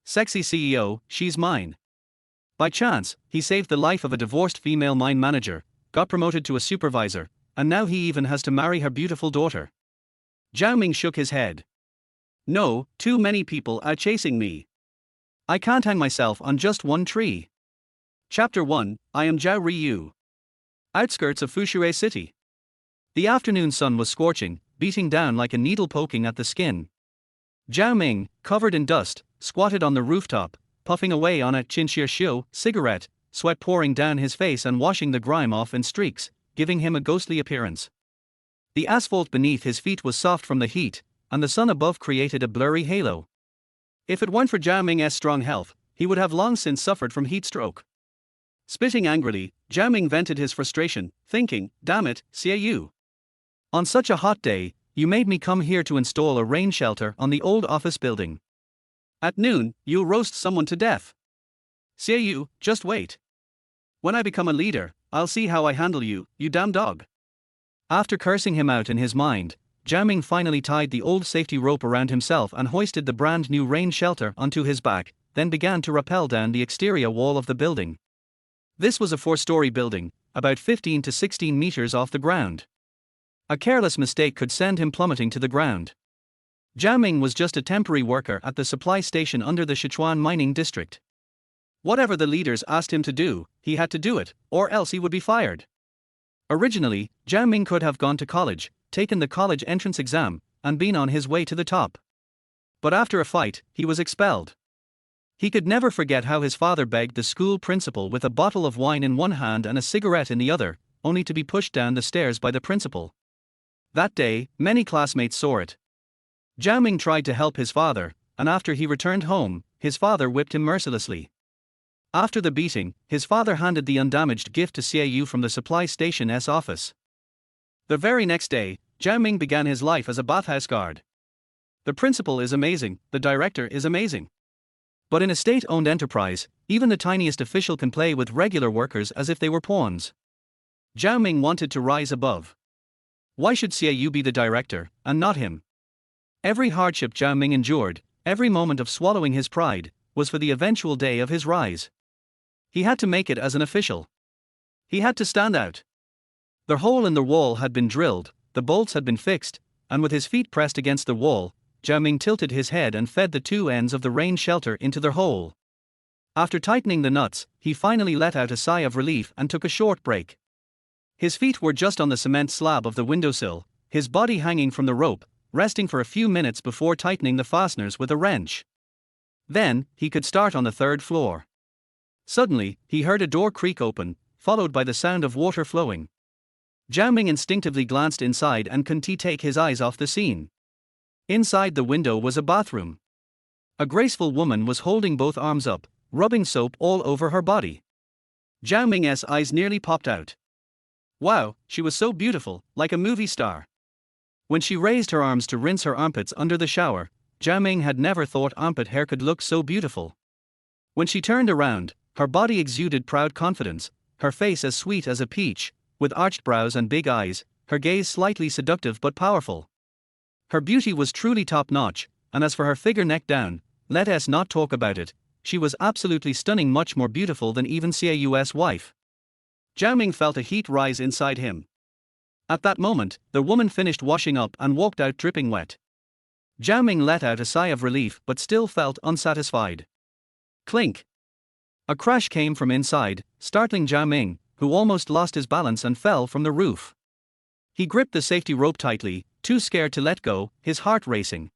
Sexy CEO, she's mine. By chance, he saved the life of a divorced female mine manager, got promoted to a supervisor, and now he even has to marry her beautiful daughter. Zhao Ming shook his head. No, too many people are chasing me. I can't hang myself on just one tree. Chapter 1, I am Zhao Ryu. Outskirts of Fushui City. The afternoon sun was scorching, beating down like a needle poking at the skin. Zhao Ming, covered in dust, squatted on the rooftop, puffing away on a chinchirshio cigarette, sweat pouring down his face and washing the grime off in streaks, giving him a ghostly appearance. The asphalt beneath his feet was soft from the heat, and the sun above created a blurry halo. If it weren't for Zhao Ming's strong health, he would have long since suffered from heat stroke. Spitting angrily, Zhao Ming vented his frustration, thinking, damn it, CAU. On such a hot day, you made me come here to install a rain shelter on the old office building. At noon, you'll roast someone to death. CAU, just wait. When I become a leader, I'll see how I handle you, you damn dog. After cursing him out in his mind, Zhao Ming finally tied the old safety rope around himself and hoisted the brand new rain shelter onto his back, then began to rappel down the exterior wall of the building. This was a 4-story building, about 15 to 16 meters off the ground. A careless mistake could send him plummeting to the ground. Zhao Ming was just a temporary worker at the supply station under the Sichuan mining district. Whatever the leaders asked him to do, he had to do it, or else he would be fired. Originally, Zhao Ming could have gone to college, taken the college entrance exam, and been on his way to the top. But after a fight, he was expelled. He could never forget how his father begged the school principal with a bottle of wine in one hand and a cigarette in the other, only to be pushed down the stairs by the principal. That day, many classmates saw it. Zhao Ming tried to help his father, and after he returned home, his father whipped him mercilessly. After the beating, his father handed the undamaged gift to CAU from the supply station's office. The very next day, Zhao Ming began his life as a bathhouse guard. The principal is amazing, the director is amazing. But in a state-owned enterprise, even the tiniest official can play with regular workers as if they were pawns. Zhao Ming wanted to rise above. Why should CAU be the director, and not him? Every hardship Zhao Ming endured, every moment of swallowing his pride, was for the eventual day of his rise. He had to make it as an official. He had to stand out. The hole in the wall had been drilled, the bolts had been fixed, and with his feet pressed against the wall, Zhao Ming tilted his head and fed the two ends of the rain shelter into their hole. After tightening the nuts, he finally let out a sigh of relief and took a short break. His feet were just on the cement slab of the windowsill, his body hanging from the rope, resting for a few minutes before tightening the fasteners with a wrench. Then, he could start on the 3rd floor. Suddenly, he heard a door creak open, followed by the sound of water flowing. Zhao Ming instinctively glanced inside and couldn't take his eyes off the scene. Inside the window was a bathroom. A graceful woman was holding both arms up, rubbing soap all over her body. Zhao Ming's eyes nearly popped out. Wow, she was so beautiful, like a movie star. When she raised her arms to rinse her armpits under the shower, Zhao Ming had never thought armpit hair could look so beautiful. When she turned around, her body exuded proud confidence, her face as sweet as a peach, with arched brows and big eyes, her gaze slightly seductive but powerful. Her beauty was truly top-notch, and as for her figure neck down, let us not talk about it, she was absolutely stunning, much more beautiful than even CAU's wife. Zhao Ming felt a heat rise inside him. At that moment, the woman finished washing up and walked out dripping wet. Zhao Ming let out a sigh of relief but still felt unsatisfied. Clink! A crash came from inside, startling Zhao Ming, who almost lost his balance and fell from the roof. He gripped the safety rope tightly, too scared to let go, his heart racing.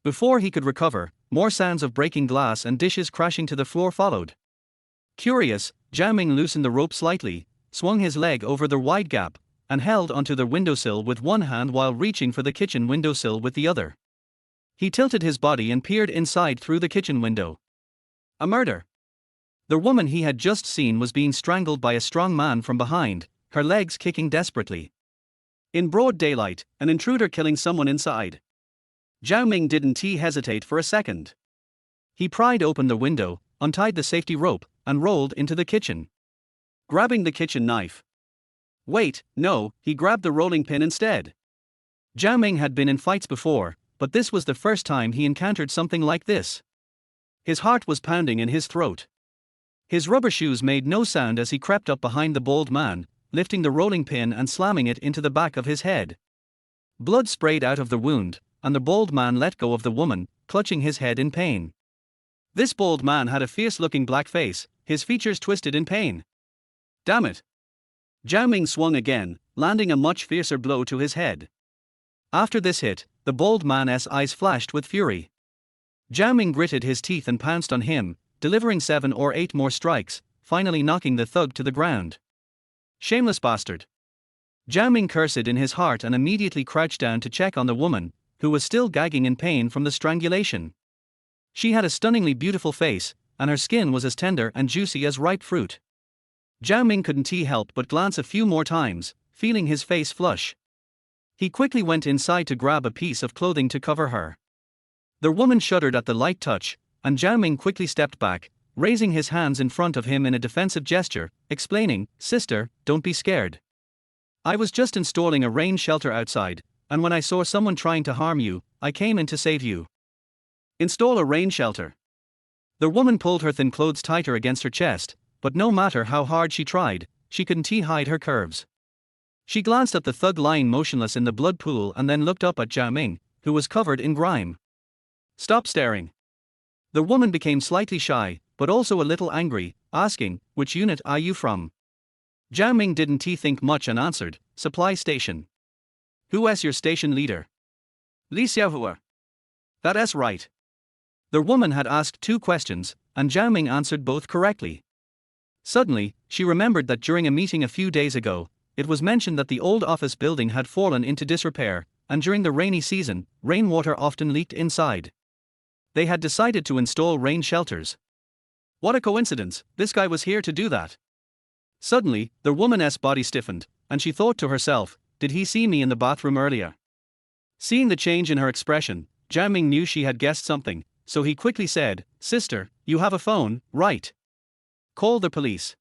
Before he could recover, more sounds of breaking glass and dishes crashing to the floor followed. Curious, Zhao Ming loosened the rope slightly, swung his leg over the wide gap, and held onto the windowsill with one hand while reaching for the kitchen windowsill with the other. He tilted his body and peered inside through the kitchen window. A murder. The woman he had just seen was being strangled by a strong man from behind, her legs kicking desperately. In broad daylight, an intruder killing someone inside. Zhao Ming didn't hesitate for a second. He pried open the window, untied the safety rope, and rolled into the kitchen. Grabbing the kitchen knife. Wait, no, he grabbed the rolling pin instead. Zhao Ming had been in fights before, but this was the first time he encountered something like this. His heart was pounding in his throat. His rubber shoes made no sound as he crept up behind the bald man, lifting the rolling pin and slamming it into the back of his head. Blood sprayed out of the wound, and the bald man let go of the woman, clutching his head in pain. This bald man had a fierce-looking black face, his features twisted in pain. Damn it! Zhao Ming swung again, landing a much fiercer blow to his head. After this hit, the bald man's eyes flashed with fury. Zhao Ming gritted his teeth and pounced on him, delivering 7 or 8 more strikes, finally knocking the thug to the ground. Shameless bastard! Zhao Ming cursed in his heart and immediately crouched down to check on the woman, who was still gagging in pain from the strangulation. She had a stunningly beautiful face, and her skin was as tender and juicy as ripe fruit. Zhao Ming couldn't help but glance a few more times, feeling his face flush. He quickly went inside to grab a piece of clothing to cover her. The woman shuddered at the light touch, and Zhao Ming quickly stepped back, raising his hands in front of him in a defensive gesture, explaining, "Sister, don't be scared. I was just installing a rain shelter outside, and when I saw someone trying to harm you, I came in to save you." Install a rain shelter. The woman pulled her thin clothes tighter against her chest, but no matter how hard she tried, she couldn't hide her curves. She glanced at the thug lying motionless in the blood pool and then looked up at Zhao Ming, who was covered in grime. "Stop staring." The woman became slightly shy, but also a little angry, asking, "Which unit are you from?" Zhao Ming didn't think much and answered, "Supply station." "Who's your station leader?" "Li Xiaohua." "That's right." The woman had asked 2 questions, and Zhao Ming answered both correctly. Suddenly, she remembered that during a meeting a few days ago, it was mentioned that the old office building had fallen into disrepair, and during the rainy season, rainwater often leaked inside. They had decided to install rain shelters. What a coincidence, this guy was here to do that. Suddenly, the woman's body stiffened, and she thought to herself, "Did he see me in the bathroom earlier?" Seeing the change in her expression, Zhao Ming knew she had guessed something, so he quickly said, "Sister, you have a phone, right? Call the police.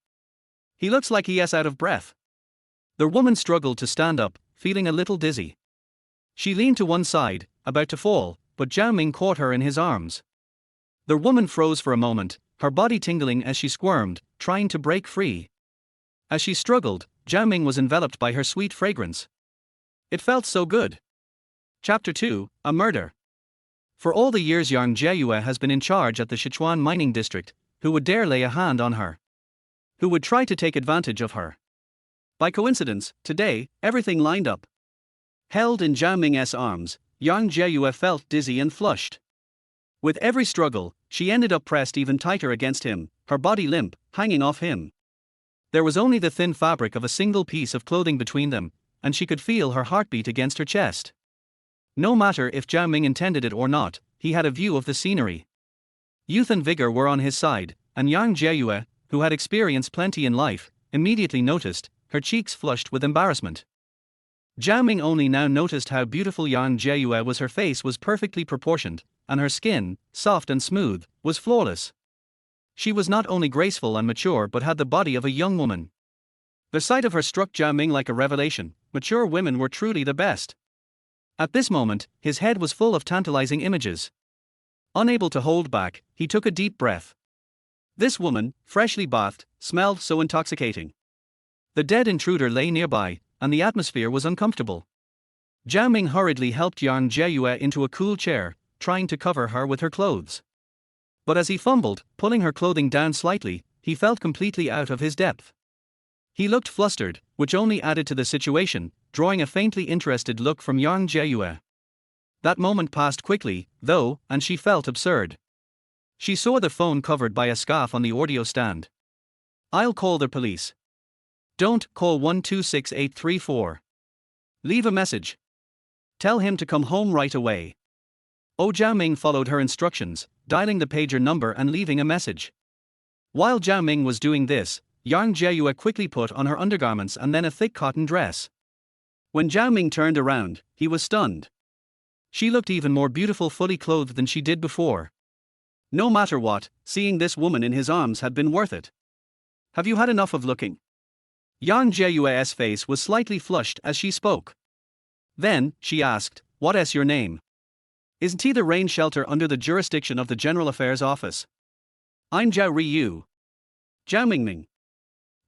He looks like he is out of breath." The woman struggled to stand up, feeling a little dizzy. She leaned to one side, about to fall, but Zhao Ming caught her in his arms. The woman froze for a moment, her body tingling as she squirmed, trying to break free. As she struggled, Zhao Ming was enveloped by her sweet fragrance. It felt so good. Chapter 2, A Murder. For all the years Yang Jieyue has been in charge at the Sichuan mining district, who would dare lay a hand on her? Who would try to take advantage of her? By coincidence, today, everything lined up. Held in Zhao Ming's arms, Yang Jieyue felt dizzy and flushed. With every struggle, she ended up pressed even tighter against him, her body limp, hanging off him. There was only the thin fabric of a single piece of clothing between them, and she could feel her heartbeat against her chest. No matter if Zhao Ming intended it or not, he had a view of the scenery. Youth and vigor were on his side, and Yang Jieyue, who had experienced plenty in life, immediately noticed, her cheeks flushed with embarrassment. Zhao Ming only now noticed how beautiful Yang Jieyue was. Her face was perfectly proportioned, and her skin, soft and smooth, was flawless. She was not only graceful and mature but had the body of a young woman. The sight of her struck Zhao Ming like a revelation. Mature women were truly the best. At this moment, his head was full of tantalizing images. Unable to hold back, he took a deep breath. This woman, freshly bathed, smelled so intoxicating. The dead intruder lay nearby, and the atmosphere was uncomfortable. Zhao Ming hurriedly helped Yang Jieyue into a cool chair, trying to cover her with her clothes. But as he fumbled, pulling her clothing down slightly, he felt completely out of his depth. He looked flustered, which only added to the situation, drawing a faintly interested look from Yang Jieyue. That moment passed quickly, though, and she felt absurd. She saw the phone covered by a scarf on the audio stand. "I'll call the police." "Don't call 126834. Leave a message. Tell him to come home right away." Zhao Ming followed her instructions, dialing the pager number and leaving a message. While Zhao Ming was doing this, Yang Jieyue quickly put on her undergarments and then a thick cotton dress. When Zhao Ming turned around, he was stunned. She looked even more beautiful fully clothed than she did before. No matter what, seeing this woman in his arms had been worth it. "Have you had enough of looking?" Yang Jieyue's face was slightly flushed as she spoke. Then, she asked, "What is your name?" Isn't he the rain shelter under the jurisdiction of the General Affairs Office? I'm Zhao Ryu. Zhao Ming.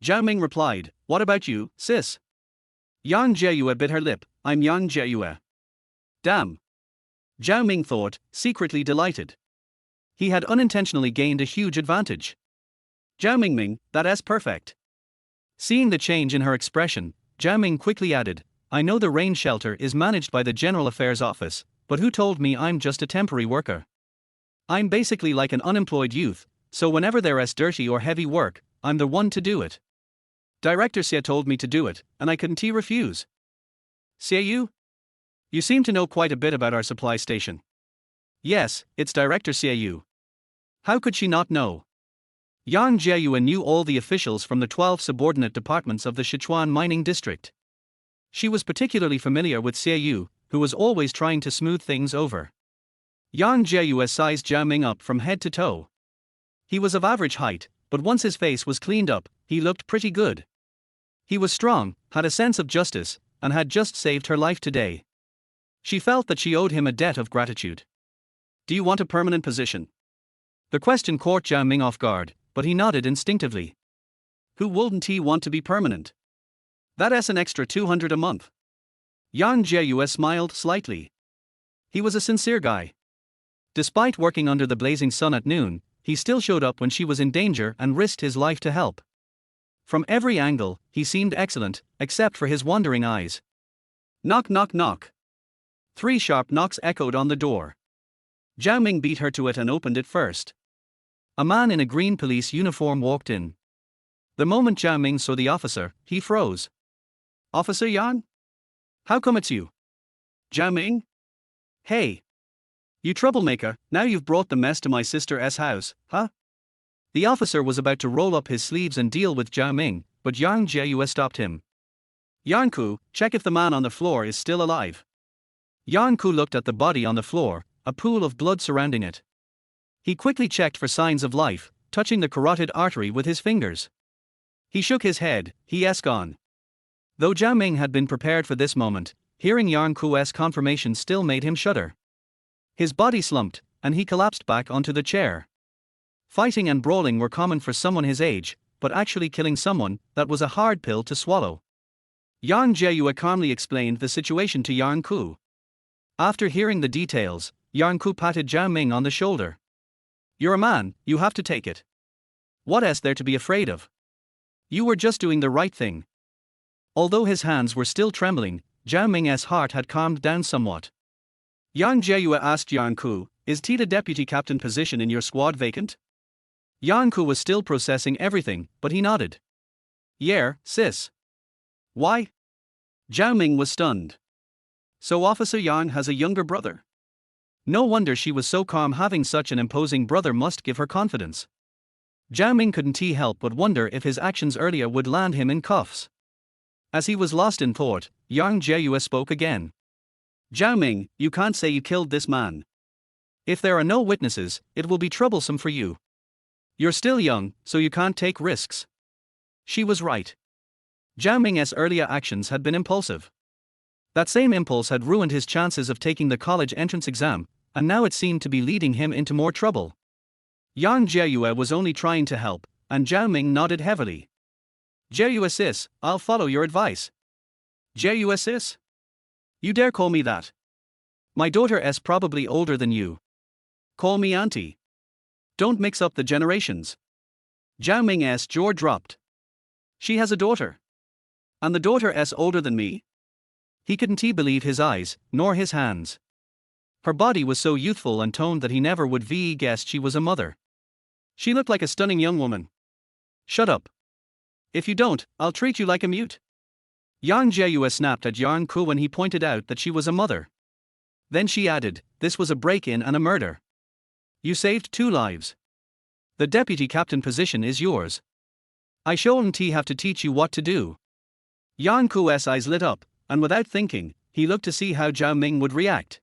Zhao Ming replied, what about you, sis? Yang Jieyue bit her lip, I'm Yang Jieyue. Damn. Zhao Ming thought, secretly delighted. He had unintentionally gained a huge advantage. Zhao Ming, that's perfect. Seeing the change in her expression, Zhao Ming quickly added, I know the rain shelter is managed by the General Affairs Office, but who told me I'm just a temporary worker? I'm basically like an unemployed youth, so whenever there's dirty or heavy work, I'm the one to do it. Director Xie told me to do it, and I couldn't refuse. Xie, you seem to know quite a bit about our supply station. Yes, it's Director Xie. How could she not know? Yang Jieyue knew all the officials from the 12 subordinate departments of the Sichuan mining district. She was particularly familiar with Xie, who was always trying to smooth things over. Yang Jieyue sized Zhao Ming up from head to toe. He was of average height, but once his face was cleaned up, he looked pretty good. He was strong, had a sense of justice, and had just saved her life today. She felt that she owed him a debt of gratitude. Do you want a permanent position? The question caught Zhao Ming off guard, but he nodded instinctively. Who wouldn't he want to be permanent? That's an extra 200 a month. Yang Jieyue smiled slightly. He was a sincere guy. Despite working under the blazing sun at noon, he still showed up when she was in danger and risked his life to help. From every angle, he seemed excellent, except for his wandering eyes. Knock knock knock. 3 sharp knocks echoed on the door. Zhao Ming beat her to it and opened it first. A man in a green police uniform walked in. The moment Zhao Ming saw the officer, he froze. Officer Yan? How come it's you? Zhao Ming? Hey. You troublemaker, now you've brought the mess to my sister's house, huh? The officer was about to roll up his sleeves and deal with Zhao Ming, but Yang Jieyue stopped him. Yanku, check if the man on the floor is still alive. Yanku looked at the body on the floor, a pool of blood surrounding it. He quickly checked for signs of life, touching the carotid artery with his fingers. He shook his head, he's gone. Though Zhao Ming had been prepared for this moment, hearing Yanku's confirmation still made him shudder. His body slumped, and he collapsed back onto the chair. Fighting and brawling were common for someone his age, but actually killing someone, that was a hard pill to swallow. Yang Jieyue calmly explained the situation to Yanku. After hearing the details, Yanku patted Zhao Ming on the shoulder. You're a man, you have to take it. What is there to be afraid of? You were just doing the right thing. Although his hands were still trembling, Zhao Ming's heart had calmed down somewhat. Yang Jieyue asked Yanku, is the deputy captain position in your squad vacant? Yanku was still processing everything, but he nodded. Yeah, sis. Why? Zhao Ming was stunned. So Officer Yang has a younger brother. No wonder she was so calm, having such an imposing brother must give her confidence. Zhao Ming couldn't help but wonder if his actions earlier would land him in cuffs. As he was lost in thought, Yang Jieyue spoke again. Zhao Ming, you can't say you killed this man. If there are no witnesses, it will be troublesome for you. You're still young, so you can't take risks. She was right. Zhao Ming's earlier actions had been impulsive. That same impulse had ruined his chances of taking the college entrance exam, and now it seemed to be leading him into more trouble. Yang Jieyue was only trying to help, and Zhao Ming nodded heavily. Jieyue sis, I'll follow your advice. Jieyue sis? You dare call me that? My daughter is probably older than you. Call me auntie. Don't mix up the generations. Zhao Ming's jaw dropped. She has a daughter. And the daughter is older than me? He couldn't believe his eyes, nor his hands. Her body was so youthful and toned that he never would have guessed she was a mother. She looked like a stunning young woman. Shut up. If you don't, I'll treat you like a mute. Yang Jieyue snapped at Yanku when he pointed out that she was a mother. Then she added, this was a break-in and a murder. You saved 2 lives. The deputy captain position is yours. I shouldn't have to teach you what to do. Yanku's eyes lit up, and without thinking, he looked to see how Zhao Ming would react.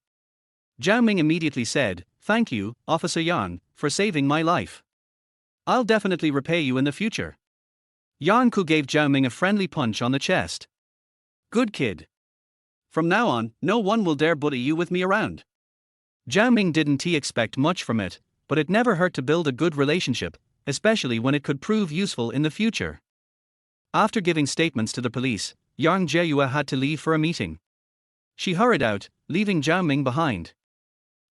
Zhao Ming immediately said, thank you, Officer Yan, for saving my life. I'll definitely repay you in the future. Yanku gave Zhao Ming a friendly punch on the chest. Good kid. From now on, no one will dare bully you with me around. Zhao Ming didn't expect much from it, but it never hurt to build a good relationship, especially when it could prove useful in the future. After giving statements to the police, Yang Jieyue had to leave for a meeting. She hurried out, leaving Zhao Ming behind.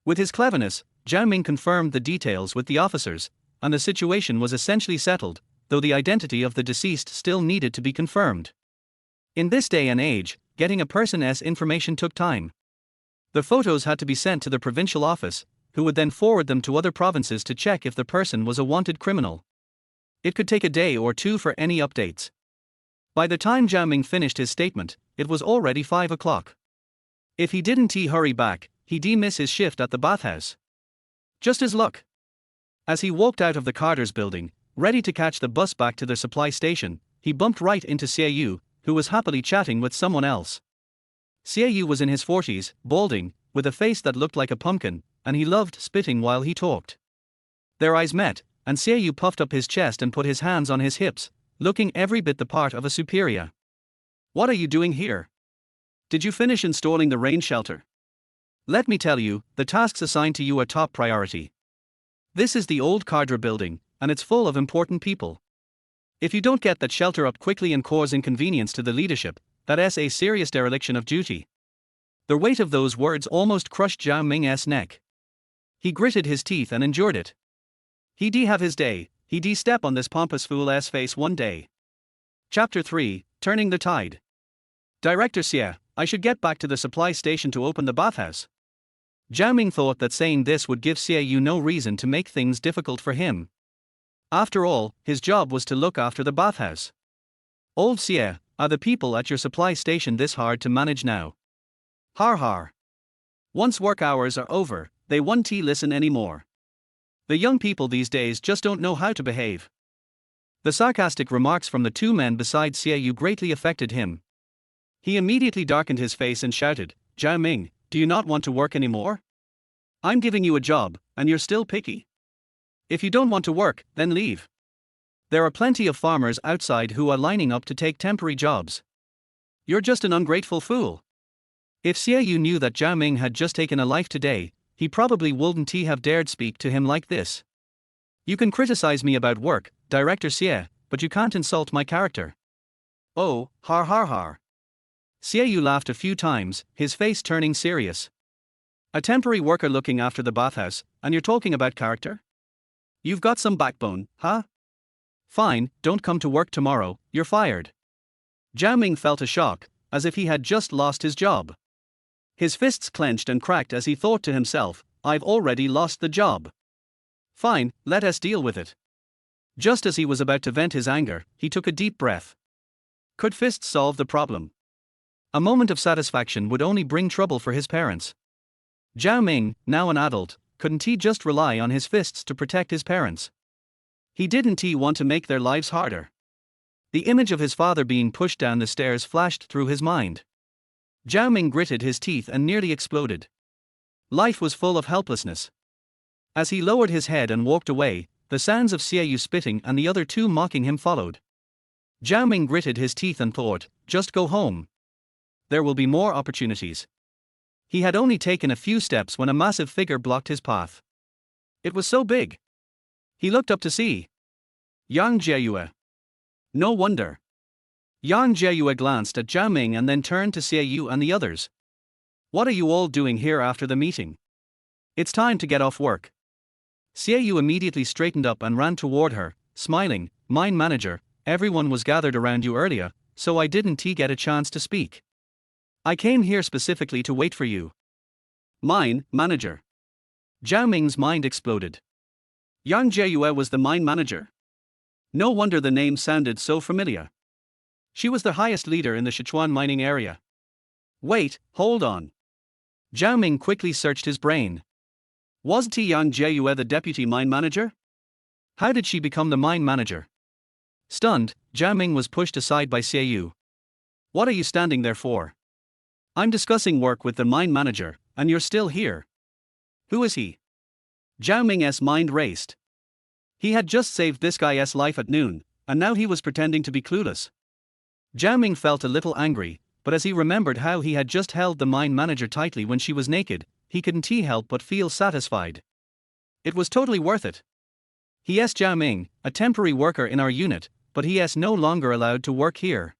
With his cleverness, Zhao Ming confirmed the details with the officers, and the situation was essentially settled, though the identity of the deceased still needed to be confirmed. In this day and age, getting a person's information took time. The photos had to be sent to the provincial office, who would then forward them to other provinces to check if the person was a wanted criminal. It could take a day or two for any updates. By the time Zhao Ming finished his statement, it was already 5 o'clock. If he didn't hurry back, he'd miss his shift at the bathhouse. Just his luck. As he walked out of the Carter's building, ready to catch the bus back to the supply station, he bumped right into Xiaoyu, who was happily chatting with someone else. Xiaoyu was in his 40s, balding, with a face that looked like a pumpkin, and he loved spitting while he talked. Their eyes met, and Xiaoyu puffed up his chest and put his hands on his hips, looking every bit the part of a superior. "What are you doing here? Did you finish installing the rain shelter? Let me tell you, the tasks assigned to you are top priority. This is the old Cadre building, and it's full of important people. If you don't get that shelter up quickly and cause inconvenience to the leadership, that's a serious dereliction of duty." The weight of those words almost crushed Zhao Ming's neck. He gritted his teeth and endured it. He'd have his day, he'd step on this pompous fool's face one day. Chapter 3, Turning the Tide. "Director Xie, I should get back to the supply station to open the bathhouse." Zhao Ming thought that saying this would give Xiaoyu no reason to make things difficult for him. After all, his job was to look after the bathhouse. "Old Xie, are the people at your supply station this hard to manage now?" "Har har. Once work hours are over, they won't listen anymore. The young people these days just don't know how to behave." The sarcastic remarks from the two men beside Xiaoyu greatly affected him. He immediately darkened his face and shouted, "Zhao Ming, do you not want to work anymore? I'm giving you a job, and you're still picky. If you don't want to work, then leave. There are plenty of farmers outside who are lining up to take temporary jobs. You're just an ungrateful fool." If Xiaoyu knew that Zhao Ming had just taken a life today, he probably wouldn't have dared speak to him like this. "You can criticize me about work, Director Xie, but you can't insult my character." "Oh, har har har." Xiaoyu laughed a few times, his face turning serious. "A temporary worker looking after the bathhouse, and you're talking about character? You've got some backbone, huh? Fine, don't come to work tomorrow, you're fired." Zhao Ming felt a shock, as if he had just lost his job. His fists clenched and cracked as he thought to himself, "I've already lost the job. Fine, let us deal with it." Just as he was about to vent his anger, he took a deep breath. Could fists solve the problem? A moment of satisfaction would only bring trouble for his parents. Zhao Ming, now an adult, couldn't he just rely on his fists to protect his parents? He didn't want to make their lives harder. The image of his father being pushed down the stairs flashed through his mind. Zhao Ming gritted his teeth and nearly exploded. Life was full of helplessness. As he lowered his head and walked away, the sounds of Xiaoyu spitting and the other two mocking him followed. Zhao Ming gritted his teeth and thought, just go home. There will be more opportunities. He had only taken a few steps when a massive figure blocked his path. It was so big. He looked up to see Yang Jieyue. No wonder. Yang Jieyue glanced at Zhao Ming and then turned to Xiaoyu and the others. "What are you all doing here after the meeting? It's time to get off work." Xiaoyu immediately straightened up and ran toward her, smiling, "Mine manager, everyone was gathered around you earlier, so I didn't get a chance to speak. I came here specifically to wait for you." "Mine manager." Zhao Ming's mind exploded. Yang Jieyue was the mine manager. No wonder the name sounded so familiar. She was the highest leader in the Sichuan mining area. Wait, hold on. Zhao Ming quickly searched his brain. Wasn't Yang Jieyue the deputy mine manager? How did she become the mine manager? Stunned, Zhao Ming was pushed aside by Xiaoyu. "What are you standing there for? I'm discussing work with the mine manager, and you're still here. Who is he?" Zhao Ming's mind raced. He had just saved this guy's life at noon, and now he was pretending to be clueless. Zhao Ming felt a little angry, but as he remembered how he had just held the mine manager tightly when she was naked, he couldn't help but feel satisfied. It was totally worth it. He is Zhao Ming, a temporary worker in our unit, but he is no longer allowed to work here.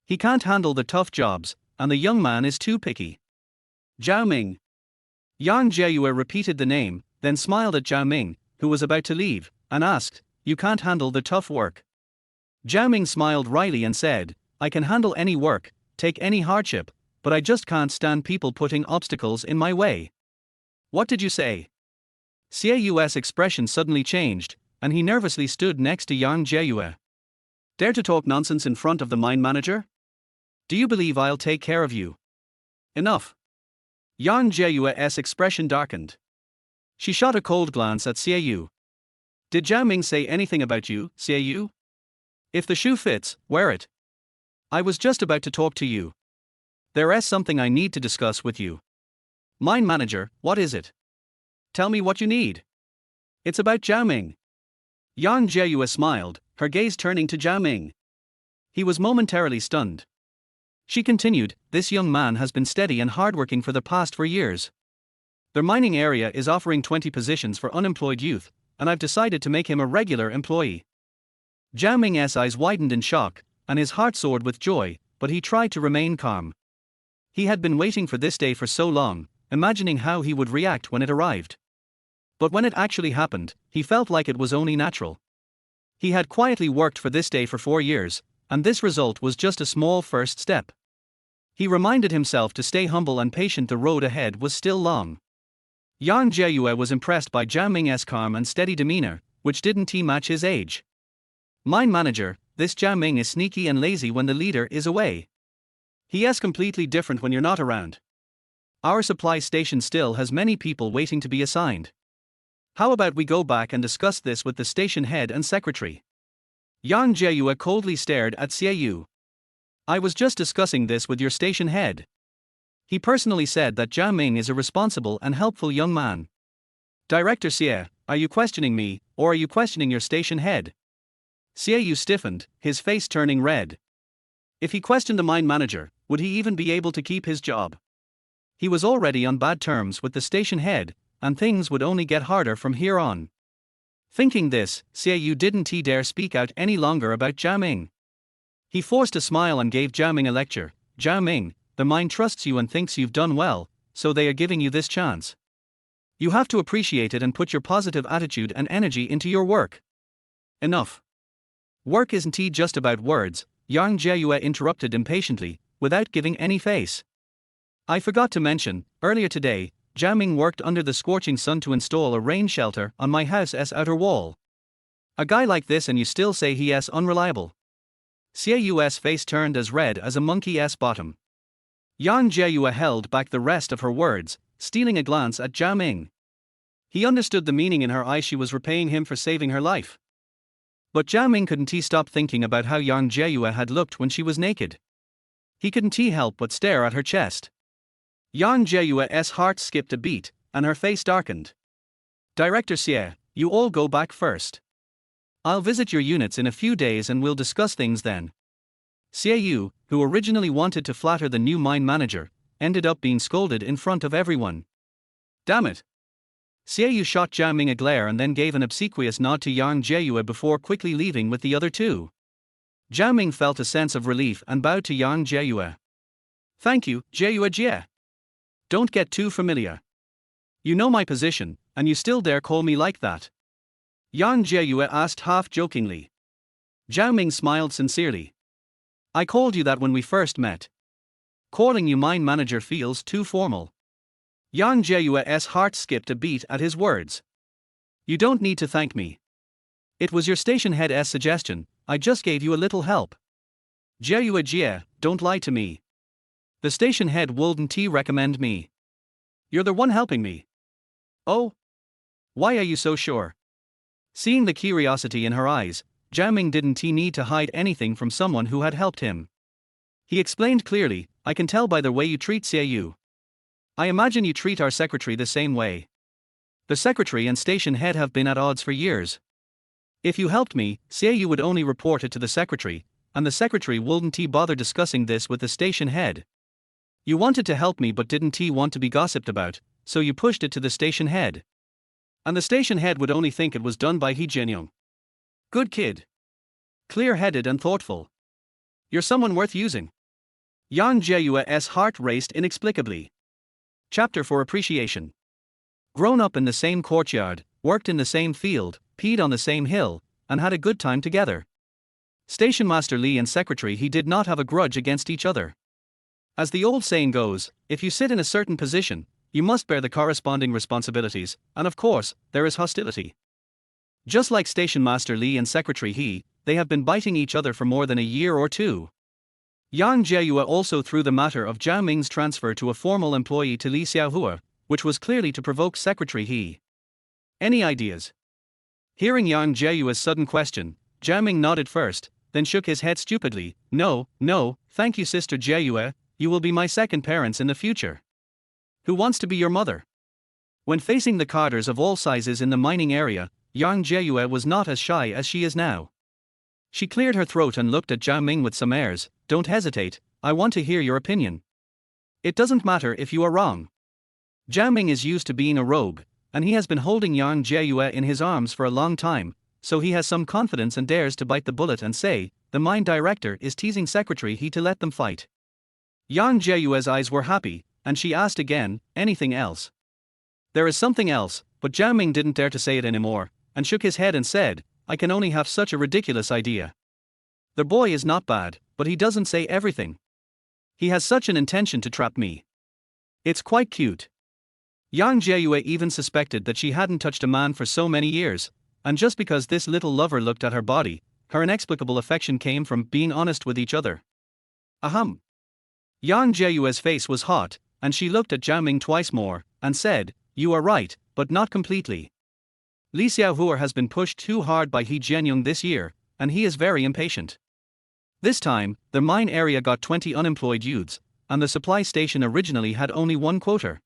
He can't handle the tough jobs, and the young man is too picky. Zhao Ming. Yang Jieyue repeated the name, then smiled at Zhao Ming, who was about to leave, and asked, "You can't handle the tough work?" Zhao Ming smiled wryly and said, "I can handle any work, take any hardship, but I just can't stand people putting obstacles in my way." "What did you say?" Xiaoyu's expression suddenly changed, and he nervously stood next to Yang Jieyue. "Dare to talk nonsense in front of the mine manager? Do you believe I'll take care of you?" "Enough." Yang Jieyue's expression darkened. She shot a cold glance at Xiaoyu. "Did Zhao Ming say anything about you, Xiaoyu? If the shoe fits, wear it. I was just about to talk to you. There is something I need to discuss with you." "Mine manager, what is it? Tell me what you need." "It's about Zhao Ming." Yang Jieyue smiled, her gaze turning to Zhao Ming. He was momentarily stunned. She continued, "This young man has been steady and hardworking for the past 4 years. Their mining area is offering 20 positions for unemployed youth, and I've decided to make him a regular employee." Zhao Ming's eyes widened in shock, and his heart soared with joy, but he tried to remain calm. He had been waiting for this day for so long, imagining how he would react when it arrived. But when it actually happened, he felt like it was only natural. He had quietly worked for this day for 4 years, and this result was just a small first step. He reminded himself to stay humble and patient, the road ahead was still long. Yang Jieyue was impressed by Zhao Ming's calm and steady demeanor, which didn't match his age. "Mine manager, this Zhao Ming is sneaky and lazy when the leader is away. He is completely different when you're not around. Our supply station still has many people waiting to be assigned. How about we go back and discuss this with the station head and secretary?" Yang Jieyue coldly stared at Xiaoyu. "I was just discussing this with your station head. He personally said that Zhao Ming is a responsible and helpful young man." "Director Xie, are you questioning me, or are you questioning your station head?" Xiaoyu stiffened, his face turning red. If he questioned the mine manager, would he even be able to keep his job? He was already on bad terms with the station head, and things would only get harder from here on. Thinking this, Xiaoyu didn't dare speak out any longer about Zhao Ming. He forced a smile and gave Zhao Ming a lecture. "Zhao Ming, the mine trusts you and thinks you've done well, so they are giving you this chance. You have to appreciate it and put your positive attitude and energy into your work." "Enough. Work isn't just about words," Yang Jieyue interrupted impatiently, without giving any face. "I forgot to mention, earlier today, Zhao Ming worked under the scorching sun to install a rain shelter on my house's outer wall. A guy like this and you still say he is unreliable?" Xiaoyu's face turned as red as a monkey's bottom. Yang Jieyue held back the rest of her words, stealing a glance at Zhao Ming. He understood the meaning in her eyes. She was repaying him for saving her life. But Zhao Ming couldn't stop thinking about how Yang Jieyue had looked when she was naked. He couldn't help but stare at her chest. Yang Jieyue's heart skipped a beat, and her face darkened. "Director Xie, you all go back first. I'll visit your units in a few days and we'll discuss things then." Xiaoyu, who originally wanted to flatter the new mine manager, ended up being scolded in front of everyone. "Damn it." Xiaoyu shot Zhao Ming a glare and then gave an obsequious nod to Yang Jieyue before quickly leaving with the other two. Zhao Ming felt a sense of relief and bowed to Yang Jieyue. "Thank you, Jieyue Jie. Don't get too familiar. You know my position, and you still dare call me like that?" Yang Jieyue asked half-jokingly. Zhao Ming smiled sincerely. "I called you that when we first met. Calling you mine manager feels too formal." Yang Jieyue's heart skipped a beat at his words. "You don't need to thank me. It was your station head's suggestion, I just gave you a little help. Jieyue Jie, don't lie to me. The station head wouldn't recommend me. You're the one helping me." "Oh? Why are you so sure?" Seeing the curiosity in her eyes, Zhao Ming didn't need to hide anything from someone who had helped him. He explained clearly, "I can tell by the way you treat Xiaoyu. I imagine you treat our secretary the same way. The secretary and station head have been at odds for years. If you helped me, Xiaoyu would only report it to the secretary, and the secretary wouldn't bother discussing this with the station head. You wanted to help me but didn't want to be gossiped about, so you pushed it to the station head. And the station head would only think it was done by He Jianyong. Good kid. Clear-headed and thoughtful. You're someone worth using. Yang Jieyue's heart raced inexplicably. Chapter 4 Appreciation. Grown up in the same courtyard, worked in the same field, peed on the same hill, and had a good time together. Station Master Li and Secretary He did not have a grudge against each other. As the old saying goes, if you sit in a certain position, you must bear the corresponding responsibilities, and of course, there is hostility. Just like Station Master Li and Secretary He, they have been biting each other for more than a year or two. Yang Jieyue also threw the matter of Zhao Ming's transfer to a formal employee to Li Xiaohua, which was clearly to provoke Secretary He. Any ideas? Hearing Yang Jieyue's sudden question, Zhao Ming nodded first, then shook his head stupidly. No, thank you Sister Jieyue, you will be my second parents in the future. Who wants to be your mother? When facing the cadres of all sizes in the mining area, Yang Jieyue was not as shy as she is now. She cleared her throat and looked at Zhao Ming with some airs. Don't hesitate, I want to hear your opinion. It doesn't matter if you are wrong. Zhao Ming is used to being a rogue, and he has been holding Yang Jieyue in his arms for a long time, so he has some confidence and dares to bite the bullet and say, the mine director is teasing Secretary He to let them fight. Yang Jieyue's eyes were happy, and she asked again, anything else? There is something else, but Zhao Ming didn't dare to say it anymore, and shook his head and said, I can only have such a ridiculous idea. The boy is not bad, but he doesn't say everything. He has such an intention to trap me. It's quite cute. Yang Jieyue even suspected that she hadn't touched a man for so many years, and just because this little lover looked at her body, her inexplicable affection came from being honest with each other. Ahem. Yang Jieyue's face was hot, and she looked at Zhao Ming twice more, and said, you are right, but not completely. Li Xiaohua has been pushed too hard by He Jianyong this year, and he is very impatient. This time, the mine area got 20 unemployed youths, and the supply station originally had only one quota.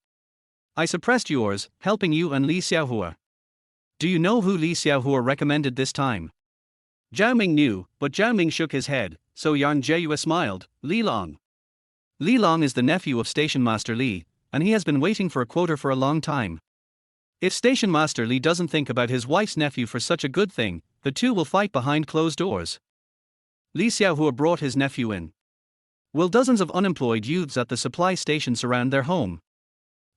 I suppressed yours, helping you and Li Xiaohua. Do you know who Li Xiaohua recommended this time? Zhao Ming knew, but Zhao Ming shook his head, so Yang Jieyue smiled. Li Long. Li Long is the nephew of Station Master Li, and he has been waiting for a quota for a long time. If Station Master Li doesn't think about his wife's nephew for such a good thing, the two will fight behind closed doors. Li Xiaohua brought his nephew in. Will dozens of unemployed youths at the supply station surround their home?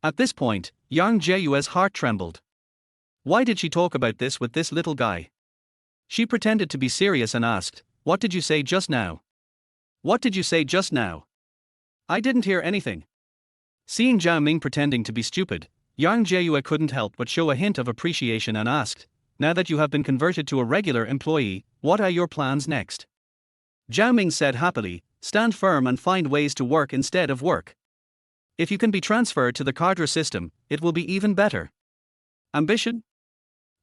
At this point, Yang Jieyue's heart trembled. Why did she talk about this with this little guy? She pretended to be serious and asked, what did you say just now? What did you say just now? I didn't hear anything. Seeing Zhao Ming pretending to be stupid, Yang Jieyue couldn't help but show a hint of appreciation and asked, now that you have been converted to a regular employee, what are your plans next? Zhao Ming said happily, stand firm and find ways to work instead of work. If you can be transferred to the cadre system, it will be even better. Ambition?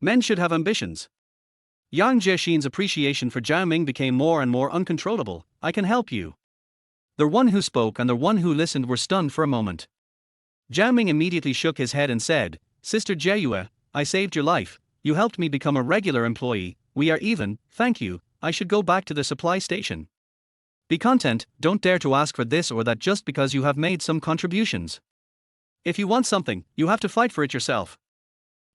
Men should have ambitions. Yang Jiexin's appreciation for Zhao Ming became more and more uncontrollable. I can help you. The one who spoke and the one who listened were stunned for a moment. Zhao Ming immediately shook his head and said, Sister Jieyue, I saved your life, you helped me become a regular employee, we are even, thank you, I should go back to the supply station. Be content, don't dare to ask for this or that just because you have made some contributions. If you want something, you have to fight for it yourself.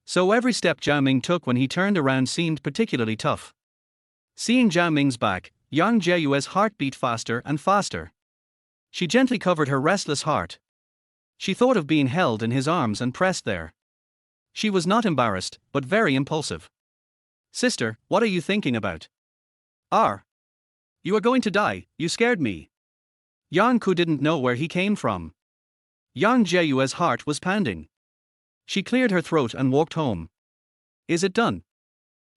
So every step Zhao Ming took when he turned around seemed particularly tough. Seeing Zhao Ming's back, Yang Jieyue's heart beat faster and faster. She gently covered her restless heart. She thought of being held in his arms and pressed there. She was not embarrassed, but very impulsive. Sister, what are you thinking about? You are going to die, you scared me. Yang Ku didn't know where he came from. Yang Jieyue's heart was pounding. She cleared her throat and walked home. Is it done?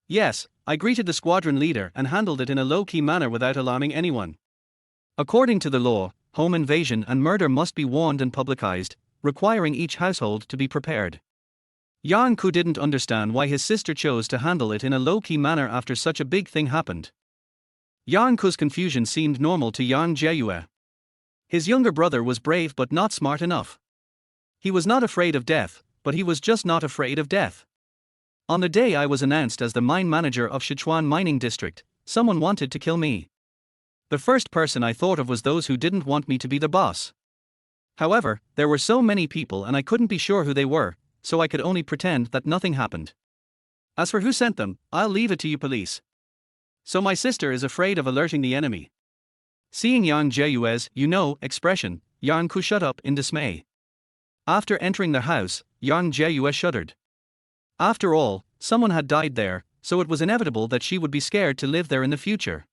Yes, I greeted the squadron leader and handled it in a low-key manner without alarming anyone. According to the law, home invasion and murder must be warned and publicized, requiring each household to be prepared. Yang Ku didn't understand why his sister chose to handle it in a low-key manner after such a big thing happened. Yang Ku's confusion seemed normal to Yang Jieyue. His younger brother was brave but not smart enough. He was not afraid of death, but he was just not afraid of death. On the day I was announced as the mine manager of Sichuan Mining District, someone wanted to kill me. The first person I thought of was those who didn't want me to be the boss. However, there were so many people and I couldn't be sure who they were, so I could only pretend that nothing happened. As for who sent them, I'll leave it to you police. So my sister is afraid of alerting the enemy. Seeing Yang Jieyue's, expression, Yang Ku shut up in dismay. After entering the house, Yang Jieyue shuddered. After all, someone had died there, so it was inevitable that she would be scared to live there in the future.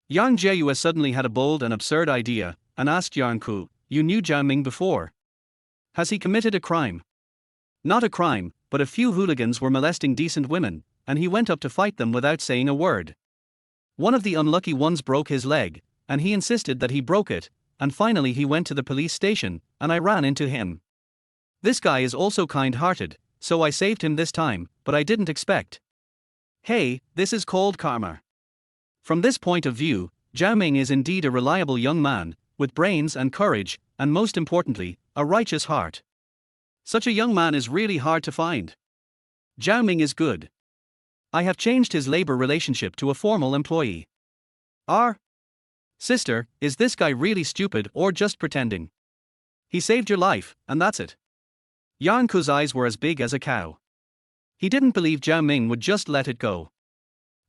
Yang Jieyue suddenly had a bold and absurd idea, and asked Yang Ku, "You knew Zhao Ming before? Has he committed a crime?" "Not a crime, but a few hooligans were molesting decent women, and he went up to fight them without saying a word. One of the unlucky ones broke his leg, and he insisted that he broke it, and finally he went to the police station, and I ran into him. This guy is also kind-hearted, so I saved him this time, but I didn't expect. Hey, this is called karma." From this point of view, Zhao Ming is indeed a reliable young man, with brains and courage, and most importantly, a righteous heart. Such a young man is really hard to find. Zhao Ming is good. I have changed his labor relationship to a formal employee. Sister, is this guy really stupid or just pretending? He saved your life, and that's it. Yang Ku's eyes were as big as a cow. He didn't believe Zhao Ming would just let it go.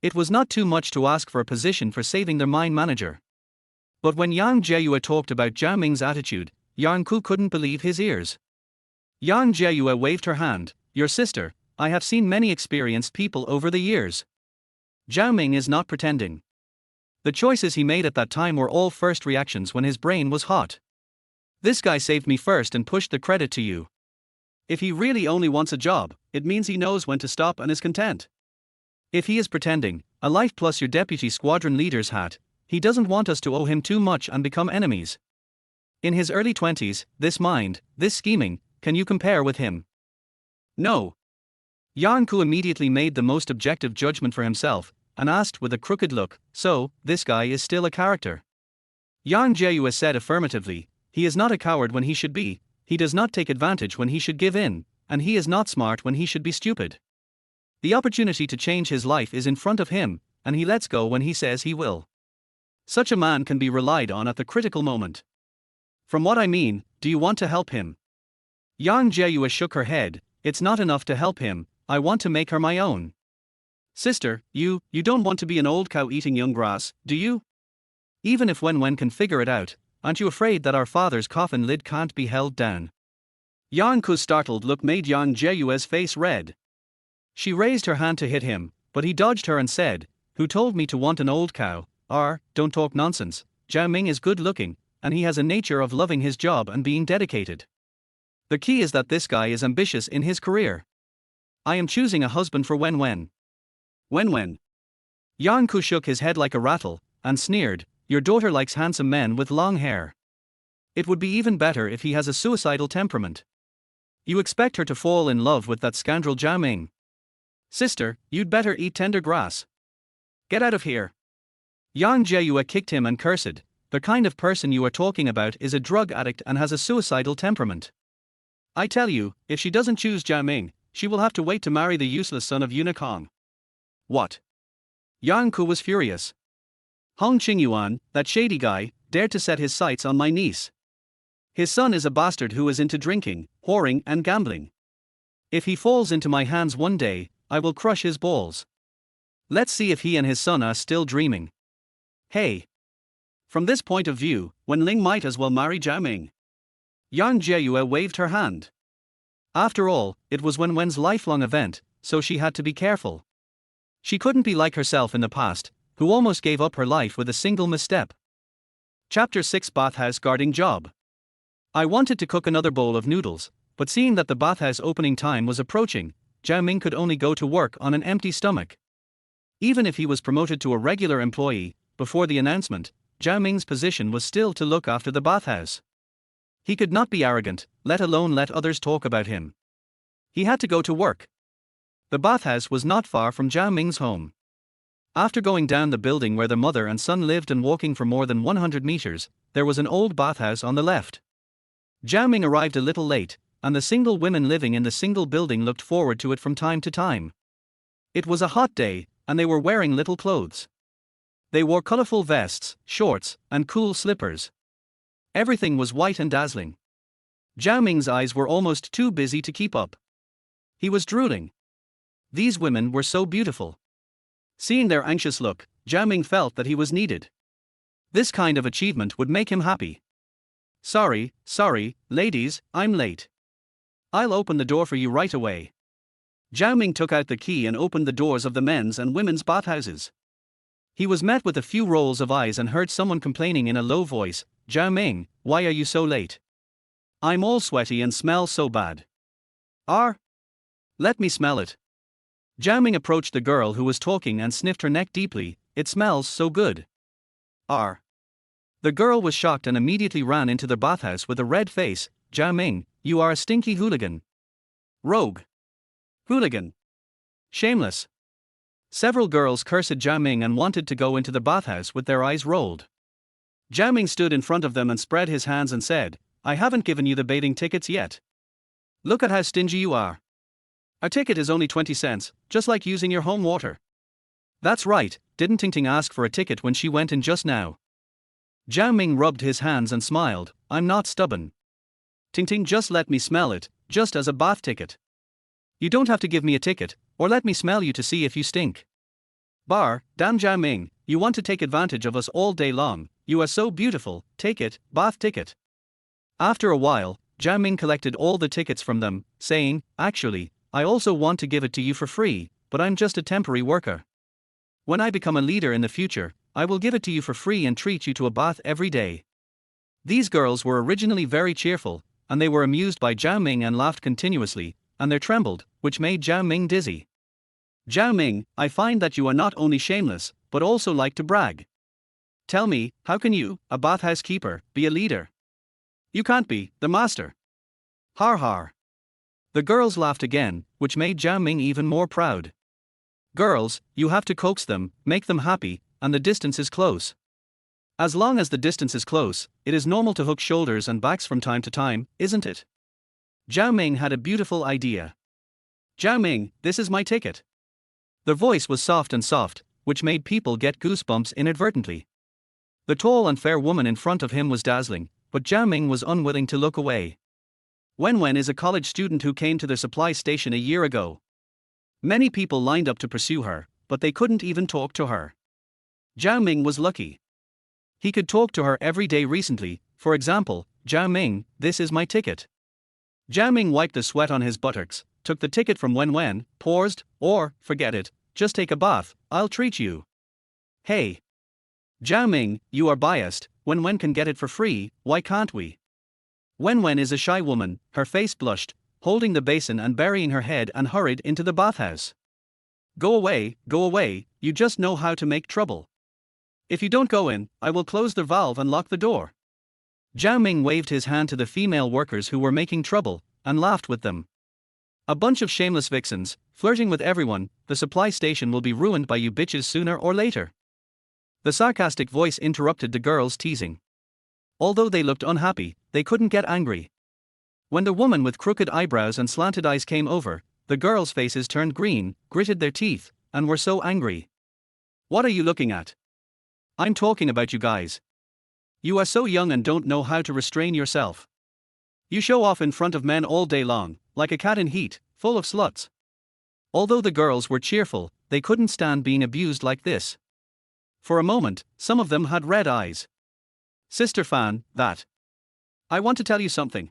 It was not too much to ask for a position for saving their mine manager. But when Yang Jieyue talked about Zhao Ming's attitude, Yang Ku couldn't believe his ears. Yang Jieyue waved her hand. "Your sister, I have seen many experienced people over the years. Zhao Ming is not pretending. The choices he made at that time were all first reactions when his brain was hot. This guy saved me first and pushed the credit to you. If he really only wants a job, it means he knows when to stop and is content. If he is pretending, a life plus your deputy squadron leader's hat, he doesn't want us to owe him too much and become enemies. In his early 20s, this mind, this scheming, can you compare with him?" "No." Yang Ku immediately made the most objective judgment for himself, and asked with a crooked look, "So, this guy is still a character?" Yang Jieyue said affirmatively, "He is not a coward when he should be, he does not take advantage when he should give in, and he is not smart when he should be stupid. The opportunity to change his life is in front of him, and he lets go when he says he will. Such a man can be relied on at the critical moment. From what I mean, do you want to help him?" Yang Jieyue shook her head. "It's not enough to help him, I want to make her my own." "Sister, you don't want to be an old cow eating young grass, do you? Even if Wen can figure it out, aren't you afraid that our father's coffin lid can't be held down?" Yang Ku's startled look made Yang Jieyue's face red. She raised her hand to hit him, but he dodged her and said, "Who told me to want an old cow? Don't talk nonsense. Zhao Ming is good looking, and he has a nature of loving his job and being dedicated. The key is that this guy is ambitious in his career. I am choosing a husband for Wen. Wen. Yang Ku shook his head like a rattle, and sneered, "Your daughter likes handsome men with long hair. It would be even better if he has a suicidal temperament. You expect her to fall in love with that scoundrel Zhao Ming? Sister, you'd better eat tender grass. Get out of here." Yang Jieyue kicked him and cursed, "The kind of person you are talking about is a drug addict and has a suicidal temperament. I tell you, if she doesn't choose Zhao Ming, she will have to wait to marry the useless son of Unikong." "What?" Yang Ku was furious. "Hong Qingyuan, that shady guy, dared to set his sights on my niece. His son is a bastard who is into drinking, whoring and gambling. If he falls into my hands one day, I will crush his balls. Let's see if he and his son are still dreaming. Hey. From this point of view, Wen Ling might as well marry Zhao Ming." Yang Jieyue waved her hand. After all, it was Wen's lifelong event, so she had to be careful. She couldn't be like herself in the past, who almost gave up her life with a single misstep. Chapter 6 Bathhouse Guarding Job. I wanted to cook another bowl of noodles, but seeing that the bathhouse opening time was approaching, Zhao Ming could only go to work on an empty stomach. Even if he was promoted to a regular employee, before the announcement, Zhao Ming's position was still to look after the bathhouse. He could not be arrogant, let alone let others talk about him. He had to go to work. The bathhouse was not far from Zhao Ming's home. After going down the building where the mother and son lived and walking for more than 100 meters, there was an old bathhouse on the left. Zhao Ming arrived a little late, and the single women living in the single building looked forward to it from time to time. It was a hot day, and they were wearing little clothes. They wore colorful vests, shorts, and cool slippers. Everything was white and dazzling. Zhao Ming's eyes were almost too busy to keep up. He was drooling. These women were so beautiful. Seeing their anxious look, Zhao Ming felt that he was needed. This kind of achievement would make him happy. Sorry, ladies, I'm late. I'll open the door for you right away. Zhao Ming took out the key and opened the doors of the men's and women's bathhouses. He was met with a few rolls of eyes and heard someone complaining in a low voice, Zhao Ming, why are you so late? I'm all sweaty and smell so bad. Let me smell it. Zhao Ming approached the girl who was talking and sniffed her neck deeply, it smells so good. The girl was shocked and immediately ran into the bathhouse with a red face, Zhao Ming, you are a stinky hooligan. Rogue. Hooligan. Shameless. Several girls cursed Zhao Ming and wanted to go into the bathhouse with their eyes rolled. Zhao Ming stood in front of them and spread his hands and said, I haven't given you the bathing tickets yet. Look at how stingy you are. A ticket is only 20 cents, just like using your home water. That's right, didn't Ting Ting ask for a ticket when she went in just now? Zhao Ming rubbed his hands and smiled, I'm not stubborn. Ting Ting just let me smell it, just as a bath ticket. You don't have to give me a ticket, or let me smell you to see if you stink. Damn Zhao Ming, you want to take advantage of us all day long, you are so beautiful, take it, bath ticket. After a while, Zhao Ming collected all the tickets from them, saying, actually, I also want to give it to you for free, but I'm just a temporary worker. When I become a leader in the future, I will give it to you for free and treat you to a bath every day. These girls were originally very cheerful, and they were amused by Zhao Ming and laughed continuously, and they trembled, which made Zhao Ming dizzy. Zhao Ming, I find that you are not only shameless, but also like to brag. Tell me, how can you, a bathhouse keeper, be a leader? You can't be, the master. Har har. The girls laughed again, which made Zhao Ming even more proud. Girls, you have to coax them, make them happy, and the distance is close. As long as the distance is close, it is normal to hook shoulders and backs from time to time, isn't it? Zhao Ming had a beautiful idea. Zhao Ming, this is my ticket. The voice was soft, which made people get goosebumps inadvertently. The tall and fair woman in front of him was dazzling, but Zhao Ming was unwilling to look away. Wen is a college student who came to the supply station a year ago. Many people lined up to pursue her, but they couldn't even talk to her. Zhao Ming was lucky. He could talk to her every day recently, for example, Zhao Ming, this is my ticket. Zhao Ming wiped the sweat on his buttocks, took the ticket from Wen, paused, forget it, just take a bath, I'll treat you. Hey. Zhao Ming, you are biased, Wen can get it for free, why can't we? Wen is a shy woman, her face blushed, holding the basin and burying her head and hurried into the bathhouse. Go away, you just know how to make trouble. If you don't go in, I will close the valve and lock the door. Zhao Ming waved his hand to the female workers who were making trouble, and laughed with them. A bunch of shameless vixens, flirting with everyone, the supply station will be ruined by you bitches sooner or later. The sarcastic voice interrupted the girls' teasing. Although they looked unhappy, they couldn't get angry. When the woman with crooked eyebrows and slanted eyes came over, the girls' faces turned green, gritted their teeth, and were so angry. What are you looking at? I'm talking about you guys. You are so young and don't know how to restrain yourself. You show off in front of men all day long, like a cat in heat, full of sluts. Although the girls were cheerful, they couldn't stand being abused like this. For a moment, some of them had red eyes. Sister Fan, I want to tell you something.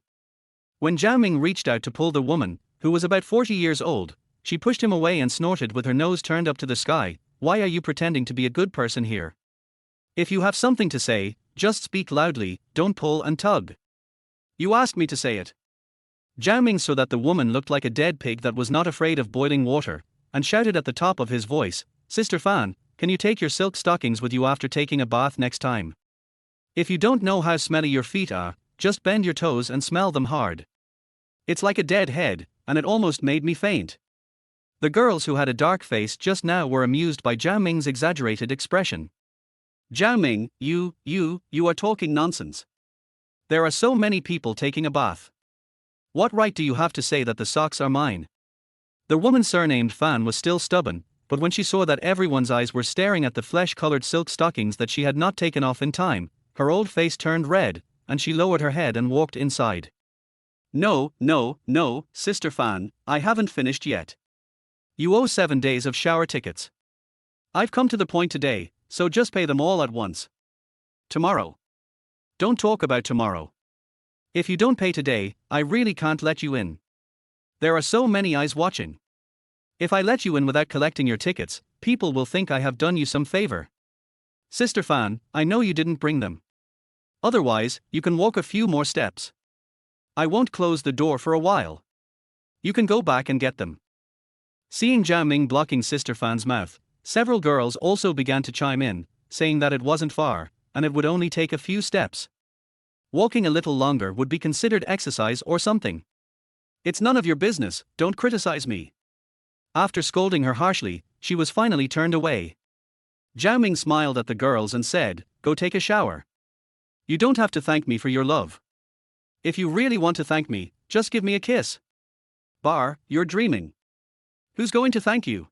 When Zhao Ming reached out to pull the woman, who was about 40 years old, she pushed him away and snorted with her nose turned up to the sky, why are you pretending to be a good person here? If you have something to say, just speak loudly, don't pull and tug. You asked me to say it. Zhao Ming saw that the woman looked like a dead pig that was not afraid of boiling water, and shouted at the top of his voice, Sister Fan, can you take your silk stockings with you after taking a bath next time? If you don't know how smelly your feet are, just bend your toes and smell them hard. It's like a dead head, and it almost made me faint. The girls who had a dark face just now were amused by Zhao Ming's exaggerated expression. Zhao Ming, you are talking nonsense. There are so many people taking a bath. What right do you have to say that the socks are mine? The woman surnamed Fan was still stubborn, but when she saw that everyone's eyes were staring at the flesh-colored silk stockings that she had not taken off in time, her old face turned red, and she lowered her head and walked inside. No, no, no, Sister Fan, I haven't finished yet. You owe 7 days of shower tickets. I've come to the point today, so just pay them all at once. Tomorrow. Don't talk about tomorrow. If you don't pay today, I really can't let you in. There are so many eyes watching. If I let you in without collecting your tickets, people will think I have done you some favor. Sister Fan, I know you didn't bring them. Otherwise, you can walk a few more steps. I won't close the door for a while. You can go back and get them. Seeing Zhao Ming blocking Sister Fan's mouth, several girls also began to chime in, saying that it wasn't far, and it would only take a few steps. Walking a little longer would be considered exercise or something. It's none of your business, don't criticize me. After scolding her harshly, she was finally turned away. Zhao Ming smiled at the girls and said, "Go take a shower. You don't have to thank me for your love. If you really want to thank me, just give me a kiss." "Bar, you're dreaming. Who's going to thank you?"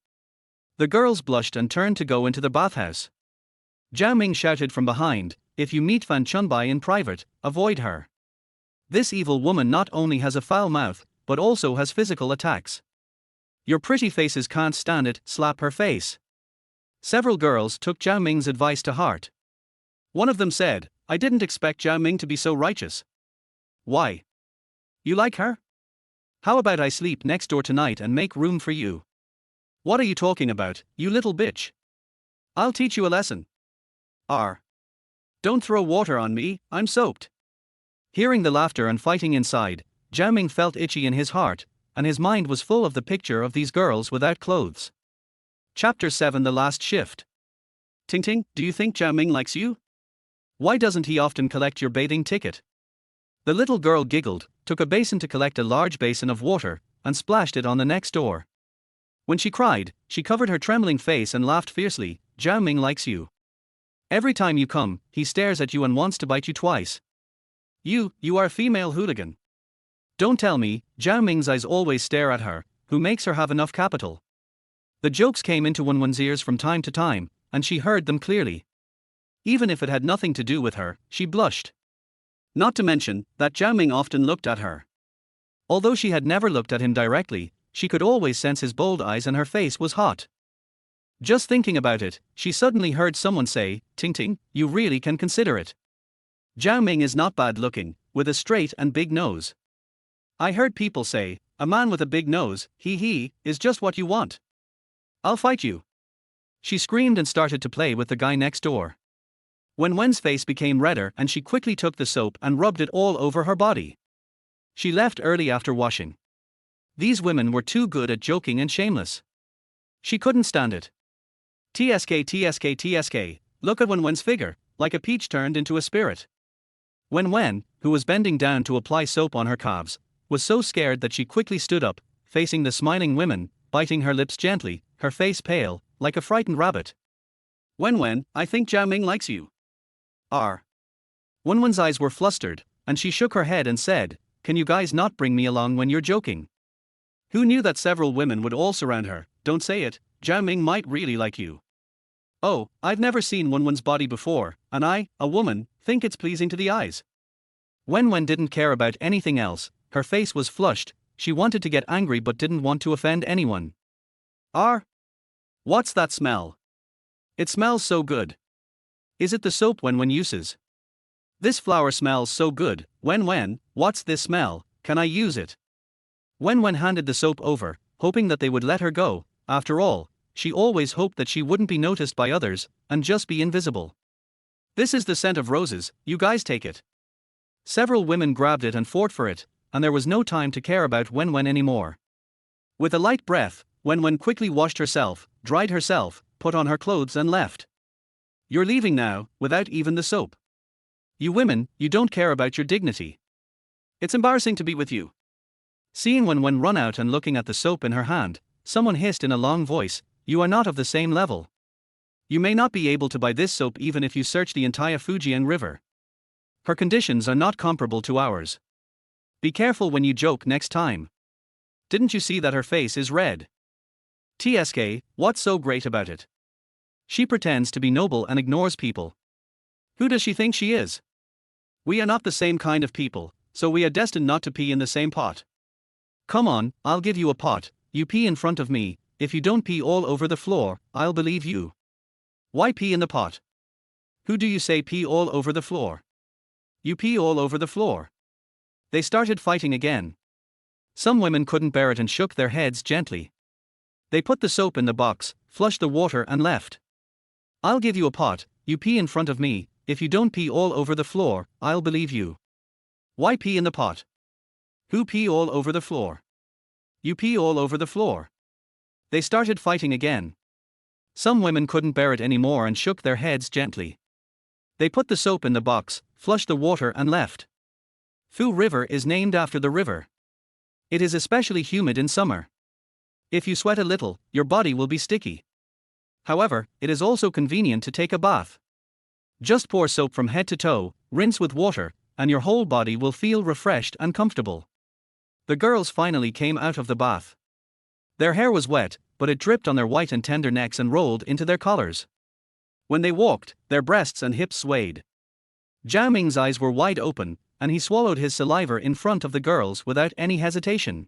The girls blushed and turned to go into the bathhouse. Zhao Ming shouted from behind, "If you meet Fan Chunbai in private, avoid her. This evil woman not only has a foul mouth, but also has physical attacks. Your pretty faces can't stand it, slap her face." Several girls took Zhao Ming's advice to heart. One of them said, "I didn't expect Zhao Ming to be so righteous." "Why? You like her? How about I sleep next door tonight and make room for you?" "What are you talking about, you little bitch? I'll teach you a lesson." "R. Don't throw water on me, I'm soaked." Hearing the laughter and fighting inside, Zhao Ming felt itchy in his heart, and his mind was full of the picture of these girls without clothes. Chapter 7: The Last Shift. "Ting Ting, do you think Zhao Ming likes you? Why doesn't he often collect your bathing ticket?" The little girl giggled, took a basin to collect a large basin of water, and splashed it on the next door. When she cried, she covered her trembling face and laughed fiercely. "Zhao Ming likes you. Every time you come, he stares at you and wants to bite you twice. You are a female hooligan. Don't tell me, Zhao Ming's eyes always stare at her, who makes her have enough capital." The jokes came into Wenwen's ears from time to time, and she heard them clearly. Even if it had nothing to do with her, she blushed. Not to mention that Zhao Ming often looked at her. Although she had never looked at him directly, she could always sense his bold eyes and her face was hot. Just thinking about it, she suddenly heard someone say, "Ting Ting, you really can consider it. Zhao Ming is not bad looking, with a straight and big nose. I heard people say, a man with a big nose, he, is just what you want. I'll fight you." She screamed and started to play with the guy next door. Wen's face became redder and she quickly took the soap and rubbed it all over her body. She left early after washing. These women were too good at joking and shameless. She couldn't stand it. TSK, look at Wen's figure, like a peach turned into a spirit. Wen, who was bending down to apply soap on her calves, was so scared that she quickly stood up, facing the smiling women, biting her lips gently, her face pale, like a frightened rabbit. "Wen, I think Zhao Ming likes you." "R." Wen's eyes were flustered, and she shook her head and said, "Can you guys not bring me along when you're joking?" Who knew that several women would all surround her? "Don't say it, Zhao Ming might really like you." "Oh, I've never seen Wen's body before, and I, a woman, think it's pleasing to the eyes." Wen didn't care about anything else, her face was flushed, she wanted to get angry but didn't want to offend anyone. "R. What's that smell? It smells so good. Is it the soap Wen uses? This flower smells so good. Wen, what's this smell, can I use it?" Wen handed the soap over, hoping that they would let her go. After all, she always hoped that she wouldn't be noticed by others, and just be invisible. "This is the scent of roses, you guys take it." Several women grabbed it and fought for it, and there was no time to care about Wen anymore. With a light breath, Wen quickly washed herself, dried herself, put on her clothes and left. "You're leaving now, without even the soap. You women, you don't care about your dignity. It's embarrassing to be with you." Seeing Wen run out and looking at the soap in her hand, someone hissed in a long voice, "You are not of the same level. You may not be able to buy this soap even if you search the entire Fujian River. Her conditions are not comparable to ours. Be careful when you joke next time. Didn't you see that her face is red? TSK, what's so great about it? She pretends to be noble and ignores people. Who does she think she is? We are not the same kind of people, so we are destined not to pee in the same pot. Come on, I'll give you a pot, you pee in front of me, if you don't pee all over the floor, I'll believe you. Why pee in the pot? Who do you say pee all over the floor? You pee all over the floor. They started fighting again. Some women couldn't bear it and shook their heads gently. They put the soap in the box, flushed the water and left. I'll give you a pot, you pee in front of me, if you don't pee all over the floor, I'll believe you. Why pee in the pot? Who pee all over the floor? You pee all over the floor. They started fighting again. Some women couldn't bear it anymore and shook their heads gently. They put the soap in the box, flushed the water and left. Fu River is named after the river. It is especially humid in summer. If you sweat a little, your body will be sticky. However, it is also convenient to take a bath. Just pour soap from head to toe, rinse with water, and your whole body will feel refreshed and comfortable. The girls finally came out of the bath. Their hair was wet, but it dripped on their white and tender necks and rolled into their collars. When they walked, their breasts and hips swayed. Zhao Ming's eyes were wide open, and he swallowed his saliva in front of the girls without any hesitation.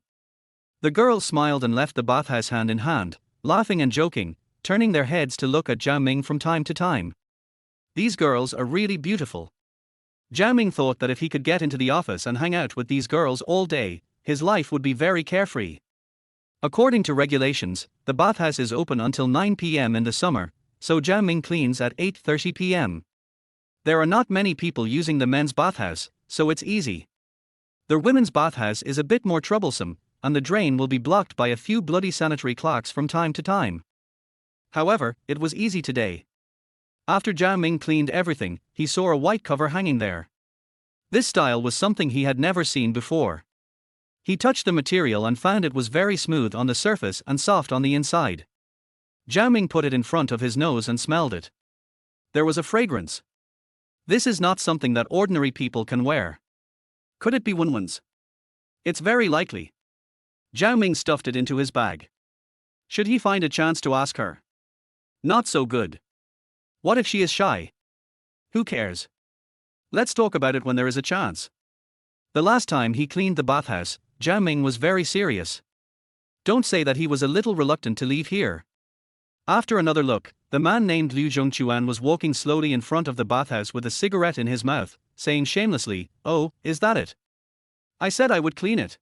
The girls smiled and left the bathhouse hand in hand, laughing and joking, turning their heads to look at Zhao Ming from time to time. These girls are really beautiful. Zhao Ming thought that if he could get into the office and hang out with these girls all day, his life would be very carefree. According to regulations, the bathhouse is open until 9 p.m. in the summer, so Zhao Ming cleans at 8:30 p.m. There are not many people using the men's bathhouse, so it's easy. The women's bathhouse is a bit more troublesome, and the drain will be blocked by a few bloody sanitary clocks from time to time. However, it was easy today. After Zhao Ming cleaned everything, he saw a white cover hanging there. This style was something he had never seen before. He touched the material and found it was very smooth on the surface and soft on the inside. Zhao Ming put it in front of his nose and smelled it. There was a fragrance. This is not something that ordinary people can wear. Could it be Wenwen's? It's very likely. Zhao Ming stuffed it into his bag. Should he find a chance to ask her? Not so good. What if she is shy? Who cares? Let's talk about it when there is a chance. The last time he cleaned the bathhouse, Zhao Ming was very serious. Don't say that he was a little reluctant to leave here. After another look, the man named Liu Zhongquan was walking slowly in front of the bathhouse with a cigarette in his mouth, saying shamelessly, "Oh, is that it? I said I would clean it."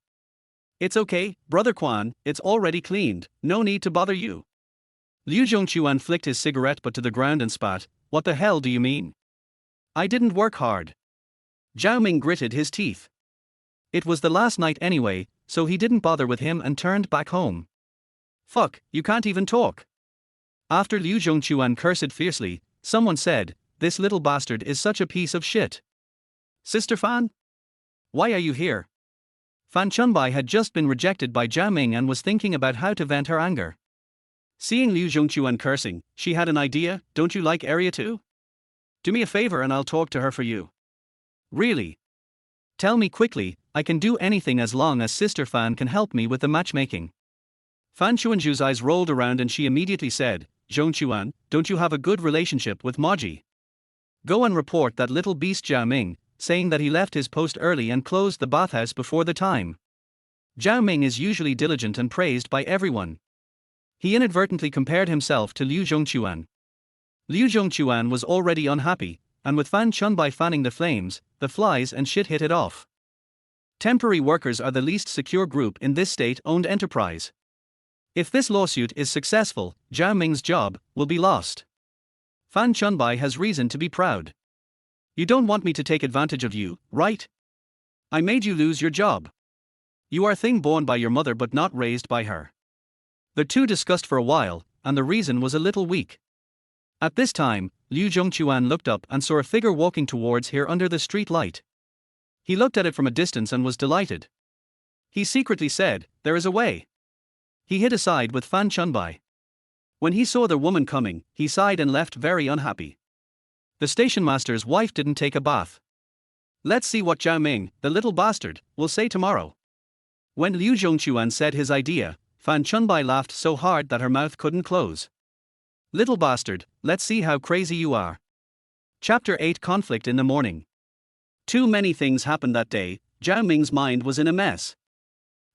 "It's okay, Brother Quan, it's already cleaned, no need to bother you." Liu Zhongquan flicked his cigarette butt to the ground and spat, "What the hell do you mean? I didn't work hard." Zhao Ming gritted his teeth. It was the last night anyway, so he didn't bother with him and turned back home. "Fuck, you can't even talk." After Liu Zhongquan cursed fiercely, someone said, "This little bastard is such a piece of shit." "Sister Fan? Why are you here?" Fan Chunbai had just been rejected by Zhao Ming and was thinking about how to vent her anger. Seeing Liu Zhongquan cursing, she had an idea. "Don't you like Area 2? Do me a favor and I'll talk to her for you." "Really? Tell me quickly, I can do anything as long as Sister Fan can help me with the matchmaking." Fan Chuanju's eyes rolled around and she immediately said, "Zhongquan, don't you have a good relationship with Maji? Go and report that little beast Zhao Ming, saying that he left his post early and closed the bathhouse before the time." Zhao Ming is usually diligent and praised by everyone. He inadvertently compared himself to Liu Zhongquan. Liu Zhongquan was already unhappy, and with Fan Chunbai fanning the flames, the flies and shit hit it off. Temporary workers are the least secure group in this state-owned enterprise. If this lawsuit is successful, Zhao Ming's job will be lost. Fan Chunbai has reason to be proud. "You don't want me to take advantage of you, right? I made you lose your job. You are a thing born by your mother but not raised by her." The two discussed for a while, and the reason was a little weak. At this time, Liu Zhongquan looked up and saw a figure walking towards here under the street light. He looked at it from a distance and was delighted. He secretly said, "There is a way." He hid aside with Fan Chunbai. When he saw the woman coming, he sighed and left very unhappy. The station master's wife didn't take a bath. Let's see what Zhao Ming, the little bastard, will say tomorrow. When Liu Zhongquan said his idea, Fan Chunbai laughed so hard that her mouth couldn't close. "Little bastard, let's see how crazy you are." Chapter 8 Conflict in the morning. Too many things happened that day. Zhao Ming's mind was in a mess.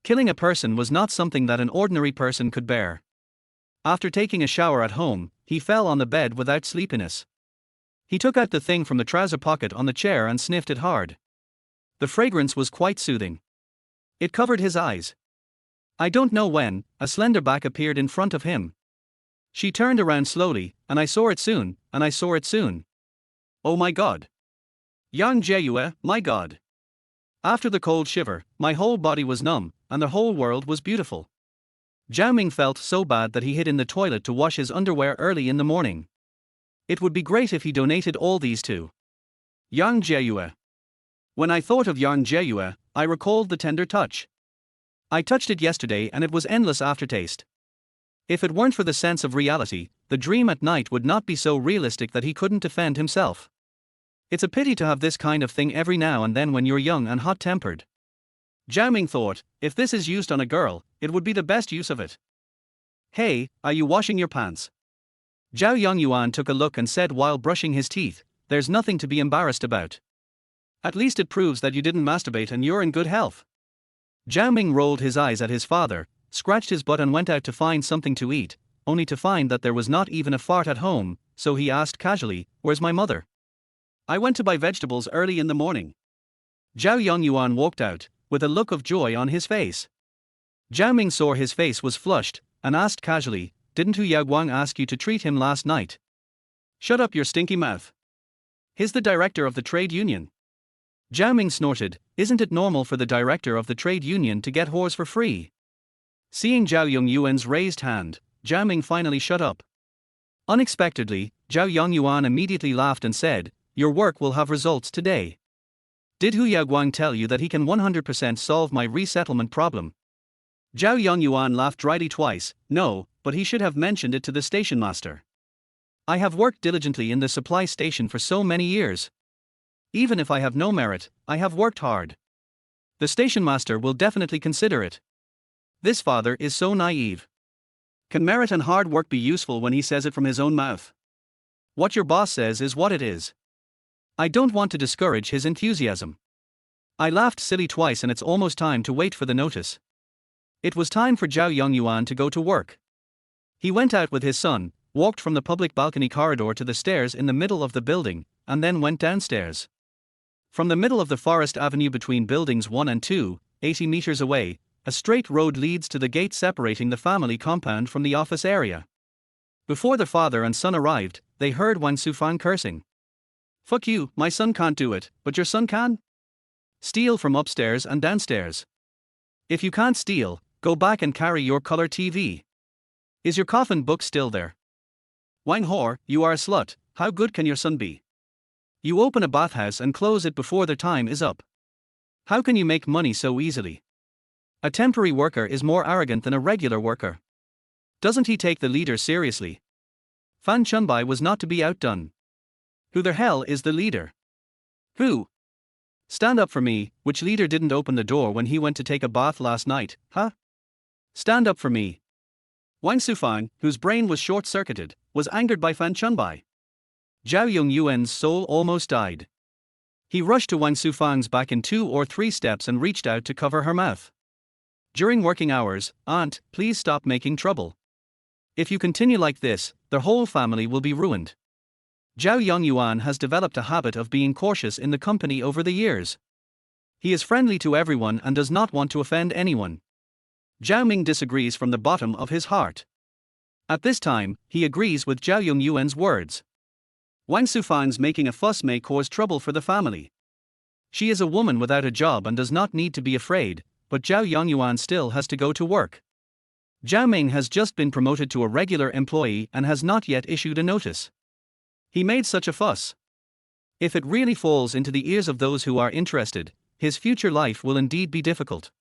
Killing a person was not something that an ordinary person could bear. After taking a shower at home, he fell on the bed without sleepiness. He took out the thing from the trouser pocket on the chair and sniffed it hard. The fragrance was quite soothing. It covered his eyes. I don't know when, a slender back appeared in front of him. She turned around slowly, and I saw it soon, and I saw it soon. Oh my God. Yang Jieyue, my God. After the cold shiver, my whole body was numb, and the whole world was beautiful. Zhao Ming felt so bad that he hid in the toilet to wash his underwear early in the morning. It would be great if he donated all these to Yang Jieyue. When I thought of Yang Jieyue, I recalled the tender touch. I touched it yesterday and it was endless aftertaste. If it weren't for the sense of reality, the dream at night would not be so realistic that he couldn't defend himself. It's a pity to have this kind of thing every now and then when you're young and hot-tempered. Zhao Ming thought, if this is used on a girl, it would be the best use of it. Hey, are you washing your pants? Zhao Yongyuan took a look and said while brushing his teeth, there's nothing to be embarrassed about. At least it proves that you didn't masturbate and you're in good health. Zhao Ming rolled his eyes at his father, scratched his butt and went out to find something to eat, only to find that there was not even a fart at home, so he asked casually, where's my mother? I went to buy vegetables early in the morning. Zhao Yongyuan walked out, with a look of joy on his face. Zhao Ming saw his face was flushed, and asked casually, didn't Hu Yaoguang ask you to treat him last night? Shut up your stinky mouth. He's the director of the trade union. Zhao Ming snorted, isn't it normal for the director of the trade union to get whores for free? Seeing Zhao Yongyuan's raised hand, Zhao Ming finally shut up. Unexpectedly, Zhao Yongyuan immediately laughed and said, your work will have results today. Did Hu Yaoguang tell you that he can 100% solve my resettlement problem? Zhao Yongyuan laughed dryly twice, no, but he should have mentioned it to the station master. I have worked diligently in the supply station for so many years. Even if I have no merit, I have worked hard. The station master will definitely consider it. This father is so naive. Can merit and hard work be useful when he says it from his own mouth? What your boss says is what it is. I don't want to discourage his enthusiasm. I laughed silly twice and it's almost time to wait for the notice. It was time for Zhao Yongyuan to go to work. He went out with his son, walked from the public balcony corridor to the stairs in the middle of the building, and then went downstairs. From the middle of the forest avenue between buildings 1 and 2, 80 meters away, a straight road leads to the gate separating the family compound from the office area. Before the father and son arrived, they heard Wang Sufang cursing. Fuck you, my son can't do it, but your son can? Steal from upstairs and downstairs. If you can't steal, go back and carry your color TV. Is your coffin book still there? Wang Hor, you are a slut, how good can your son be? You open a bathhouse and close it before the time is up. How can you make money so easily? A temporary worker is more arrogant than a regular worker. Doesn't he take the leader seriously? Fan Chunbai was not to be outdone. Who the hell is the leader? Who? Stand up for me, which leader didn't open the door when he went to take a bath last night, huh? Stand up for me. Wang Sufang, whose brain was short-circuited, was angered by Fan Chunbai. Zhao Yongyuan's soul almost died. He rushed to Wang Sufang's back in 2 or 3 steps and reached out to cover her mouth. During working hours, Aunt, please stop making trouble. If you continue like this, the whole family will be ruined. Zhao Yongyuan has developed a habit of being cautious in the company over the years. He is friendly to everyone and does not want to offend anyone. Zhao Ming disagrees from the bottom of his heart. At this time, he agrees with Zhao Yongyuan's words. Wang Sufang's making a fuss may cause trouble for the family. She is a woman without a job and does not need to be afraid, but Zhao Yongyuan still has to go to work. Zhao Ming has just been promoted to a regular employee and has not yet issued a notice. He made such a fuss. If it really falls into the ears of those who are interested, his future life will indeed be difficult.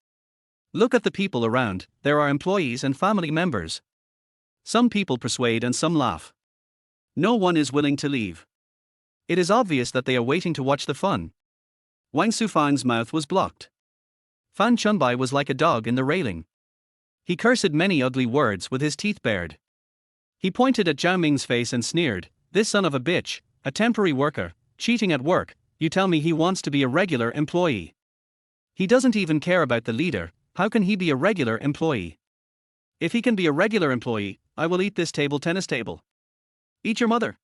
Look at the people around, there are employees and family members. Some people persuade and some laugh. No one is willing to leave. It is obvious that they are waiting to watch the fun. Wang Sufang's mouth was blocked. Fan Chunbai was like a dog in the railing. He cursed many ugly words with his teeth bared. He pointed at Zhao Ming's face and sneered, this son of a bitch, a temporary worker, cheating at work, you tell me he wants to be a regular employee. He doesn't even care about the leader. How can he be a regular employee? If he can be a regular employee, I will eat this table tennis table. Eat your mother.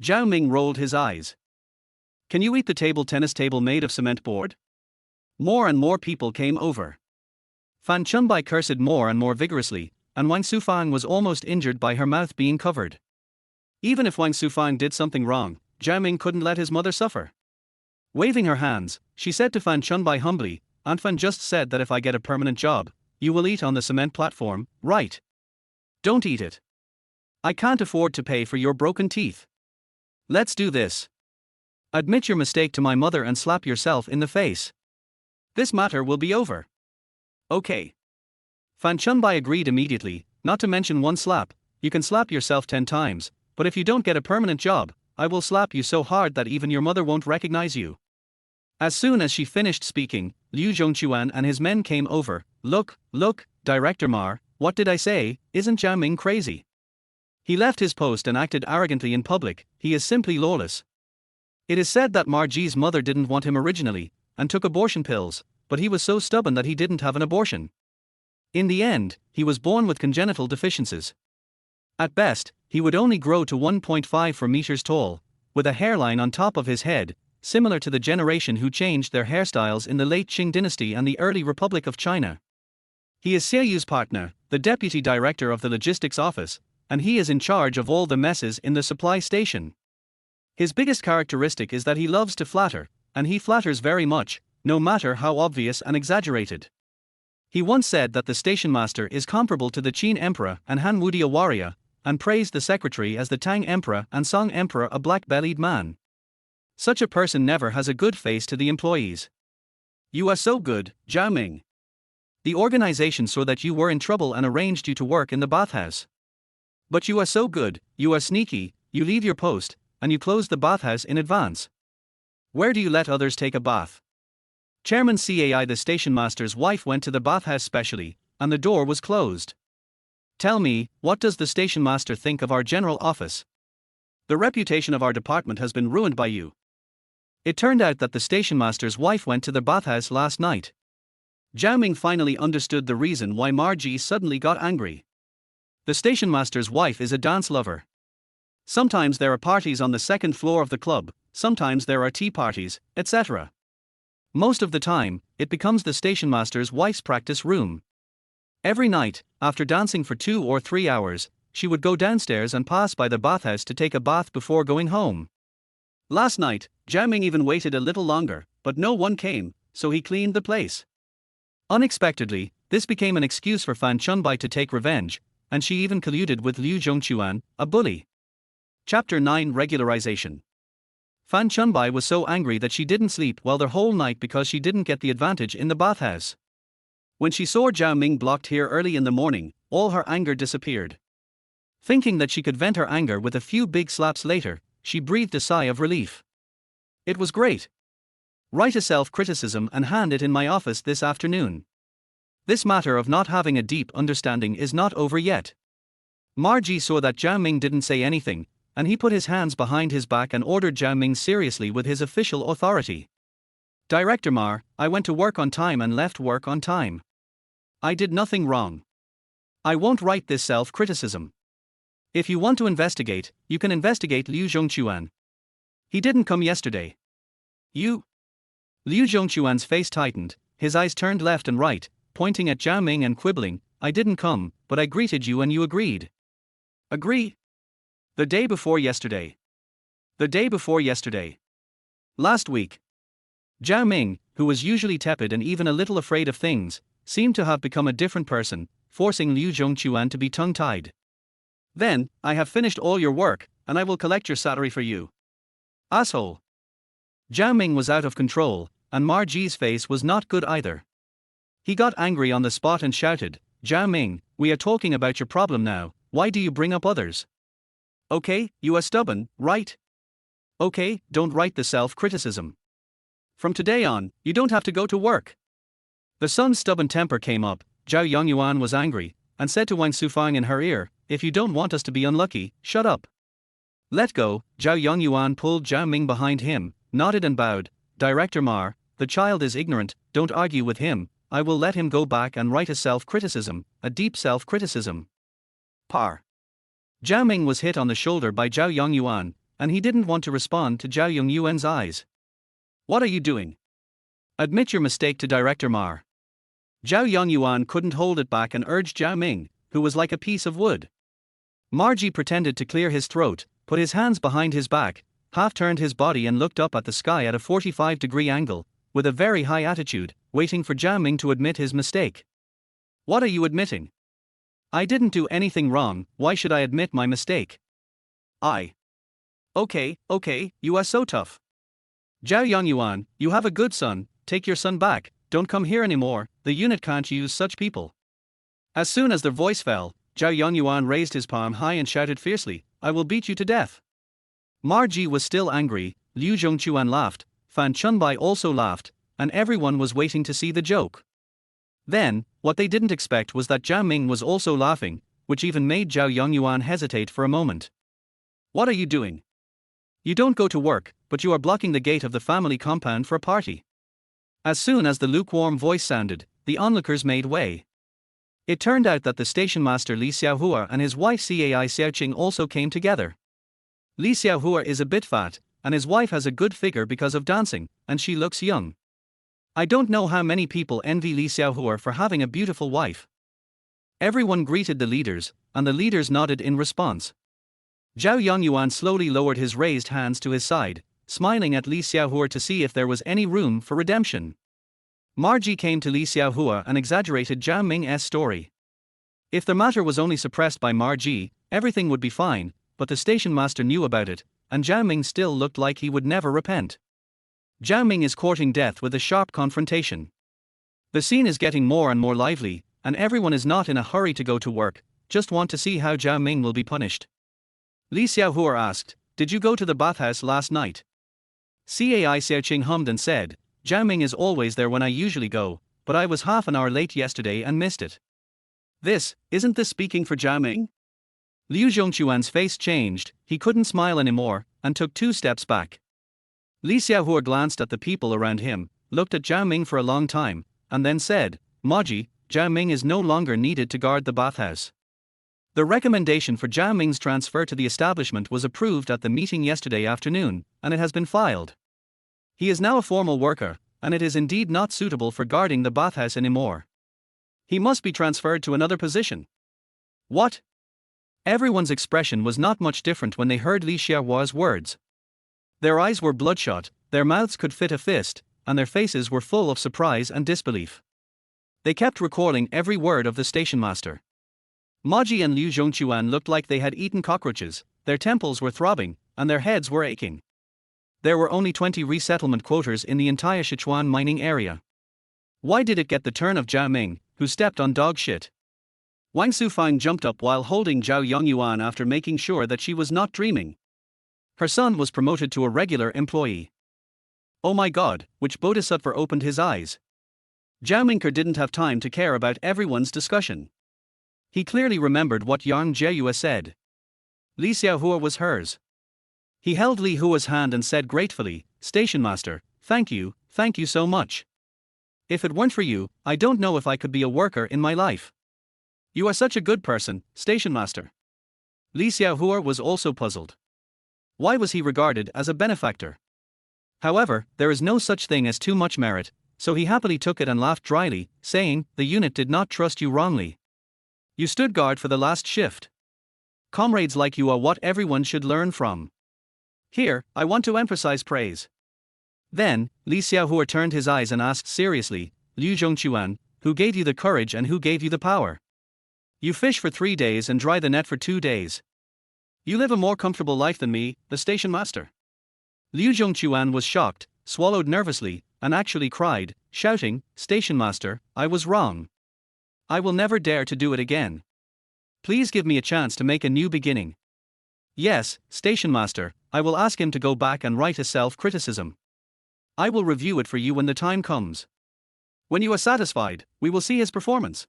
Zhao Ming rolled his eyes. Can you eat the table tennis table made of cement board? More and more people came over. Fan Chunbai cursed more and more vigorously, and Wang Sufang was almost injured by her mouth being covered. Even if Wang Sufang did something wrong, Zhao Ming couldn't let his mother suffer. Waving her hands, she said to Fan Chunbai humbly, Aunt Fan just said that if I get a permanent job, you will eat on the cement platform, right? Don't eat it. I can't afford to pay for your broken teeth. Let's do this. Admit your mistake to my mother and slap yourself in the face. This matter will be over. Okay. Fan Chunbai agreed immediately, not to mention one slap. You can slap yourself 10 times, but if you don't get a permanent job, I will slap you so hard that even your mother won't recognize you. As soon as she finished speaking, Liu Zhongquan and his men came over. Look, Director Mar, what did I say? Isn't Zhao Ming crazy? He left his post and acted arrogantly in public. He is simply lawless. It is said that Marji's mother didn't want him originally, and took abortion pills, but he was so stubborn that he didn't have an abortion. In the end, he was born with congenital deficiencies. At best, he would only grow to 1.5 meters tall, with a hairline on top of his head, similar to the generation who changed their hairstyles in the late Qing dynasty and the early Republic of China. He is Seiyu's partner, the deputy director of the logistics office, and he is in charge of all the messes in the supply station. His biggest characteristic is that he loves to flatter, and he flatters very much, no matter how obvious and exaggerated. He once said that the station master is comparable to the Qin emperor and Han Wudia warrior, and praised the secretary as the Tang emperor and Song emperor, a black-bellied man. Such a person never has a good face to the employees. You are so good, Zhao Ming. The organization saw that you were in trouble and arranged you to work in the bathhouse. But you are so good, you are sneaky, you leave your post, and you close the bathhouse in advance. Where do you let others take a bath? Chairman Cai, the station master's wife, went to the bathhouse specially, and the door was closed. Tell me, what does the station master think of our general office? The reputation of our department has been ruined by you. It turned out that the station master's wife went to the bathhouse last night. Zhao Ming finally understood the reason why Marji suddenly got angry. The station master's wife is a dance lover. Sometimes there are parties on the second floor of the club, sometimes there are tea parties, etc. Most of the time, it becomes the station master's wife's practice room. Every night, after dancing for 2 or 3 hours, she would go downstairs and pass by the bathhouse to take a bath before going home. Last night, Zhao Ming even waited a little longer, but no one came, so he cleaned the place. Unexpectedly, this became an excuse for Fan Chunbai to take revenge, and she even colluded with Liu Zhongquan, a bully. Chapter 9, Regularization. Fan Chunbai was so angry that she didn't sleep well the whole night because she didn't get the advantage in the bathhouse. When she saw Zhao Ming blocked here early in the morning, all her anger disappeared. Thinking that she could vent her anger with a few big slaps later, she breathed a sigh of relief. It was great. Write a self-criticism and hand it in my office this afternoon. This matter of not having a deep understanding is not over yet. Marji saw that Zhao Ming didn't say anything, and he put his hands behind his back and ordered Zhao Ming seriously with his official authority. Director Mar, I went to work on time and left work on time. I did nothing wrong. I won't write this self-criticism. If you want to investigate, you can investigate Liu Zhongquan. He didn't come yesterday. You? Liu Zhongquan's face tightened, his eyes turned left and right, pointing at Zhao Ming and quibbling, I didn't come, but I greeted you and you agreed. Agree? The day before yesterday. The day before yesterday. Last week. Zhao Ming, who was usually tepid and even a little afraid of things, seemed to have become a different person, forcing Liu Zhongquan to be tongue-tied. Then, I have finished all your work, and I will collect your salary for you. Asshole. Zhao Ming was out of control, and Marji's face was not good either. He got angry on the spot and shouted, Zhao Ming, we are talking about your problem now, why do you bring up others? Okay, you are stubborn, right? Okay, don't write the self-criticism. From today on, you don't have to go to work. The son's stubborn temper came up. Zhao Yongyuan was angry, and said to Wang Sufang in her ear, if you don't want us to be unlucky, shut up. Let go. Zhao Yongyuan pulled Zhao Ming behind him, nodded and bowed. Director Mar, the child is ignorant, don't argue with him, I will let him go back and write a self-criticism, a deep self-criticism. Par. Zhao Ming was hit on the shoulder by Zhao Yongyuan, and he didn't want to respond to Zhao Yongyuan's eyes. What are you doing? Admit your mistake to Director Mar. Zhao Yongyuan couldn't hold it back and urged Zhao Ming, who was like a piece of wood. Marji pretended to clear his throat, put his hands behind his back, half-turned his body and looked up at the sky at a 45-degree angle, with a very high attitude, waiting for Zhao Ming to admit his mistake. What are you admitting? I didn't do anything wrong, why should I admit my mistake? Okay, you are so tough. Zhao Yongyuan, you have a good son, take your son back, don't come here anymore, the unit can't use such people. As soon as their voice fell, Zhao Yongyuan raised his palm high and shouted fiercely, I will beat you to death. Marji was still angry, Liu Zhongquan laughed, Fan Chunbai also laughed, and everyone was waiting to see the joke. Then, what they didn't expect was that Zhao Ming was also laughing, which even made Zhao Yongyuan hesitate for a moment. What are you doing? You don't go to work, but you are blocking the gate of the family compound for a party. As soon as the lukewarm voice sounded, the onlookers made way. It turned out that the station master Li Xiaohua and his wife Cai Xiaoqing also came together. Li Xiaohua is a bit fat, and his wife has a good figure because of dancing, and she looks young. I don't know how many people envy Li Xiaohua for having a beautiful wife. Everyone greeted the leaders, and the leaders nodded in response. Zhao Yongyuan slowly lowered his raised hands to his side, smiling at Li Xiaohua to see if there was any room for redemption. Marji came to Li Xiaohua and exaggerated Zhao Ming's story. If the matter was only suppressed by Marji, everything would be fine, but the station master knew about it, and Zhao Ming still looked like he would never repent. Zhao Ming is courting death with a sharp confrontation. The scene is getting more and more lively, and everyone is not in a hurry to go to work, just want to see how Zhao Ming will be punished. Li Xiaohua asked, did you go to the bathhouse last night? Cai Xiaoqing hummed and said, Zhao Ming is always there when I usually go, but I was half an hour late yesterday and missed it. Isn't this speaking for Zhao Ming? Liu Zhongquan's face changed, he couldn't smile anymore, and took 2 steps back. Li Xiaohua glanced at the people around him, looked at Zhao Ming for a long time, and then said, Maji, Zhao Ming is no longer needed to guard the bathhouse. The recommendation for Zhao Ming's transfer to the establishment was approved at the meeting yesterday afternoon, and it has been filed. He is now a formal worker, and it is indeed not suitable for guarding the bathhouse anymore. He must be transferred to another position. What? Everyone's expression was not much different when they heard Li Xiaohua's words. Their eyes were bloodshot, their mouths could fit a fist, and their faces were full of surprise and disbelief. They kept recalling every word of the station master. Maji and Liu Zhongquan looked like they had eaten cockroaches, their temples were throbbing, and their heads were aching. There were only 20 resettlement quotas in the entire Sichuan mining area. Why did it get the turn of Zhao Ming, who stepped on dog shit? Wang Sufang jumped up while holding Zhao Yongyuan after making sure that she was not dreaming. Her son was promoted to a regular employee. Oh my god, which bodhisattva opened his eyes? Zhao Mingker didn't have time to care about everyone's discussion. He clearly remembered what Yang Jieyue said. Li Xiaohua was hers. He held Li Hua's hand and said gratefully, Station Master, thank you so much. If it weren't for you, I don't know if I could be a worker in my life. You are such a good person, Station Master. Li Xiaohua was also puzzled. Why was he regarded as a benefactor? However, there is no such thing as too much merit, so he happily took it and laughed dryly, saying, the unit did not trust you wrongly. You stood guard for the last shift. Comrades like you are what everyone should learn from. Here, I want to emphasize praise. Then, Li Xiaohua turned his eyes and asked seriously, Liu Zhongquan, who gave you the courage and who gave you the power? You fish for 3 days and dry the net for 2 days. You live a more comfortable life than me, the station master. Liu Zhongquan was shocked, swallowed nervously, and actually cried, shouting, Station master, I was wrong. I will never dare to do it again. Please give me a chance to make a new beginning. Yes, Station master, I will ask him to go back and write a self-criticism. I will review it for you when the time comes. When you are satisfied, we will see his performance.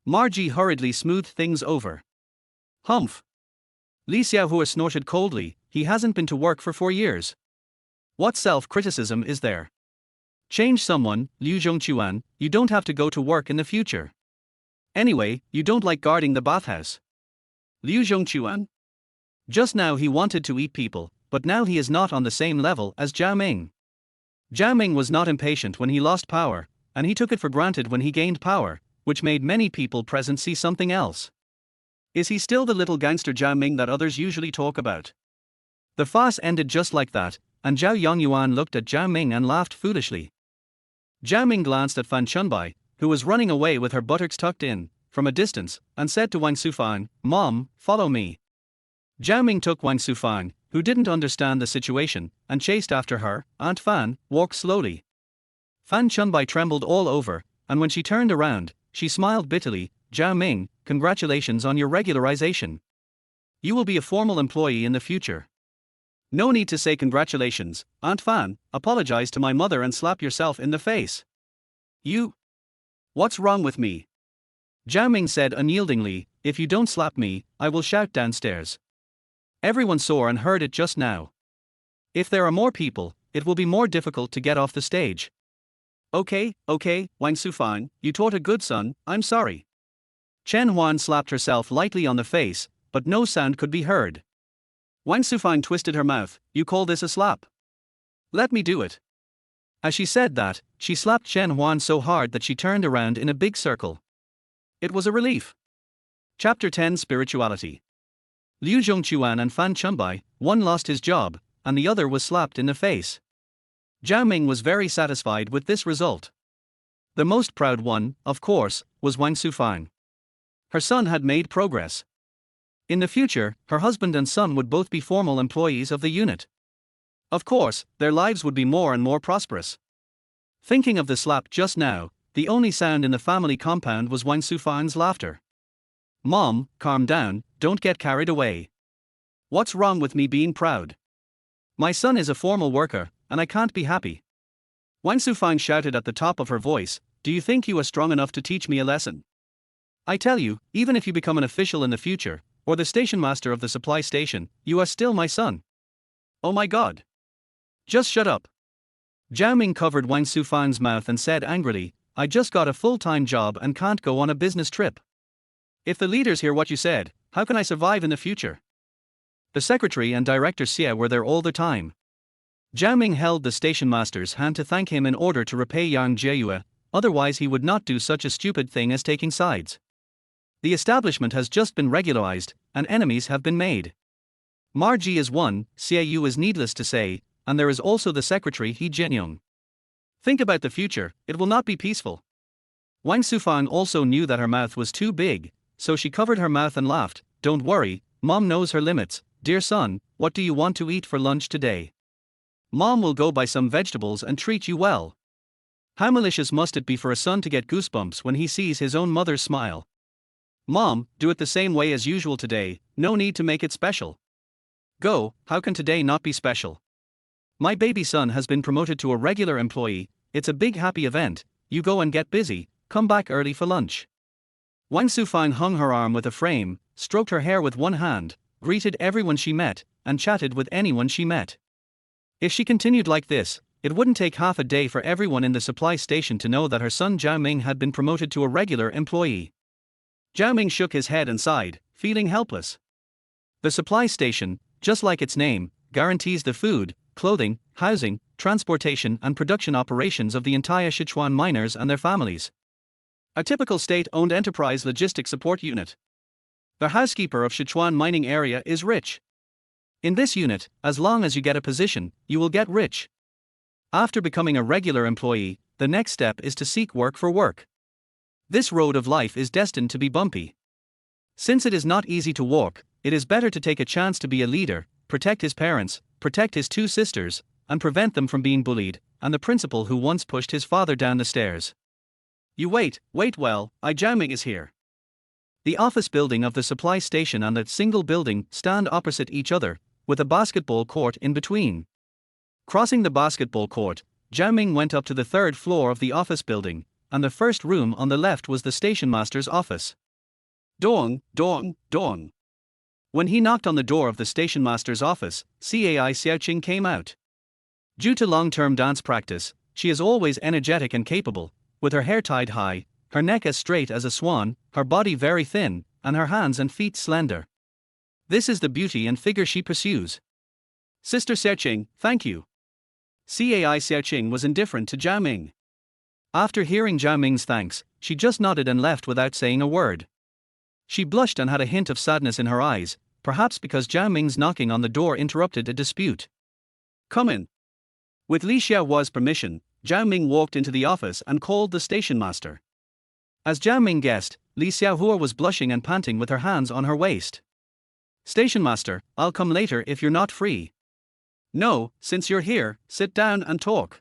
Marji hurriedly smoothed things over. Humph. Li Xiaohua snorted coldly, he hasn't been to work for 4 years. What self-criticism is there? Change someone, Liu Zhongquan, you don't have to go to work in the future. Anyway, you don't like guarding the bathhouse. Liu Zhongquan? Just now he wanted to eat people, but now he is not on the same level as Zhao Ming. Zhao Ming was not impatient when he lost power, and he took it for granted when he gained power, which made many people present see something else. Is he still the little gangster Zhao Ming that others usually talk about? The farce ended just like that, and Zhao Yongyuan looked at Zhao Ming and laughed foolishly. Zhao Ming glanced at Fan Chunbai, who was running away with her buttocks tucked in, from a distance, and said to Wang Sufang, "Mom, follow me." Zhao Ming took Wang Sufang, who didn't understand the situation, and chased after her. Aunt Fan walked slowly. Fan Chunbai trembled all over, and when she turned around, she smiled bitterly. "Zhao Ming, congratulations on your regularization. You will be a formal employee in the future." "No need to say congratulations, Aunt Fan. Apologize to my mother and slap yourself in the face." "You? What's wrong with me?" Zhao Ming said unyieldingly, "If you don't slap me, I will shout downstairs." Everyone saw and heard it just now. If there are more people, it will be more difficult to get off the stage. Okay, Wang Sufang, you taught a good son, I'm sorry." Chen Huan slapped herself lightly on the face, but no sound could be heard. Wang Sufang twisted her mouth. "You call this a slap? Let me do it." As she said that, she slapped Chen Huan so hard that she turned around in a big circle. It was a relief. Chapter 10 Spirituality. Liu Zhongquan and Fan Chunbai, one lost his job, and the other was slapped in the face. Zhao Ming was very satisfied with this result. The most proud one, of course, was Wang Sufang. Her son had made progress. In the future, her husband and son would both be formal employees of the unit. Of course, their lives would be more and more prosperous. Thinking of the slap just now, the only sound in the family compound was Wang Sufang's laughter. "Mom, calm down, don't get carried away. What's wrong with me being proud? My son is a formal worker, and I can't be happy." Wang Sufang shouted at the top of her voice, "Do you think you are strong enough to teach me a lesson? I tell you, even if you become an official in the future, or the station master of the supply station, you are still my son. Oh my God. Just shut up." Zhao Ming covered Wang Sufang's mouth and said angrily, "I just got a full-time job and can't go on a business trip. If the leaders hear what you said, how can I survive in the future?" The secretary and director Xie were there all the time. Zhao Ming held the station master's hand to thank him in order to repay Yang Jieyue, otherwise he would not do such a stupid thing as taking sides. The establishment has just been regularized, and enemies have been made. Marji is one, Xie Yu is needless to say, and there is also the secretary He Jianyong. Think about the future, it will not be peaceful. Wang Sufang also knew that her mouth was too big, so she covered her mouth and laughed. "Don't worry, Mom knows her limits. Dear son, what do you want to eat for lunch today? Mom will go buy some vegetables and treat you well." How malicious must it be for a son to get goosebumps when he sees his own mother's smile? "Mom, do it the same way as usual today, no need to make it special." "Go, how can today not be special? My baby son has been promoted to a regular employee, it's a big happy event, you go and get busy, come back early for lunch." Wang Sufang hung her arm with a frame, stroked her hair with one hand, greeted everyone she met, and chatted with anyone she met. If she continued like this, it wouldn't take half a day for everyone in the supply station to know that her son Zhao Ming had been promoted to a regular employee. Zhao Ming shook his head and sighed, feeling helpless. The supply station, just like its name, guarantees the food, clothing, housing, transportation and production operations of the entire Sichuan miners and their families. A typical state-owned enterprise logistic support unit. The housekeeper of Sichuan mining area is rich. In this unit, as long as you get a position, you will get rich. After becoming a regular employee, the next step is to seek work for work. This road of life is destined to be bumpy. Since it is not easy to walk, it is better to take a chance to be a leader, protect his parents, protect his two sisters, and prevent them from being bullied, and the principal who once pushed his father down the stairs. "You wait, well, Zhao Ming is here." The office building of the supply station and the single building stand opposite each other, with a basketball court in between. Crossing the basketball court, Zhao Ming went up to the third floor of the office building, and the first room on the left was the station master's office. Dong. When he knocked on the door of the station master's office, Cai Xiaoqing came out. Due to long-term dance practice, she is always energetic and capable, with her hair tied high, her neck as straight as a swan, her body very thin, and her hands and feet slender. This is the beauty and figure she pursues. Sister Xiaoqing, thank you. Cai Xiaoqing was indifferent to Zhao Ming. After hearing Zhao Ming's thanks, she just nodded and left without saying a word. She blushed and had a hint of sadness in her eyes, perhaps because Zhao Ming's knocking on the door interrupted a dispute. Come in. With Li Xiaohua's permission, Zhao Ming walked into the office and called the station master. As Zhao Ming guessed, Li Xiaohua was blushing and panting with her hands on her waist. Station master, I'll come later if you're not free. No, since you're here, sit down and talk.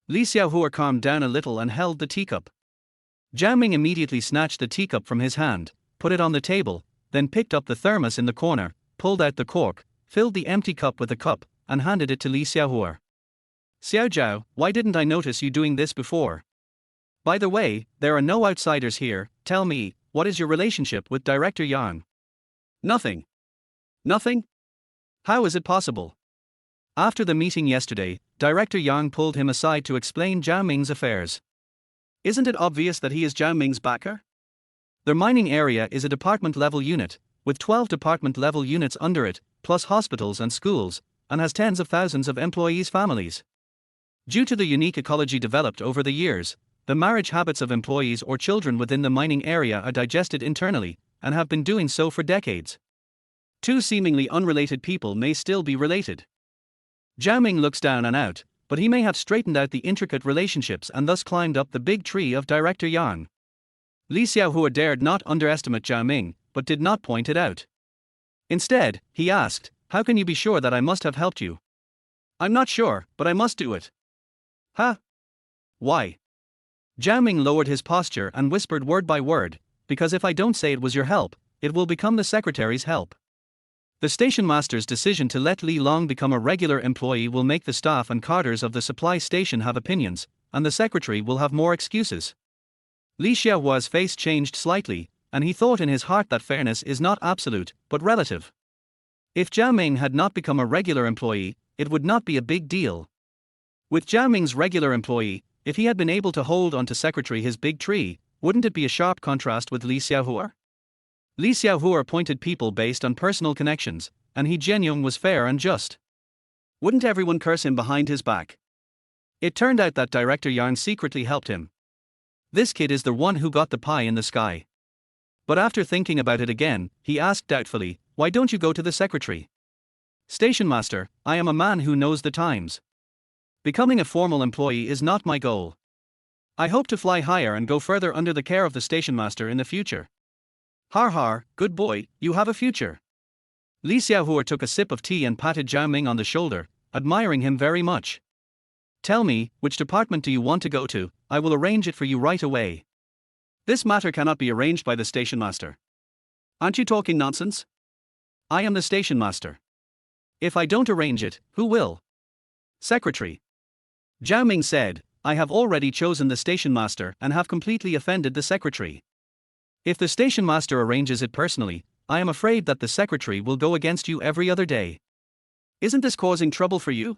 Li Xiaohua calmed down a little and held the teacup. Zhao Ming immediately snatched the teacup from his hand, put it on the table, then picked up the thermos in the corner, pulled out the cork, filled the empty cup with a cup, and handed it to Li Xiaohua. Xiao Zhao, why didn't I notice you doing this before? By the way, there are no outsiders here. Tell me, what is your relationship with Director Yang? Nothing. Nothing? How is it possible? After the meeting yesterday, Director Yang pulled him aside to explain Zhao Ming's affairs. Isn't it obvious that he is Zhao Ming's backer? Their mining area is a department-level unit, with 12 department-level units under it, plus hospitals and schools, and has tens of thousands of employees' families. Due to the unique ecology developed over the years, the marriage habits of employees or children within the mining area are digested internally, and have been doing so for decades. Two seemingly unrelated people may still be related. Zhao Ming looks down and out, but he may have straightened out the intricate relationships and thus climbed up the big tree of Director Yang. Li Xiaohua dared not underestimate Zhao Ming, but did not point it out. Instead, he asked, how can you be sure that I must have helped you? I'm not sure, but I must do it. Huh? Why? Zhao Ming lowered his posture and whispered word by word, because if I don't say it was your help, it will become the secretary's help. The station master's decision to let Li Long become a regular employee will make the staff and cadres of the supply station have opinions, and the secretary will have more excuses. Li Xiaohua's face changed slightly, and he thought in his heart that fairness is not absolute, but relative. If Zhao Ming had not become a regular employee, it would not be a big deal. With Zhao Ming's regular employee, if he had been able to hold onto secretary his big tree, wouldn't it be a sharp contrast with Li Xiaohua? Li Xiaohua appointed people based on personal connections, and He Jianyong was fair and just. Wouldn't everyone curse him behind his back? It turned out that Director Yang secretly helped him. This kid is the one who got the pie in the sky. But after thinking about it again, he asked doubtfully, why don't you go to the secretary? Station master, I am a man who knows the times. Becoming a formal employee is not my goal. I hope to fly higher and go further under the care of the station master in the future. Har har, good boy, you have a future. Li Xiaohua took a sip of tea and patted Zhao Ming on the shoulder, admiring him very much. Tell me, which department do you want to go to? I will arrange it for you right away. This matter cannot be arranged by the station master. Aren't you talking nonsense? I am the station master. If I don't arrange it, who will? Secretary. Zhao Ming said, I have already chosen the station master and have completely offended the secretary. If the station master arranges it personally, I am afraid that the secretary will go against you every other day. Isn't this causing trouble for you?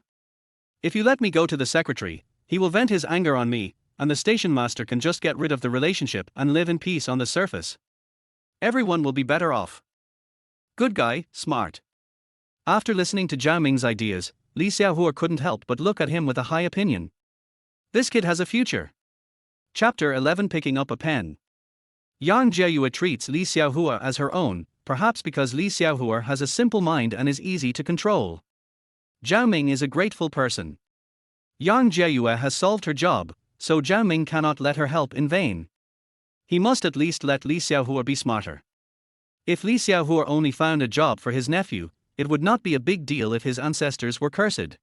If you let me go to the secretary, he will vent his anger on me, and the station master can just get rid of the relationship and live in peace on the surface. Everyone will be better off. Good guy, smart. After listening to Zhao Ming's ideas, Li Xiaohua couldn't help but look at him with a high opinion. This kid has a future. Chapter 11 Picking Up a Pen. Yang Jiayue treats Li Xiaohua as her own, perhaps because Li Xiaohua has a simple mind and is easy to control. Zhao Ming is a grateful person. Yang Jiayue has solved her job, so Zhao Ming cannot let her help in vain. He must at least let Li Xiaohua be smarter. If Li Xiaohua only found a job for his nephew, it would not be a big deal if his ancestors were cursed.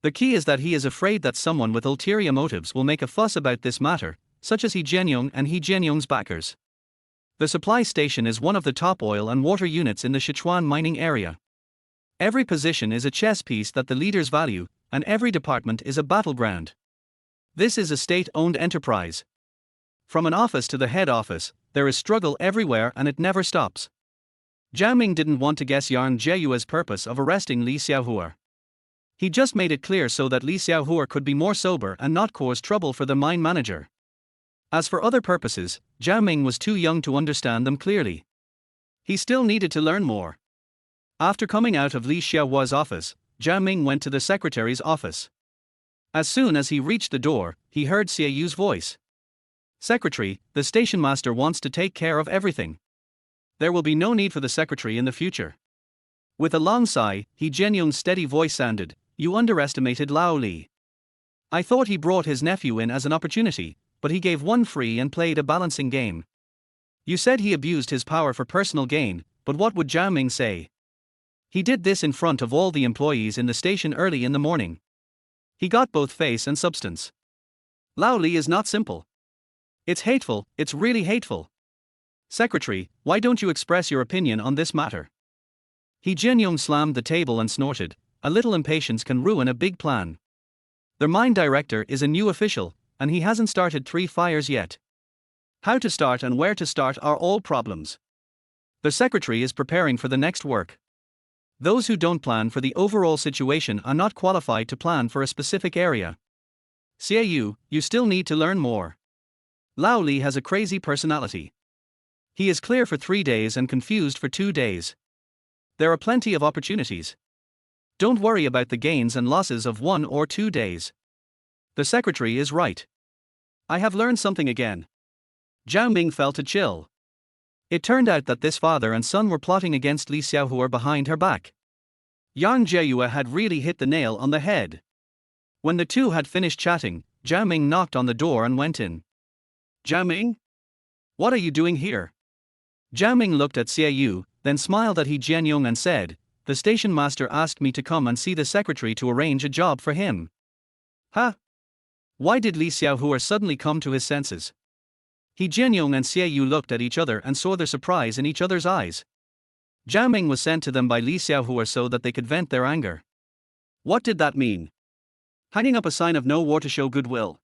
The key is that he is afraid that someone with ulterior motives will make a fuss about this matter, such as He Jianyong and He Jianyong's backers. The supply station is one of the top oil and water units in the Sichuan mining area. Every position is a chess piece that the leaders value, and every department is a battleground. This is a state-owned enterprise. From an office to the head office, there is struggle everywhere and it never stops. Zhao Ming didn't want to guess Yang Jiayue's purpose of arresting Li Xiaohua. He just made it clear so that Li Xiaohua could be more sober and not cause trouble for the mine manager. As for other purposes, Zhao Ming was too young to understand them clearly. He still needed to learn more. After coming out of Li Xiaohua's office, Zhao Ming went to the secretary's office. As soon as he reached the door, he heard Xie Yu's voice. "Secretary, the station master wants to take care of everything. There will be no need for the secretary in the future." With a long sigh, He Jianyong's steady voice sounded, "You underestimated Lao Li. I thought he brought his nephew in as an opportunity, but he gave one free and played a balancing game. You said he abused his power for personal gain, but what would Zhao Ming say? He did this in front of all the employees in the station early in the morning. He got both face and substance. Lao Li is not simple. It's hateful, it's really hateful. Secretary, why don't you express your opinion on this matter?" He Jianyong slammed the table and snorted, "A little impatience can ruin a big plan. Their mine director is a new official, and he hasn't started 3 fires yet. How to start and where to start are all problems. The secretary is preparing for the next work. Those who don't plan for the overall situation are not qualified to plan for a specific area. Xie Yu, you still need to learn more. Lao Li has a crazy personality. He is clear for 3 days and confused for 2 days. There are plenty of opportunities. Don't worry about the gains and losses of 1 or 2 days. The secretary is right. I have learned something again." Zhao Ming felt a chill. It turned out that this father and son were plotting against Li Xiaohua behind her back. Yang Jiayue had really hit the nail on the head. When the two had finished chatting, Zhao Ming knocked on the door and went in. "Zhao Ming? What are you doing here?" Zhao Ming looked at Xie Yu, then smiled at He Jianyong and said, "The station master asked me to come and see the secretary to arrange a job for him." "Huh? Why did Li Xiaohua suddenly come to his senses?" He Jianyong and Xie Yu looked at each other and saw their surprise in each other's eyes. Zhao Ming was sent to them by Li Xiaohua so that they could vent their anger. What did that mean? Hanging up a sign of no war to show goodwill.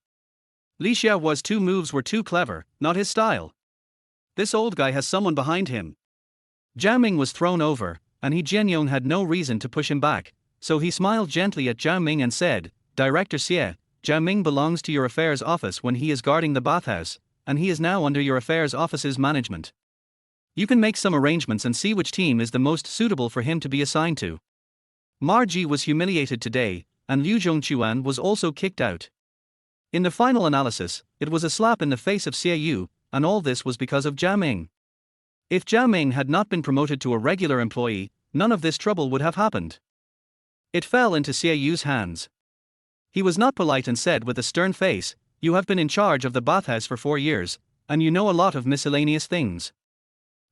Li Xiaohua's 2 moves were too clever, not his style. This old guy has someone behind him. Zhao Ming was thrown over, and He Jianyong had no reason to push him back, so he smiled gently at Zhao Ming and said, "Director Xie, Zhao Ming belongs to your affairs office when he is guarding the bathhouse, and he is now under your affairs office's management. You can make some arrangements and see which team is the most suitable for him to be assigned to." Marji was humiliated today, and Liu Zhongquan was also kicked out. In the final analysis, it was a slap in the face of Xie Yu, and all this was because of Zhao Ming. If Zhao Ming had not been promoted to a regular employee, none of this trouble would have happened. It fell into Xie Yu's hands. He was not polite and said with a stern face, "You have been in charge of the bathhouse for 4 years, and you know a lot of miscellaneous things.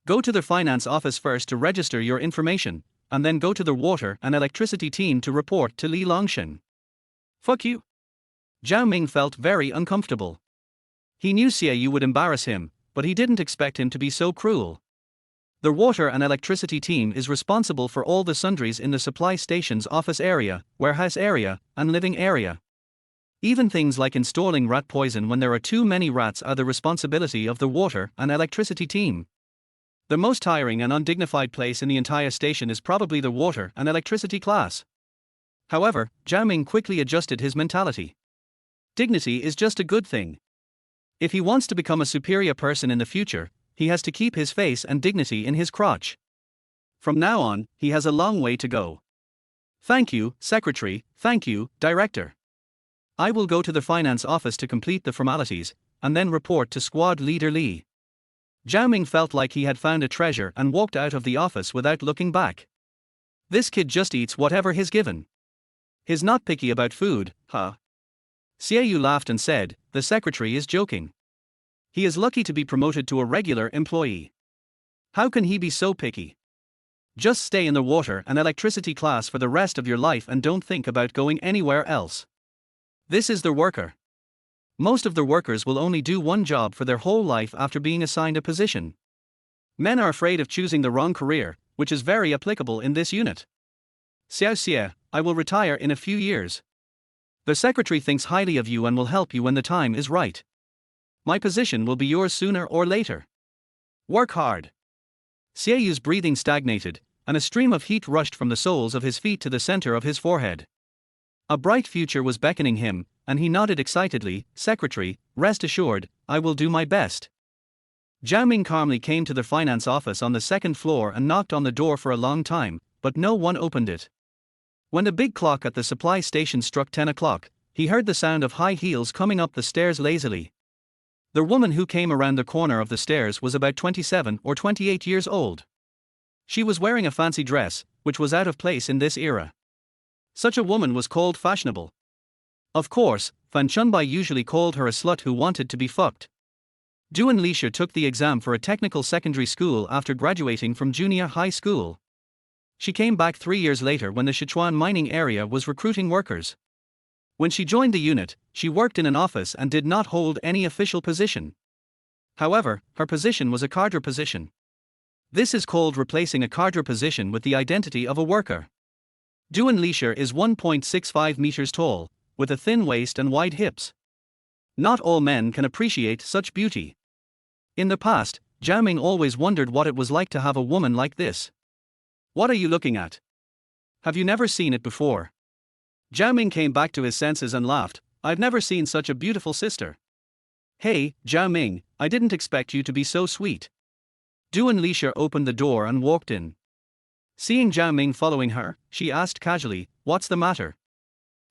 Go to the finance office first to register your information, and then go to the water and electricity team to report to Li Longshen." "Fuck you." Zhao Ming felt very uncomfortable. He knew Xie Yu would embarrass him, but he didn't expect him to be so cruel. The water and electricity team is responsible for all the sundries in the supply station's office area, warehouse area, and living area. Even things like installing rat poison when there are too many rats are the responsibility of the water and electricity team. The most tiring and undignified place in the entire station is probably the water and electricity class. However, Zhao Ming quickly adjusted his mentality. Dignity is just a good thing. If he wants to become a superior person in the future, he has to keep his face and dignity in his crotch. From now on, he has a long way to go. "Thank you, Secretary, thank you, Director. I will go to the finance office to complete the formalities, and then report to Squad Leader Li." Zhao Ming felt like he had found a treasure and walked out of the office without looking back. This kid just eats whatever he's given. He's not picky about food, huh? Xie Yu laughed and said, "The secretary is joking. He is lucky to be promoted to a regular employee. How can he be so picky? Just stay in the water and electricity class for the rest of your life and don't think about going anywhere else. This is the worker. Most of the workers will only do one job for their whole life after being assigned a position. Men are afraid of choosing the wrong career, which is very applicable in this unit. Xiao Xie, I will retire in a few years. The secretary thinks highly of you and will help you when the time is right. My position will be yours sooner or later. Work hard." Xie Yu's breathing stagnated, and a stream of heat rushed from the soles of his feet to the center of his forehead. A bright future was beckoning him, and he nodded excitedly. "Secretary, rest assured, I will do my best." Zhao Ming calmly came to the finance office on the second floor and knocked on the door for a long time, but no one opened it. When the big clock at the supply station struck 10 o'clock, he heard the sound of high heels coming up the stairs lazily. The woman who came around the corner of the stairs was about 27 or 28 years old. She was wearing a fancy dress, which was out of place in this era. Such a woman was called fashionable. Of course, Fan Chunbai usually called her a slut who wanted to be fucked. Duan Lisha took the exam for a technical secondary school after graduating from junior high school. She came back 3 years later when the Sichuan mining area was recruiting workers. When she joined the unit, she worked in an office and did not hold any official position. However, her position was a cadre position. This is called replacing a cadre position with the identity of a worker. Duan Lisha is 1.65 meters tall, with a thin waist and wide hips. Not all men can appreciate such beauty. In the past, Zhao Ming always wondered what it was like to have a woman like this. "What are you looking at? Have you never seen it before?" Zhao Ming came back to his senses and laughed. "I've never seen such a beautiful sister." "Hey, Zhao Ming, I didn't expect you to be so sweet." Duan Lisha opened the door and walked in. Seeing Zhao Ming following her, she asked casually, "What's the matter?"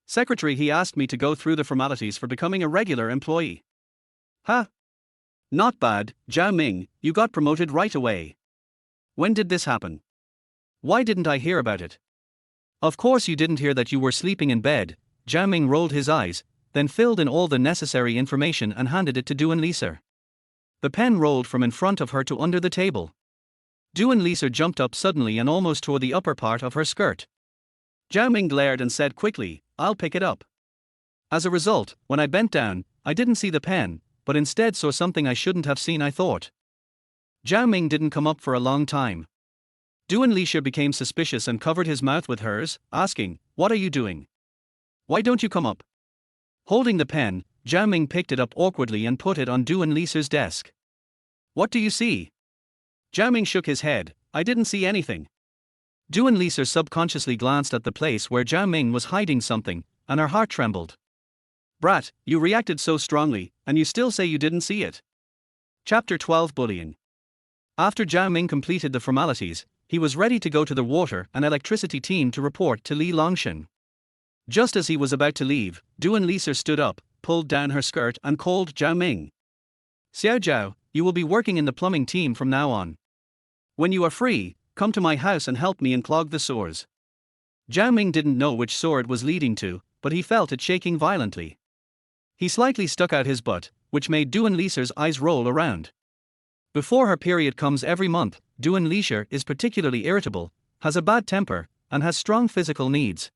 "Secretary, he asked me to go through the formalities for becoming a regular employee." "Huh? Not bad, Zhao Ming, you got promoted right away. When did this happen? Why didn't I hear about it?" "Of course you didn't hear that you were sleeping in bed." Zhao Ming rolled his eyes, then filled in all the necessary information and handed it to Duan Lisha. The pen rolled from in front of her to under the table. Duan Lisha jumped up suddenly and almost tore the upper part of her skirt. Zhao Ming glared and said quickly, "I'll pick it up." As a result, when I bent down, I didn't see the pen, but instead saw something I shouldn't have seen, I thought. Zhao Ming didn't come up for a long time. Duan Lisha became suspicious and covered his mouth with hers, asking, "What are you doing? Why don't you come up?" Holding the pen, Zhao Ming picked it up awkwardly and put it on Duan Lisha's desk. "What do you see?" Zhao Ming shook his head. "I didn't see anything." Duan Lisha subconsciously glanced at the place where Zhao Ming was hiding something, and her heart trembled. "Brat, you reacted so strongly, and you still say you didn't see it." Chapter 12 Bullying. After Zhao Ming completed the formalities, he was ready to go to the water and electricity team to report to Li Longshan. Just as he was about to leave, Duan Lisha stood up, pulled down her skirt and called Zhao Ming. "Xiao Zhao, you will be working in the plumbing team from now on. When you are free, come to my house and help me unclog the sores." Zhao Ming didn't know which sore it was leading to, but he felt it shaking violently. He slightly stuck out his butt, which made Duan Lisha's eyes roll around. Before her period comes every month, Duan Lisha is particularly irritable, has a bad temper, and has strong physical needs.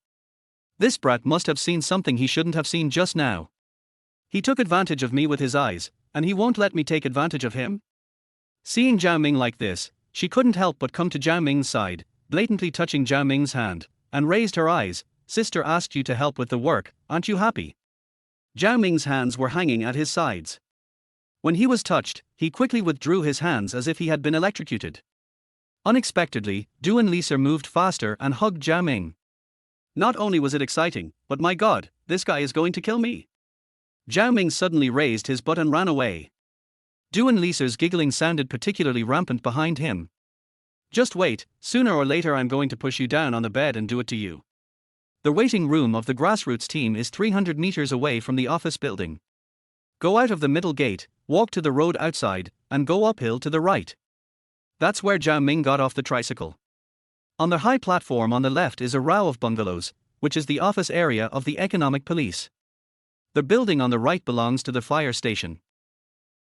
This brat must have seen something he shouldn't have seen just now. He took advantage of me with his eyes, and he won't let me take advantage of him? Seeing Zhao Ming like this, she couldn't help but come to Zhao Ming's side, blatantly touching Zhao Ming's hand, and raised her eyes. "Sister asked you to help with the work, aren't you happy?" Zhao Ming's hands were hanging at his sides. When he was touched, he quickly withdrew his hands as if he had been electrocuted. Unexpectedly, Duan Lisha moved faster and hugged Zhao Ming. Not only was it exciting, but my god, this guy is going to kill me. Zhao Ming suddenly raised his butt and ran away. Duan Lisha's giggling sounded particularly rampant behind him. "Just wait, sooner or later I'm going to push you down on the bed and do it to you." The waiting room of the grassroots team is 300 meters away from the office building. Go out of the middle gate, walk to the road outside, and go uphill to the right. That's where Zhao Ming got off the tricycle. On the high platform on the left is a row of bungalows, which is the office area of the economic police. The building on the right belongs to the fire station.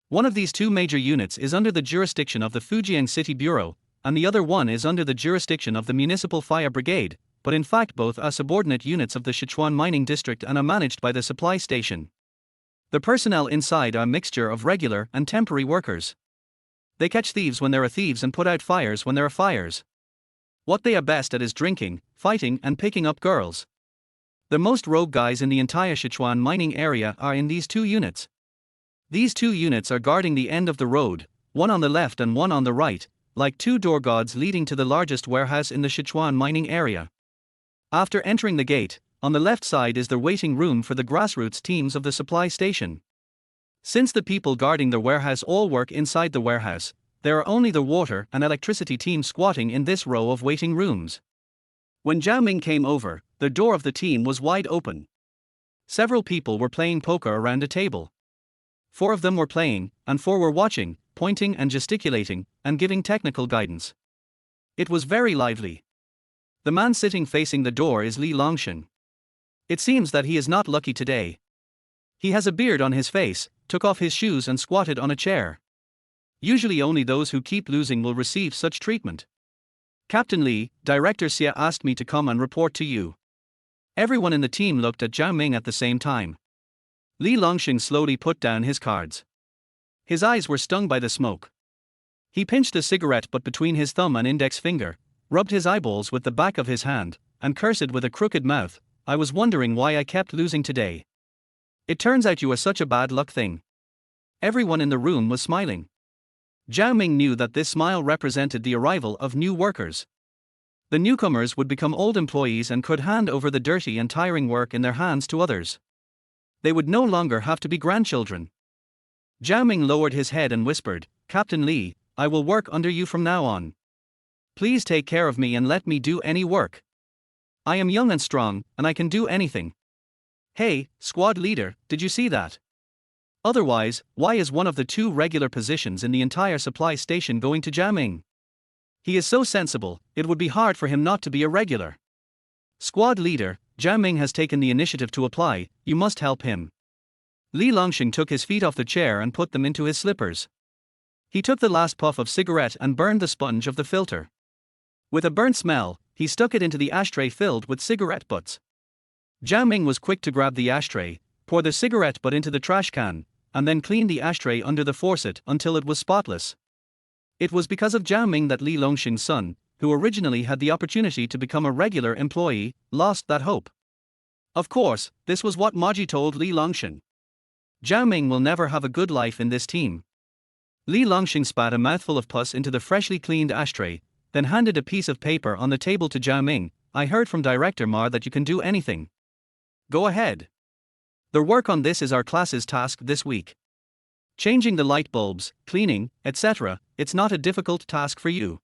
One of these two major units is under the jurisdiction of the Fujian City Bureau, and the other one is under the jurisdiction of the Municipal Fire Brigade, but in fact both are subordinate units of the Sichuan Mining District and are managed by the supply station. The personnel inside are a mixture of regular and temporary workers. They catch thieves when there are thieves and put out fires when there are fires. What they are best at is drinking, fighting, and picking up girls. The most rogue guys in the entire Sichuan mining area are in these two units. These two units are guarding the end of the road, one on the left and one on the right, like two door gods leading to the largest warehouse in the Sichuan mining area. After entering the gate, On the left side is the waiting room for the grassroots teams of the supply station. Since the people guarding the warehouse all work inside the warehouse, there are only the water and electricity teams squatting in this row of waiting rooms. When Zhao Ming came over, the door of the team was wide open. Several people were playing poker around a table. 4 of them were playing, and 4 were watching, pointing and gesticulating, and giving technical guidance. It was very lively. The man sitting facing the door is Li Longshan. It seems that he is not lucky today. He has a beard on his face, took off his shoes and squatted on a chair. Usually only those who keep losing will receive such treatment. Captain Li, Director Xia asked me to come and report to you. Everyone in the team looked at Zhao Ming at the same time. Li Longshan slowly put down his cards. His eyes were stung by the smoke. He pinched a cigarette butt between his thumb and index finger, rubbed his eyeballs with the back of his hand, and cursed with a crooked mouth. I was wondering why I kept losing today. It turns out you are such a bad luck thing. Everyone in the room was smiling. Zhao Ming knew that this smile represented the arrival of new workers. The newcomers would become old employees and could hand over the dirty and tiring work in their hands to others. They would no longer have to be grandchildren. Zhao Ming lowered his head and whispered, "Captain Li, I will work under you from now on. Please take care of me and let me do any work. I am young and strong, and I can do anything." Hey, squad leader, did you see that? Otherwise, why is one of the 2 regular positions in the entire supply station going to Zhao Ming? He is so sensible, it would be hard for him not to be a regular. Squad leader, Zhao Ming has taken the initiative to apply, you must help him. Li Longshan took his feet off the chair and put them into his slippers. He took the last puff of cigarette and burned the sponge of the filter. With a burnt smell, he stuck it into the ashtray filled with cigarette butts. Zhao Ming was quick to grab the ashtray, pour the cigarette butt into the trash can, and then clean the ashtray under the faucet until it was spotless. It was because of Zhao Ming that Li Longshan's son, who originally had the opportunity to become a regular employee, lost that hope. Of course, this was what Maji told Li Longshan. Zhao Ming will never have a good life in this team. Li Longshan spat a mouthful of pus into the freshly cleaned ashtray, then handed a piece of paper on the table to Zhao Ming. I heard from Director Ma that you can do anything. Go ahead. The work on this is our class's task this week. Changing the light bulbs, cleaning, etc., it's not a difficult task for you.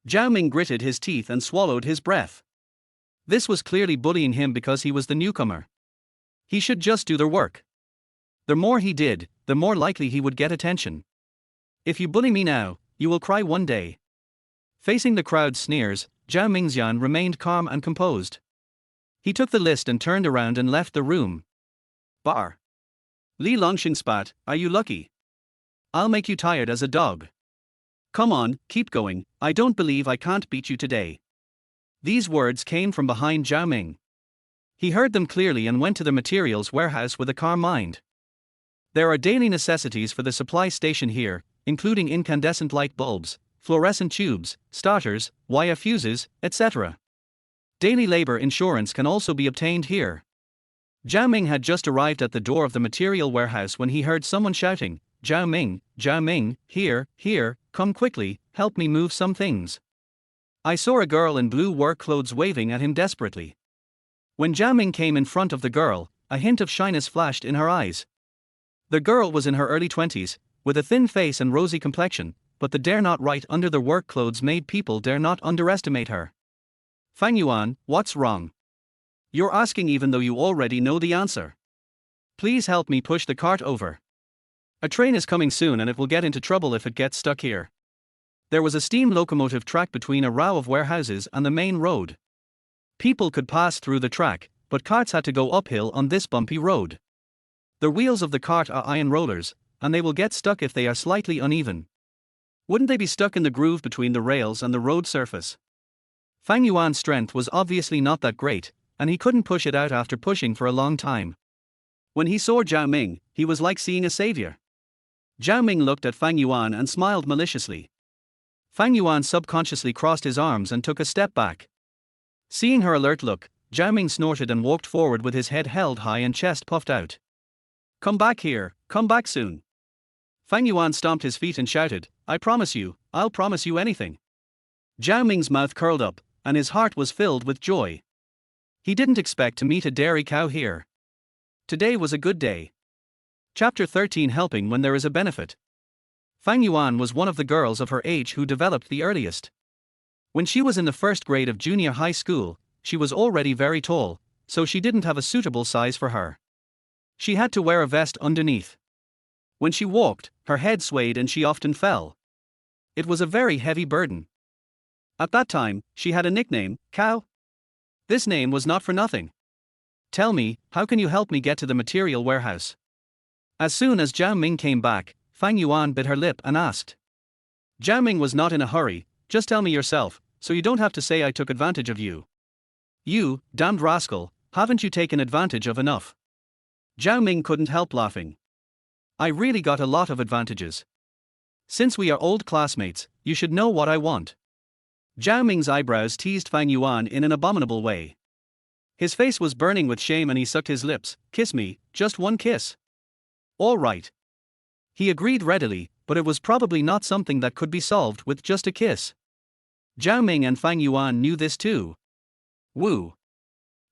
Zhao Ming gritted his teeth and swallowed his breath. This was clearly bullying him because he was the newcomer. He should just do their work. The more he did, the more likely he would get attention. If you bully me now, you will cry one day. Facing the crowd's sneers, Zhao Mingxian remained calm and composed. He took the list and turned around and left the room. Bar. Li Longshan spat, are you lucky? I'll make you tired as a dog. Come on, keep going, I don't believe I can't beat you today. These words came from behind Zhao Ming. He heard them clearly and went to the materials warehouse with a calm mind. There are daily necessities for the supply station here, including incandescent light bulbs, fluorescent tubes, starters, wire fuses, etc. Daily labor insurance can also be obtained here. Zhao Ming had just arrived at the door of the material warehouse when he heard someone shouting, Zhao Ming, here, come quickly, help me move some things. I saw a girl in blue work clothes waving at him desperately. When Zhao Ming came in front of the girl, a hint of shyness flashed in her eyes. The girl was in her early 20s, with a thin face and rosy complexion, but the dare not right under the work clothes made people dare not underestimate her. Fang Yuan, what's wrong? You're asking even though you already know the answer. Please help me push the cart over. A train is coming soon and it will get into trouble if it gets stuck here. There was a steam locomotive track between a row of warehouses and the main road. People could pass through the track, but carts had to go uphill on this bumpy road. The wheels of the cart are iron rollers, and they will get stuck if they are slightly uneven. Wouldn't they be stuck in the groove between the rails and the road surface? Fang Yuan's strength was obviously not that great, and he couldn't push it out after pushing for a long time. When he saw Zhao Ming, he was like seeing a savior. Zhao Ming looked at Fang Yuan and smiled maliciously. Fang Yuan subconsciously crossed his arms and took a step back. Seeing her alert look, Zhao Ming snorted and walked forward with his head held high and chest puffed out. Come back here, come back soon. Fang Yuan stomped his feet and shouted, I'll promise you anything. Zhao Ming's mouth curled up, and his heart was filled with joy. He didn't expect to meet a dairy cow here. Today was a good day. Chapter 13, Helping when there is a benefit. Fang Yuan was one of the girls of her age who developed the earliest. When she was in the first grade of junior high school, she was already very tall, so she didn't have a suitable size for her. She had to wear a vest underneath. When she walked, her head swayed and she often fell. It was a very heavy burden. At that time, she had a nickname, Cow. This name was not for nothing. Tell me, how can you help me get to the material warehouse? As soon as Zhao Ming came back, Fang Yuan bit her lip and asked. Zhao Ming was not in a hurry. Just tell me yourself, so you don't have to say I took advantage of you. You, damned rascal, haven't you taken advantage of enough? Zhao Ming couldn't help laughing. I really got a lot of advantages. Since we are old classmates, you should know what I want. Zhao Ming's eyebrows teased Fang Yuan in an abominable way. His face was burning with shame and he sucked his lips. Kiss me, just one kiss. All right. He agreed readily, but it was probably not something that could be solved with just a kiss. Zhao Ming and Fang Yuan knew this too. Woo!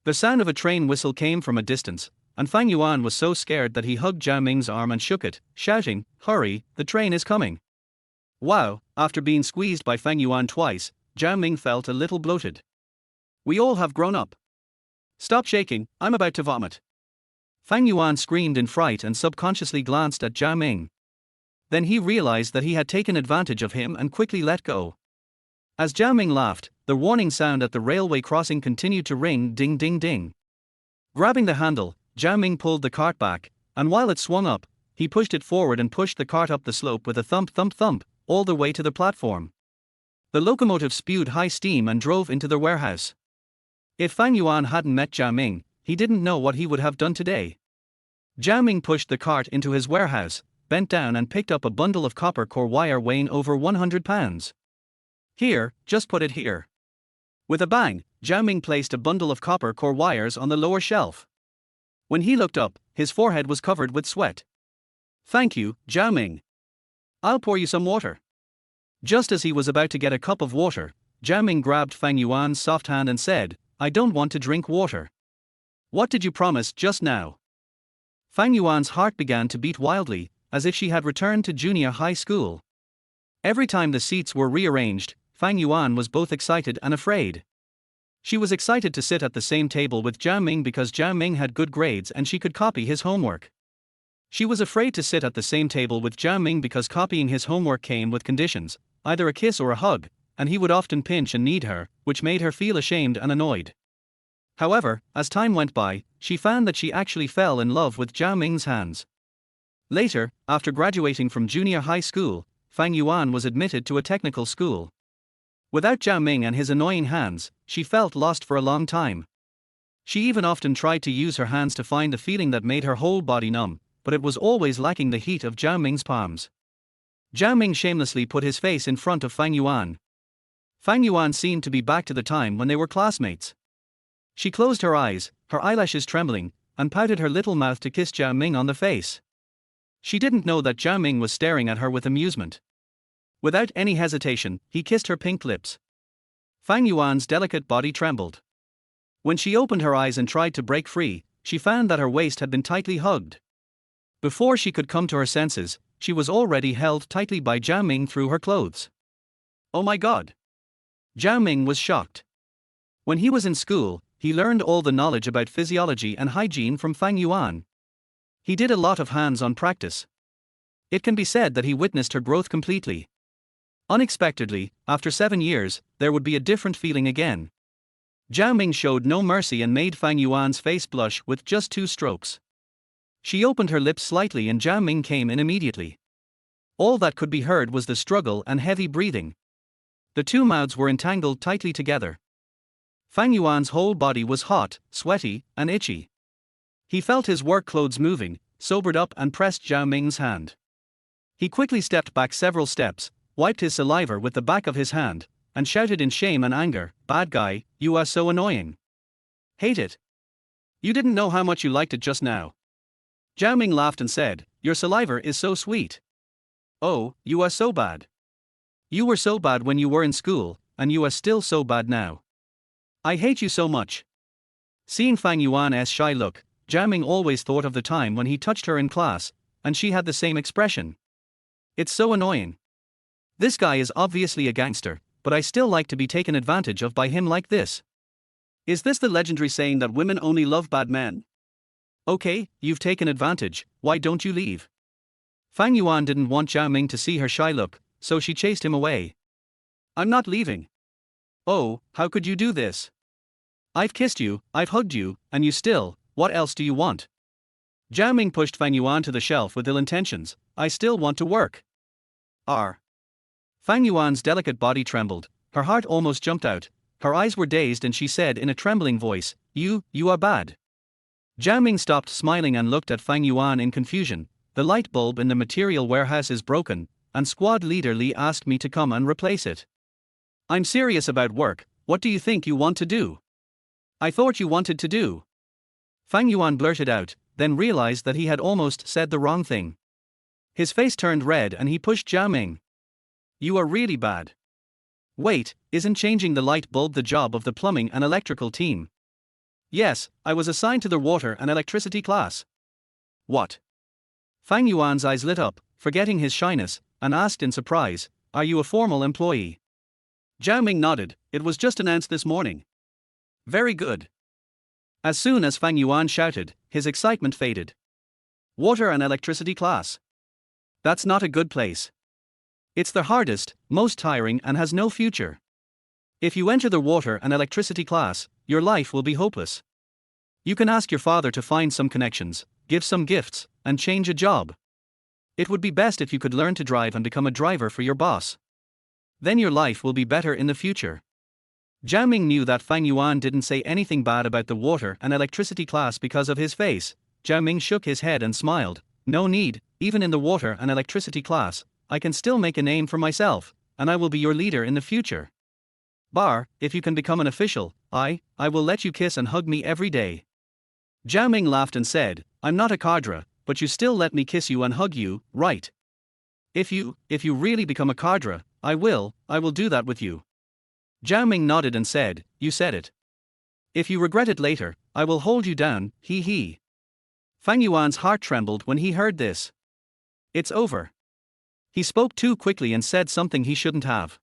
The sound of a train whistle came from a distance, and Fang Yuan was so scared that he hugged Zhao Ming's arm and shook it, shouting, "Hurry, the train is coming." Wow, after being squeezed by Fang Yuan twice, Zhao Ming felt a little bloated. We all have grown up. Stop shaking, I'm about to vomit. Fang Yuan screamed in fright and subconsciously glanced at Zhao Ming. Then he realized that he had taken advantage of him and quickly let go. As Zhao Ming laughed, the warning sound at the railway crossing continued to ring, ding ding ding. Grabbing the handle, Zhao Ming pulled the cart back, and while it swung up, he pushed it forward and pushed the cart up the slope with a thump thump thump, all the way to the platform. The locomotive spewed high steam and drove into the warehouse. If Fang Yuan hadn't met Zhao Ming, he didn't know what he would have done today. Zhao Ming pushed the cart into his warehouse, bent down and picked up a bundle of copper core wire weighing over 100 pounds. Here, just put it here. With a bang, Zhao Ming placed a bundle of copper core wires on the lower shelf. When he looked up, his forehead was covered with sweat. Thank you, Zhao Ming. I'll pour you some water. Just as he was about to get a cup of water, Zhao Ming grabbed Fang Yuan's soft hand and said, I don't want to drink water. What did you promise just now? Fang Yuan's heart began to beat wildly, as if she had returned to junior high school. Every time the seats were rearranged, Fang Yuan was both excited and afraid. She was excited to sit at the same table with Zhao Ming because Zhao Ming had good grades and she could copy his homework. She was afraid to sit at the same table with Zhao Ming because copying his homework came with conditions, either a kiss or a hug, and he would often pinch and knead her, which made her feel ashamed and annoyed. However, as time went by, she found that she actually fell in love with Zhao Ming's hands. Later, after graduating from junior high school, Fang Yuan was admitted to a technical school. Without Zhao Ming and his annoying hands, she felt lost for a long time. She even often tried to use her hands to find the feeling that made her whole body numb, but it was always lacking the heat of Zhao Ming's palms. Zhao Ming shamelessly put his face in front of Fang Yuan. Fang Yuan seemed to be back to the time when they were classmates. She closed her eyes, her eyelashes trembling, and pouted her little mouth to kiss Zhao Ming on the face. She didn't know that Zhao Ming was staring at her with amusement. Without any hesitation, he kissed her pink lips. Fang Yuan's delicate body trembled. When she opened her eyes and tried to break free, she found that her waist had been tightly hugged. Before she could come to her senses, she was already held tightly by Zhao Ming through her clothes. Oh my God! Zhao Ming was shocked. When he was in school, he learned all the knowledge about physiology and hygiene from Fang Yuan. He did a lot of hands-on practice. It can be said that he witnessed her growth completely. Unexpectedly, after 7 years, there would be a different feeling again. Zhao Ming showed no mercy and made Fang Yuan's face blush with just 2 strokes. She opened her lips slightly and Zhao Ming came in immediately. All that could be heard was the struggle and heavy breathing. The 2 mouths were entangled tightly together. Fang Yuan's whole body was hot, sweaty, and itchy. He felt his work clothes moving, sobered up and pressed Zhao Ming's hand. He quickly stepped back several steps, wiped his saliva with the back of his hand, and shouted in shame and anger, "Bad guy, you are so annoying. Hate it. You didn't know how much you liked it just now." Zhao Ming laughed and said, "Your saliva is so sweet. Oh, you are so bad. You were so bad when you were in school, and you are still so bad now. I hate you so much." Seeing Fang Yuan's shy look, Zhao Ming always thought of the time when he touched her in class, and she had the same expression. It's so annoying. This guy is obviously a gangster, but I still like to be taken advantage of by him like this. Is this the legendary saying that women only love bad men? Okay, you've taken advantage, why don't you leave? Fang Yuan didn't want Zhao Ming to see her shy look, so she chased him away. I'm not leaving. Oh, how could you do this? I've kissed you, I've hugged you, and you still, what else do you want? Zhao Ming pushed Fang Yuan to the shelf with ill intentions. I still want to work. R. Fang Yuan's delicate body trembled, her heart almost jumped out, her eyes were dazed and she said in a trembling voice, You are bad. Zhao Ming stopped smiling and looked at Fang Yuan in confusion. The light bulb in the material warehouse is broken, and squad leader Li asked me to come and replace it. I'm serious about work, what do you think you want to do? I thought you wanted to do. Fang Yuan blurted out, then realized that he had almost said the wrong thing. His face turned red and he pushed Zhao Ming. You are really bad. Wait, isn't changing the light bulb the job of the plumbing and electrical team? Yes, I was assigned to the water and electricity class. What? Fang Yuan's eyes lit up, forgetting his shyness, and asked in surprise, Are you a formal employee? Zhao Ming nodded, it was just announced this morning. Very good. As soon as Fang Yuan shouted, his excitement faded. Water and electricity class. That's not a good place. It's the hardest, most tiring and has no future. If you enter the water and electricity class, your life will be hopeless. You can ask your father to find some connections, give some gifts, and change a job. It would be best if you could learn to drive and become a driver for your boss. Then your life will be better in the future. Zhao Ming knew that Fang Yuan didn't say anything bad about the water and electricity class because of his face. Zhao Ming shook his head and smiled. No need, even in the water and electricity class, I can still make a name for myself, and I will be your leader in the future. If you can become an official, I will let you kiss and hug me every day. Zhao Ming laughed and said, I'm not a cadre, but you still let me kiss you and hug you, right? If you really become a cadre, I will do that with you. Zhao Ming nodded and said, You said it. If you regret it later, I will hold you down, he. Fang Yuan's heart trembled when he heard this. It's over. He spoke too quickly and said something he shouldn't have.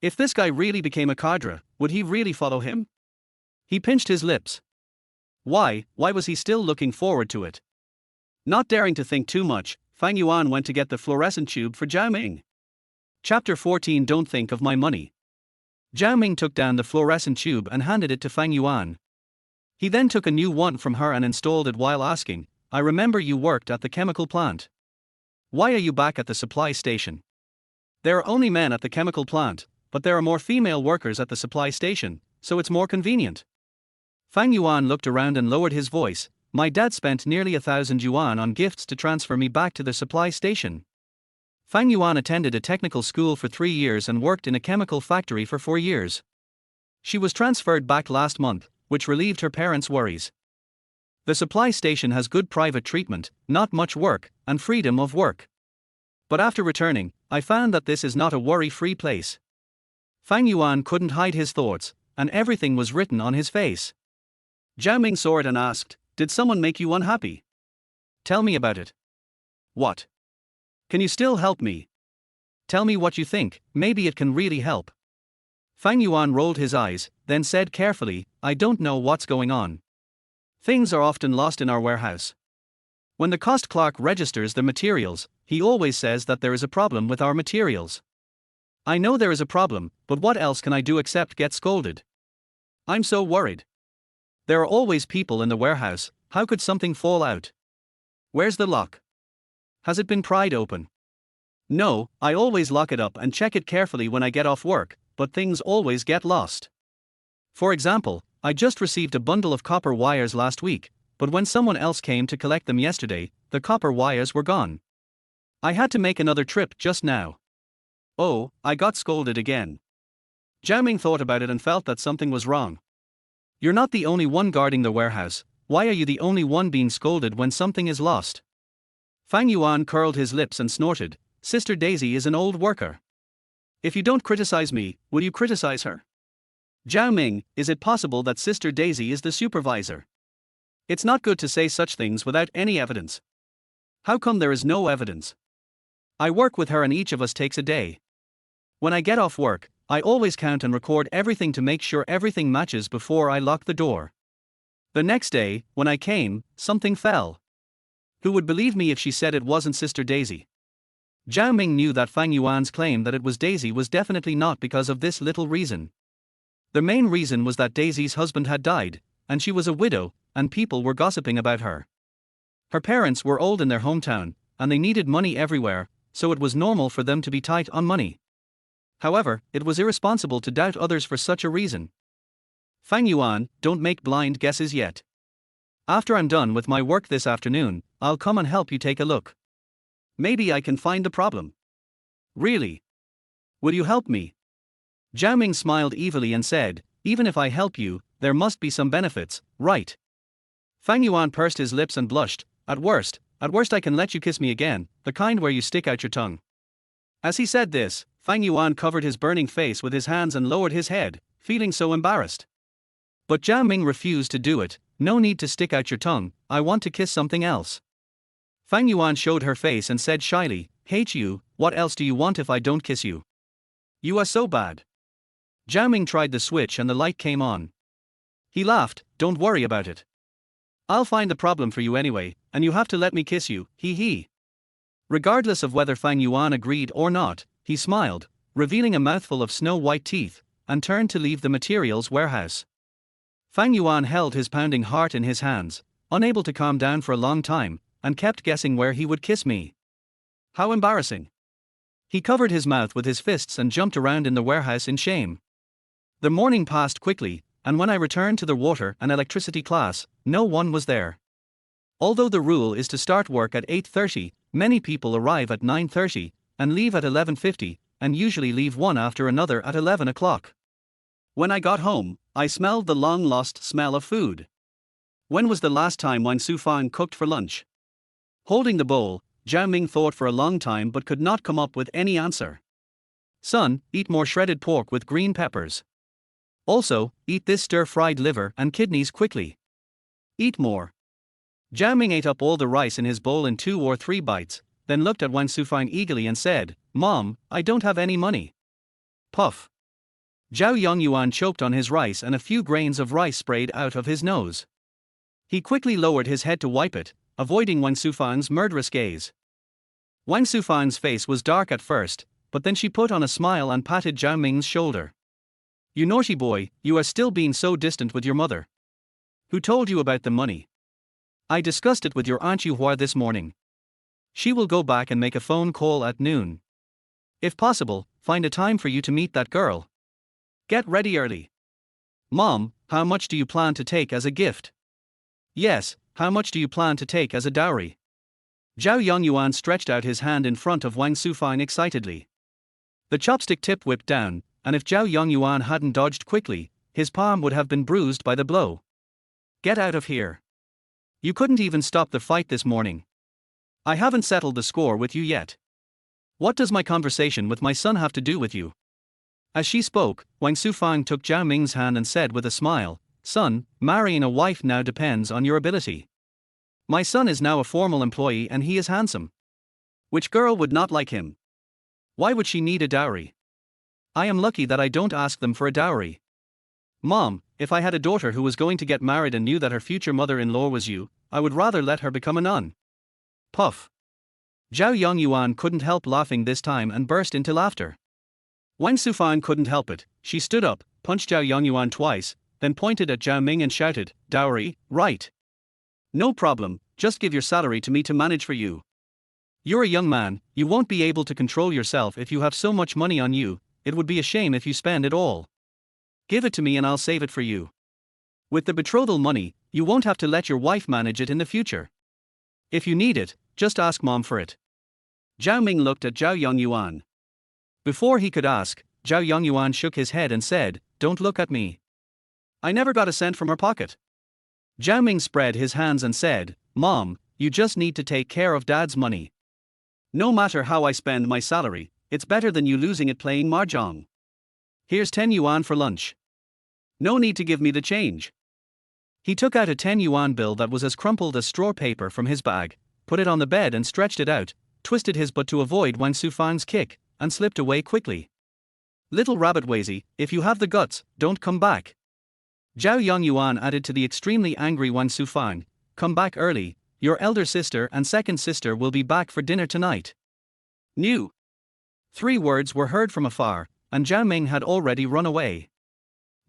If this guy really became a cadre, would he really follow him? He pinched his lips. Why was he still looking forward to it? Not daring to think too much, Fang Yuan went to get the fluorescent tube for Zhao Ming. Chapter 14 Don't think of my money. Zhao Ming took down the fluorescent tube and handed it to Fang Yuan. He then took a new one from her and installed it while asking, I remember you worked at the chemical plant. Why are you back at the supply station? There are only men at the chemical plant, but there are more female workers at the supply station, so it's more convenient. Fang Yuan looked around and lowered his voice. My dad spent nearly 1,000 yuan on gifts to transfer me back to the supply station. Fang Yuan attended a technical school for 3 years and worked in a chemical factory for 4 years. She was transferred back last month, which relieved her parents' worries. The supply station has good private treatment, not much work, and freedom of work. But after returning, I found that this is not a worry-free place. Fang Yuan couldn't hide his thoughts, and everything was written on his face. Zhao Ming saw it and asked, Did someone make you unhappy? Tell me about it. What? Can you still help me? Tell me what you think, maybe it can really help. Fang Yuan rolled his eyes, then said carefully, I don't know what's going on. Things are often lost in our warehouse. When the cost clerk registers the materials, he always says that there is a problem with our materials. I know there is a problem, but what else can I do except get scolded? I'm so worried. There are always people in the warehouse, how could something fall out? Where's the lock? Has it been pried open? No, I always lock it up and check it carefully when I get off work, but things always get lost. For example, I just received a bundle of copper wires last week, but when someone else came to collect them yesterday, the copper wires were gone. I had to make another trip just now. Oh, I got scolded again. Zhao Ming thought about it and felt that something was wrong. You're not the only one guarding the warehouse, why are you the only one being scolded when something is lost? Fang Yuan curled his lips and snorted, Sister Daisy is an old worker. If you don't criticize me, will you criticize her? Zhao Ming, is it possible that Sister Daisy is the supervisor? It's not good to say such things without any evidence. How come there is no evidence? I work with her and each of us takes a day. When I get off work, I always count and record everything to make sure everything matches before I lock the door. The next day, when I came, something fell. Who would believe me if she said it wasn't Sister Daisy? Zhao Ming knew that Fang Yuan's claim that it was Daisy was definitely not because of this little reason. The main reason was that Daisy's husband had died, and she was a widow, and people were gossiping about her. Her parents were old in their hometown, and they needed money everywhere, so it was normal for them to be tight on money. However, it was irresponsible to doubt others for such a reason. Fang Yuan, don't make blind guesses yet. After I'm done with my work this afternoon, I'll come and help you take a look. Maybe I can find the problem. Really? Will you help me? Zhao Ming smiled evilly and said, even if I help you, there must be some benefits, right? Fang Yuan pursed his lips and blushed. At worst I can let you kiss me again, the kind where you stick out your tongue. As he said this, Fang Yuan covered his burning face with his hands and lowered his head, feeling so embarrassed. But Zhao Ming refused to do it. No need to stick out your tongue, I want to kiss something else. Fang Yuan showed her face and said shyly, hate you, what else do you want if I don't kiss you? You are so bad. Zhao Ming tried the switch and the light came on. He laughed, don't worry about it. I'll find the problem for you anyway, and you have to let me kiss you, hee hee. Regardless of whether Fang Yuan agreed or not, he smiled, revealing a mouthful of snow-white teeth, and turned to leave the materials warehouse. Fang Yuan held his pounding heart in his hands, unable to calm down for a long time, and kept guessing where he would kiss me. How embarrassing. He covered his mouth with his fists and jumped around in the warehouse in shame. The morning passed quickly, and when I returned to the water and electricity class, no one was there. Although the rule is to start work at 8:30, many people arrive at 9:30, and leave at 11:50, and usually leave one after another at 11 o'clock. When I got home, I smelled the long-lost smell of food. When was the last time Wang Sufang cooked for lunch? Holding the bowl, Zhao Ming thought for a long time but could not come up with any answer. Son, eat more shredded pork with green peppers. Also, eat this stir-fried liver and kidneys quickly. Eat more. Zhao Ming ate up all the rice in his bowl in 2 or 3 bites, then looked at Wang Sufang eagerly and said, Mom, I don't have any money. Puff. Zhao Yongyuan choked on his rice and a few grains of rice sprayed out of his nose. He quickly lowered his head to wipe it, avoiding Wang Sufang's murderous gaze. Wang Sufang's face was dark at first, but then she put on a smile and patted Zhao Ming's shoulder. You naughty boy, you are still being so distant with your mother. Who told you about the money? I discussed it with your Aunt Yuhua this morning. She will go back and make a phone call at noon. If possible, find a time for you to meet that girl. Get ready early. Mom, how much do you plan to take as a gift? Yes, how much do you plan to take as a dowry? Zhao Yongyuan stretched out his hand in front of Wang Sufang excitedly. The chopstick tip whipped down, and if Zhao Yongyuan hadn't dodged quickly, his palm would have been bruised by the blow. Get out of here. You couldn't even stop the fight this morning. I haven't settled the score with you yet. What does my conversation with my son have to do with you? As she spoke, Wang Sufang took Zhao Ming's hand and said with a smile, Son, marrying a wife now depends on your ability. My son is now a formal employee and he is handsome. Which girl would not like him? Why would she need a dowry? I am lucky that I don't ask them for a dowry. Mom, if I had a daughter who was going to get married and knew that her future mother-in-law was you, I would rather let her become a nun. Puff. Zhao Yongyuan couldn't help laughing this time and burst into laughter. Wang Sufang couldn't help it. She stood up, punched Zhao Yongyuan twice, then pointed at Zhao Ming and shouted, Dowry, right? No problem, just give your salary to me to manage for you. You're a young man, you won't be able to control yourself if you have so much money on you, it would be a shame if you spend it all. Give it to me and I'll save it for you. With the betrothal money, you won't have to let your wife manage it in the future. If you need it, just ask Mom for it. Zhao Ming looked at Zhao Yongyuan. Before he could ask, Zhao Yongyuan shook his head and said, Don't look at me. I never got a cent from her pocket. Zhao Ming spread his hands and said, Mom, you just need to take care of Dad's money. No matter how I spend my salary, it's better than you losing it playing mahjong. Here's 10 yuan for lunch. No need to give me the change. He took out a 10 yuan bill that was as crumpled as straw paper from his bag, put it on the bed and stretched it out, twisted his butt to avoid Wang Sufang's kick, and slipped away quickly. Little rabbit Wazy, if you have the guts, don't come back. Zhao Yongyuan added to the extremely angry Wang Sufang, come back early, your elder sister and second sister will be back for dinner tonight. New. 3 words were heard from afar, and Zhao Ming had already run away.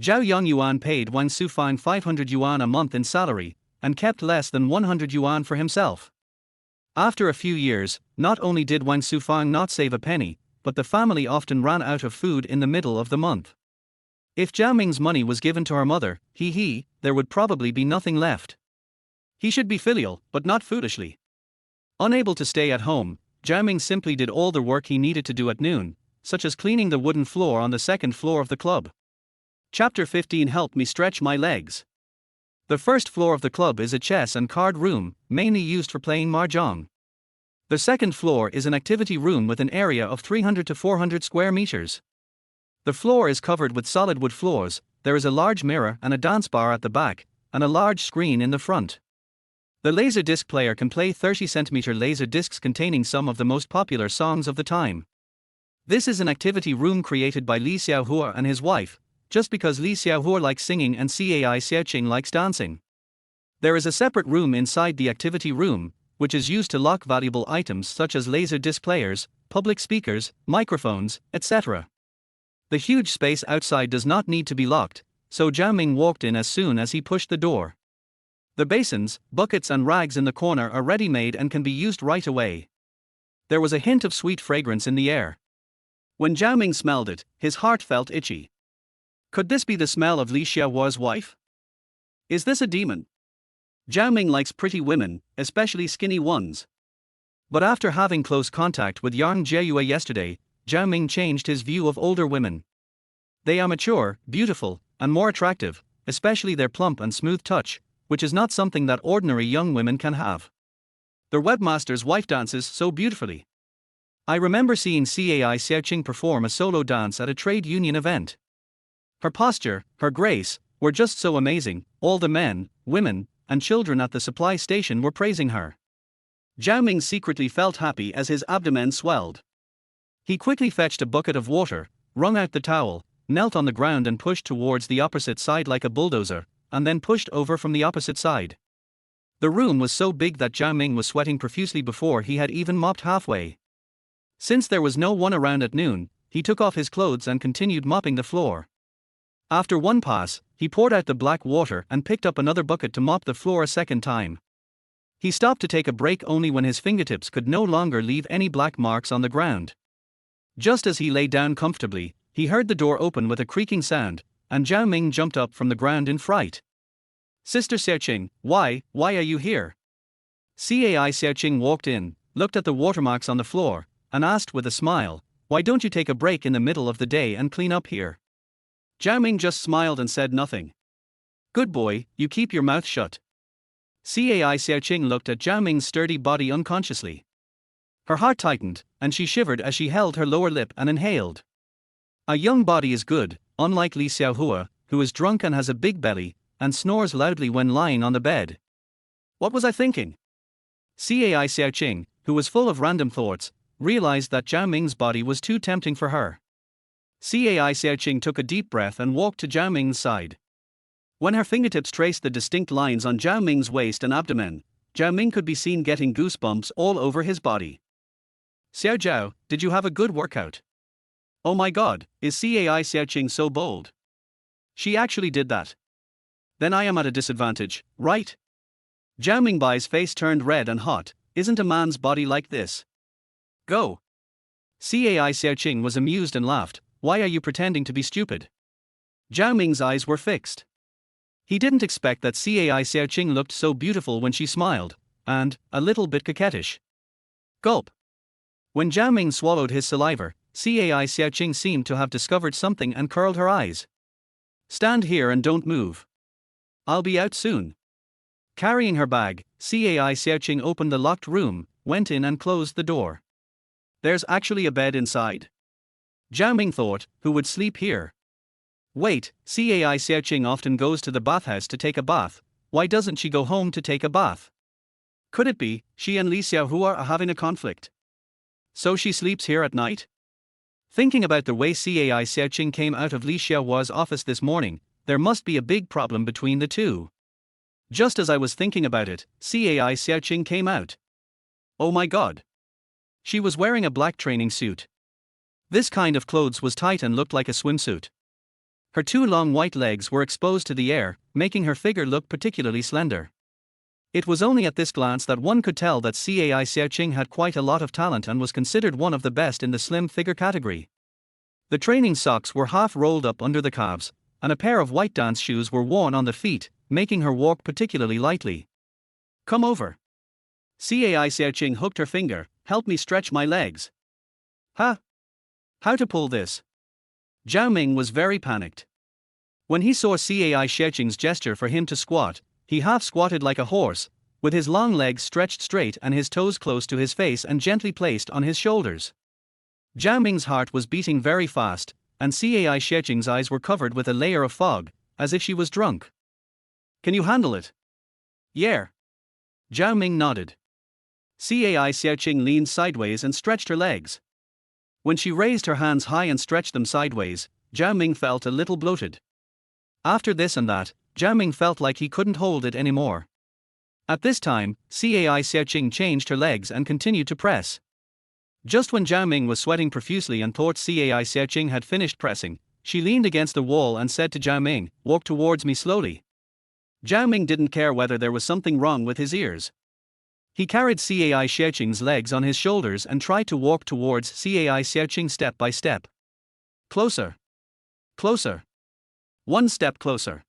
Zhao Yongyuan paid Wang Sufang 500 yuan a month in salary, and kept less than 100 yuan for himself. After a few years, not only did Wang Sufang not save a penny, but the family often ran out of food in the middle of the month. If Zhao Ming's money was given to her mother, there would probably be nothing left. He should be filial, but not foolishly. Unable to stay at home, Zhao Ming simply did all the work he needed to do at noon, such as cleaning the wooden floor on the second floor of the club. Chapter 15 Help me stretch my legs. The first floor of the club is a chess and card room, mainly used for playing mahjong. The second floor is an activity room with an area of 300 to 400 square meters. The floor is covered with solid wood floors, there is a large mirror and a dance bar at the back, and a large screen in the front. The laser disc player can play 30cm laser discs containing some of the most popular songs of the time. This is an activity room created by Li Xiaohua and his wife, just because Li Xiaohua likes singing and Cai Xiaoqing likes dancing. There is a separate room inside the activity room, which is used to lock valuable items such as laser disc players, public speakers, microphones, etc. The huge space outside does not need to be locked, so Zhao Ming walked in as soon as he pushed the door. The basins, buckets and rags in the corner are ready-made and can be used right away. There was a hint of sweet fragrance in the air. When Zhao Ming smelled it, his heart felt itchy. Could this be the smell of Li Xiaohua's wife? Is this a demon? Zhao Ming likes pretty women, especially skinny ones. But after having close contact with Yang Jieyue yesterday, Zhao Ming changed his view of older women. They are mature, beautiful, and more attractive, especially their plump and smooth touch, which is not something that ordinary young women can have. The webmaster's wife dances so beautifully. I remember seeing Cai Xiaoqing perform a solo dance at a trade union event. Her posture, her grace, were just so amazing, all the men, women, and children at the supply station were praising her. Zhao Ming secretly felt happy as his abdomen swelled. He quickly fetched a bucket of water, wrung out the towel, knelt on the ground and pushed towards the opposite side like a bulldozer, and then pushed over from the opposite side. The room was so big that Zhao Ming was sweating profusely before he had even mopped halfway. Since there was no one around at noon, he took off his clothes and continued mopping the floor. After one pass, he poured out the black water and picked up another bucket to mop the floor a second time. He stopped to take a break only when his fingertips could no longer leave any black marks on the ground. Just as he lay down comfortably, he heard the door open with a creaking sound, and Zhao Ming jumped up from the ground in fright. Sister Xiaoqing, why are you here? Cai Xiaoqing walked in, looked at the watermarks on the floor, and asked with a smile, why don't you take a break in the middle of the day and clean up here? Zhao Ming just smiled and said nothing. Good boy, you keep your mouth shut. Cai Xiaoqing looked at Zhao Ming's sturdy body unconsciously. Her heart tightened, and she shivered as she held her lower lip and inhaled. A young body is good, unlike Li Xiaohua, who is drunk and has a big belly, and snores loudly when lying on the bed. What was I thinking? Cai Xiaoqing, who was full of random thoughts, realized that Zhao Ming's body was too tempting for her. Cai Xiaoqing took a deep breath and walked to Zhao Ming's side. When her fingertips traced the distinct lines on Zhao Ming's waist and abdomen, Zhao Ming could be seen getting goosebumps all over his body. Xiao Zhao, did you have a good workout? Oh my god, is Cai Xiaoqing so bold? She actually did that. Then I am at a disadvantage, right? Zhao Mingbai's face turned red and hot. Isn't a man's body like this? Go. Cai Xiaoqing was amused and laughed. Why are you pretending to be stupid? Zhao Ming's eyes were fixed. He didn't expect that Cai Xiaoqing looked so beautiful when she smiled, and a little bit coquettish. Gulp. When Zhao Ming swallowed his saliva, Cai Xiaoqing seemed to have discovered something and curled her eyes. Stand here and don't move. I'll be out soon. Carrying her bag, Cai Xiaoqing opened the locked room, went in and closed the door. There's actually a bed inside. Zhao Ming thought, who would sleep here? Wait, Cai Xiaoqing often goes to the bathhouse to take a bath, why doesn't she go home to take a bath? Could it be, she and Li Xiaohua are having a conflict? So she sleeps here at night? Thinking about the way Cai Xiaoqing came out of Li Xiaohua's office this morning, there must be a big problem between the two. Just as I was thinking about it, Cai Xiaoqing came out. Oh my god. She was wearing a black training suit. This kind of clothes was tight and looked like a swimsuit. Her two long white legs were exposed to the air, making her figure look particularly slender. It was only at this glance that one could tell that Cai Xiaoqing had quite a lot of talent and was considered one of the best in the slim figure category. The training socks were half rolled up under the calves, and a pair of white dance shoes were worn on the feet, making her walk particularly lightly. Come over. Cai Xiaoqing hooked her finger, help me stretch my legs. Huh? How to pull this? Zhao Ming was very panicked. When he saw Cai Xiaoqing's gesture for him to squat, he half squatted like a horse, with his long legs stretched straight and his toes close to his face and gently placed on his shoulders. Zhao Ming's heart was beating very fast, and Cai Xiaoqing's eyes were covered with a layer of fog, as if she was drunk. Can you handle it? Yeah. Zhao Ming nodded. Cai Xiaoqing leaned sideways and stretched her legs. When she raised her hands high and stretched them sideways, Zhao Ming felt a little bloated. After this and that, Zhao Ming felt like he couldn't hold it anymore. At this time, Cai Xiaoqing changed her legs and continued to press. Just when Zhao Ming was sweating profusely and thought Cai Xiaoqing had finished pressing, she leaned against the wall and said to Zhao Ming, "Walk towards me slowly." Zhao Ming didn't care whether there was something wrong with his ears. He carried Cai Xiaoqing's legs on his shoulders and tried to walk towards Cai Xiaoqing step by step. Closer. Closer. One step closer.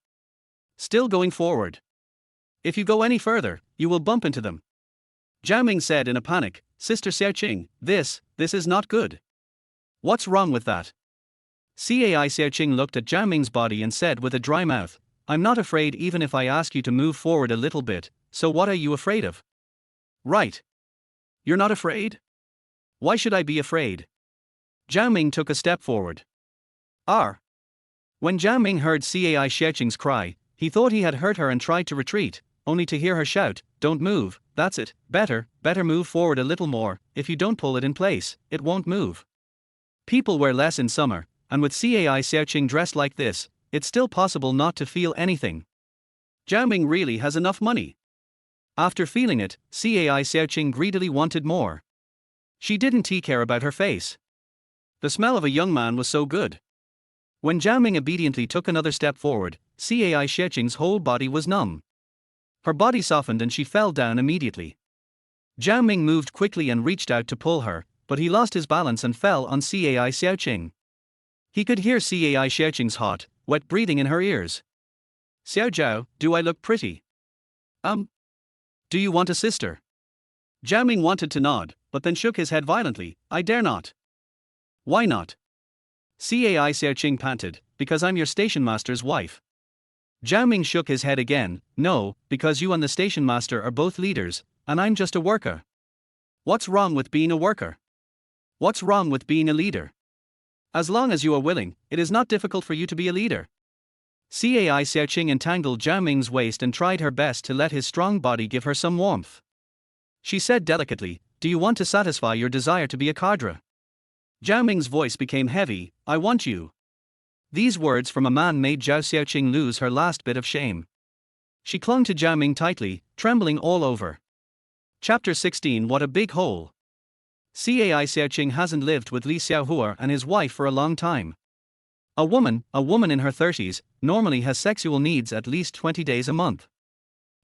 Still going forward. If you go any further, you will bump into them. Zhao Ming said in a panic, "Sister Xiaoqing, this is not good. What's wrong with that?" Cai Xiaoqing looked at Zhao Ming's body and said with a dry mouth, "I'm not afraid even if I ask you to move forward a little bit, so what are you afraid of?" Right. You're not afraid? Why should I be afraid? Zhao Ming took a step forward. When Zhao Ming heard Cai Xiaoqing's cry, he thought he had hurt her and tried to retreat, only to hear her shout, "Don't move, that's it, better move forward a little more, if you don't pull it in place, it won't move." People wear less in summer, and with Cai Xiaoqing dressed like this, it's still possible not to feel anything. Zhao Ming really has enough money. After feeling it, Cai Xiaoqing greedily wanted more. She didn't care about her face. The smell of a young man was so good. When Zhao Ming obediently took another step forward, Cai Xiaoqing's whole body was numb. Her body softened and she fell down immediately. Zhao Ming moved quickly and reached out to pull her, but he lost his balance and fell on Cai Xiaoqing. He could hear Cai Xiaoqing's hot, wet breathing in her ears. "Xiao Zhao, do I look pretty? Do you want a sister?" Zhao Ming wanted to nod, but then shook his head violently, "I dare not." "Why not?" Cai Xiaoqing panted, "Because I'm your station master's wife." Zhao Ming shook his head again, "No, because you and the station master are both leaders, and I'm just a worker." "What's wrong with being a worker? What's wrong with being a leader? As long as you are willing, it is not difficult for you to be a leader." Cai Xiaoqing entangled Zhao Ming's waist and tried her best to let his strong body give her some warmth. She said delicately, "Do you want to satisfy your desire to be a cadre?" Zhao Ming's voice became heavy, "I want you." These words from a man made Zhao Xiaoqing lose her last bit of shame. She clung to Zhao Ming tightly, trembling all over. Chapter 16. What a big hole. Cai Xiaoqing hasn't lived with Li Xiaohua and his wife for a long time. A woman in her 30s, normally has sexual needs at least 20 days a month.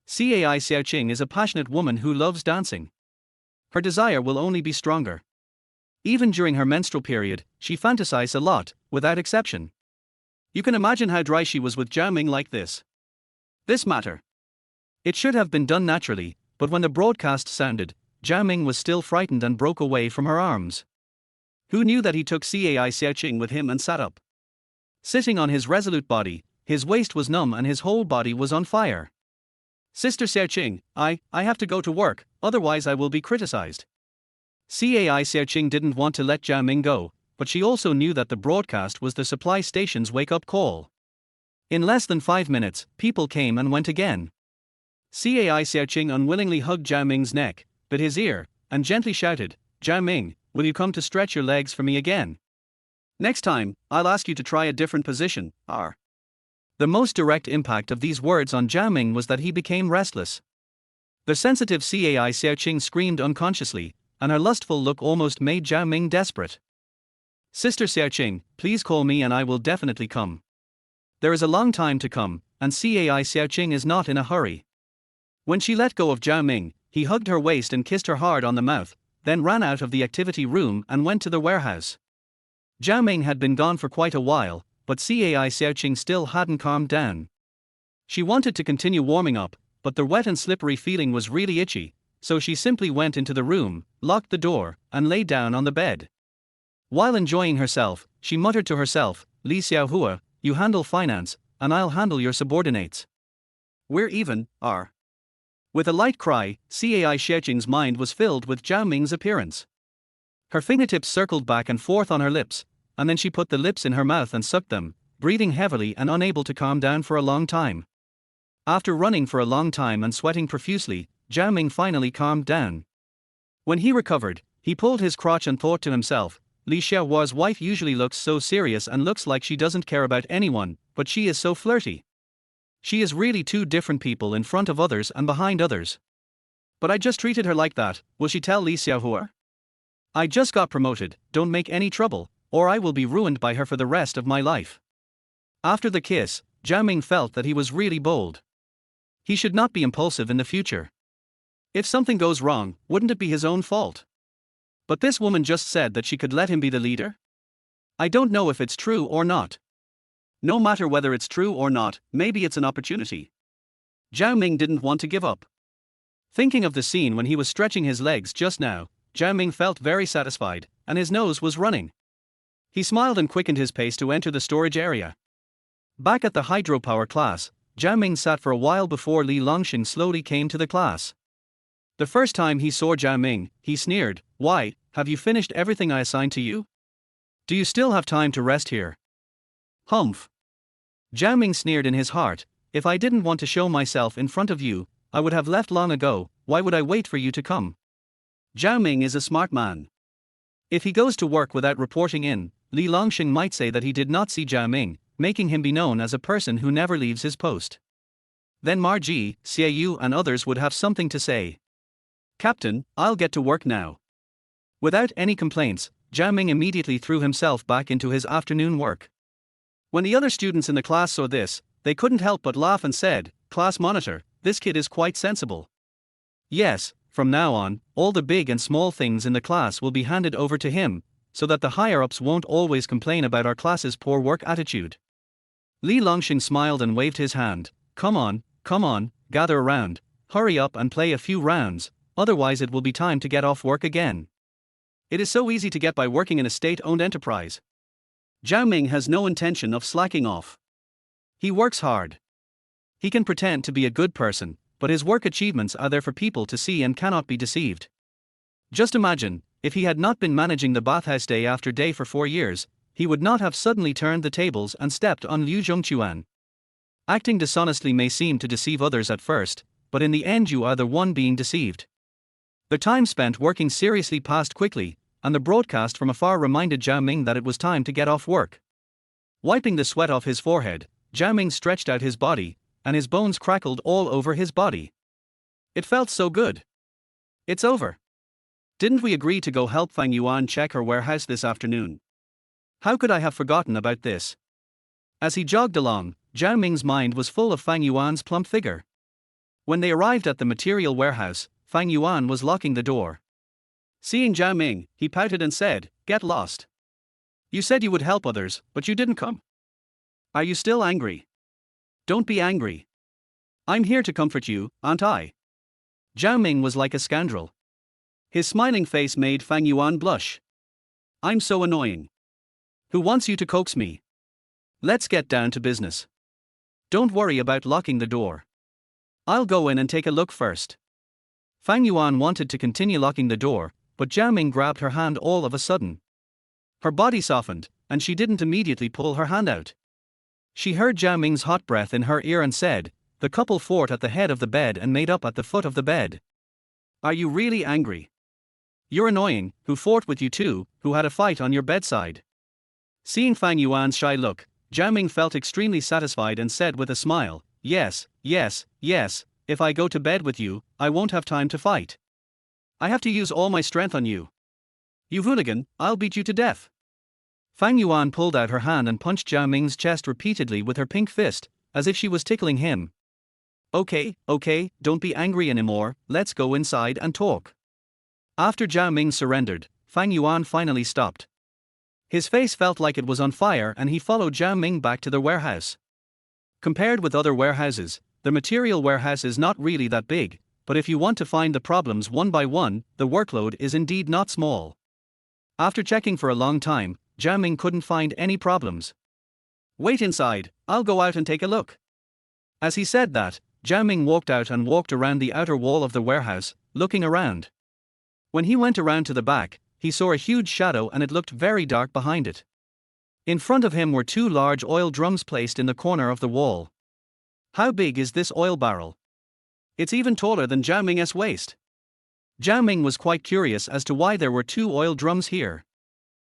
Cai Xiaoqing is a passionate woman who loves dancing. Her desire will only be stronger. Even during her menstrual period, she fantasized a lot, without exception. You can imagine how dry she was with Zhao Ming like this. This matter. It should have been done naturally, but when the broadcast sounded, Zhao Ming was still frightened and broke away from her arms. Who knew that he took Cai Xiaoqing with him and sat up? Sitting on his resolute body, his waist was numb and his whole body was on fire. "Sister Xiaoqing, I have to go to work, otherwise I will be criticized." Cai Xiaoqing didn't want to let Zhao Ming go, but she also knew that the broadcast was the supply station's wake-up call. In less than 5 minutes, people came and went again. Cai Xiaoqing unwillingly hugged Zhao Ming's neck, bit his ear, and gently shouted, "Zhao Ming, will you come to stretch your legs for me again? Next time, I'll ask you to try a different position." The most direct impact of these words on Zhao Ming was that he became restless. The sensitive Cai Xiaoqing screamed unconsciously, and her lustful look almost made Zhao Ming desperate. "Sister Xiaoqing, please call me and I will definitely come. There is a long time to come, and Cai Xiaoqing is not in a hurry." When she let go of Zhao Ming, he hugged her waist and kissed her hard on the mouth, then ran out of the activity room and went to the warehouse. Zhao Ming had been gone for quite a while, but Cai Xiaoqing still hadn't calmed down. She wanted to continue warming up, but the wet and slippery feeling was really itchy, so she simply went into the room, locked the door, and lay down on the bed. While enjoying herself, she muttered to herself, "Li Xiaohua, you handle finance, and I'll handle your subordinates. We're even." With a light cry, Cai Xiaoqing's mind was filled with Zhao Ming's appearance. Her fingertips circled back and forth on her lips, and then she put the lips in her mouth and sucked them, breathing heavily and unable to calm down for a long time. After running for a long time and sweating profusely, Zhao Ming finally calmed down. When he recovered, he pulled his crotch and thought to himself, "Li Xiaohua's wife usually looks so serious and looks like she doesn't care about anyone, but she is so flirty. She is really two different people in front of others and behind others. But I just treated her like that, will she tell Li Xiaohua? I just got promoted, don't make any trouble, or I will be ruined by her for the rest of my life." After the kiss, Zhao Ming felt that he was really bold. He should not be impulsive in the future. If something goes wrong, wouldn't it be his own fault? But this woman just said that she could let him be the leader? I don't know if it's true or not. No matter whether it's true or not, maybe it's an opportunity. Zhao Ming didn't want to give up. Thinking of the scene when he was stretching his legs just now, Zhao Ming felt very satisfied, and his nose was running. He smiled and quickened his pace to enter the storage area. Back at the hydropower class, Zhao Ming sat for a while before Li Longxing slowly came to the class. The first time he saw Zhao Ming, he sneered, "Why, have you finished everything I assigned to you? Do you still have time to rest here?" "Humph." Zhao Ming sneered in his heart, "If I didn't want to show myself in front of you, I would have left long ago. Why would I wait for you to come?" Zhao Ming is a smart man. If he goes to work without reporting in, Li Longxing might say that he did not see Zhao Ming, making him be known as a person who never leaves his post. Then Marji, Xiaoyu and others would have something to say. "Captain, I'll get to work now." Without any complaints, Zhao Ming immediately threw himself back into his afternoon work. When the other students in the class saw this, they couldn't help but laugh and said, "Class monitor, this kid is quite sensible. Yes, from now on, all the big and small things in the class will be handed over to him, so that the higher-ups won't always complain about our class's poor work attitude." Li Longxing smiled and waved his hand. Come on, gather around, hurry up and play a few rounds, otherwise it will be time to get off work again. It is so easy to get by working in a state-owned enterprise. Zhao Ming has no intention of slacking off. He works hard. He can pretend to be a good person, but his work achievements are there for people to see and cannot be deceived. Just imagine, if he had not been managing the bathhouse day after day for 4 years, he would not have suddenly turned the tables and stepped on Liu Zhongquan. Acting dishonestly may seem to deceive others at first, but in the end you are the one being deceived. The time spent working seriously passed quickly, and the broadcast from afar reminded Zhao Ming that it was time to get off work. Wiping the sweat off his forehead, Zhao Ming stretched out his body, and his bones crackled all over his body. It felt so good. It's over. Didn't we agree to go help Fang Yuan check her warehouse this afternoon? How could I have forgotten about this? As he jogged along, Zhao Ming's mind was full of Fang Yuan's plump figure. When they arrived at the material warehouse, Fang Yuan was locking the door. Seeing Zhao Ming, he pouted and said, "Get lost. You said you would help others, but you didn't come. Are you still angry? Don't be angry. I'm here to comfort you, aren't I?" Zhao Ming was like a scoundrel. His smiling face made Fang Yuan blush. "I'm so annoying. Who wants you to coax me? Let's get down to business. Don't worry about locking the door. I'll go in and take a look first." Fang Yuan wanted to continue locking the door, but Zhao Ming grabbed her hand all of a sudden. Her body softened, and she didn't immediately pull her hand out. She heard Zhao Ming's hot breath in her ear and said, "The couple fought at the head of the bed and made up at the foot of the bed. Are you really angry? You're annoying. Who fought with you too? Who had a fight on your bedside?" Seeing Fang Yuan's shy look, Zhao Ming felt extremely satisfied and said with a smile, "Yes, yes, yes, if I go to bed with you, I won't have time to fight. I have to use all my strength on you. You hooligan, I'll beat you to death." Fang Yuan pulled out her hand and punched Zhao Ming's chest repeatedly with her pink fist, as if she was tickling him. Okay, don't be angry anymore, let's go inside and talk." After Zhao Ming surrendered, Fang Yuan finally stopped. His face felt like it was on fire and he followed Zhao Ming back to the warehouse. Compared with other warehouses, the material warehouse is not really that big, but if you want to find the problems one by one, the workload is indeed not small. After checking for a long time, Zhao Ming couldn't find any problems. "Wait inside, I'll go out and take a look." As he said that, Zhao Ming walked out and walked around the outer wall of the warehouse, looking around. When he went around to the back, he saw a huge shadow and it looked very dark behind it. In front of him were two large oil drums placed in the corner of the wall. How big is this oil barrel? It's even taller than Zhao Ming's waist. Zhao Ming was quite curious as to why there were two oil drums here.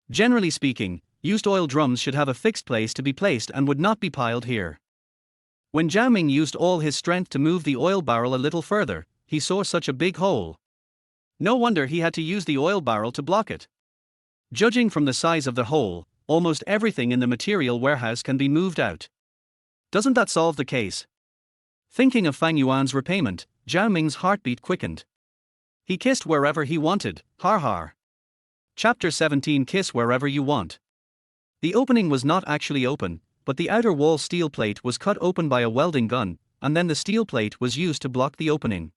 Generally speaking, used oil drums should have a fixed place to be placed and would not be piled here. When Zhao Ming used all his strength to move the oil barrel a little further, he saw such a big hole. No wonder he had to use the oil barrel to block it. Judging from the size of the hole, almost everything in the material warehouse can be moved out. Doesn't that solve the case? Thinking of Fang Yuan's repayment, Zhao Ming's heartbeat quickened. He kissed wherever he wanted, har har. Chapter 17 Kiss Wherever You Want. The opening was not actually open, but the outer wall steel plate was cut open by a welding gun, and then the steel plate was used to block the opening.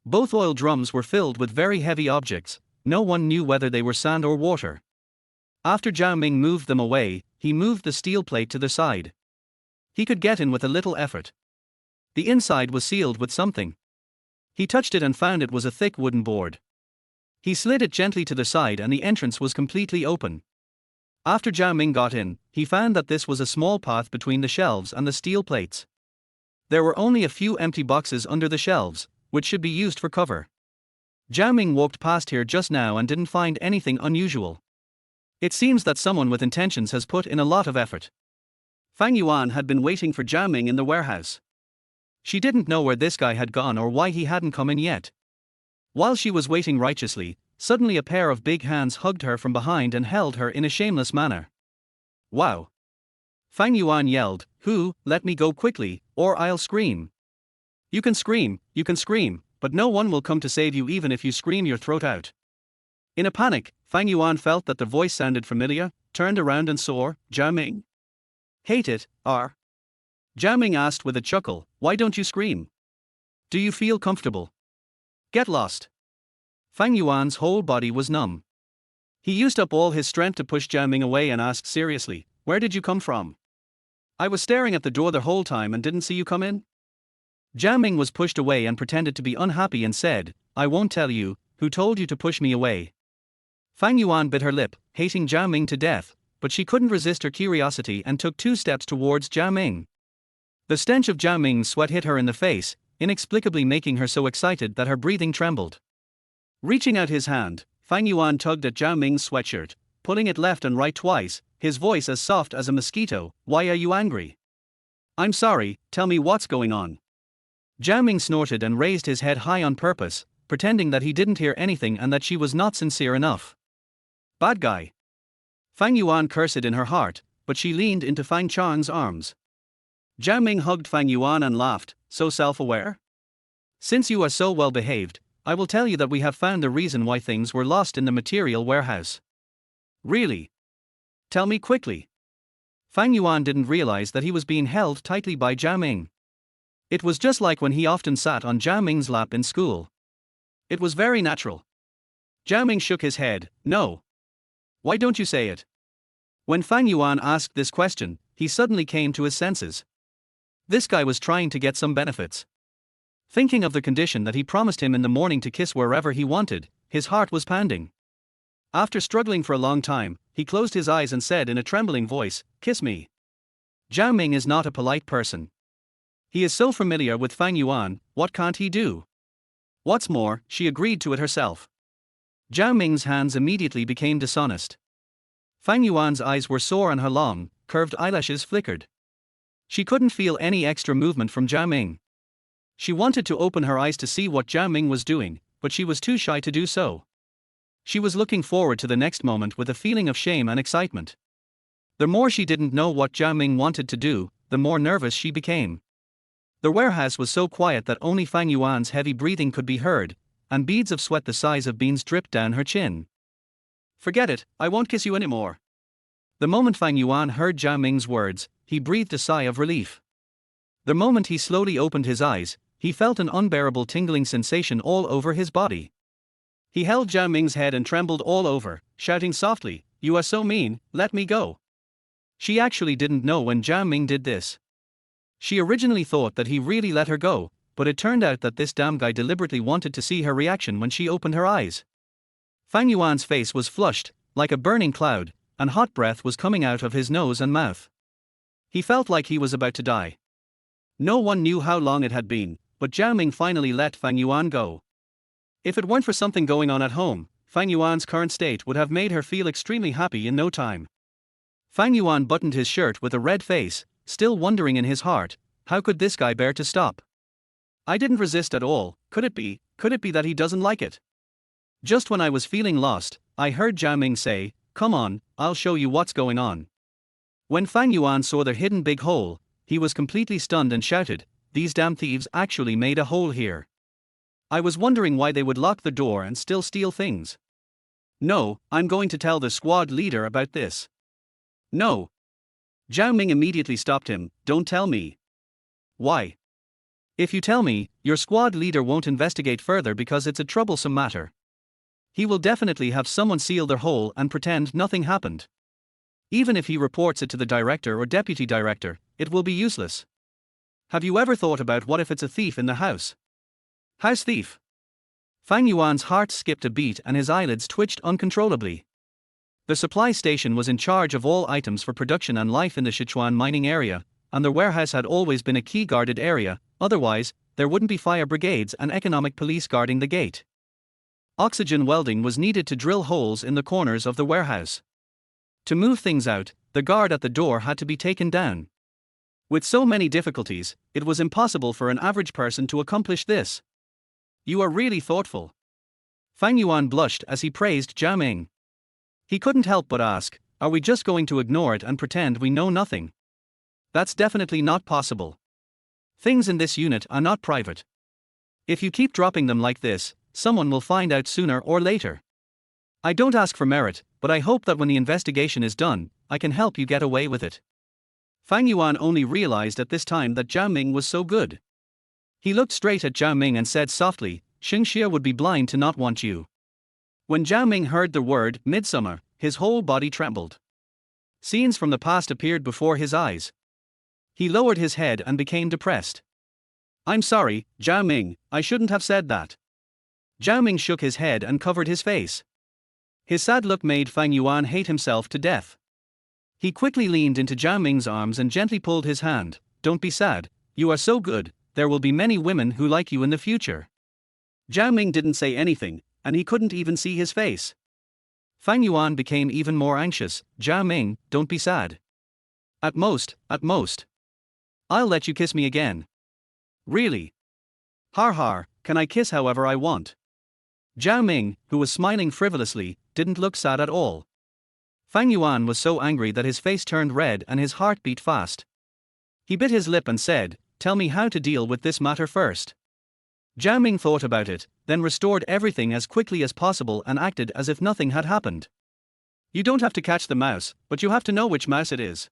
Both oil drums were filled with very heavy objects, no one knew whether they were sand or water. After Zhao Ming moved them away, he moved the steel plate to the side. He could get in with a little effort. The inside was sealed with something. He touched it and found it was a thick wooden board. He slid it gently to the side and the entrance was completely open. After Zhao Ming got in, he found that this was a small path between the shelves and the steel plates. There were only a few empty boxes under the shelves, which should be used for cover. Zhao Ming walked past here just now and didn't find anything unusual. It seems that someone with intentions has put in a lot of effort. Fang Yuan had been waiting for Zhao Ming in the warehouse. She didn't know where this guy had gone or why he hadn't come in yet. While she was waiting righteously, suddenly a pair of big hands hugged her from behind and held her in a shameless manner. "Wow!" Fang Yuan yelled, "Who, let me go quickly, or I'll scream." You can scream, but no one will come to save you even if you scream your throat out." In a panic, Fang Yuan felt that the voice sounded familiar, turned around and saw Zhao Ming. "Hate it, R." Zhao Ming asked with a chuckle, "Why don't you scream? Do you feel comfortable? Get lost." Fang Yuan's whole body was numb. He used up all his strength to push Zhao Ming away and asked seriously, "Where did you come from? I was staring at the door the whole time and didn't see you come in." Zhao Ming was pushed away and pretended to be unhappy and said, "I won't tell you, who told you to push me away?" Fang Yuan bit her lip, hating Zhao Ming to death, but she couldn't resist her curiosity and took 2 steps towards Zhao Ming. The stench of Zhao Ming's sweat hit her in the face, inexplicably making her so excited that her breathing trembled. Reaching out his hand, Fang Yuan tugged at Zhao Ming's sweatshirt, pulling it left and right twice, his voice as soft as a mosquito. "Why are you angry?" "I'm sorry, tell me what's going on." Zhao Ming snorted and raised his head high on purpose, pretending that he didn't hear anything and that she was not sincere enough. "Bad guy." Fang Yuan cursed in her heart, but she leaned into Fang Chang's arms. Zhao Ming hugged Fang Yuan and laughed, "So self-aware? Since you are so well behaved, I will tell you that we have found the reason why things were lost in the material warehouse." "Really? Tell me quickly." Fang Yuan didn't realize that he was being held tightly by Zhao Ming. It was just like when he often sat on Zhao Ming's lap in school. It was very natural. Zhao Ming shook his head, "No. Why don't you say it?" When Fang Yuan asked this question, he suddenly came to his senses. This guy was trying to get some benefits. Thinking of the condition that he promised him in the morning to kiss wherever he wanted, his heart was pounding. After struggling for a long time, he closed his eyes and said in a trembling voice, "Kiss me." Zhao Ming is not a polite person. He is so familiar with Fang Yuan, what can't he do? What's more, she agreed to it herself. Zhao Ming's hands immediately became dishonest. Fang Yuan's eyes were sore and her long, curved eyelashes flickered. She couldn't feel any extra movement from Zhao Ming. She wanted to open her eyes to see what Zhao Ming was doing, but she was too shy to do so. She was looking forward to the next moment with a feeling of shame and excitement. The more she didn't know what Zhao Ming wanted to do, the more nervous she became. The warehouse was so quiet that only Fang Yuan's heavy breathing could be heard, and beads of sweat the size of beans dripped down her chin. "Forget it, I won't kiss you anymore." The moment Fang Yuan heard Zhao Ming's words, he breathed a sigh of relief. The moment he slowly opened his eyes, he felt an unbearable tingling sensation all over his body. He held Zhao Ming's head and trembled all over, shouting softly, "You are so mean, let me go." She actually didn't know when Zhao Ming did this. She originally thought that he really let her go, but it turned out that this damn guy deliberately wanted to see her reaction when she opened her eyes. Fang Yuan's face was flushed, like a burning cloud, and hot breath was coming out of his nose and mouth. He felt like he was about to die. No one knew how long it had been, but Zhao Ming finally let Fang Yuan go. If it weren't for something going on at home, Fang Yuan's current state would have made her feel extremely happy in no time. Fang Yuan buttoned his shirt with a red face, still wondering in his heart, how could this guy bear to stop? "I didn't resist at all, could it be that he doesn't like it?" Just when I was feeling lost, I heard Zhao Ming say, "Come on, I'll show you what's going on." When Fang Yuan saw the hidden big hole, he was completely stunned and shouted, "These damn thieves actually made a hole here. I was wondering why they would lock the door and still steal things. No, I'm going to tell the squad leader about this." "No." Zhao Ming immediately stopped him, "Don't tell me." "Why?" "If you tell me, your squad leader won't investigate further because it's a troublesome matter. He will definitely have someone seal their hole and pretend nothing happened. Even if he reports it to the director or deputy director, it will be useless. Have you ever thought about what if it's a thief in the house?" "House thief?" Fang Yuan's heart skipped a beat and his eyelids twitched uncontrollably. The supply station was in charge of all items for production and life in the Sichuan mining area, and the warehouse had always been a key guarded area, otherwise, there wouldn't be fire brigades and economic police guarding the gate. Oxygen welding was needed to drill holes in the corners of the warehouse. To move things out, the guard at the door had to be taken down. With so many difficulties, it was impossible for an average person to accomplish this. "You are really thoughtful." Fang Yuan blushed as he praised Zhao Ming. He couldn't help but ask, "Are we just going to ignore it and pretend we know nothing?" That's definitely not possible. Things in this unit are not private. If you keep dropping them like this, someone will find out sooner or later. I don't ask for merit, but I hope that when the investigation is done, I can help you get away with it. Fang Yuan only realized at this time that Zhao Ming was so good. He looked straight at Zhao Ming and said softly, "Xingxia would be blind to not want you." When Zhao Ming heard the word midsummer, his whole body trembled. Scenes from the past appeared before his eyes. He lowered his head and became depressed. "I'm sorry, Zhao Ming, I shouldn't have said that." Zhao Ming shook his head and covered his face. His sad look made Fang Yuan hate himself to death. He quickly leaned into Zhao Ming's arms and gently pulled his hand. "Don't be sad, you are so good, there will be many women who like you in the future." Zhao Ming didn't say anything, and he couldn't even see his face. Fang Yuan became even more anxious. "Zhao Ming, don't be sad. At most, I'll let you kiss me again." "Really?" "Har har, can I kiss however I want?" Zhao Ming, who was smiling frivolously, didn't look sad at all. Fang Yuan was so angry that his face turned red and his heart beat fast. He bit his lip and said, "Tell me how to deal with this matter first." Zhao Ming thought about it, then restored everything as quickly as possible and acted as if nothing had happened. "You don't have to catch the mouse, but you have to know which mouse it is."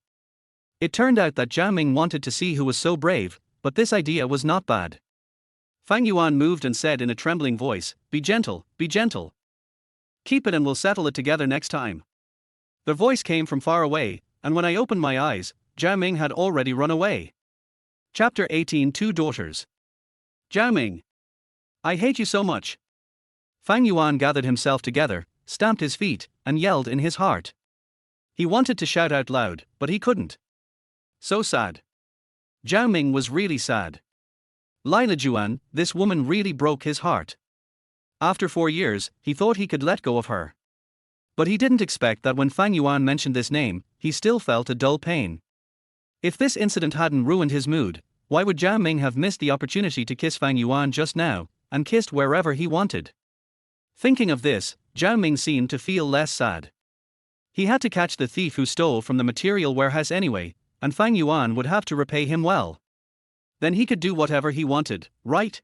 It turned out that Zhao Ming wanted to see who was so brave, but this idea was not bad. Fang Yuan moved and said in a trembling voice, be gentle. Keep it and we'll settle it together next time." The voice came from far away, and when I opened my eyes, Zhao Ming had already run away. Chapter 18 Two Daughters. "Zhao Ming, I hate you so much." Fang Yuan gathered himself together, stamped his feet, and yelled in his heart. He wanted to shout out loud, but he couldn't. So sad. Zhao Ming was really sad. Lila Juan, this woman really broke his heart. After 4 years, he thought he could let go of her. But he didn't expect that when Fang Yuan mentioned this name, he still felt a dull pain. If this incident hadn't ruined his mood, why would Zhao Ming have missed the opportunity to kiss Fang Yuan just now, and kissed wherever he wanted? Thinking of this, Zhao Ming seemed to feel less sad. He had to catch the thief who stole from the material warehouse anyway, and Fang Yuan would have to repay him well. Then he could do whatever he wanted, right?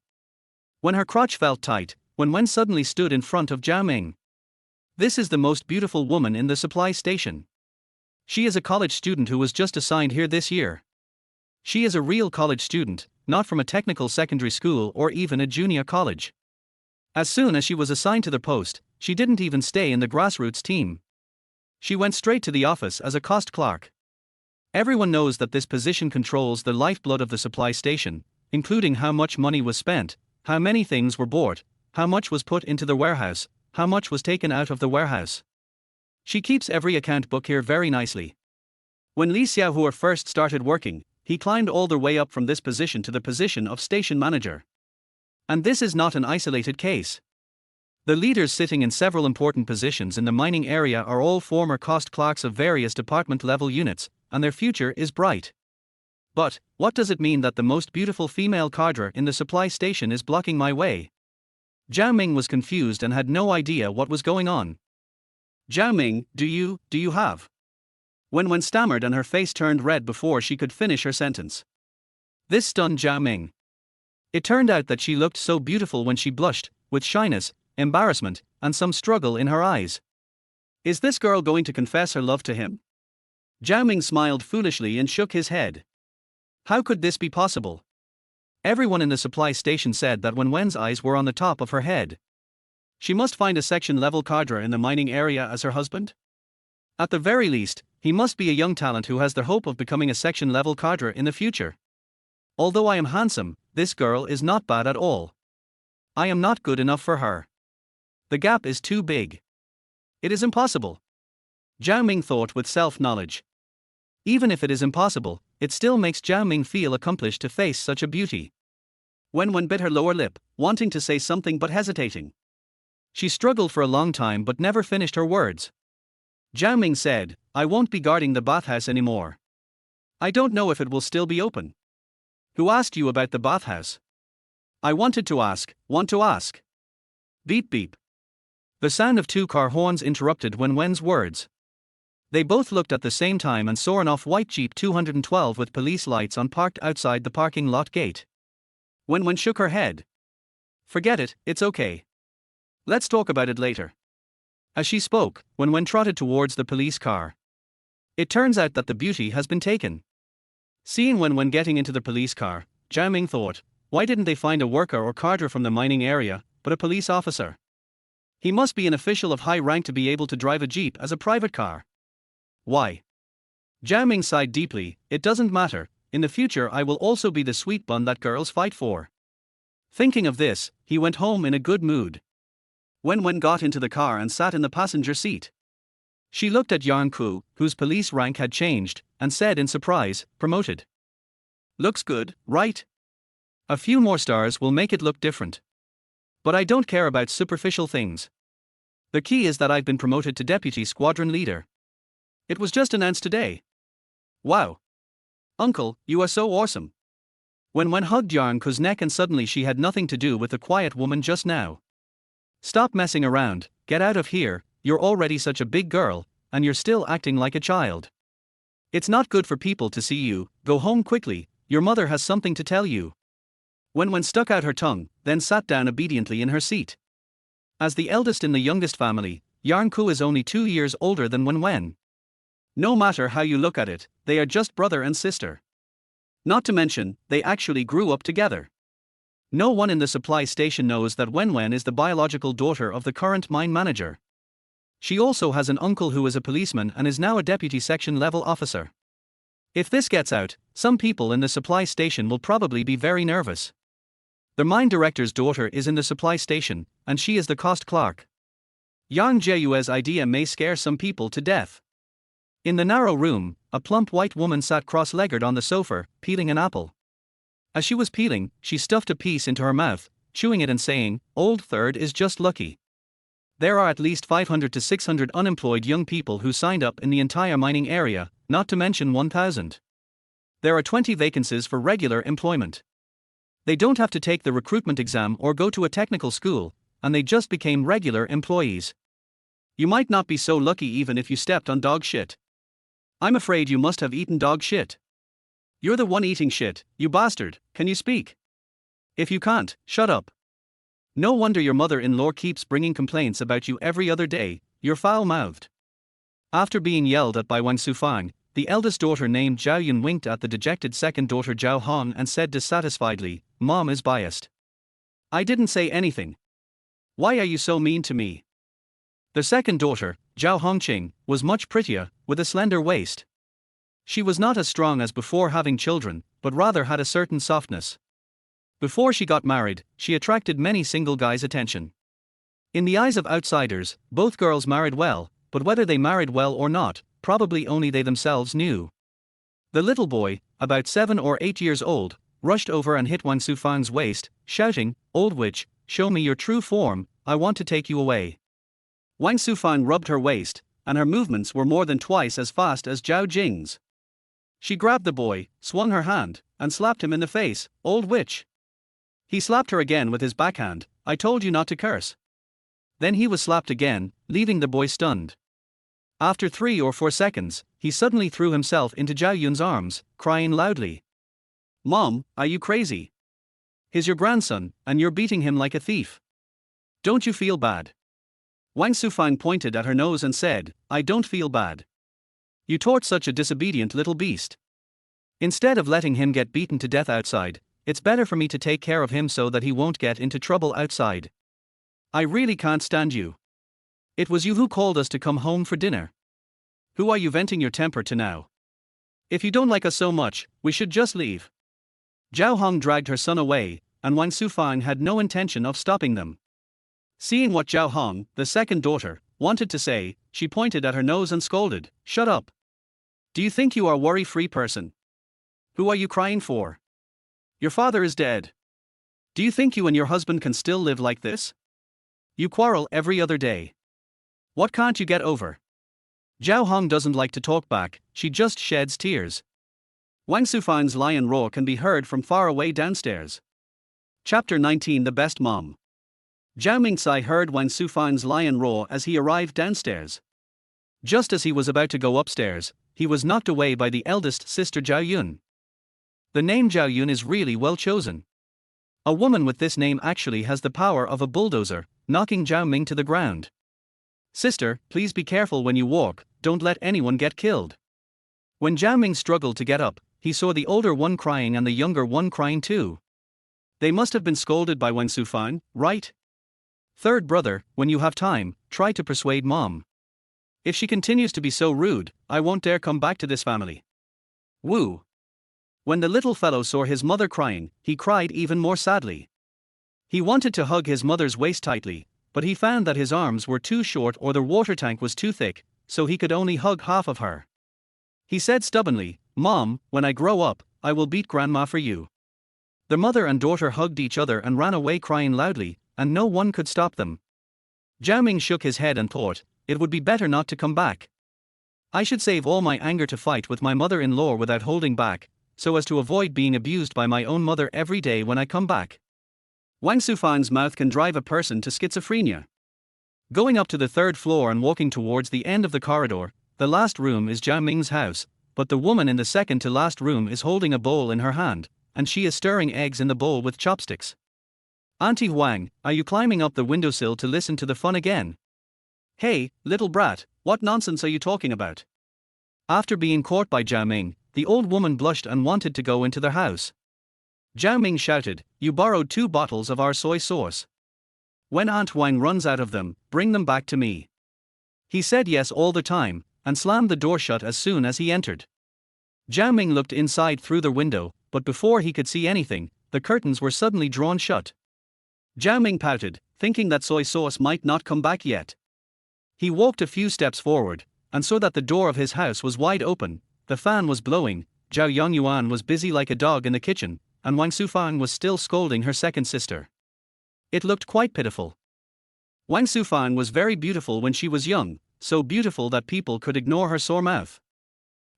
When her crotch felt tight, Wen suddenly stood in front of Zhao Ming. This is the most beautiful woman in the supply station. She is a college student who was just assigned here this year. She is a real college student, not from a technical secondary school or even a junior college. As soon as she was assigned to the post, she didn't even stay in the grassroots team. She went straight to the office as a cost clerk. Everyone knows that this position controls the lifeblood of the supply station, including how much money was spent, how many things were bought, how much was put into the warehouse, how much was taken out of the warehouse. She keeps every account book here very nicely. When Li Xiaohua first started working, he climbed all the way up from this position to the position of station manager. And this is not an isolated case. The leaders sitting in several important positions in the mining area are all former cost clerks of various department-level units, and their future is bright. But, what does it mean that the most beautiful female cadre in the supply station is blocking my way? Zhao Ming was confused and had no idea what was going on. Zhao Ming, do you have? Wen stammered and her face turned red before she could finish her sentence. This stunned Zhao Ming. It turned out that she looked so beautiful when she blushed, with shyness, embarrassment, and some struggle in her eyes. Is this girl going to confess her love to him? Zhao Ming smiled foolishly and shook his head. How could this be possible? Everyone in the supply station said that Wen's eyes were on the top of her head. She must find a section-level cadre in the mining area as her husband? At the very least, he must be a young talent who has the hope of becoming a section-level cadre in the future. Although I am handsome, this girl is not bad at all. I am not good enough for her. The gap is too big. It is impossible. Zhao Ming thought with self-knowledge. Even if it is impossible, it still makes Zhao Ming feel accomplished to face such a beauty. Wen bit her lower lip, wanting to say something but hesitating. She struggled for a long time but never finished her words. Zhao Ming said, I won't be guarding the bathhouse anymore. I don't know if it will still be open. Who asked you about the bathhouse? I want to ask. Beep beep. The sound of 2 car horns interrupted Wen's words. They both looked at the same time and saw an off-white Jeep 212 with police lights on parked outside the parking lot gate. Wen shook her head. Forget it, it's okay. Let's talk about it later. As she spoke, Wen trotted towards the police car. It turns out that the beauty has been taken. Seeing Wen getting into the police car, Zhao Ming thought, why didn't they find a worker or cadre from the mining area, but a police officer? He must be an official of high rank to be able to drive a Jeep as a private car. Why? Zhao Ming sighed deeply, it doesn't matter, in the future I will also be the sweet bun that girls fight for. Thinking of this, he went home in a good mood. Wen got into the car and sat in the passenger seat. She looked at Yang Ku, whose police rank had changed, and said in surprise, promoted. Looks good, right? A few more stars will make it look different. But I don't care about superficial things. The key is that I've been promoted to deputy squadron leader. It was just announced today. Wow. Uncle, you are so awesome. Wen hugged Yang Ku's neck and suddenly she had nothing to do with the quiet woman just now. Stop messing around, get out of here, you're already such a big girl, and you're still acting like a child. It's not good for people to see you, go home quickly, your mother has something to tell you. Wen stuck out her tongue, then sat down obediently in her seat. As the eldest in the youngest family, Yang Ku is only 2 years older than Wen. No matter how you look at it, they are just brother and sister. Not to mention, they actually grew up together. No one in the supply station knows that Wen is the biological daughter of the current mine manager. She also has an uncle who is a policeman and is now a deputy section level officer. If this gets out, some people in the supply station will probably be very nervous. The mine director's daughter is in the supply station, and she is the cost clerk. Yang Jieyue's idea may scare some people to death. In the narrow room, a plump white woman sat cross-legged on the sofa, peeling an apple. As she was peeling, she stuffed a piece into her mouth, chewing it and saying, "Old third is just lucky. There are at least 500 to 600 unemployed young people who signed up in the entire mining area, not to mention 1,000. There are 20 vacancies for regular employment. They don't have to take the recruitment exam or go to a technical school, and they just became regular employees. You might not be so lucky even if you stepped on dog shit. I'm afraid you must have eaten dog shit. You're the one eating shit, you bastard. Can you speak? If you can't, shut up. No wonder your mother-in-law keeps bringing complaints about you every other day, you're foul-mouthed." After being yelled at by Wang Sufang, the eldest daughter named Zhao Yun winked at the dejected second daughter Zhao Hong and said dissatisfiedly, "Mom is biased. I didn't say anything. Why are you so mean to me?" The second daughter, Zhao Hongqing, was much prettier, with a slender waist. She was not as strong as before having children, but rather had a certain softness. Before she got married, she attracted many single guys' attention. In the eyes of outsiders, both girls married well, but whether they married well or not, probably only they themselves knew. The little boy, about 7 or 8 years old, rushed over and hit Wang Sufang's waist, shouting, "Old witch, show me your true form, I want to take you away." Wang Sufang rubbed her waist, and her movements were more than twice as fast as Zhao Jing's. She grabbed the boy, swung her hand, and slapped him in the face, "Old witch." He slapped her again with his backhand, "I told you not to curse." Then he was slapped again, leaving the boy stunned. After 3 or 4 seconds, he suddenly threw himself into Zhao Yun's arms, crying loudly, "Mom, are you crazy? He's your grandson, and you're beating him like a thief. Don't you feel bad?" Wang Sufang pointed at her nose and said, "I don't feel bad. You taught such a disobedient little beast. Instead of letting him get beaten to death outside, it's better for me to take care of him so that he won't get into trouble outside. I really can't stand you. It was you who called us to come home for dinner. Who are you venting your temper to now? If you don't like us so much, we should just leave." Zhao Hong dragged her son away, and Wang Sufang had no intention of stopping them. Seeing what Zhao Hong, the second daughter, wanted to say, she pointed at her nose and scolded, "Shut up. Do you think you are a worry-free person? Who are you crying for? Your father is dead. Do you think you and your husband can still live like this? You quarrel every other day. What can't you get over?" Zhao Hong doesn't like to talk back, she just sheds tears. Wang Sufang's lion roar can be heard from far away downstairs. Chapter 19 The Best Mom. Zhao Ming heard Wang Sufang's lion roar as he arrived downstairs. Just as he was about to go upstairs, he was knocked away by the eldest sister Zhao Yun. The name Zhao Yun is really well chosen. A woman with this name actually has the power of a bulldozer, knocking Zhao Ming to the ground. "Sister, please be careful when you walk, don't let anyone get killed." When Zhao Ming struggled to get up, he saw the older one crying and the younger one crying too. They must have been scolded by Wang Sufang, right? "Third brother, when you have time, try to persuade mom. If she continues to be so rude, I won't dare come back to this family." Woo! When the little fellow saw his mother crying, he cried even more sadly. He wanted to hug his mother's waist tightly, but he found that his arms were too short or the water tank was too thick, so he could only hug half of her. He said stubbornly, "Mom, when I grow up, I will beat grandma for you." The mother and daughter hugged each other and ran away crying loudly, and no one could stop them. Zhao Ming shook his head and thought, it would be better not to come back. I should save all my anger to fight with my mother-in-law without holding back, so as to avoid being abused by my own mother every day when I come back. Wang Sufang's mouth can drive a person to schizophrenia. Going up to the 3rd floor and walking towards the end of the corridor, the last room is Zhao Ming's house, but the woman in the second to last room is holding a bowl in her hand, and she is stirring eggs in the bowl with chopsticks. "Auntie Wang, are you climbing up the windowsill to listen to the fun again? Hey, little brat, what nonsense are you talking about?" After being caught by Zhao Ming, the old woman blushed and wanted to go into their house. Zhao Ming shouted, "You borrowed 2 bottles of our soy sauce. When Aunt Wang runs out of them, bring them back to me." He said yes all the time, and slammed the door shut as soon as he entered. Zhao Ming looked inside through the window, but before he could see anything, the curtains were suddenly drawn shut. Zhao Ming pouted, thinking that soy sauce might not come back yet. He walked a few steps forward, and saw that the door of his house was wide open, the fan was blowing, Zhao Yongyuan was busy like a dog in the kitchen, and Wang Sufang was still scolding her second sister. It looked quite pitiful. Wang Sufang was very beautiful when she was young, so beautiful that people could ignore her sore mouth.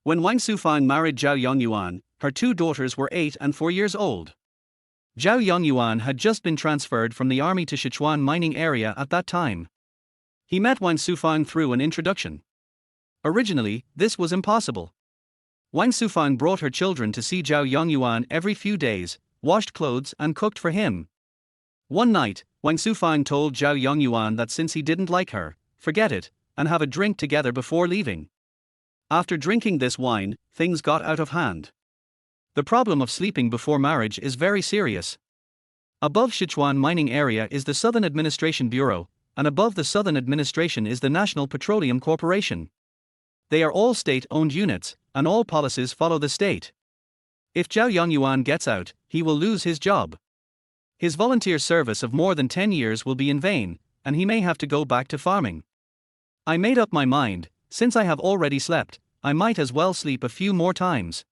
When Wang Sufang married Zhao Yongyuan, her two daughters were 8 and 4 years old. Zhao Yongyuan had just been transferred from the army to Sichuan mining area at that time. He met Wang Sufang through an introduction. Originally, this was impossible. Wang Sufang brought her children to see Zhao Yongyuan every few days, washed clothes and cooked for him. One night, Wang Sufang told Zhao Yongyuan that since he didn't like her, forget it, and have a drink together before leaving. After drinking this wine, things got out of hand. The problem of sleeping before marriage is very serious. Above Sichuan mining area is the Southern Administration Bureau, and above the Southern Administration is the National Petroleum Corporation. They are all state-owned units, and all policies follow the state. If Zhao Yongyuan gets out, he will lose his job. His volunteer service of more than 10 years will be in vain, and he may have to go back to farming. I made up my mind, since I have already slept, I might as well sleep a few more times.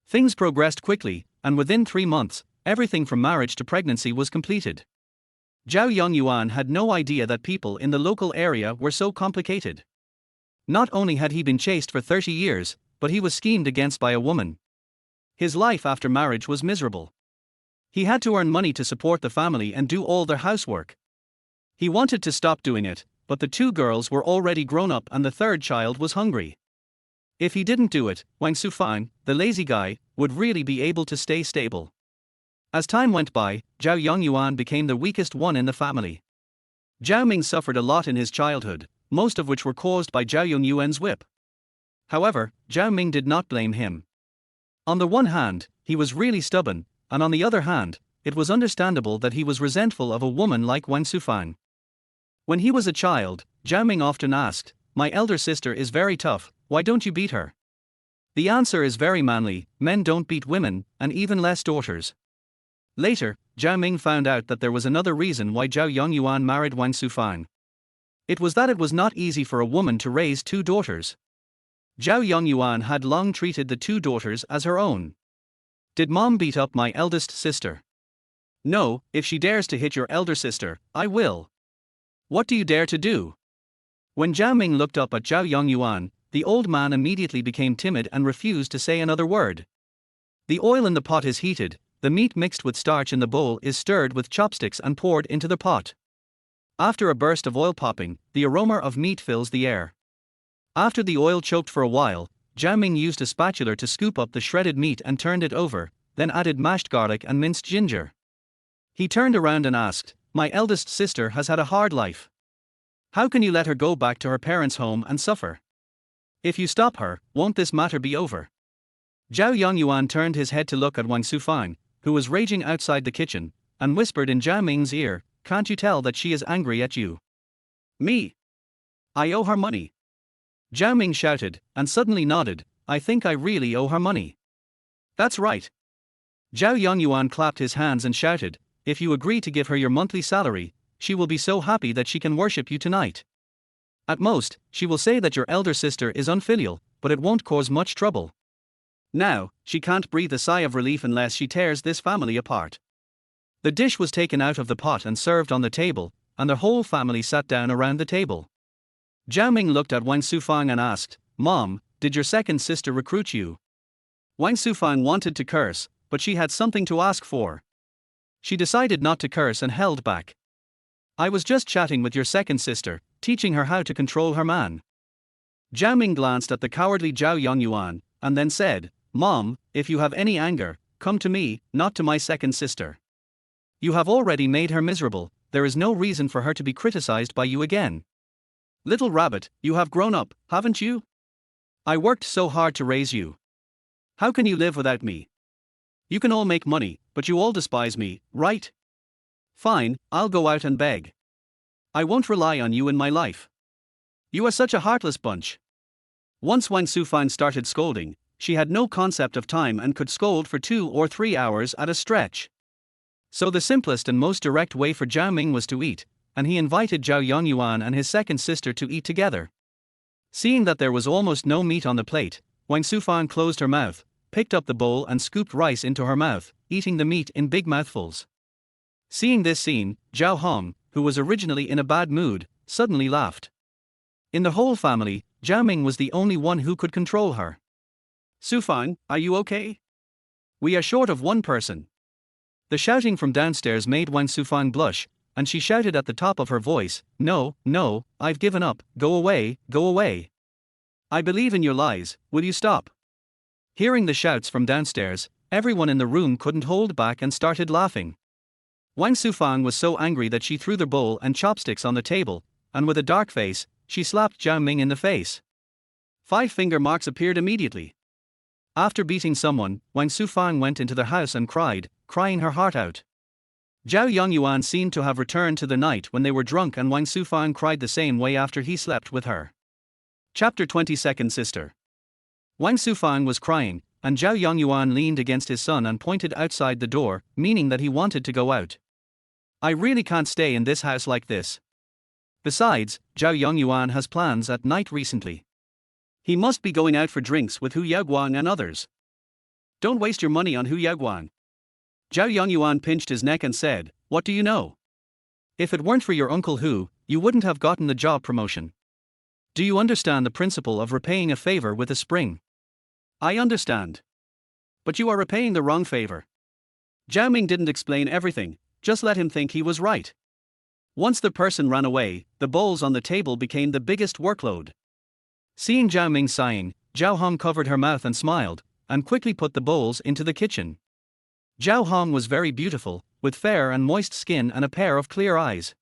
Things progressed quickly, and within 3 months, everything from marriage to pregnancy was completed. Zhao Yongyuan had no idea that people in the local area were so complicated. Not only had he been chased for 30 years, but he was schemed against by a woman. His life after marriage was miserable. He had to earn money to support the family and do all their housework. He wanted to stop doing it, but the 2 girls were already grown up and the 3rd child was hungry. If he didn't do it, Wang Sufang, the lazy guy, would really be able to stay stable. As time went by, Zhao Yongyuan became the weakest one in the family. Zhao Ming suffered a lot in his childhood, most of which were caused by Zhao Yongyuan's whip. However, Zhao Ming did not blame him. On the one hand, he was really stubborn, and on the other hand, it was understandable that he was resentful of a woman like Wang Sufang. When he was a child, Zhao Ming often asked, "My elder sister is very tough, why don't you beat her?" The answer is very manly, men don't beat women, and even less daughters. Later, Zhao Ming found out that there was another reason why Zhao Yongyuan married Wang Sufang. It was that it was not easy for a woman to raise 2 daughters. Zhao Yongyuan had long treated the 2 daughters as her own. "Did mom beat up my eldest sister?" "No, if she dares to hit your elder sister, I will." "What do you dare to do?" When Zhao Ming looked up at Zhao Yongyuan, the old man immediately became timid and refused to say another word. The oil in the pot is heated, the meat mixed with starch in the bowl is stirred with chopsticks and poured into the pot. After a burst of oil popping, the aroma of meat fills the air. After the oil choked for a while, Zhao Ming used a spatula to scoop up the shredded meat and turned it over, then added mashed garlic and minced ginger. He turned around and asked, "My eldest sister has had a hard life. How can you let her go back to her parents' home and suffer? If you stop her, won't this matter be over?" Zhao Yongyuan turned his head to look at Wang Sufang, who was raging outside the kitchen, and whispered in Zhao Ming's ear, "Can't you tell that she is angry at you?" "Me? I owe her money." Zhao Ming shouted, and suddenly nodded, "I think I really owe her money." "That's right." Zhao Yongyuan clapped his hands and shouted, "If you agree to give her your monthly salary, she will be so happy that she can worship you tonight. At most, she will say that your elder sister is unfilial, but it won't cause much trouble. Now, she can't breathe a sigh of relief unless she tears this family apart." The dish was taken out of the pot and served on the table, and the whole family sat down around the table. Zhao Ming looked at Wang Sufang and asked, "Mom, did your second sister recruit you?" Wang Sufang wanted to curse, but she had something to ask for. She decided not to curse and held back. "I was just chatting with your second sister, teaching her how to control her man." Zhao Ming glanced at the cowardly Zhao Yongyuan, and then said, "Mom, if you have any anger, come to me, not to my second sister. You have already made her miserable, there is no reason for her to be criticized by you again. Little rabbit, you have grown up, haven't you? I worked so hard to raise you. How can you live without me? You can all make money, but you all despise me, right? Fine, I'll go out and beg. I won't rely on you in my life. You are such a heartless bunch." Once Wang Sufang started scolding, she had no concept of time and could scold for 2 or 3 hours at a stretch. So the simplest and most direct way for Zhao Ming was to eat, and he invited Zhao Yongyuan and his second sister to eat together. Seeing that there was almost no meat on the plate, Wang Sufang closed her mouth, picked up the bowl and scooped rice into her mouth, eating the meat in big mouthfuls. Seeing this scene, Zhao Hong, who was originally in a bad mood, suddenly laughed. In the whole family, Zhao Ming was the only one who could control her. Sufang, are you okay? We are short of one person. The shouting from downstairs made Wang Sufang blush, and she shouted at the top of her voice, No, no, I've given up, go away, go away. I believe in your lies, will you stop? Hearing the shouts from downstairs, everyone in the room couldn't hold back and started laughing. Wang Sufang was so angry that she threw the bowl and chopsticks on the table, and with a dark face, she slapped Zhao Ming in the face. 5 finger marks appeared immediately. After beating someone, Wang Sufang went into the house and cried, crying her heart out. Zhao Yongyuan seemed to have returned to the night when they were drunk, and Wang Sufang cried the same way after he slept with her. Chapter 22 Sister. Wang Sufang was crying, and Zhao Yongyuan leaned against his son and pointed outside the door, meaning that he wanted to go out. I really can't stay in this house like this. Besides, Zhao Yongyuan has plans at night recently. He must be going out for drinks with Hu Yaoguang and others. Don't waste your money on Hu Yaoguang. Zhao Yongyuan pinched his neck and said, What do you know? If it weren't for your uncle Hu, you wouldn't have gotten the job promotion. Do you understand the principle of repaying a favor with a spring? I understand. But you are repaying the wrong favor. Zhao Ming didn't explain everything, just let him think he was right. Once the person ran away, the bowls on the table became the biggest workload. Seeing Zhao Ming sighing, Zhao Hong covered her mouth and smiled, and quickly put the bowls into the kitchen. Zhao Hong was very beautiful, with fair and moist skin and a pair of clear eyes.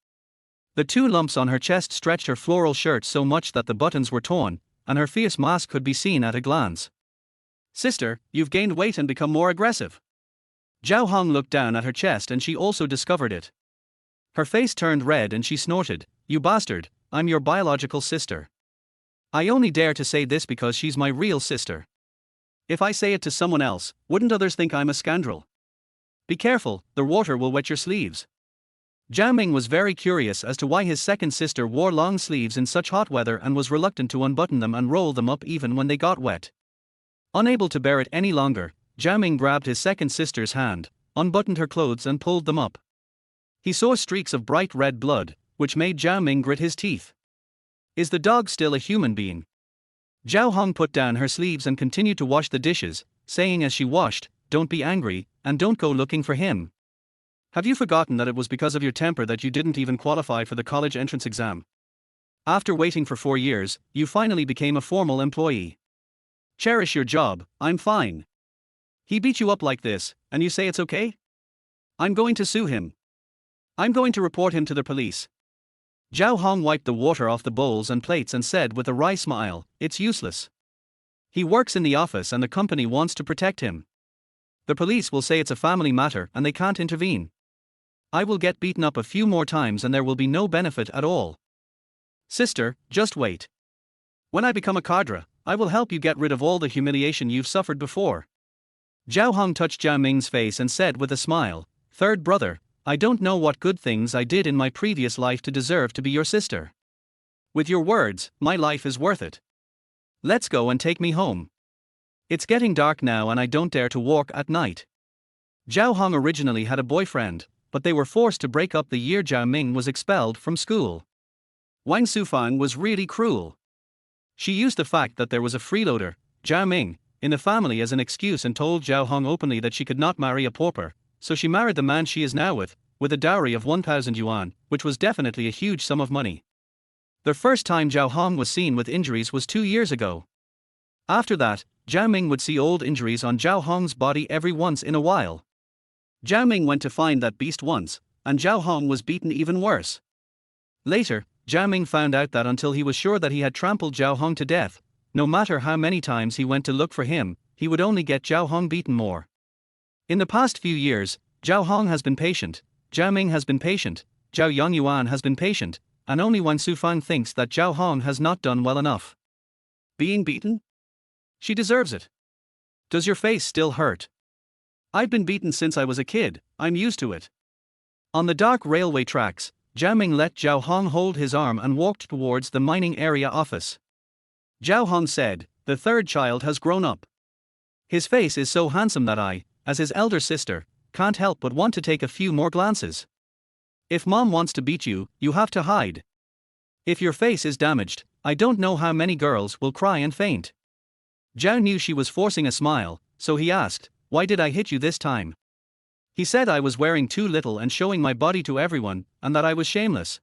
The 2 lumps on her chest stretched her floral shirt so much that the buttons were torn, and her fierce mask could be seen at a glance. Sister, you've gained weight and become more aggressive. Zhao Hong looked down at her chest and she also discovered it. Her face turned red and she snorted, You bastard, I'm your biological sister. I only dare to say this because she's my real sister. If I say it to someone else, wouldn't others think I'm a scoundrel? Be careful, the water will wet your sleeves. Zhao Ming was very curious as to why his second sister wore long sleeves in such hot weather and was reluctant to unbutton them and roll them up even when they got wet. Unable to bear it any longer, Zhao Ming grabbed his second sister's hand, unbuttoned her clothes and pulled them up. He saw streaks of bright red blood, which made Zhao Ming grit his teeth. Is the dog still a human being? Zhao Hong put down her sleeves and continued to wash the dishes, saying as she washed, Don't be angry, and don't go looking for him. Have you forgotten that it was because of your temper that you didn't even qualify for the college entrance exam? After waiting for 4 years, you finally became a formal employee. Cherish your job, I'm fine. He beat you up like this, and you say it's okay? I'm going to sue him. I'm going to report him to the police. Zhao Hong wiped the water off the bowls and plates and said with a wry smile, It's useless. He works in the office and the company wants to protect him. The police will say it's a family matter and they can't intervene. I will get beaten up a few more times and there will be no benefit at all. Sister, just wait. When I become a cadre, I will help you get rid of all the humiliation you've suffered before. Zhao Hong touched Zhao Ming's face and said with a smile, Third brother, I don't know what good things I did in my previous life to deserve to be your sister. With your words, my life is worth it. Let's go and take me home. It's getting dark now and I don't dare to walk at night. Zhao Hong originally had a boyfriend, but they were forced to break up the year Zhao Ming was expelled from school. Wang Sufang was really cruel. She used the fact that there was a freeloader, Zhao Ming, in the family as an excuse and told Zhao Hong openly that she could not marry a pauper, so she married the man she is now with a dowry of 1,000 yuan, which was definitely a huge sum of money. The first time Zhao Hong was seen with injuries was 2 years ago. After that, Zhao Ming would see old injuries on Zhao Hong's body every once in a while. Zhao Ming went to find that beast once, and Zhao Hong was beaten even worse. Later, Zhao Ming found out that until he was sure that he had trampled Zhao Hong to death, no matter how many times he went to look for him, he would only get Zhao Hong beaten more. In the past few years, Zhao Hong has been patient, Zhao Ming has been patient, Zhao Yongyuan has been patient, and only Wang Sufang thinks that Zhao Hong has not done well enough. Being beaten? She deserves it. Does your face still hurt? I've been beaten since I was a kid, I'm used to it. On the dark railway tracks, Zhao Ming let Zhao Hong hold his arm and walked towards the mining area office. Zhao Hong said, the third child has grown up. His face is so handsome that I, as his elder sister, can't help but want to take a few more glances. If mom wants to beat you, you have to hide. If your face is damaged, I don't know how many girls will cry and faint. Zhao knew she was forcing a smile, so he asked, why did I hit you this time? He said I was wearing too little and showing my body to everyone, and that I was shameless.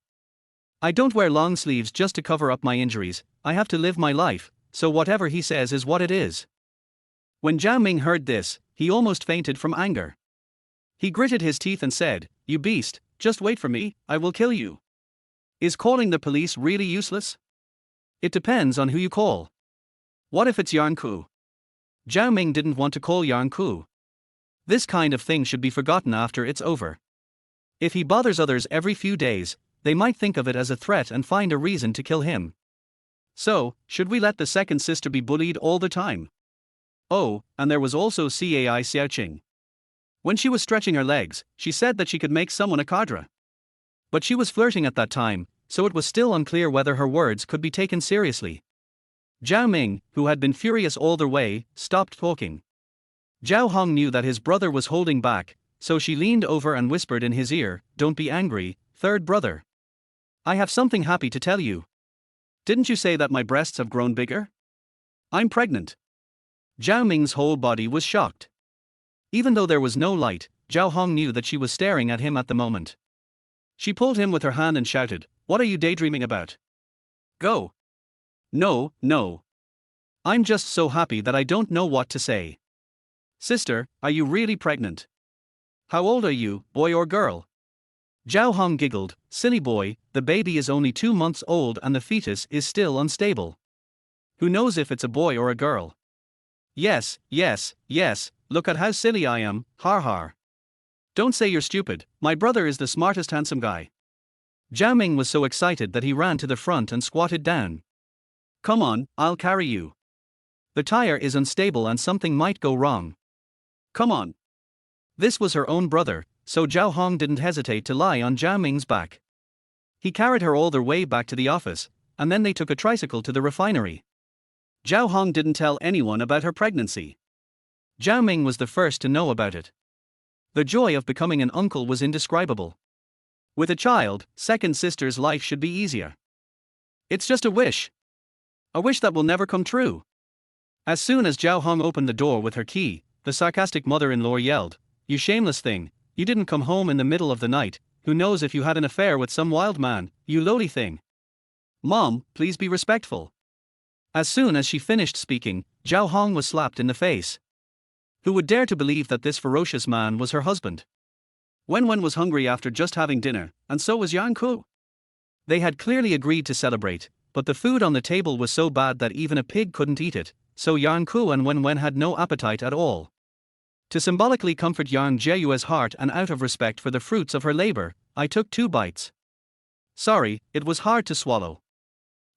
I don't wear long sleeves just to cover up my injuries, I have to live my life, so whatever he says is what it is. When Zhao Ming heard this, he almost fainted from anger. He gritted his teeth and said, you beast, just wait for me, I will kill you. Is calling the police really useless? It depends on who you call. What if it's Yang Ku? Zhao Ming didn't want to call Yang Ku. This kind of thing should be forgotten after it's over. If he bothers others every few days, they might think of it as a threat and find a reason to kill him. So, should we let the second sister be bullied all the time? Oh, and there was also Cai Xiaoqing. When she was stretching her legs, she said that she could make someone a cadre. But she was flirting at that time, so it was still unclear whether her words could be taken seriously. Zhao Ming, who had been furious all the way, stopped talking. Zhao Hong knew that his brother was holding back, so she leaned over and whispered in his ear, don't be angry, third brother. I have something happy to tell you. Didn't you say that my breasts have grown bigger? I'm pregnant. Zhao Ming's whole body was shocked. Even though there was no light, Zhao Hong knew that she was staring at him at the moment. She pulled him with her hand and shouted, what are you daydreaming about? Go. No, no. I'm just so happy that I don't know what to say. Sister, are you really pregnant? How old are you, boy or girl? Zhao Hong giggled, silly boy, the baby is only 2 months old and the fetus is still unstable. Who knows if it's a boy or a girl? Yes, yes, yes, look at how silly I am, har har. Don't say you're stupid, my brother is the smartest handsome guy. Zhao Ming was so excited that he ran to the front and squatted down. Come on, I'll carry you. The tire is unstable and something might go wrong. Come on. This was her own brother, so Zhao Hong didn't hesitate to lie on Zhao Ming's back. He carried her all the way back to the office, and then they took a tricycle to the refinery. Zhao Hong didn't tell anyone about her pregnancy. Zhao Ming was the first to know about it. The joy of becoming an uncle was indescribable. With a child, second sister's life should be easier. It's just a wish. A wish that will never come true. As soon as Zhao Hong opened the door with her key, the sarcastic mother-in-law yelled, you shameless thing, you didn't come home in the middle of the night, who knows if you had an affair with some wild man, you lowly thing. Mom, please be respectful. As soon as she finished speaking, Zhao Hong was slapped in the face. Who would dare to believe that this ferocious man was her husband? Wen was hungry after just having dinner, and so was Yang Ku. They had clearly agreed to celebrate, but the food on the table was so bad that even a pig couldn't eat it, so Yang Ku and Wen had no appetite at all. To symbolically comfort Yang Jieyue's heart and out of respect for the fruits of her labor, I took 2 bites. Sorry, it was hard to swallow.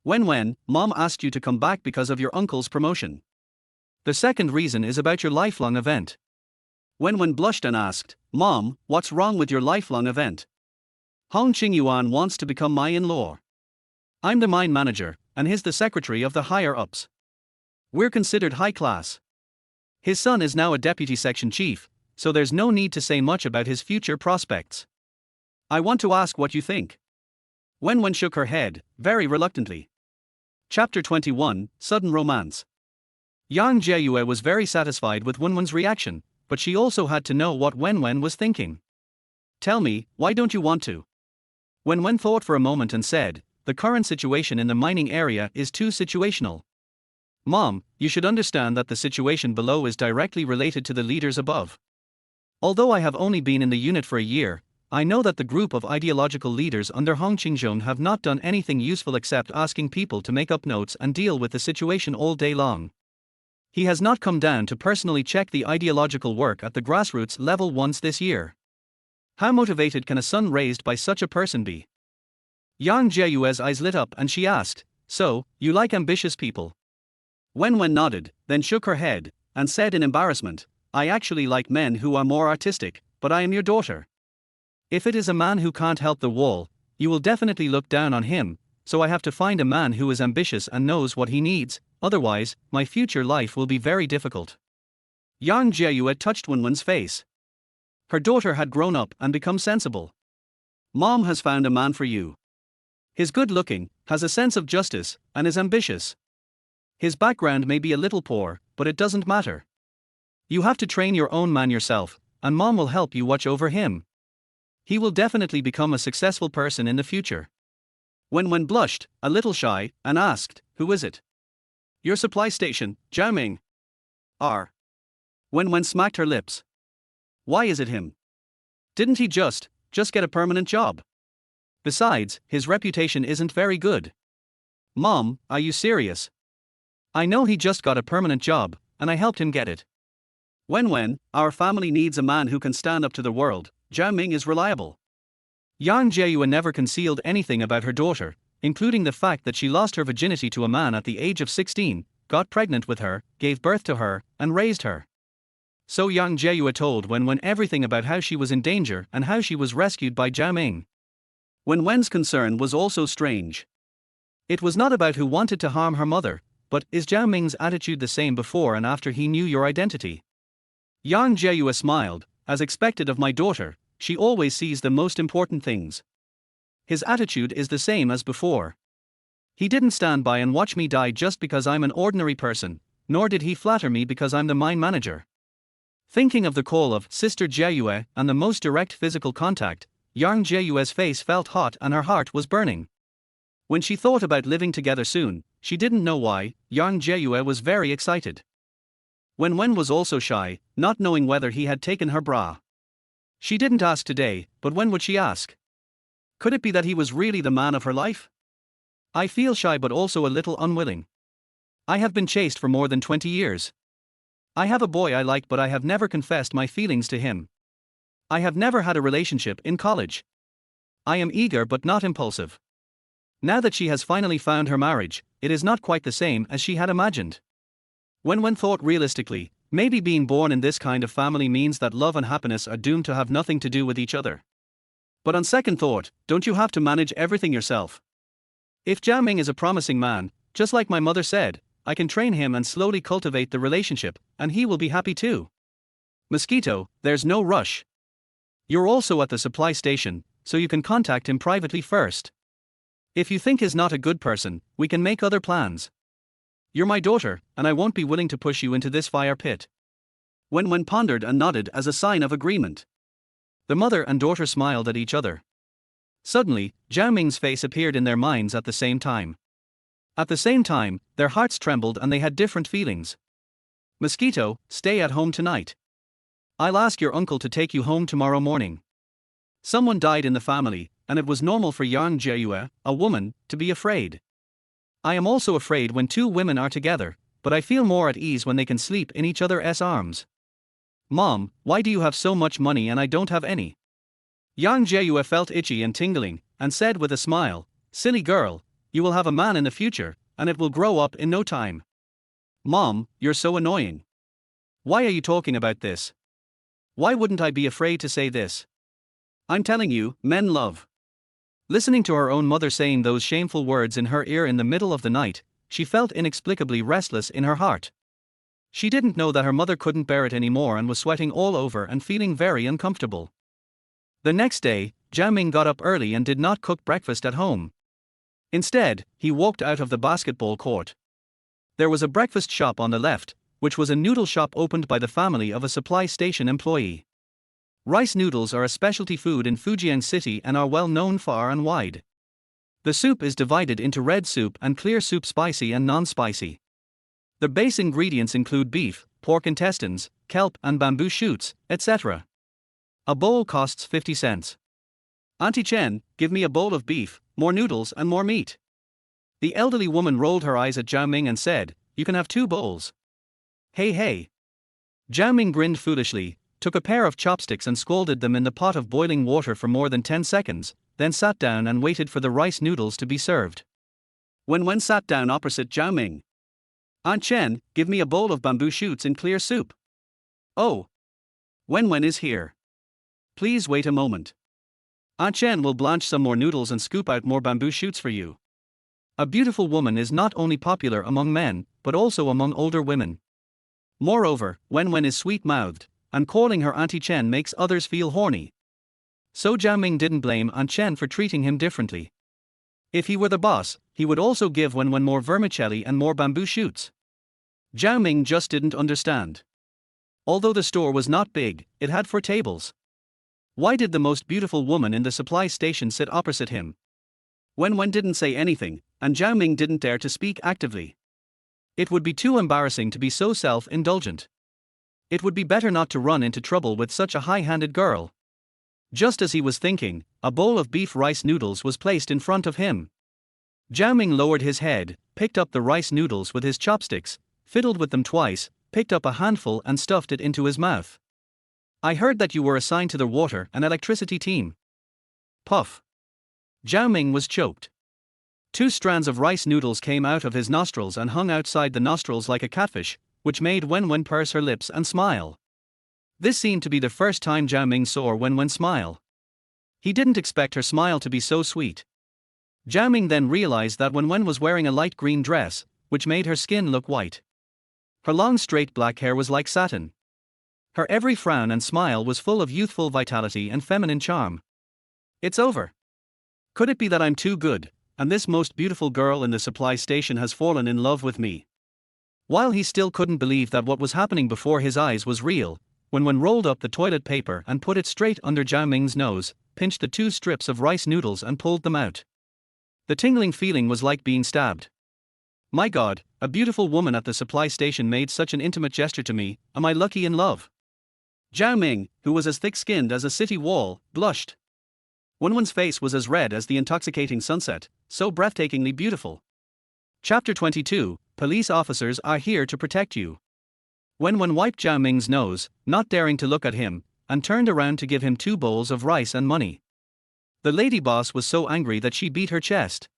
Wen, Mom asked you to come back because of your uncle's promotion. The second reason is about your lifelong event. Wen blushed and asked, Mom, what's wrong with your lifelong event? Hong Qingyuan wants to become my in-law. I'm the mine manager, and he's the secretary of the higher-ups. We're considered high class. His son is now a deputy section chief, so there's no need to say much about his future prospects. I want to ask what you think. Wen shook her head, very reluctantly. Chapter 21, Sudden Romance. Yang Jieyue was very satisfied with Wen's reaction, but she also had to know what Wen was thinking. Tell me, why don't you want to? Wen thought for a moment and said, the current situation in the mining area is too situational. Mom, you should understand that the situation below is directly related to the leaders above. Although I have only been in the unit for a year, I know that the group of ideological leaders under Hong Qingjun have not done anything useful except asking people to make up notes and deal with the situation all day long. He has not come down to personally check the ideological work at the grassroots level once this year. How motivated can a son raised by such a person be? Yang Jieyue's eyes lit up and she asked, so, you like ambitious people? Wen nodded, then shook her head, and said in embarrassment, I actually like men who are more artistic, but I am your daughter. If it is a man who can't help the wall, you will definitely look down on him, so I have to find a man who is ambitious and knows what he needs. otherwise, my future life will be very difficult. Yang Jieyue touched Wenwen's face. Her daughter had grown up and become sensible. Mom has found a man for you. He's good looking, has a sense of justice, and is ambitious. His background may be a little poor, but it doesn't matter. You have to train your own man yourself, and Mom will help you watch over him. He will definitely become a successful person in the future. Wenwen blushed, a little shy, and asked, "Who is it?" "Your supply station, Zhao Ming." "R." Wenwen smacked her lips. "Why is it him? Didn't he just get a permanent job? Besides, his reputation isn't very good." "Mom, are you serious?" "I know he just got a permanent job, and I helped him get it. Wenwen, our family needs a man who can stand up to the world. Zhao Ming is reliable." Yang Jieyue never concealed anything about her daughter, including the fact that she lost her virginity to a man at the age of 16, got pregnant with her, gave birth to her, and raised her. So Yang Jieyue told Wenwen everything about how she was in danger and how she was rescued by Zhao Ming. Wenwen's concern was also strange. It was not about who wanted to harm her mother, but is Zhao Ming's attitude the same before and after he knew your identity? Yang Jieyue smiled. As expected of my daughter, she always sees the most important things. His attitude is the same as before. He didn't stand by and watch me die just because I'm an ordinary person, nor did he flatter me because I'm the mine manager. Thinking of the call of Sister Jieyue and the most direct physical contact, Yang Jieyue's face felt hot and her heart was burning. When she thought about living together soon, she didn't know why. Yang Jieyue was very excited. Wenwen was also shy, not knowing whether he had taken her bra. She didn't ask today, but when would she ask? Could it be that he was really the man of her life? I feel shy but also a little unwilling. I have been chaste for more than 20 years. I have a boy I like but I have never confessed my feelings to him. I have never had a relationship in college. I am eager but not impulsive. Now that she has finally found her marriage, it is not quite the same as she had imagined. Wenwen thought realistically, maybe being born in this kind of family means that love and happiness are doomed to have nothing to do with each other. But on second thought, don't you have to manage everything yourself? If Zhao Ming is a promising man, just like my mother said, I can train him and slowly cultivate the relationship, and he will be happy too. Mosquito, there's no rush. You're also at the supply station, so you can contact him privately first. If you think he's not a good person, we can make other plans. You're my daughter, and I won't be willing to push you into this fire pit. Wenwen pondered and nodded as a sign of agreement. The mother and daughter smiled at each other. Suddenly, Zhao Ming's face appeared in their minds at the same time. At the same time, their hearts trembled and they had different feelings. Mosquito, stay at home tonight. I'll ask your uncle to take you home tomorrow morning. Someone died in the family, and it was normal for Yang Jieyue, a woman, to be afraid. I am also afraid when two women are together, but I feel more at ease when they can sleep in each other's arms. Mom, why do you have so much money and I don't have any? Yang Jieyue felt itchy and tingling, and said with a smile, "Silly girl, you will have a man in the future, and it will grow up in no time." Mom, you're so annoying. Why are you talking about this? Why wouldn't I be afraid to say this? I'm telling you, men love. Listening to her own mother saying those shameful words in her ear in the middle of the night, she felt inexplicably restless in her heart. She didn't know that her mother couldn't bear it anymore and was sweating all over and feeling very uncomfortable. The next day, Zhao Ming got up early and did not cook breakfast at home. Instead, he walked out of the basketball court. There was a breakfast shop on the left, which was a noodle shop opened by the family of a supply station employee. Rice noodles are a specialty food in Fujian City and are well known far and wide. The soup is divided into red soup and clear soup, spicy and non-spicy. The base ingredients include beef, pork intestines, kelp and bamboo shoots, etc. A bowl costs 50 cents. Auntie Chen, give me a bowl of beef, more noodles and more meat. The elderly woman rolled her eyes at Zhao Ming and said, "You can have 2 bowls." Hey hey. Zhao Ming grinned foolishly, took a pair of chopsticks and scalded them in the pot of boiling water for more than 10 seconds, then sat down and waited for the rice noodles to be served. Wenwen sat down opposite Zhao Ming. "Aunt Chen, give me a bowl of bamboo shoots in clear soup." "Oh. Wenwen is here. Please wait a moment. Aunt Chen will blanch some more noodles and scoop out more bamboo shoots for you." A beautiful woman is not only popular among men, but also among older women. Moreover, Wen is sweet-mouthed, and calling her Auntie Chen makes others feel horny. So Zhao Ming didn't blame Aunt Chen for treating him differently. If he were the boss, he would also give Wen more vermicelli and more bamboo shoots. Zhao Ming just didn't understand. Although the store was not big, it had 4 tables. Why did the most beautiful woman in the supply station sit opposite him? Wen didn't say anything, and Zhao Ming didn't dare to speak actively. It would be too embarrassing to be so self-indulgent. It would be better not to run into trouble with such a high-handed girl. Just as he was thinking, a bowl of beef rice noodles was placed in front of him. Zhao Ming lowered his head, picked up the rice noodles with his chopsticks, fiddled with them twice, picked up a handful and stuffed it into his mouth. I heard that you were assigned to the water and electricity team. Puff. Zhao Ming was choked. 2 strands of rice noodles came out of his nostrils and hung outside the nostrils like a catfish, which made Wen purse her lips and smile. This seemed to be the first time Zhao Ming saw Wen smile. He didn't expect her smile to be so sweet. Zhao Ming then realized that Wen was wearing a light green dress, which made her skin look white. Her long straight black hair was like satin. Her every frown and smile was full of youthful vitality and feminine charm. It's over. Could it be that I'm too good, and this most beautiful girl in the supply station has fallen in love with me? While he still couldn't believe that what was happening before his eyes was real, Wen rolled up the toilet paper and put it straight under Zhao Ming's nose, pinched the 2 strips of rice noodles and pulled them out. The tingling feeling was like being stabbed. My God, a beautiful woman at the supply station made such an intimate gesture to me, am I lucky in love? Zhao Ming, who was as thick-skinned as a city wall, blushed. Wen's face was as red as the intoxicating sunset, so breathtakingly beautiful. Chapter 22, Police officers are here to protect you. Wen wiped Zhao Ming's nose, not daring to look at him, and turned around to give him 2 bowls of rice and money. The lady boss was so angry that she beat her chest.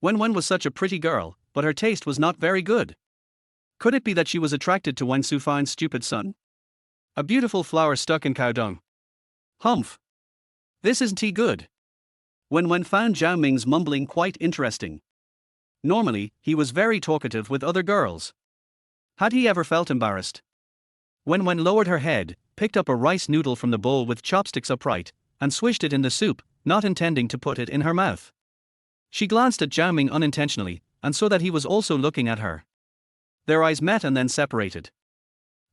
Wen was such a pretty girl, but her taste was not very good. Could it be that she was attracted to Wen Sufan's stupid son? A beautiful flower stuck in cow dung. Humph. This isn't tea good. Wen found Zhao Ming's mumbling quite interesting. Normally, he was very talkative with other girls. Had he ever felt embarrassed? Wen lowered her head, picked up a rice noodle from the bowl with chopsticks upright, and swished it in the soup, not intending to put it in her mouth. She glanced at Zhao Ming unintentionally, and saw that he was also looking at her. Their eyes met and then separated.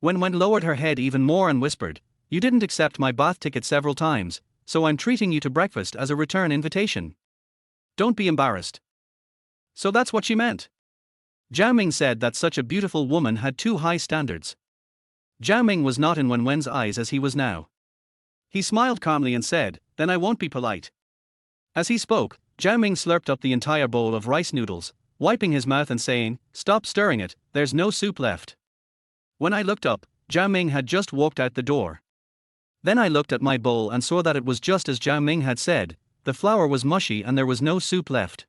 Wen lowered her head even more and whispered, "You didn't accept my bath ticket several times, so I'm treating you to breakfast as a return invitation. Don't be embarrassed." So that's what she meant. Zhao Ming said that such a beautiful woman had too high standards. Zhao Ming was not in Wen's eyes as he was now. He smiled calmly and said, "Then I won't be polite." As he spoke, Zhao Ming slurped up the entire bowl of rice noodles, wiping his mouth and saying, "Stop stirring it, there's no soup left." When I looked up, Zhao Ming had just walked out the door. Then I looked at my bowl and saw that it was just as Zhao Ming had said, the flour was mushy and there was no soup left.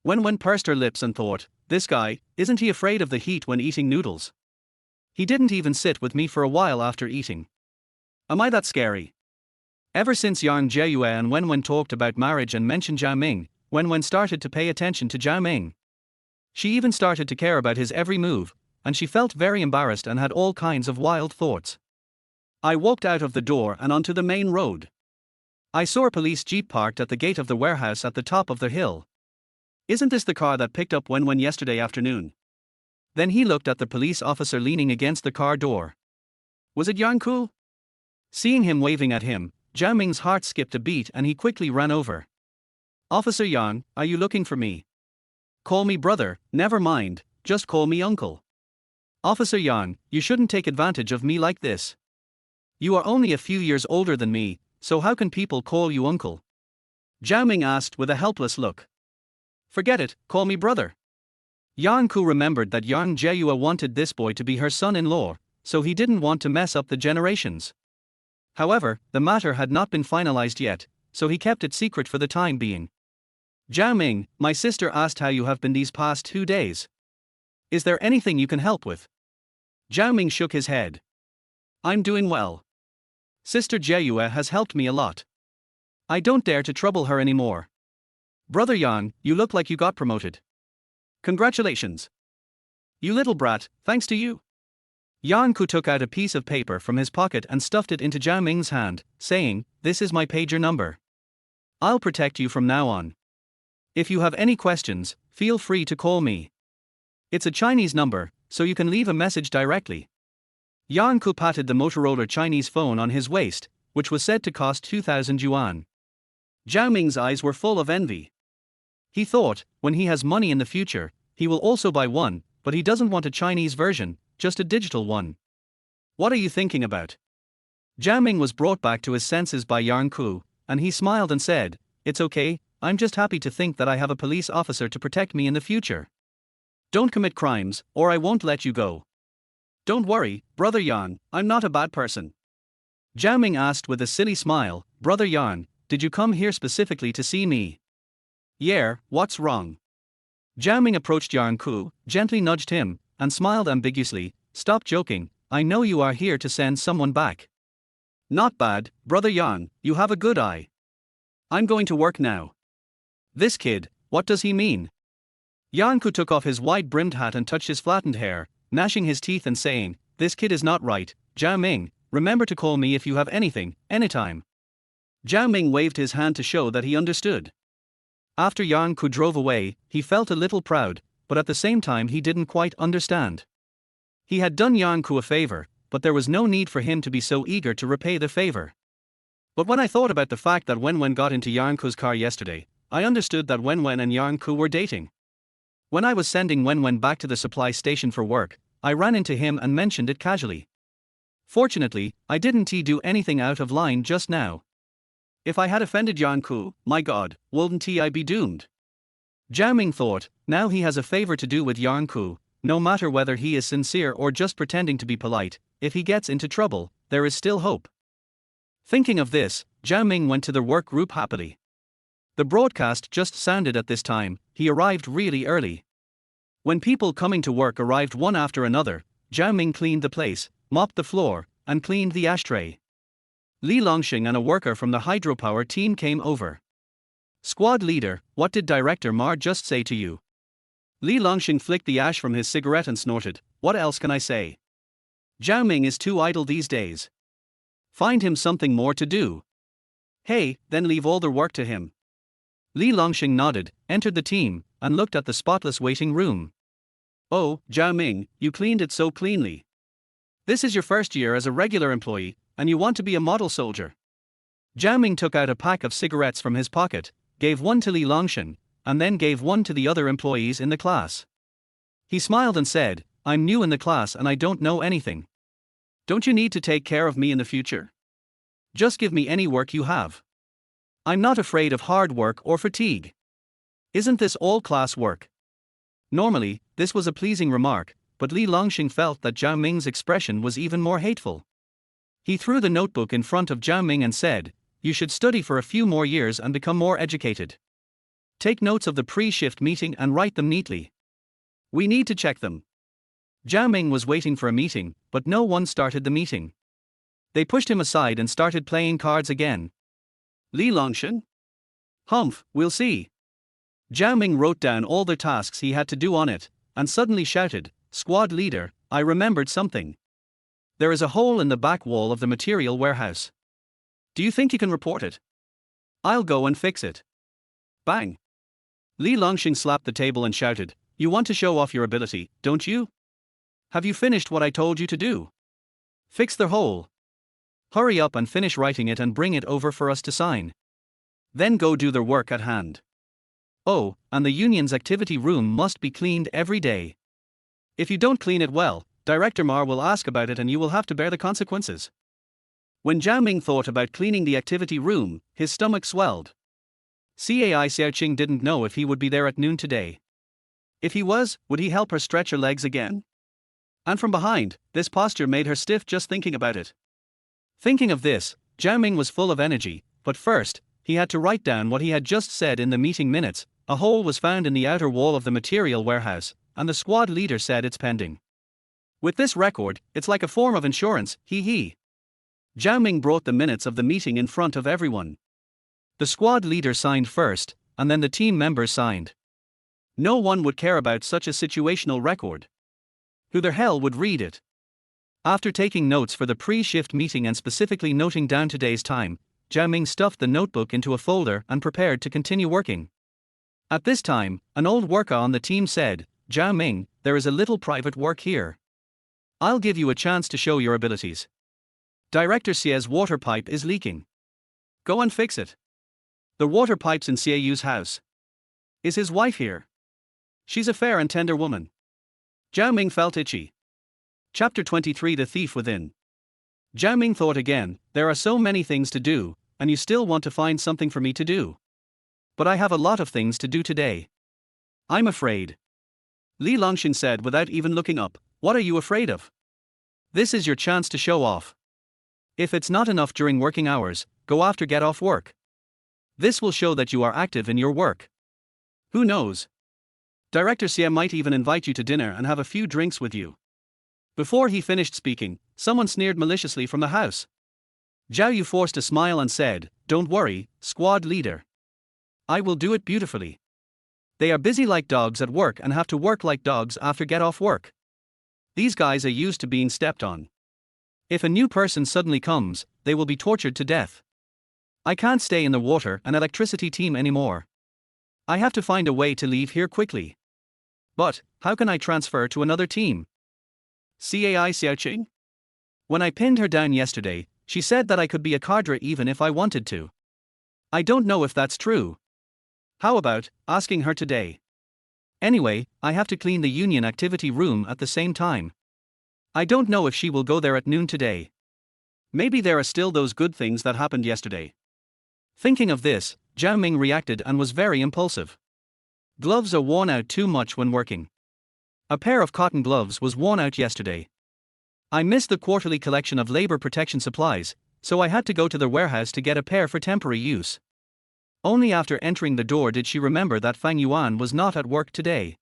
Wen pursed her lips and thought, this guy, isn't he afraid of the heat when eating noodles? He didn't even sit with me for a while after eating. Am I that scary? Ever since Yang Jieyue and Wen talked about marriage and mentioned Zhao Ming, Wen started to pay attention to Zhao Ming. She even started to care about his every move, and she felt very embarrassed and had all kinds of wild thoughts. I walked out of the door and onto the main road. I saw a police jeep parked at the gate of the warehouse at the top of the hill. Isn't this the car that picked up Wen yesterday afternoon? Then he looked at the police officer leaning against the car door. Was it Yang Ku? Seeing him waving at him, Zhao Ming's heart skipped a beat and he quickly ran over. "Officer Yang, are you looking for me?" "Call me brother, never mind, just call me uncle." "Officer Yang, you shouldn't take advantage of me like this. You are only a few years older than me, so how can people call you uncle?" Zhao Ming asked with a helpless look. "Forget it, call me brother." Yang Ku remembered that Yang Jieyue wanted this boy to be her son-in-law, so he didn't want to mess up the generations. However, the matter had not been finalized yet, so he kept it secret for the time being. "Zhao Ming, my sister asked how you have been these past 2 days. Is there anything you can help with?" Zhao Ming shook his head. "I'm doing well. Sister Jieyue has helped me a lot. I don't dare to trouble her anymore." Brother Yang, you look like you got promoted. Congratulations. You little brat, thanks to you. Yang Ku took out a piece of paper from his pocket and stuffed it into Zhao Ming's hand, saying, "This is my pager number. I'll protect you from now on. If you have any questions, feel free to call me. It's a Chinese number, so you can leave a message directly." Yang Ku patted the Motorola Chinese phone on his waist, which was said to cost 2,000 yuan. Zhao Ming's eyes were full of envy. He thought, when he has money in the future, he will also buy one, but he doesn't want a Chinese version, just a digital one. What are you thinking about? Zhao Ming was brought back to his senses by Yang Ku, and he smiled and said, "It's okay, I'm just happy to think that I have a police officer to protect me in the future. Don't commit crimes, or I won't let you go." "Don't worry, Brother Yan, I'm not a bad person." Zhao Ming asked with a silly smile, "Brother Yan, did you come here specifically to see me?" "Yeah, what's wrong?" Zhao Ming approached Yang Ku, gently nudged him, and smiled ambiguously, "Stop joking, I know you are here to send someone back." "Not bad, Brother Yan, you have a good eye. I'm going to work now." "This kid, what does he mean?" Yang Ku took off his wide-brimmed hat and touched his flattened hair, gnashing his teeth and saying, "This kid is not right. Zhao Ming, remember to call me if you have anything, anytime." Zhao Ming waved his hand to show that he understood. After Yang Ku drove away, he felt a little proud, but at the same time he didn't quite understand. He had done Yang Ku a favor, but there was no need for him to be so eager to repay the favor. But when I thought about the fact that Wenwen got into Yang Ku's car yesterday, I understood that Wenwen and Yang Ku were dating. When I was sending Wenwen back to the supply station for work, I ran into him and mentioned it casually. Fortunately, I didn't do anything out of line just now. If I had offended Yang Ku, my god, wouldn't I be doomed? Zhao Ming thought, now he has a favor to do with Yang Ku, no matter whether he is sincere or just pretending to be polite, if he gets into trouble, there is still hope. Thinking of this, Zhao Ming went to the work group happily. The broadcast just sounded at this time, he arrived really early. When people coming to work arrived one after another, Zhao Ming cleaned the place, mopped the floor, and cleaned the ashtray. Li Longxing and a worker from the hydropower team came over. "Squad leader, what did Director Ma just say to you?" Li Longxing flicked the ash from his cigarette and snorted, "What else can I say? Zhao Ming is too idle these days. Find him something more to do." "Hey, then leave all the work to him." Li Longxing nodded, entered the team, and looked at the spotless waiting room. "Oh, Zhao Ming, you cleaned it so cleanly. This is your first year as a regular employee, and you want to be a model soldier." Zhao Ming took out a pack of cigarettes from his pocket, gave one to Li Longxing, and then gave one to the other employees in the class. He smiled and said, "I'm new in the class and I don't know anything. Don't you need to take care of me in the future? Just give me any work you have. I'm not afraid of hard work or fatigue. Isn't this all class work?" Normally, this was a pleasing remark, but Li Longxing felt that Zhao Ming's expression was even more hateful. He threw the notebook in front of Zhao Ming and said, "You should study for a few more years and become more educated. Take notes of the pre-shift meeting and write them neatly. We need to check them." Zhao Ming was waiting for a meeting, but no one started the meeting. They pushed him aside and started playing cards again. "Li Longxing? Humph, we'll see." Zhao Ming wrote down all the tasks he had to do on it, and suddenly shouted, "Squad leader, I remembered something. There is a hole in the back wall of the material warehouse. Do you think you can report it? I'll go and fix it." Bang! Li Longxing slapped the table and shouted, "You want to show off your ability, don't you? Have you finished what I told you to do? Fix the hole. Hurry up and finish writing it and bring it over for us to sign. Then go do the work at hand. Oh, and the union's activity room must be cleaned every day. If you don't clean it well, Director Ma will ask about it and you will have to bear the consequences." When Zhao Ming thought about cleaning the activity room, his stomach swelled. Cai Xiaoqing didn't know if he would be there at noon today. If he was, would he help her stretch her legs again? And from behind, this posture made her stiff just thinking about it. Thinking of this, Zhao Ming was full of energy, but first, he had to write down what he had just said in the meeting minutes. A hole was found in the outer wall of the material warehouse, and the squad leader said it's pending. With this record, it's like a form of insurance, hee. Zhao Ming brought the minutes of the meeting in front of everyone. The squad leader signed first, and then the team members signed. No one would care about such a situational record. Who the hell would read it? After taking notes for the pre-shift meeting and specifically noting down today's time, Zhao Ming stuffed the notebook into a folder and prepared to continue working. At this time, an old worker on the team said, "Zhao Ming, there is a little private work here. I'll give you a chance to show your abilities. Director Xie's water pipe is leaking. Go and fix it. The water pipe's in Xie Yu's house. Is his wife here? She's a fair and tender woman." Zhao Ming felt itchy. Chapter 23: The Thief Within. Zhao Ming thought again, there are so many things to do, and you still want to find something for me to do. But I have a lot of things to do today. I'm afraid. Li Longxin said without even looking up, "What are you afraid of? This is your chance to show off. If it's not enough during working hours, go after get off work. This will show that you are active in your work. Who knows? Director Xie might even invite you to dinner and have a few drinks with you." Before he finished speaking, someone sneered maliciously from the house. Zhao Yu forced a smile and said, "Don't worry, squad leader. I will do it beautifully. They are busy like dogs at work and have to work like dogs after get off work. These guys are used to being stepped on. If a new person suddenly comes, they will be tortured to death. I can't stay in the water and electricity team anymore. I have to find a way to leave here quickly. But, how can I transfer to another team? Cai Xiaoqing? When I pinned her down yesterday, she said that I could be a cadre even if I wanted to. I don't know if that's true. How about asking her today? Anyway, I have to clean the union activity room at the same time. I don't know if she will go there at noon today. Maybe there are still those good things that happened yesterday." Thinking of this, Zhao Ming reacted and was very impulsive. Gloves are worn out too much when working. A pair of cotton gloves was worn out yesterday. I missed the quarterly collection of labor protection supplies, so I had to go to the warehouse to get a pair for temporary use. Only after entering the door did she remember that Fang Yuan was not at work today.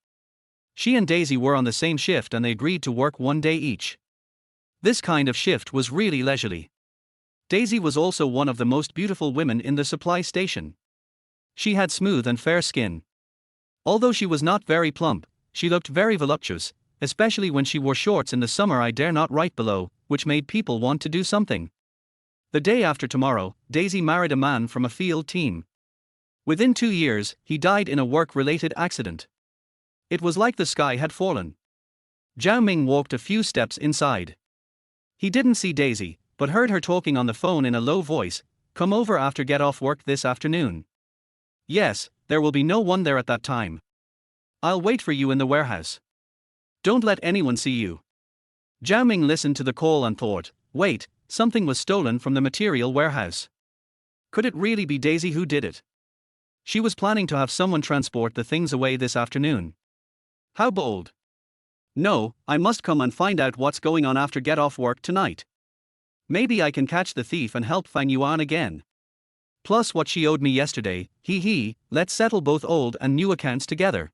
She and Daisy were on the same shift and they agreed to work one day each. This kind of shift was really leisurely. Daisy was also one of the most beautiful women in the supply station. She had smooth and fair skin. Although she was not very plump, she looked very voluptuous, especially when she wore shorts in the summer. I dare not write below, which made people want to do something. The day after tomorrow, Daisy married a man from a field team. Within 2 years, he died in a work-related accident. It was like the sky had fallen. Zhao Ming walked a few steps inside. He didn't see Daisy, but heard her talking on the phone in a low voice, "Come over after get off work this afternoon." "Yes, there will be no one there at that time. I'll wait for you in the warehouse. Don't let anyone see you." Zhao Ming listened to the call and thought, wait, something was stolen from the material warehouse. Could it really be Daisy who did it? She was planning to have someone transport the things away this afternoon. How bold. No, I must come and find out what's going on after get off work tonight. Maybe I can catch the thief and help Fang Yuan again. Plus what she owed me yesterday, let's settle both old and new accounts together.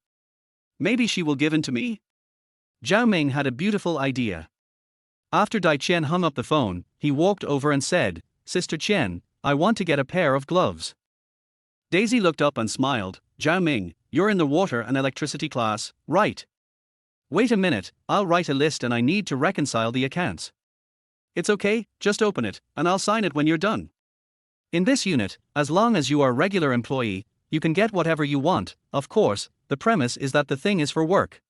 Maybe she will give in to me? Zhao Ming had a beautiful idea. After Dai Qian hung up the phone, he walked over and said, "Sister Qian, I want to get a pair of gloves." Daisy looked up and smiled. "Zhao Ming, you're in the water and electricity class, right? Wait a minute, I'll write a list and I need to reconcile the accounts." "It's okay, just open it, and I'll sign it when you're done. In this unit, as long as you are a regular employee, you can get whatever you want. Of course, the premise is that the thing is for work."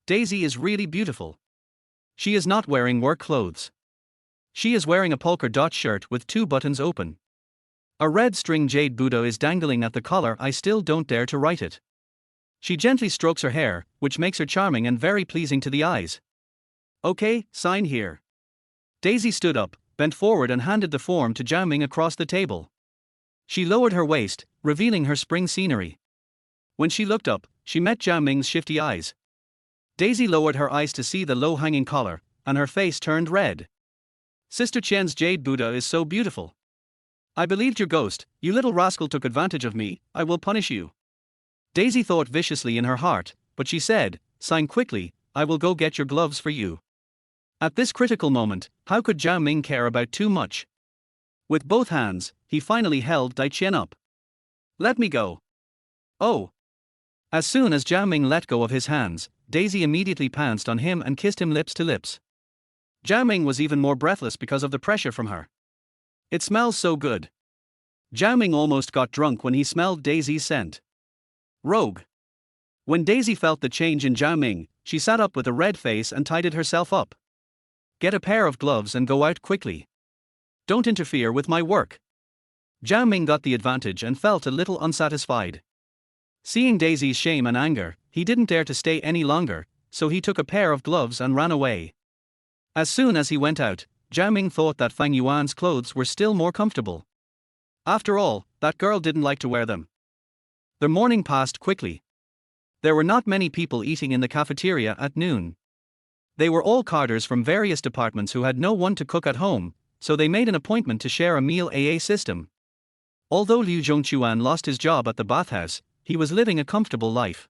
Daisy is really beautiful. She is not wearing work clothes. She is wearing a polka dot shirt with 2 buttons open. A red string jade Buddha is dangling at the collar. I still don't dare to write it. She gently strokes her hair, which makes her charming and very pleasing to the eyes. "Okay, sign here." Daisy stood up, bent forward and handed the form to Zhao Ming across the table. She lowered her waist, revealing her spring scenery. When she looked up, she met Zhao Ming's shifty eyes. Daisy lowered her eyes to see the low-hanging collar, and her face turned red. "Sister Qian's jade Buddha is so beautiful. I believed your ghost. You little rascal took advantage of me. I will punish you." Daisy thought viciously in her heart, but she said, "Sign quickly, I will go get your gloves for you." At this critical moment, how could Zhao Ming care about too much? With both hands, he finally held Dai Qian up. "Let me go. Oh! As soon as Zhao Ming let go of his hands, Daisy immediately pounced on him and kissed him lips to lips. Zhao Ming was even more breathless because of the pressure from her. It smells so good. Zhao Ming almost got drunk when he smelled Daisy's scent. Rogue. When Daisy felt the change in Zhao Ming, she sat up with a red face and tidied herself up. Get a pair of gloves and go out quickly. Don't interfere with my work. Zhao Ming got the advantage and felt a little unsatisfied. Seeing Daisy's shame and anger, he didn't dare to stay any longer, so he took a pair of gloves and ran away. As soon as he went out, Zhao Ming thought that Fang Yuan's clothes were still more comfortable. After all, that girl didn't like to wear them. The morning passed quickly. There were not many people eating in the cafeteria at noon. They were all cadres from various departments who had no one to cook at home, so they made an appointment to share a meal AA system. Although Liu Zhongquan lost his job at the bathhouse, he was living a comfortable life.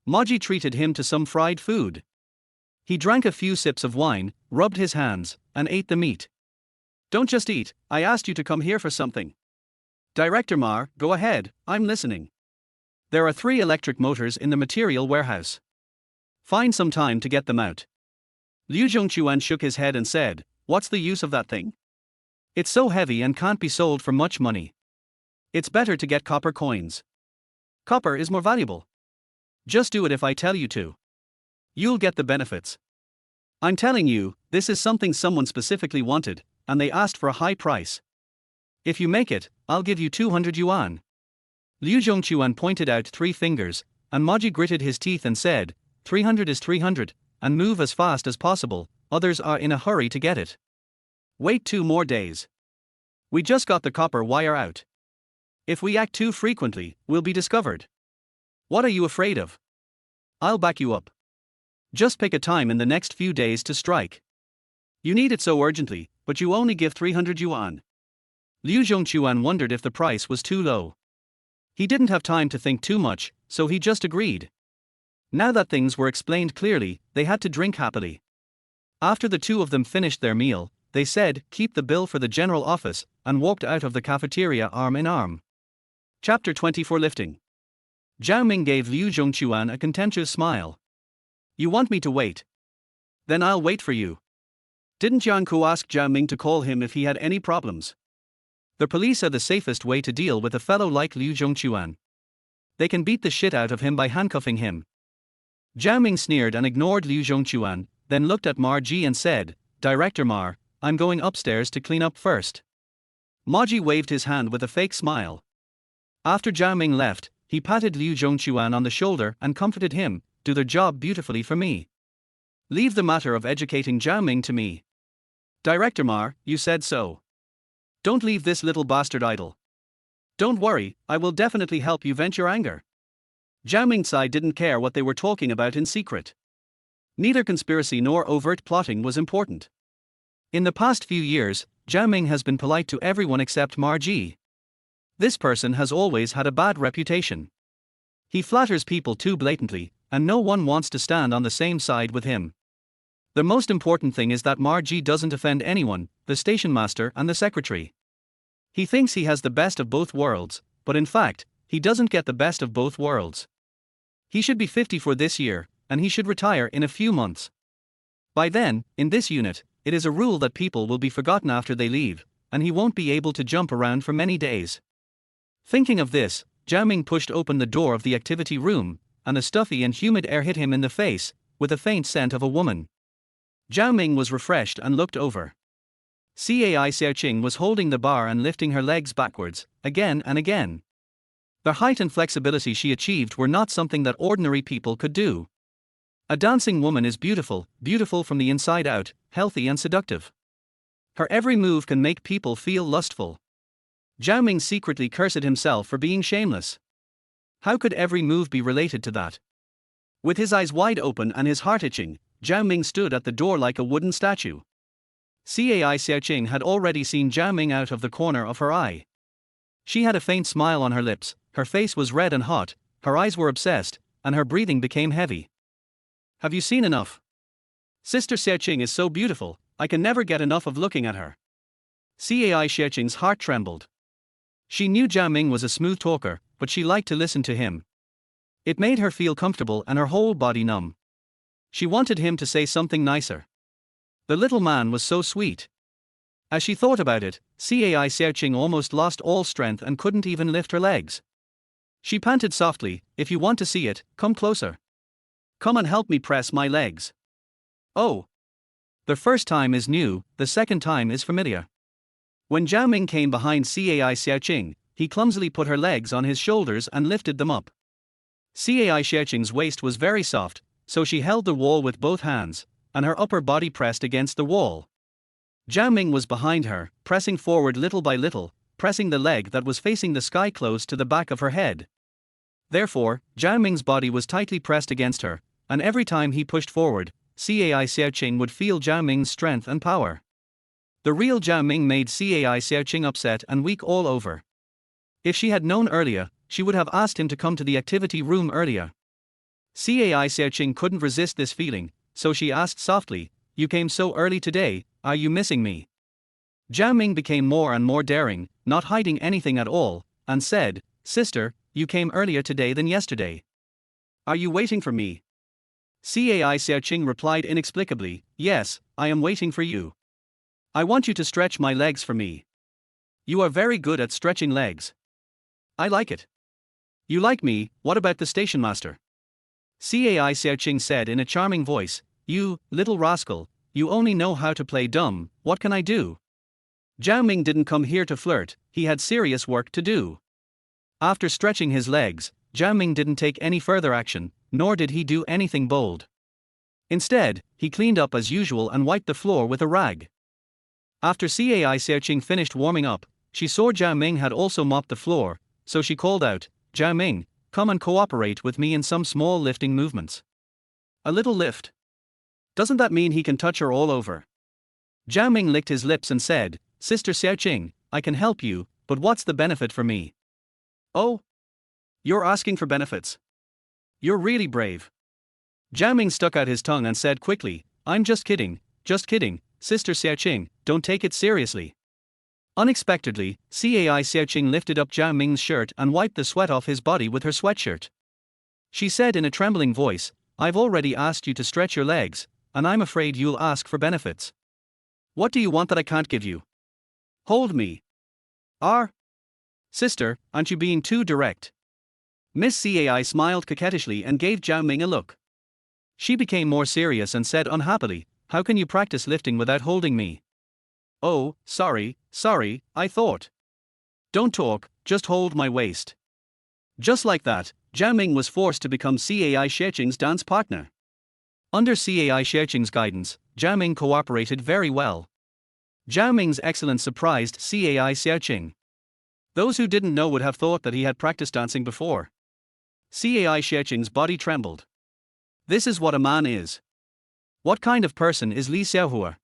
Maji treated him to some fried food. He drank a few sips of wine, rubbed his hands, and ate the meat. Don't just eat, I asked you to come here for something. Director Ma, go ahead, I'm listening. There are 3 electric motors in the material warehouse. Find some time to get them out. Liu Zhongquan shook his head and said, what's the use of that thing? It's so heavy and can't be sold for much money. It's better to get copper coins. Copper is more valuable. Just do it if I tell you to. You'll get the benefits. I'm telling you, this is something someone specifically wanted, and they asked for a high price. If you make it, I'll give you 200 yuan. Liu Zhongquan pointed out 3 fingers, and Maji gritted his teeth and said, 300 is 300, and move as fast as possible, others are in a hurry to get it. Wait 2 more days. We just got the copper wire out. If we act too frequently, we'll be discovered. What are you afraid of? I'll back you up. Just pick a time in the next few days to strike. You need it so urgently, but you only give 300 yuan. Liu Zhongquan wondered if the price was too low. He didn't have time to think too much, so he just agreed. Now that things were explained clearly, they had to drink happily. After the 2 of them finished their meal, they said, keep the bill for the general office, and walked out of the cafeteria arm in arm. Chapter 24 Lifting. Zhao Ming gave Liu Zhongquan a contemptuous smile. You want me to wait? Then I'll wait for you. Didn't Jianku ask Zhao Ming to call him if he had any problems? The police are the safest way to deal with a fellow like Liu Zhongquan. They can beat the shit out of him by handcuffing him. Zhao Ming sneered and ignored Liu Zhongquan, then looked at Marji and said, Director Mar, I'm going upstairs to clean up first. Marji waved his hand with a fake smile. After Zhao Ming left, he patted Liu Zhongquan on the shoulder and comforted him, do their job beautifully for me. Leave the matter of educating Zhao Ming to me. Director Mar, you said so. Don't leave this little bastard idle. Don't worry, I will definitely help you vent your anger. Zhao Mingcai didn't care what they were talking about in secret. Neither conspiracy nor overt plotting was important. In the past few years, Zhao Ming has been polite to everyone except Marji. This person has always had a bad reputation. He flatters people too blatantly, and no one wants to stand on the same side with him. The most important thing is that Marji doesn't offend anyone, the station master and the secretary. He thinks he has the best of both worlds, but in fact, he doesn't get the best of both worlds. He should be 54 this year, and he should retire in a few months. By then, in this unit, it is a rule that people will be forgotten after they leave, and he won't be able to jump around for many days. Thinking of this, Zhao Ming pushed open the door of the activity room, and the stuffy and humid air hit him in the face, with a faint scent of a woman. Zhao Ming was refreshed and looked over. Cai Xiaoqing was holding the bar and lifting her legs backwards, again and again. The height and flexibility she achieved were not something that ordinary people could do. A dancing woman is beautiful, beautiful from the inside out, healthy and seductive. Her every move can make people feel lustful. Zhao Ming secretly cursed himself for being shameless. How could every move be related to that? With his eyes wide open and his heart itching, Zhao Ming stood at the door like a wooden statue. Cai Xiaoqing had already seen Zhao Ming out of the corner of her eye. She had a faint smile on her lips, her face was red and hot, her eyes were obsessed, and her breathing became heavy. Have you seen enough? Sister Xiaoqing is so beautiful, I can never get enough of looking at her. Cai Xiaoqing's heart trembled. She knew Zhao Ming was a smooth talker, but she liked to listen to him, It made her feel comfortable and her whole body numb. She wanted him to say something nicer. The little man was so sweet. As she thought about it, Cai Xiaoqing almost lost all strength and couldn't even lift her legs. She panted softly, "If you want to see it, come closer. Come and help me press my legs." Oh. The first time is new, the second time is familiar. When Zhao Ming came behind Cai Xiaoqing, he clumsily put her legs on his shoulders and lifted them up. Cai Xiaoqing's waist was very soft, so she held the wall with both hands, and her upper body pressed against the wall. Zhao Ming was behind her, pressing forward little by little, pressing the leg that was facing the sky close to the back of her head. Therefore, Zhao Ming's body was tightly pressed against her, and every time he pushed forward, Cai Xiaoqing would feel Zhao Ming's strength and power. The real Zhao Ming made Cai Xiaoqing upset and weak all over. If she had known earlier, she would have asked him to come to the activity room earlier. Cai Xiaoqing couldn't resist this feeling, so she asked softly, "You came so early today, are you missing me?" Zhao Ming became more and more daring, not hiding anything at all, and said, "Sister, you came earlier today than yesterday. Are you waiting for me?" Cai Xiaoqing replied inexplicably, "Yes, I am waiting for you. I want you to stretch my legs for me. You are very good at stretching legs. I like it." "You like me, what about the station master?" Cai Xiaoqing said in a charming voice, "You, little rascal, you only know how to play dumb, what can I do?" Zhao Ming didn't come here to flirt, he had serious work to do. After stretching his legs, Zhao Ming didn't take any further action, nor did he do anything bold. Instead, he cleaned up as usual and wiped the floor with a rag. After Cai Xiaoqing finished warming up, she saw Zhao Ming had also mopped the floor, so she called out, "Zhao Ming, come and cooperate with me in some small lifting movements." "A little lift? Doesn't that mean he can touch her all over?" Zhao Ming licked his lips and said, "Sister Xiaoqing, I can help you, but what's the benefit for me?" "Oh? You're asking for benefits? You're really brave." Zhao Ming stuck out his tongue and said quickly, "I'm just kidding, Sister Xiaoqing, don't take it seriously." Unexpectedly, Cai Xiaoqing lifted up Zhao Ming's shirt and wiped the sweat off his body with her sweatshirt. She said in a trembling voice, "I've already asked you to stretch your legs, and I'm afraid you'll ask for benefits. What do you want that I can't give you? Hold me." Sister, aren't you being too direct?" Miss Cai smiled coquettishly and gave Zhao Ming a look. She became more serious and said unhappily, "How can you practice lifting without holding me?" "Oh, sorry, I thought." "Don't talk, just hold my waist." Just like that, Zhao Ming was forced to become Cai Xiaoqing's dance partner. Under Cai Xiaoqing's guidance, Zhao Ming cooperated very well. Zhao Ming's excellence surprised Cai Xiaoqing. Those who didn't know would have thought that he had practiced dancing before. Cai Xiaoqing's body trembled. This is what a man is. What kind of person is Li Xiaohua?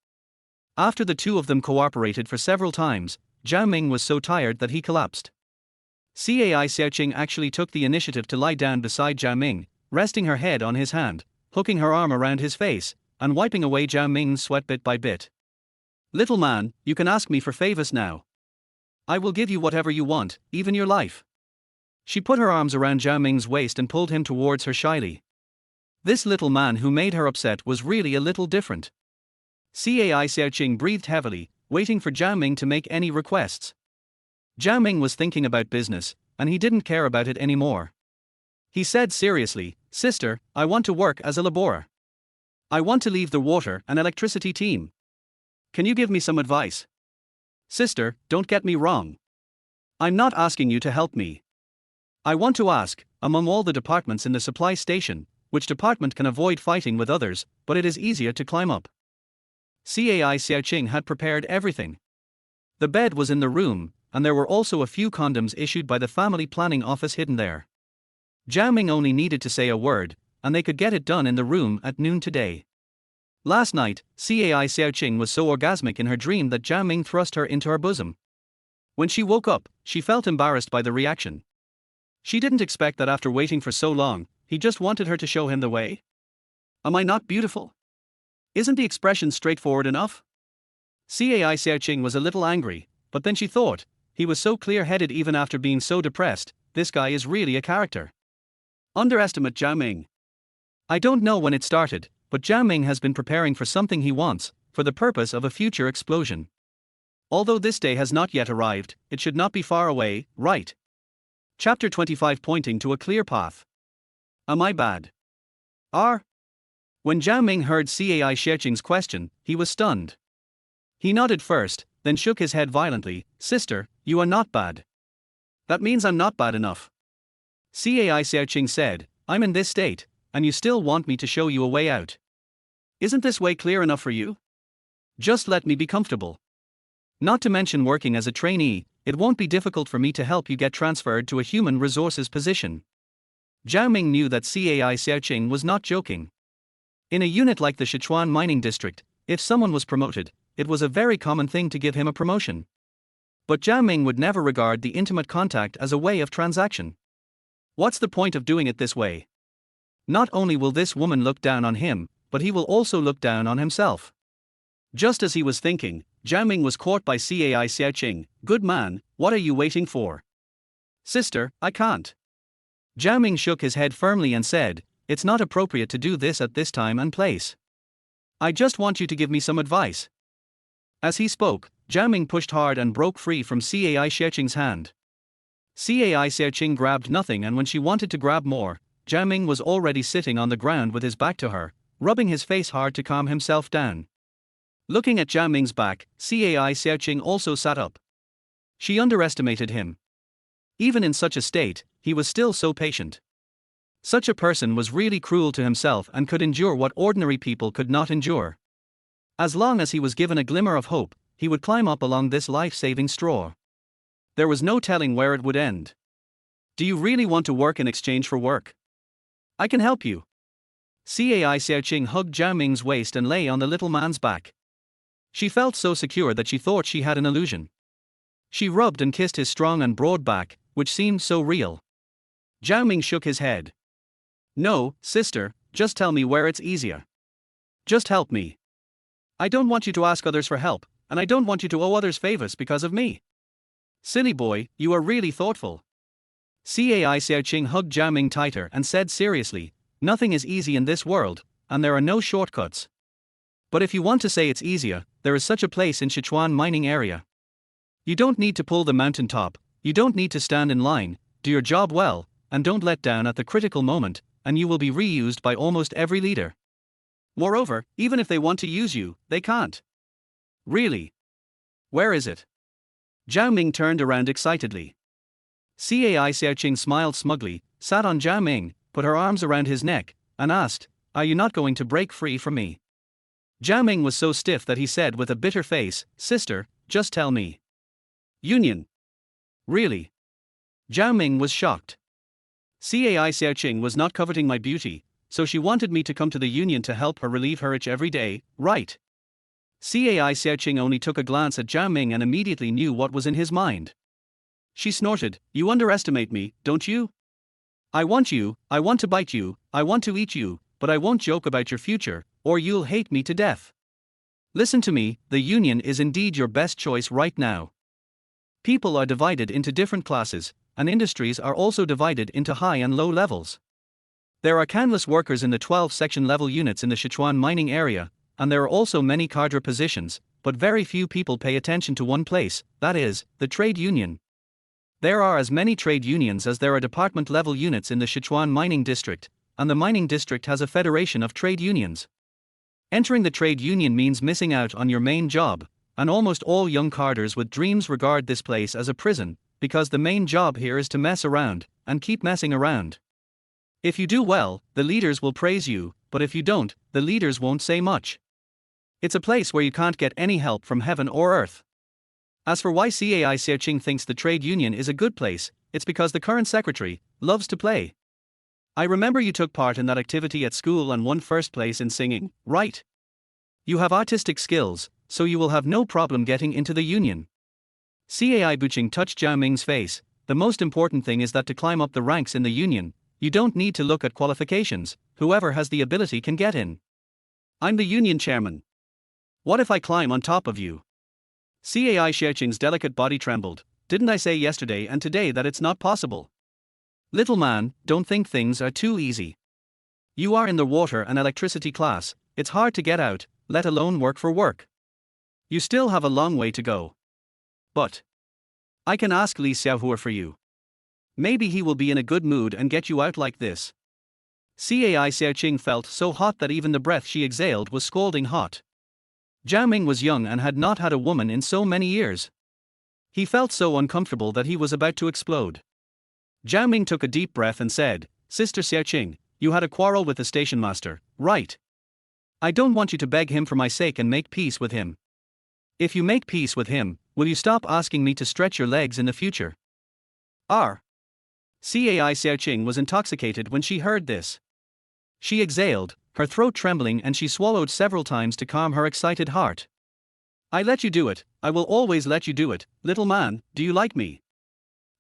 After the two of them cooperated for several times, Zhao Ming was so tired that he collapsed. Cai Xiaoqing actually took the initiative to lie down beside Zhao Ming, resting her head on his hand, hooking her arm around his face, and wiping away Zhao Ming's sweat bit by bit. "Little man, you can ask me for favors now. I will give you whatever you want, even your life." She put her arms around Zhao Ming's waist and pulled him towards her shyly. This little man who made her upset was really a little different. Cai Xiaoqing breathed heavily, waiting for Zhao Ming to make any requests. Zhao Ming was thinking about business, and he didn't care about it anymore. He said seriously, "Sister, I want to work as a laborer. I want to leave the water and electricity team. Can you give me some advice?" "Sister, don't get me wrong. I'm not asking you to help me. I want to ask, among all the departments in the supply station, which department can avoid fighting with others, but it is easier to climb up?" Cai Xiaoqing had prepared everything. The bed was in the room, and there were also a few condoms issued by the family planning office hidden there. Zhao Ming only needed to say a word, and they could get it done in the room at noon today. Last night, Cai Xiaoqing was so orgasmic in her dream that Zhao Ming thrust her into her bosom. When she woke up, she felt embarrassed by the reaction. She didn't expect that after waiting for so long, he just wanted her to show him the way. "Am I not beautiful? Isn't the expression straightforward enough?" Cai Xiaoqing was a little angry, but then she thought, he was so clear-headed even after being so depressed, this guy is really a character. Underestimate Zhao Ming. I don't know when it started, but Zhao Ming has been preparing for something he wants, for the purpose of a future explosion. Although this day has not yet arrived, it should not be far away, right? Chapter 25 pointing to a clear path. Am I bad? When Zhao Ming heard Cai Xiaoqing's question, he was stunned. He nodded first, then shook his head violently. Sister, you are not bad. That means I'm not bad enough. Cai Xiaoqing said, I'm in this state, and you still want me to show you a way out. Isn't this way clear enough for you? Just let me be comfortable. Not to mention working as a trainee, it won't be difficult for me to help you get transferred to a human resources position. Zhao Ming knew that Cai Xiaoqing was not joking. In a unit like the Sichuan mining district, if someone was promoted, it was a very common thing to give him a promotion. But Zhao Ming would never regard the intimate contact as a way of transaction. What's the point of doing it this way? Not only will this woman look down on him, but he will also look down on himself. Just as he was thinking, Zhao Ming was caught by Cai Xiaoqing. Good man, what are you waiting for? Sister, I can't. Zhao Ming shook his head firmly and said, it's not appropriate to do this at this time and place. I just want you to give me some advice. As he spoke, Zhao Ming pushed hard and broke free from Cai Xiaoqing's hand. Cai Xiaoqing grabbed nothing, and when she wanted to grab more, Zhao Ming was already sitting on the ground with his back to her, rubbing his face hard to calm himself down. Looking at Zhao Ming's back, Cai Xiaoqing also sat up. She underestimated him. Even in such a state, he was still so patient. Such a person was really cruel to himself and could endure what ordinary people could not endure. As long as he was given a glimmer of hope, he would climb up along this life-saving straw. There was no telling where it would end. Do you really want to work in exchange for work? I can help you. Cai Xiaoqing hugged Zhao Ming's waist and lay on the little man's back. She felt so secure that she thought she had an illusion. She rubbed and kissed his strong and broad back, which seemed so real. Zhao Ming shook his head. No, sister, just tell me where it's easier. Just help me. I don't want you to ask others for help, and I don't want you to owe others favors because of me. Silly boy, you are really thoughtful. Cai Xiaoqing hugged Zhao Ming tighter and said seriously, nothing is easy in this world, and there are no shortcuts. But if you want to say it's easier, there is such a place in Sichuan mining area. You don't need to pull the mountain top, you don't need to stand in line, do your job well, and don't let down at the critical moment, and you will be reused by almost every leader. Moreover, even if they want to use you, they can't. Really? Where is it? Zhao Ming turned around excitedly. Cai Xiaoqing smiled smugly, sat on Zhao Ming, put her arms around his neck, and asked, are you not going to break free from me? Zhao Ming was so stiff that he said with a bitter face, sister, just tell me. Union. Really? Zhao Ming was shocked. Cai Xiaoqing was not coveting my beauty, so she wanted me to come to the union to help her relieve her itch every day, right? Cai Xiaoqing only took a glance at Zhao Ming and immediately knew what was in his mind. She snorted, you underestimate me, don't you? I want to bite you, I want to eat you, but I won't joke about your future, or you'll hate me to death. Listen to me, the union is indeed your best choice right now. People are divided into different classes, and industries are also divided into high and low levels. There are countless workers in the 12 section level units in the Sichuan mining area, and there are also many cadre positions, but very few people pay attention to one place, that is, the trade union. There are as many trade unions as there are department level units in the Sichuan mining district, and the mining district has a federation of trade unions. Entering the trade union means missing out on your main job, and almost all young cadres with dreams regard this place as a prison, because the main job here is to mess around, and keep messing around. If you do well, the leaders will praise you, but if you don't, the leaders won't say much. It's a place where you can't get any help from heaven or earth. As for why Cai Xiaoqing thinks the trade union is a good place, it's because the current secretary loves to play. I remember you took part in that activity at school and won first place in singing, right? You have artistic skills, so you will have no problem getting into the union. Cai Buqing touched Zhao Ming's face. The most important thing is that to climb up the ranks in the union, you don't need to look at qualifications, whoever has the ability can get in. I'm the union chairman. What if I climb on top of you? Cai Xiaoqing's delicate body trembled. Didn't I say yesterday and today that it's not possible? Little man, don't think things are too easy. You are in the water and electricity class, it's hard to get out, let alone work for work. You still have a long way to go. But I can ask Li Xiaohua for you. Maybe he will be in a good mood and get you out like this. Cai Xiaoqing felt so hot that even the breath she exhaled was scalding hot. Zhao Ming was young and had not had a woman in so many years. He felt so uncomfortable that he was about to explode. Zhao Ming took a deep breath and said, Sister Xiaoqing, you had a quarrel with the station master, right? I don't want you to beg him for my sake and make peace with him. If you make peace with him, will you stop asking me to stretch your legs in the future? R. Cai Xiaoqing was intoxicated when she heard this. She exhaled, her throat trembling, and she swallowed several times to calm her excited heart. I let you do it, I will always let you do it, little man, do you like me?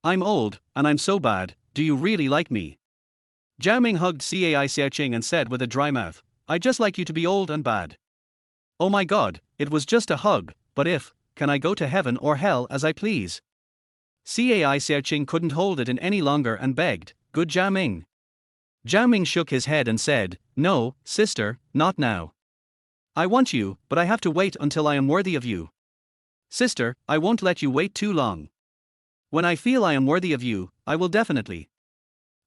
I'm old, and I'm so bad, do you really like me? Zhao Ming hugged Cai Xiaoqing and said with a dry mouth, I just like you to be old and bad. Oh my god, it was just a hug, but can I go to heaven or hell as I please? Cai Xiaoqing couldn't hold it in any longer and begged, good Zhao Ming. Zhao Ming shook his head and said, no, sister, not now. I want you, but I have to wait until I am worthy of you. Sister, I won't let you wait too long. When I feel I am worthy of you, I will definitely.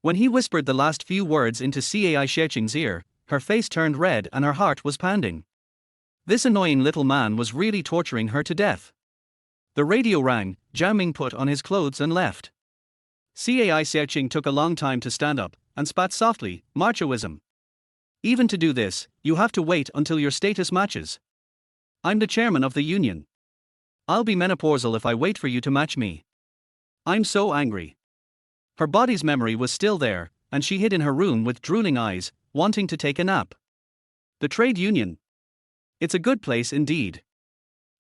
When he whispered the last few words into Cai Xiaoqing's ear, her face turned red and her heart was pounding. This annoying little man was really torturing her to death. The radio rang, Zhao Ming put on his clothes and left. Cai Xiaoqing took a long time to stand up, and spat softly, machoism. Even to do this, you have to wait until your status matches. I'm the chairman of the union. I'll be menopausal if I wait for you to match me. I'm so angry. Her body's memory was still there, and she hid in her room with drooling eyes, wanting to take a nap. The trade union. It's a good place indeed.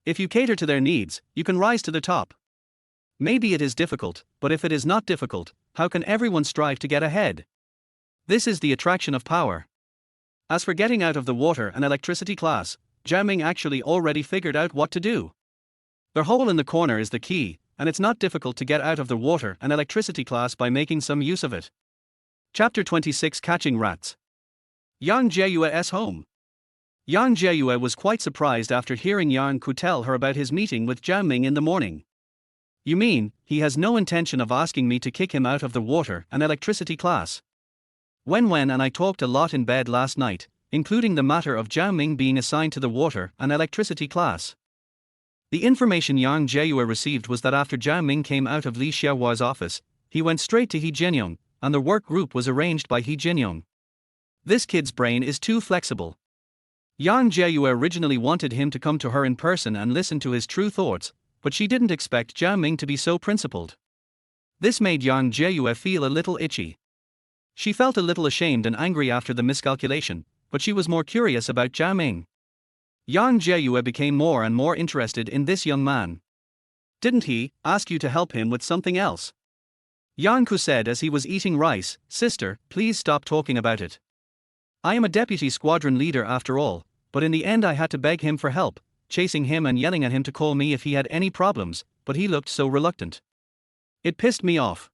If you cater to their needs, you can rise to the top. Maybe it is difficult, but if it is not difficult, how can everyone strive to get ahead? This is the attraction of power. As for getting out of the water and electricity class, Zhao Ming actually already figured out what to do. The hole in the corner is the key, and it's not difficult to get out of the water and electricity class by making some use of it. Chapter 26 Catching Rats. Yang Jieyue's home. Yang Jieyue was quite surprised after hearing Yang Ku tell her about his meeting with Zhao Ming in the morning. You mean, he has no intention of asking me to kick him out of the water and electricity class? When and I talked a lot in bed last night, including the matter of Zhao Ming being assigned to the water and electricity class. The information Yang Jieyue received was that after Zhao Ming came out of Li Xiaohua's office, he went straight to He Jinyong, and the work group was arranged by He Jinyong. This kid's brain is too flexible. Yang Jieyue originally wanted him to come to her in person and listen to his true thoughts, but she didn't expect Zhao Ming to be so principled. This made Yang Jieyue feel a little itchy. She felt a little ashamed and angry after the miscalculation, but she was more curious about Zhao Ming. Yang Jieyue became more and more interested in this young man. Didn't he ask you to help him with something else? Yang Ku said as he was eating rice, Sister, please stop talking about it. I am a deputy squadron leader after all, but in the end I had to beg him for help, chasing him and yelling at him to call me if he had any problems, but he looked so reluctant. It pissed me off.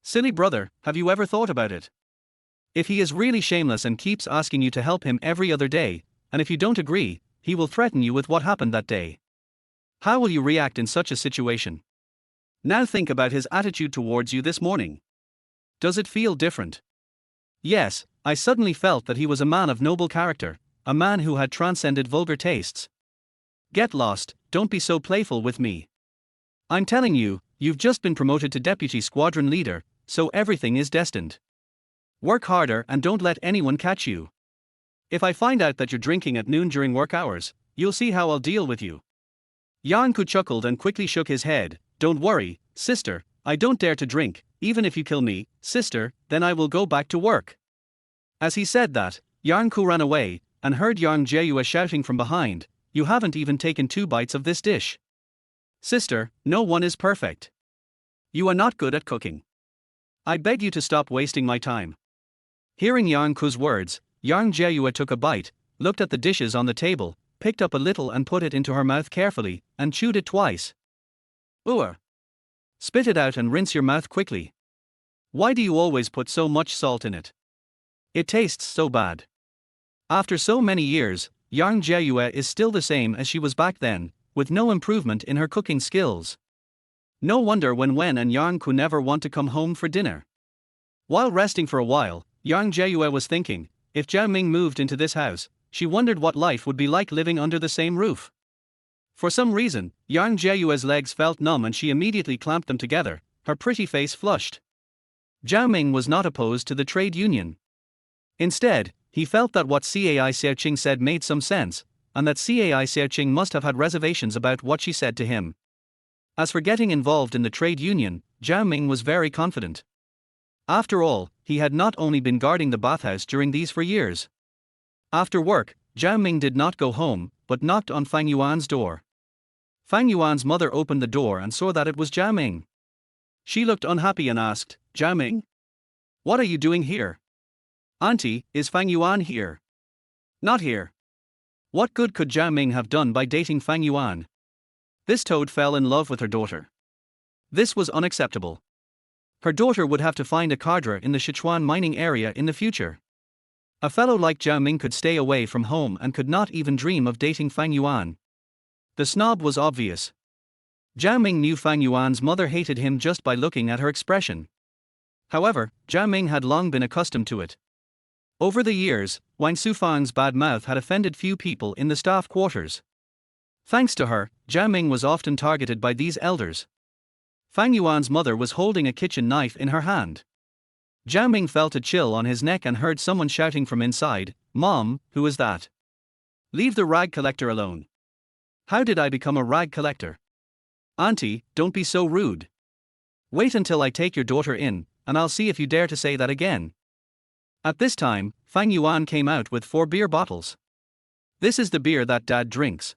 Silly brother, have you ever thought about it? If he is really shameless and keeps asking you to help him every other day, and if you don't agree, he will threaten you with what happened that day. How will you react in such a situation? Now think about his attitude towards you this morning. Does it feel different? Yes, I suddenly felt that he was a man of noble character, a man who had transcended vulgar tastes. Get lost, don't be so playful with me. I'm telling you, you've just been promoted to deputy squadron leader, so everything is destined. Work harder and don't let anyone catch you. If I find out that you're drinking at noon during work hours, you'll see how I'll deal with you. Yang Ku chuckled and quickly shook his head. Don't worry, sister, I don't dare to drink, even if you kill me, sister, then I will go back to work. As he said that, Yang Ku ran away, and heard Yang Jieyue shouting from behind, you haven't even taken 2 bites of this dish. Sister, no one is perfect. You are not good at cooking. I beg you to stop wasting my time. Hearing Yang Ku's words, Yang Jieyue took a bite, looked at the dishes on the table, picked up a little and put it into her mouth carefully, and chewed it twice. Spit it out and rinse your mouth quickly. Why do you always put so much salt in it? It tastes so bad. After so many years, Yang Jiayue is still the same as she was back then, with no improvement in her cooking skills. No wonder Wen and Yang Ku never want to come home for dinner. While resting for a while, Yang Jiayue was thinking, if Zhao Ming moved into this house, she wondered what life would be like living under the same roof. For some reason, Yang Jiayue's legs felt numb and she immediately clamped them together, her pretty face flushed. Zhao Ming was not opposed to the trade union. Instead, he felt that what Cai Searching said made some sense, and that Cai Searching must have had reservations about what she said to him. As for getting involved in the trade union, Zhao Ming was very confident. After all, he had not only been guarding the bathhouse during these for years. After work, Zhao Ming did not go home, but knocked on Fang Yuan's door. Fang Yuan's mother opened the door and saw that it was Zhao Ming. She looked unhappy and asked, Zhao Ming? What are you doing here? Auntie, is Fang Yuan here? Not here. What good could Zhao Ming have done by dating Fang Yuan? This toad fell in love with her daughter. This was unacceptable. Her daughter would have to find a cadre in the Sichuan mining area in the future. A fellow like Zhao Ming could stay away from home and could not even dream of dating Fang Yuan. The snob was obvious. Zhao Ming knew Fang Yuan's mother hated him just by looking at her expression. However, Zhao Ming had long been accustomed to it. Over the years, Wang Sufang's bad mouth had offended few people in the staff quarters. Thanks to her, Zhao Ming was often targeted by these elders. Fang Yuan's mother was holding a kitchen knife in her hand. Zhao Ming felt a chill on his neck and heard someone shouting from inside, Mom, who is that? Leave the rag collector alone. How did I become a rag collector? Auntie, don't be so rude. Wait until I take your daughter in, and I'll see if you dare to say that again. At this time, Fang Yuan came out with 4 beer bottles. This is the beer that Dad drinks.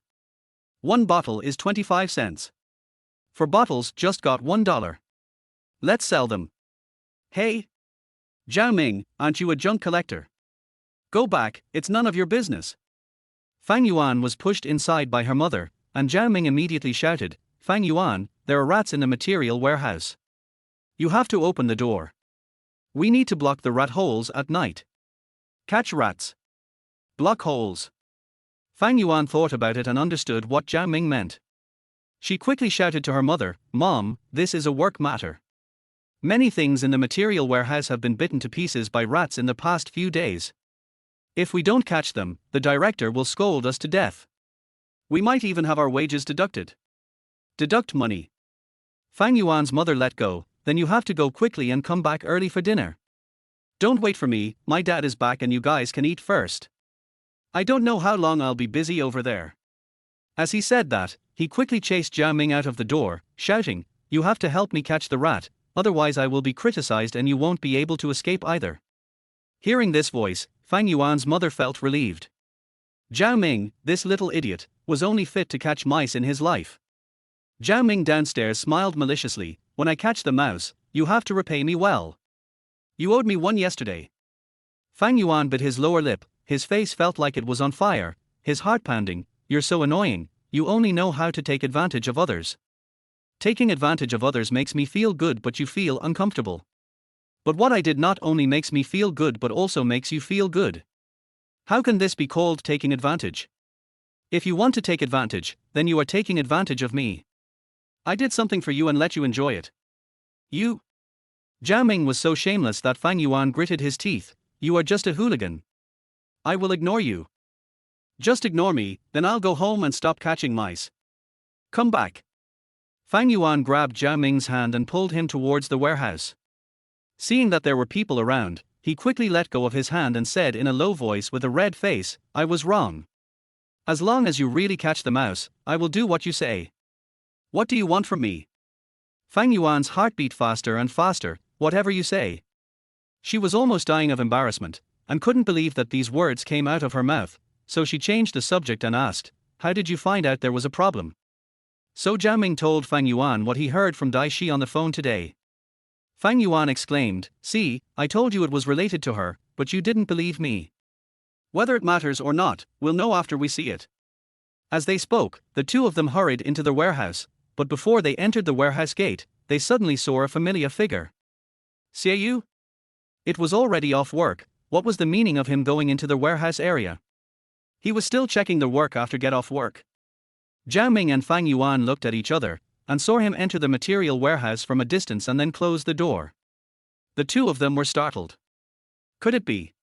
One bottle is 25 cents. 4 bottles just got $1. Let's sell them. Hey! Zhao Ming, aren't you a junk collector? Go back, it's none of your business. Fang Yuan was pushed inside by her mother, and Zhao Ming immediately shouted, Fang Yuan, there are rats in the material warehouse. You have to open the door. We need to block the rat holes at night. Catch rats. Block holes. Fang Yuan thought about it and understood what Zhao Ming meant. She quickly shouted to her mother, Mom, this is a work matter. Many things in the material warehouse have been bitten to pieces by rats in the past few days. If we don't catch them, the director will scold us to death. We might even have our wages deducted. Deduct money. Fang Yuan's mother let go, then you have to go quickly and come back early for dinner. Don't wait for me, my dad is back and you guys can eat first. I don't know how long I'll be busy over there. As he said that, he quickly chased Zhao Ming out of the door, shouting, You have to help me catch the rat, otherwise I will be criticized and you won't be able to escape either. Hearing this voice, Fang Yuan's mother felt relieved. Zhao Ming, this little idiot, was only fit to catch mice in his life. Zhao Ming downstairs smiled maliciously, When I catch the mouse, you have to repay me well. You owed me one yesterday. Fang Yuan bit his lower lip, his face felt like it was on fire, his heart pounding, You're so annoying, you only know how to take advantage of others. Taking advantage of others makes me feel good but you feel uncomfortable. But what I did not only makes me feel good but also makes you feel good. How can this be called taking advantage? If you want to take advantage, then you are taking advantage of me. I did something for you and let you enjoy it. You? Zhao Ming was so shameless that Fang Yuan gritted his teeth, You are just a hooligan. I will ignore you. Just ignore me, then I'll go home and stop catching mice. Come back. Fang Yuan grabbed Zhao Ming's hand and pulled him towards the warehouse. Seeing that there were people around, he quickly let go of his hand and said in a low voice with a red face, I was wrong. As long as you really catch the mouse, I will do what you say. What do you want from me? Fang Yuan's heart beat faster and faster, Whatever you say. She was almost dying of embarrassment, and couldn't believe that these words came out of her mouth, so she changed the subject and asked, How did you find out there was a problem? So Zhao Ming told Fang Yuan what he heard from Dai Shi on the phone today. Fang Yuan exclaimed, See, I told you it was related to her, but you didn't believe me. Whether it matters or not, we'll know after we see it. As they spoke, the two of them hurried into the warehouse, but before they entered the warehouse gate, they suddenly saw a familiar figure. Xiaoyu? It was already off work. What was the meaning of him going into the warehouse area? He was still checking the work after get off work. Zhao Ming and Fang Yuan looked at each other and saw him enter the material warehouse from a distance and then close the door. The two of them were startled. Could it be?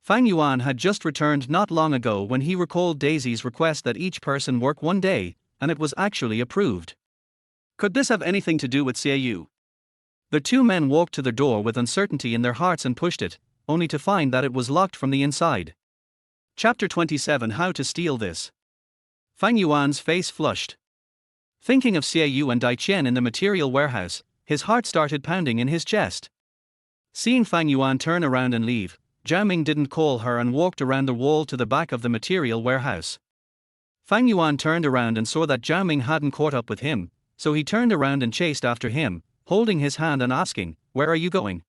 Fang Yuan had just returned not long ago when he recalled Daisy's request that each person work one day, and it was actually approved. Could this have anything to do with Xiaoyu? The two men walked to the door with uncertainty in their hearts and pushed it, only to find that it was locked from the inside. Chapter 27: How to Steal This. Fang Yuan's face flushed. Thinking of Xiaoyu and Daiqian in the material warehouse, his heart started pounding in his chest. Seeing Fang Yuan turn around and leave, Zhao Ming didn't call her and walked around the wall to the back of the material warehouse. Fang Yuan turned around and saw that Zhao Ming hadn't caught up with him, so he turned around and chased after him, holding his hand and asking, "Where are you going?"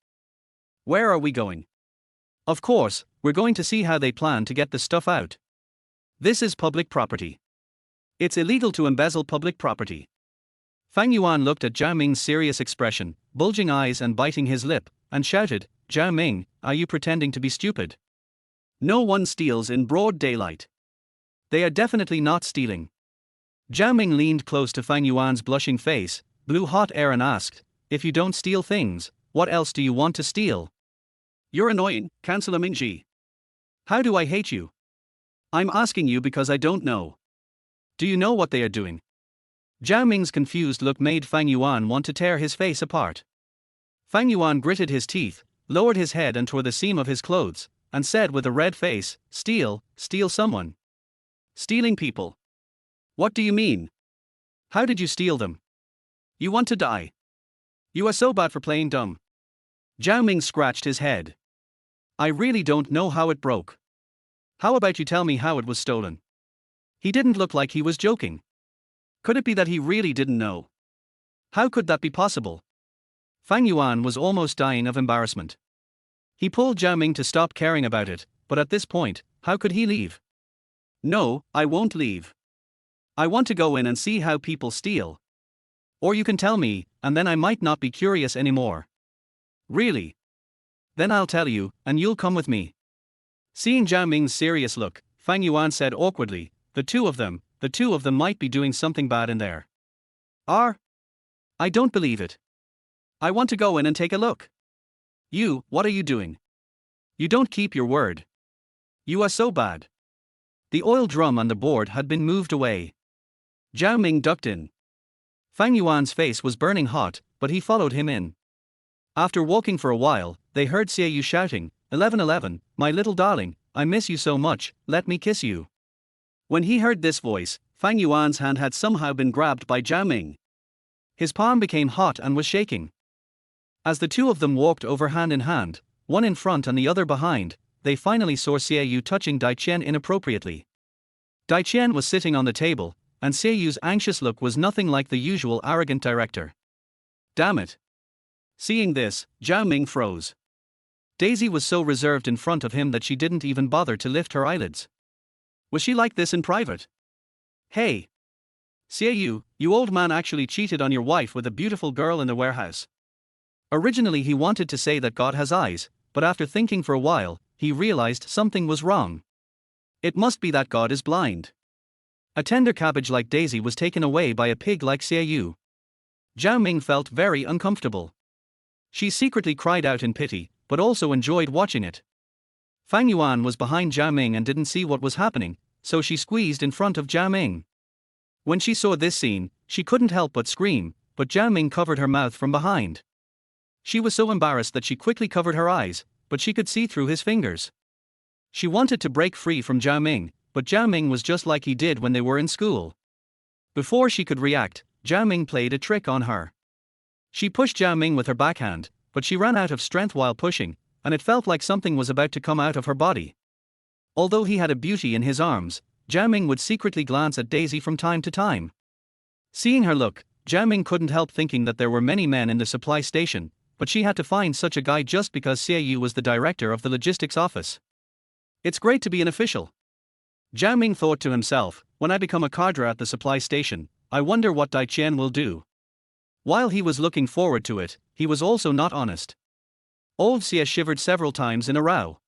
"Where are we going?" "Of course, we're going to see how they plan to get the stuff out. This is public property. It's illegal to embezzle public property." Fang Yuan looked at Zhao Ming's serious expression, bulging eyes and biting his lip, and shouted, "Zhao Ming, are you pretending to be stupid? No one steals in broad daylight. They are definitely not stealing." Zhao Ming leaned close to Fang Yuan's blushing face, blew hot air and asked, "If you don't steal things, what else do you want to steal?" "You're annoying, Councillor Mingji. How do I hate you? I'm asking you because I don't know. Do you know what they are doing?" Zhao Ming's confused look made Fang Yuan want to tear his face apart. Fang Yuan gritted his teeth, lowered his head and tore the seam of his clothes, and said with a red face, steal someone. Stealing people. What do you mean? How did you steal them? You want to die. You are so bad for playing dumb." Zhao Ming scratched his head. "I really don't know how it broke. How about you tell me how it was stolen?" He didn't look like he was joking. Could it be that he really didn't know? How could that be possible? Fang Yuan was almost dying of embarrassment. He pulled Zhao Ming to stop caring about it, but at this point, how could he leave? "No, I won't leave. I want to go in and see how people steal. Or you can tell me, and then I might not be curious anymore." "Really? Then I'll tell you, and you'll come with me." Seeing Zhao Ming's serious look, Fang Yuan said awkwardly, the two of them might be doing something bad in there." "Are? I don't believe it. I want to go in and take a look." "You, what are you doing? You don't keep your word. You are so bad." The oil drum on the board had been moved away. Zhao Ming ducked in. Fang Yuan's face was burning hot, but he followed him in. After walking for a while, they heard Xiaoyu shouting, 1111, my little darling, I miss you so much, let me kiss you." When he heard this voice, Fang Yuan's hand had somehow been grabbed by Zhao Ming. His palm became hot and was shaking. As the two of them walked over hand in hand, one in front and the other behind, they finally saw Xiaoyu touching Daiqian inappropriately. Daiqian was sitting on the table, and Xiaoyu's anxious look was nothing like the usual arrogant director. Damn it. Seeing this, Zhao Ming froze. Daisy was so reserved in front of him that she didn't even bother to lift her eyelids. Was she like this in private? "Hey! Xiaoyu, you old man actually cheated on your wife with a beautiful girl in the warehouse." Originally he wanted to say that God has eyes, but after thinking for a while, he realized something was wrong. It must be that God is blind. A tender cabbage like Daisy was taken away by a pig like Xiaoyu. Zhao Ming felt very uncomfortable. She secretly cried out in pity, but also enjoyed watching it. Fang Yuan was behind Zhao Ming and didn't see what was happening, so she squeezed in front of Zhao Ming. When she saw this scene, she couldn't help but scream, but Zhao Ming covered her mouth from behind. She was so embarrassed that she quickly covered her eyes, but she could see through his fingers. She wanted to break free from Zhao Ming, but Zhao Ming was just like he did when they were in school. Before she could react, Zhao Ming played a trick on her. She pushed Zhao Ming with her backhand, but she ran out of strength while pushing, and it felt like something was about to come out of her body. Although he had a beauty in his arms, Zhao Ming would secretly glance at Daisy from time to time. Seeing her look, Zhao Ming couldn't help thinking that there were many men in the supply station, but she had to find such a guy just because Xiaoyu was the director of the logistics office. It's great to be an official. Zhao Ming thought to himself, when I become a cadre at the supply station, I wonder what Daiqian will do. While he was looking forward to it, he was also not honest. Old Xie shivered several times in a row.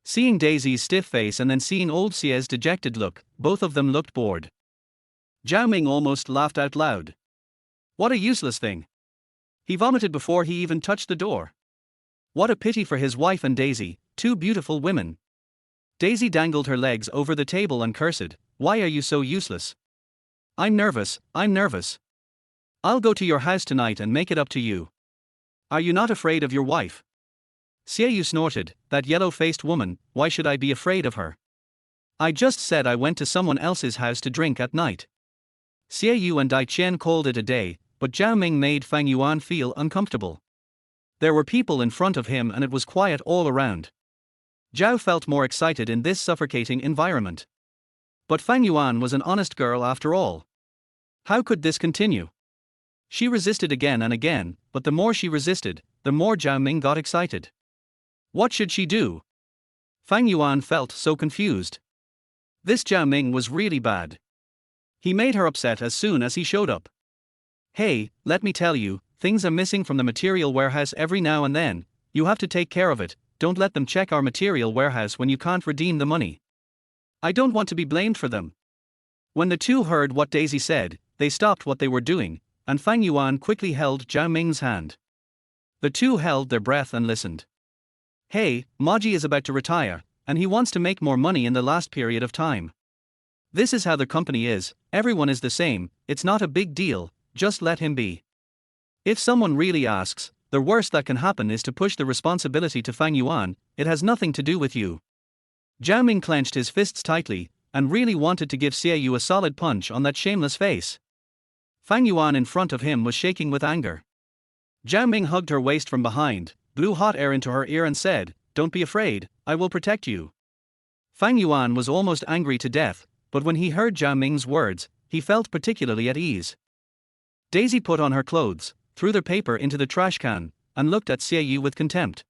Seeing Daisy's stiff face and then seeing old Xie's dejected look, both of them looked bored. Zhao Ming almost laughed out loud. What a useless thing. He vomited before he even touched the door. What a pity for his wife and Daisy, two beautiful women. Daisy dangled her legs over the table and cursed, "Why are you so useless? I'm nervous. I'll go to your house tonight and make it up to you. Are you not afraid of your wife?" Xiaoyu snorted, "That yellow-faced woman, why should I be afraid of her? I just said I went to someone else's house to drink at night." Xiaoyu and Dai Qian called it a day, but Zhao Ming made Fang Yuan feel uncomfortable. There were people in front of him and it was quiet all around. Zhao felt more excited in this suffocating environment. But Fang Yuan was an honest girl after all. How could this continue? She resisted again and again, but the more she resisted, the more Zhao Ming got excited. What should she do? Fang Yuan felt so confused. This Zhao Ming was really bad. He made her upset as soon as he showed up. "Hey, let me tell you, things are missing from the material warehouse every now and then. You have to take care of it. Don't let them check our material warehouse when you can't redeem the money. I don't want to be blamed for them." When the two heard what Daisy said, they stopped what they were doing, and Fang Yuan quickly held Zhao Ming's hand. The two held their breath and listened. "Hey, Maji is about to retire, and he wants to make more money in the last period of time. This is how the company is, everyone is the same, it's not a big deal, just let him be. If someone really asks, the worst that can happen is to push the responsibility to Fang Yuan, it has nothing to do with you." Zhao Ming clenched his fists tightly, and really wanted to give Xiaoyu a solid punch on that shameless face. Fang Yuan in front of him was shaking with anger. Zhao Ming hugged her waist from behind, blew hot air into her ear and said, "Don't be afraid, I will protect you." Fang Yuan was almost angry to death, but when he heard Zhao Ming's words, he felt particularly at ease. Daisy put on her clothes, threw the paper into the trash can, and looked at Xiaoyu with contempt.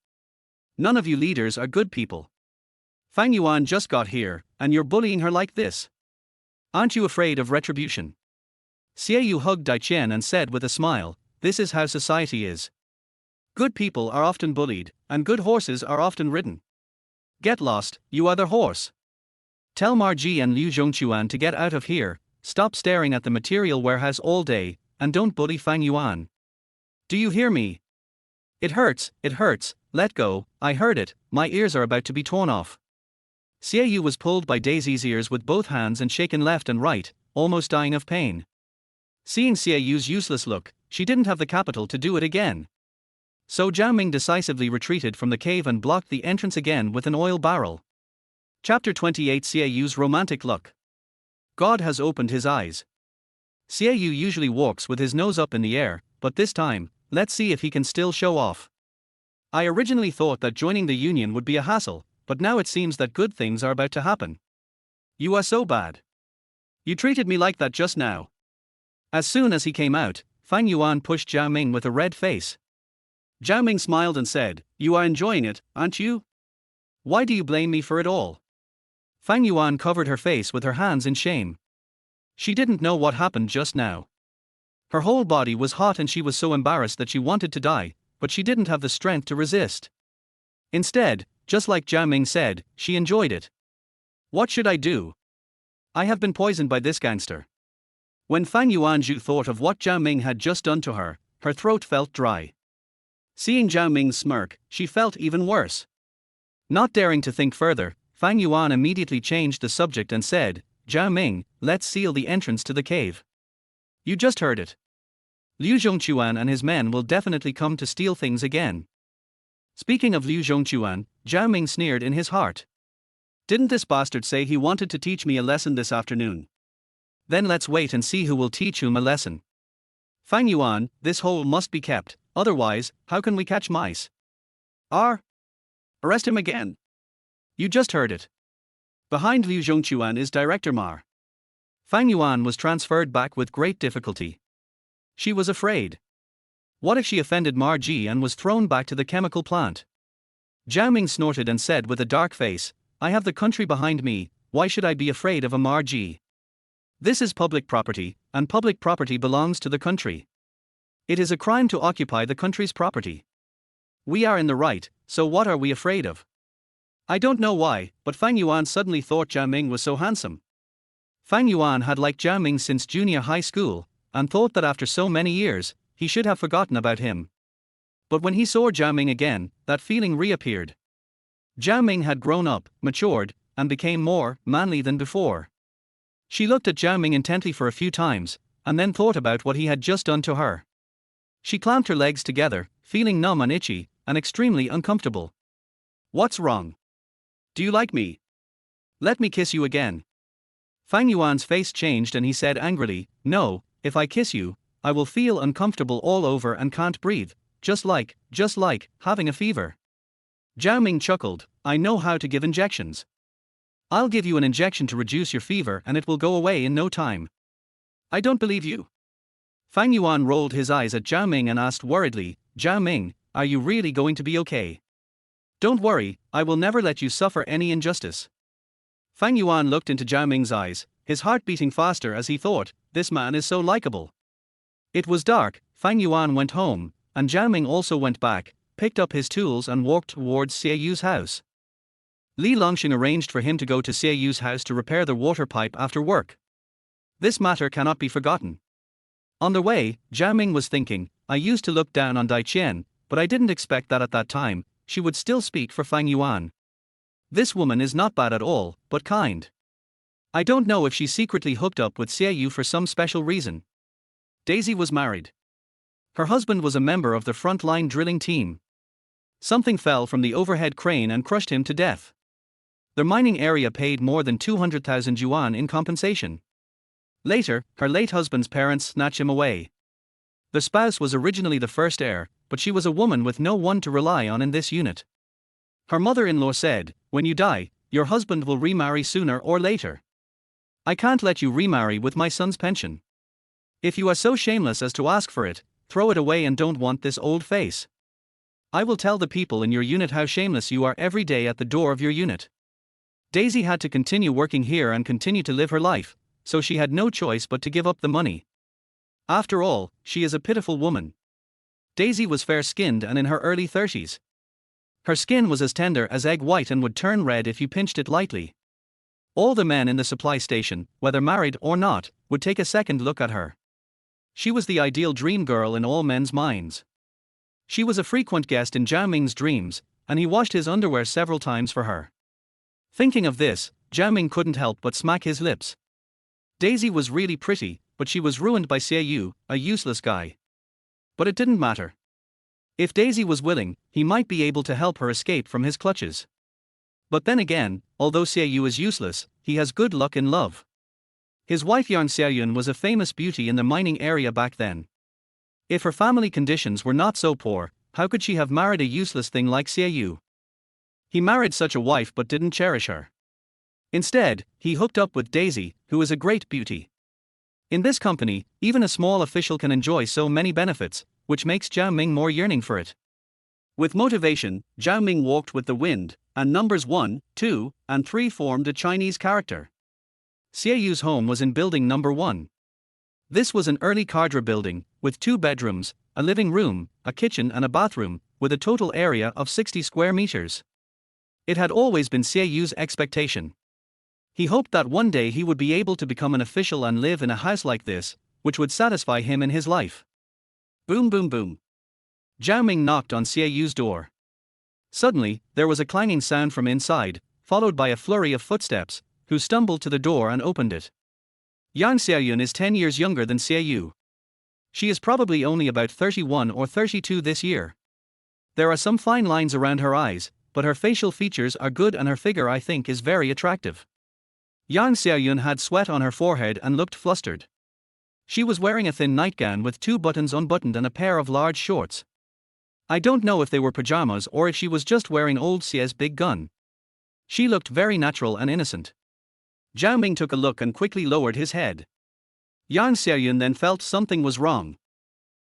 "None of you leaders are good people. Fang Yuan just got here, and you're bullying her like this. Aren't you afraid of retribution?" Xiaoyu hugged Dai Qian and said with a smile, "This is how society is. Good people are often bullied, and good horses are often ridden. Get lost, you other horse. Tell Marji and Liu Zhongquan to get out of here, stop staring at the material warehouse all day, and don't bully Fang Yuan. Do you hear me? It hurts, let go, I heard it, my ears are about to be torn off." Xiaoyu was pulled by Daisy's ears with both hands and shaken left and right, almost dying of pain. Seeing Xiaoyu's useless look, she didn't have the capital to do it again. So Zhao Ming decisively retreated from the cave and blocked the entrance again with an oil barrel. Chapter 28: Xiaoyu's romantic luck. God has opened his eyes. Xiaoyu usually walks with his nose up in the air, but this time, let's see if he can still show off. I originally thought that joining the union would be a hassle, but now it seems that good things are about to happen. You are so bad. You treated me like that just now. As soon as he came out, Fang Yuan pushed Zhao Ming with a red face. Zhao Ming smiled and said, "You are enjoying it, aren't you? Why do you blame me for it all?" Fang Yuan covered her face with her hands in shame. She didn't know what happened just now. Her whole body was hot and she was so embarrassed that she wanted to die, but she didn't have the strength to resist. Instead, just like Zhao Ming said, she enjoyed it. What should I do? I have been poisoned by this gangster. When Fang Yuanzhu thought of what Zhao Ming had just done to her, her throat felt dry. Seeing Zhao Ming's smirk, she felt even worse. Not daring to think further, Fang Yuan immediately changed the subject and said, "Zhao Ming, let's seal the entrance to the cave. You just heard it. Liu Zhongquan and his men will definitely come to steal things again." Speaking of Liu Zhongquan, Zhao Ming sneered in his heart. Didn't this bastard say he wanted to teach me a lesson this afternoon? Then let's wait and see who will teach whom a lesson. Fang Yuan, this hole must be kept, otherwise, how can we catch mice? Arrest him again. You just heard it. Behind Liu Zhongquan is Director Mar. Fang Yuan was transferred back with great difficulty. She was afraid. What if she offended Ma Ji and was thrown back to the chemical plant? Zhao Ming snorted and said with a dark face, "I have the country behind me, why should I be afraid of a Ma Ji? This is public property, and public property belongs to the country. It is a crime to occupy the country's property. We are in the right, so what are we afraid of? I don't know why, but Fang Yuan suddenly thought Zhao Ming was so handsome. Fang Yuan had liked Zhao Ming since junior high school, and thought that after so many years, he should have forgotten about him. But when he saw Zhao Ming again, that feeling reappeared. Zhao Ming had grown up, matured, and became more manly than before. She looked at Zhao Ming intently for a few times, and then thought about what he had just done to her. She clamped her legs together, feeling numb and itchy, and extremely uncomfortable. What's wrong? Do you like me? Let me kiss you again. Fang Yuan's face changed and he said angrily, no, if I kiss you, I will feel uncomfortable all over and can't breathe, just like having a fever. Zhao Ming chuckled, I know how to give injections. I'll give you an injection to reduce your fever and it will go away in no time. I don't believe you. Fang Yuan rolled his eyes at Zhao Ming and asked worriedly, Zhao Ming, are you really going to be okay? Don't worry, I will never let you suffer any injustice. Fang Yuan looked into Zhao Ming's eyes, his heart beating faster as he thought, this man is so likable. It was dark, Fang Yuan went home, and Zhao Ming also went back, picked up his tools and walked towards Xie Yu's house. Li Longxing arranged for him to go to Xie Yu's house to repair the water pipe after work. This matter cannot be forgotten. On the way, Zhao Ming was thinking, I used to look down on Dai Qian, but I didn't expect that at that time, she would still speak for Fang Yuan. This woman is not bad at all, but kind. I don't know if she secretly hooked up with Xie Yu for some special reason. Daisy was married. Her husband was a member of the front-line drilling team. Something fell from the overhead crane and crushed him to death. Their mining area paid more than 200,000 yuan in compensation. Later, her late husband's parents snatched him away. The spouse was originally the first heir, but she was a woman with no one to rely on in this unit. Her mother-in-law said, when you die, your husband will remarry sooner or later. I can't let you remarry with my son's pension. If you are so shameless as to ask for it, throw it away and don't want this old face. I will tell the people in your unit how shameless you are every day at the door of your unit. Daisy had to continue working here and continue to live her life, so she had no choice but to give up the money. After all, she is a pitiful woman. Daisy was fair-skinned and in her early 30s. Her skin was as tender as egg white and would turn red if you pinched it lightly. All the men in the supply station, whether married or not, would take a second look at her. She was the ideal dream girl in all men's minds. She was a frequent guest in Zhao Ming's dreams, and he washed his underwear several times for her. Thinking of this, Zhao Ming couldn't help but smack his lips. Daisy was really pretty, but she was ruined by Xie Yu, a useless guy. But it didn't matter. If Daisy was willing, he might be able to help her escape from his clutches. But then again, although Xie Yu is useless, he has good luck in love. His wife Yang Xiaoyun was a famous beauty in the mining area back then. If her family conditions were not so poor, how could she have married a useless thing like Xie Yu? He married such a wife but didn't cherish her. Instead, he hooked up with Daisy, who is a great beauty. In this company, even a small official can enjoy so many benefits, which makes Zhao Ming more yearning for it. With motivation, Zhao Ming walked with the wind, and numbers 1, 2, and 3 formed a Chinese character. Xie Yu's home was in building number 1. This was an early cadre building, with 2 bedrooms, a living room, a kitchen and a bathroom, with a total area of 60 square meters. It had always been Xie Yu's expectation. He hoped that one day he would be able to become an official and live in a house like this, which would satisfy him in his life. Boom boom boom. Zhao Ming knocked on Xie Yu's door. Suddenly, there was a clanging sound from inside, followed by a flurry of footsteps, who stumbled to the door and opened it. Yang Xiaoyun is 10 years younger than Xie Yu. She is probably only about 31 or 32 this year. There are some fine lines around her eyes, but her facial features are good and her figure I think is very attractive. Yang Xiaoyun had sweat on her forehead and looked flustered. She was wearing a thin nightgown with 2 buttons unbuttoned and a pair of large shorts. I don't know if they were pajamas or if she was just wearing old Xie's big gun. She looked very natural and innocent. Zhao Ming took a look and quickly lowered his head. Yang Xiaoyun then felt something was wrong.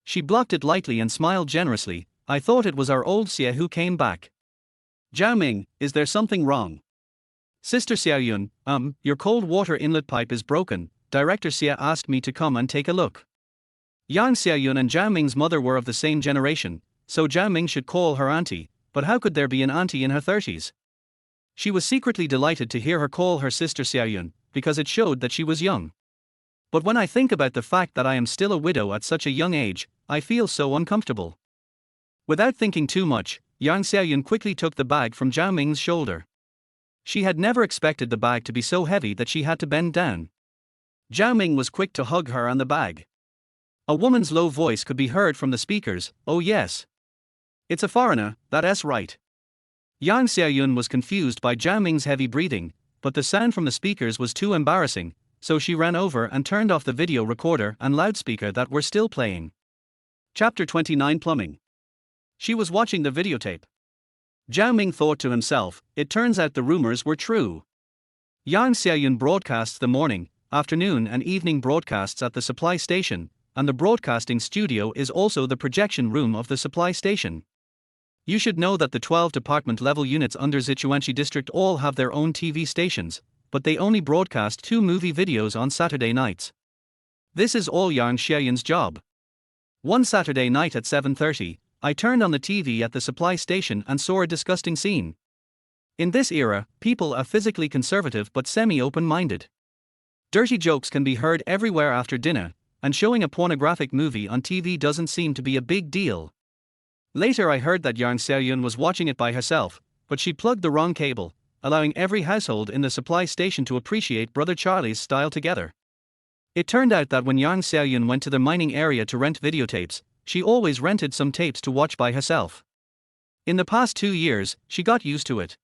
She blocked it lightly and smiled generously. I thought it was our old Xie who came back. Zhao Ming, is there something wrong? Sister Xiaoyun, your cold water inlet pipe is broken. Director Xie asked me to come and take a look. Yang Xiaoyun and Zhao Ming's mother were of the same generation, so Zhao Ming should call her auntie, but how could there be an auntie in her 30s? She was secretly delighted to hear her call her sister Xiaoyun, because it showed that she was young. But when I think about the fact that I am still a widow at such a young age, I feel so uncomfortable. Without thinking too much, Yang Xiaoyun quickly took the bag from Zhao Ming's shoulder. She had never expected the bag to be so heavy that she had to bend down. Zhao Ming was quick to hug her and the bag. A woman's low voice could be heard from the speakers, "Oh yes. It's a foreigner, that's right." Yang Xiaoyun was confused by Zhao Ming's heavy breathing, but the sound from the speakers was too embarrassing, so she ran over and turned off the video recorder and loudspeaker that were still playing. Chapter 29 Plumbing. She was watching the videotape. Zhao Ming thought to himself, it turns out the rumors were true. Yang Xiaoyun broadcasts the morning, afternoon and evening broadcasts at the supply station, and the broadcasting studio is also the projection room of the supply station. You should know that the 12 department-level units under Zhichuanxi district all have their own TV stations, but they only broadcast 2 movie videos on Saturday nights. This is all Yang Xiaoyun's job. One Saturday night at 7:30, I turned on the TV at the supply station and saw a disgusting scene. In this era, people are physically conservative but semi-open-minded. Dirty jokes can be heard everywhere after dinner, and showing a pornographic movie on TV doesn't seem to be a big deal. Later I heard that Yang Xiaoyun was watching it by herself, but she plugged the wrong cable, allowing every household in the supply station to appreciate Brother Charlie's style together. It turned out that when Yang Xiaoyun went to the mining area to rent videotapes, she always rented some tapes to watch by herself. In the past 2 years, she got used to it.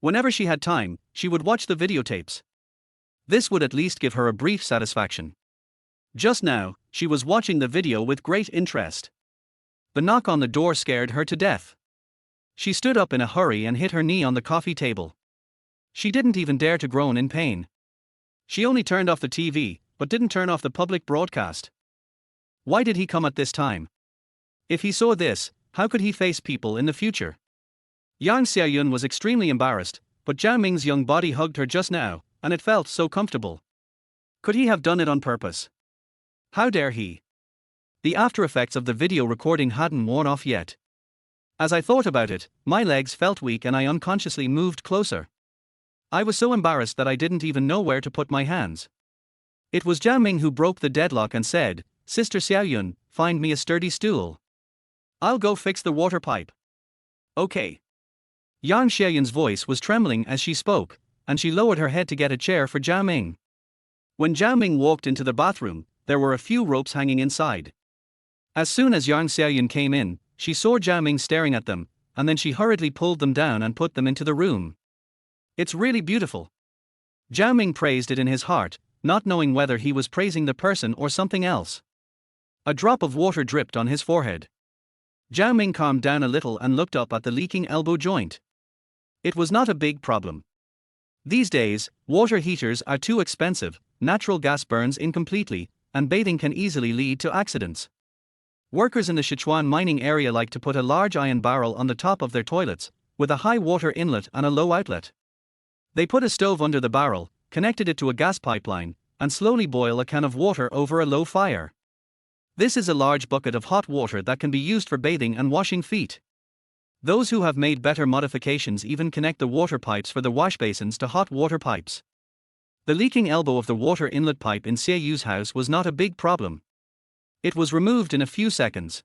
Whenever she had time, she would watch the videotapes. This would at least give her a brief satisfaction. Just now, she was watching the video with great interest. The knock on the door scared her to death. She stood up in a hurry and hit her knee on the coffee table. She didn't even dare to groan in pain. She only turned off the TV, but didn't turn off the public broadcast. Why did he come at this time? If he saw this, how could he face people in the future? Yang Xiaoyun was extremely embarrassed, but Zhao Ming's young body hugged her just now, and it felt so comfortable. Could he have done it on purpose? How dare he? The after effects of the video recording hadn't worn off yet. As I thought about it, my legs felt weak and I unconsciously moved closer. I was so embarrassed that I didn't even know where to put my hands. It was Zhao Ming who broke the deadlock and said, "Sister Xiaoyun, find me a sturdy stool. I'll go fix the water pipe." Okay. Yang Xiaoyun's voice was trembling as she spoke, and she lowered her head to get a chair for Zhao Ming. When Zhao Ming walked into the bathroom, there were a few ropes hanging inside. As soon as Yang Xiaoyun came in, she saw Zhao Ming staring at them, and then she hurriedly pulled them down and put them into the room. "It's really beautiful." Zhao Ming praised it in his heart, not knowing whether he was praising the person or something else. A drop of water dripped on his forehead. Zhao Ming calmed down a little and looked up at the leaking elbow joint. It was not a big problem. These days, water heaters are too expensive, natural gas burns incompletely, and bathing can easily lead to accidents. Workers in the Sichuan mining area like to put a large iron barrel on the top of their toilets, with a high water inlet and a low outlet. They put a stove under the barrel, connected it to a gas pipeline, and slowly boil a can of water over a low fire. This is a large bucket of hot water that can be used for bathing and washing feet. Those who have made better modifications even connect the water pipes for the wash basins to hot water pipes. The leaking elbow of the water inlet pipe in Xiaoyu's house was not a big problem. It was removed in a few seconds.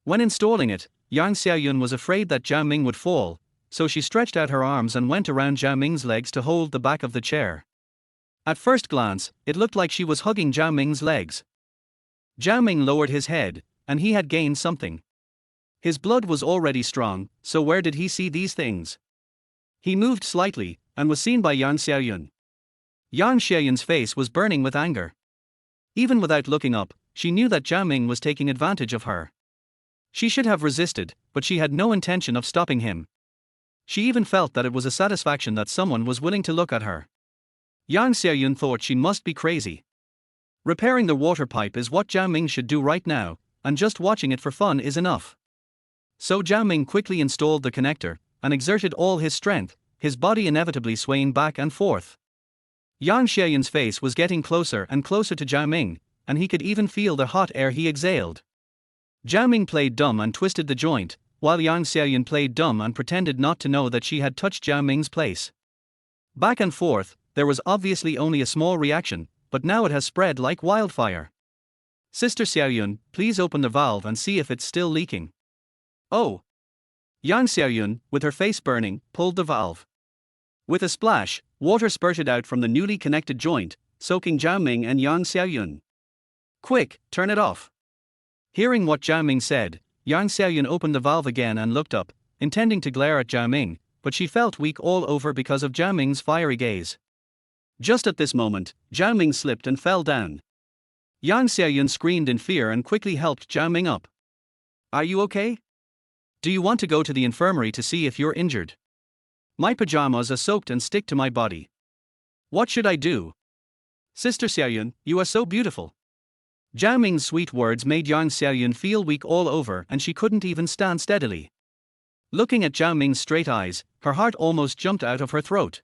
When installing it, Yang Xiaoyun was afraid that Zhao Ming would fall, so she stretched out her arms and went around Zhao Ming's legs to hold the back of the chair. At first glance, it looked like she was hugging Zhao Ming's legs. Zhao Ming lowered his head, and he had gained something. His blood was already strong, so where did he see these things? He moved slightly, and was seen by Yang Xiaoyun. Yang Xiaoyun's face was burning with anger. Even without looking up, she knew that Zhao Ming was taking advantage of her. She should have resisted, but she had no intention of stopping him. She even felt that it was a satisfaction that someone was willing to look at her. Yang Xiaoyun thought she must be crazy. Repairing the water pipe is what Zhao Ming should do right now, and just watching it for fun is enough. So Zhao Ming quickly installed the connector, and exerted all his strength, his body inevitably swaying back and forth. Yang Xiaoyun's face was getting closer and closer to Zhao Ming, and he could even feel the hot air he exhaled. Zhao Ming played dumb and twisted the joint, while Yang Xiaoyun played dumb and pretended not to know that she had touched Zhao Ming's place. Back and forth, there was obviously only a small reaction, but now it has spread like wildfire. Sister Xiaoyun, please open the valve and see if it's still leaking. Oh! Yang Xiaoyun, with her face burning, pulled the valve. With a splash, water spurted out from the newly connected joint, soaking Zhao Ming and Yang Xiaoyun. Quick, turn it off. Hearing what Zhao Ming said, Yang Xiaoyun opened the valve again and looked up, intending to glare at Zhao Ming, but she felt weak all over because of Zhao Ming's fiery gaze. Just at this moment, Zhao Ming slipped and fell down. Yang Xiaoyun screamed in fear and quickly helped Zhao Ming up. Are you okay? Do you want to go to the infirmary to see if you're injured? My pajamas are soaked and stick to my body. What should I do? Sister Xiaoyun, you are so beautiful. Zhao Ming's sweet words made Yang Xiaoyun feel weak all over and she couldn't even stand steadily. Looking at Zhao Ming's straight eyes, her heart almost jumped out of her throat.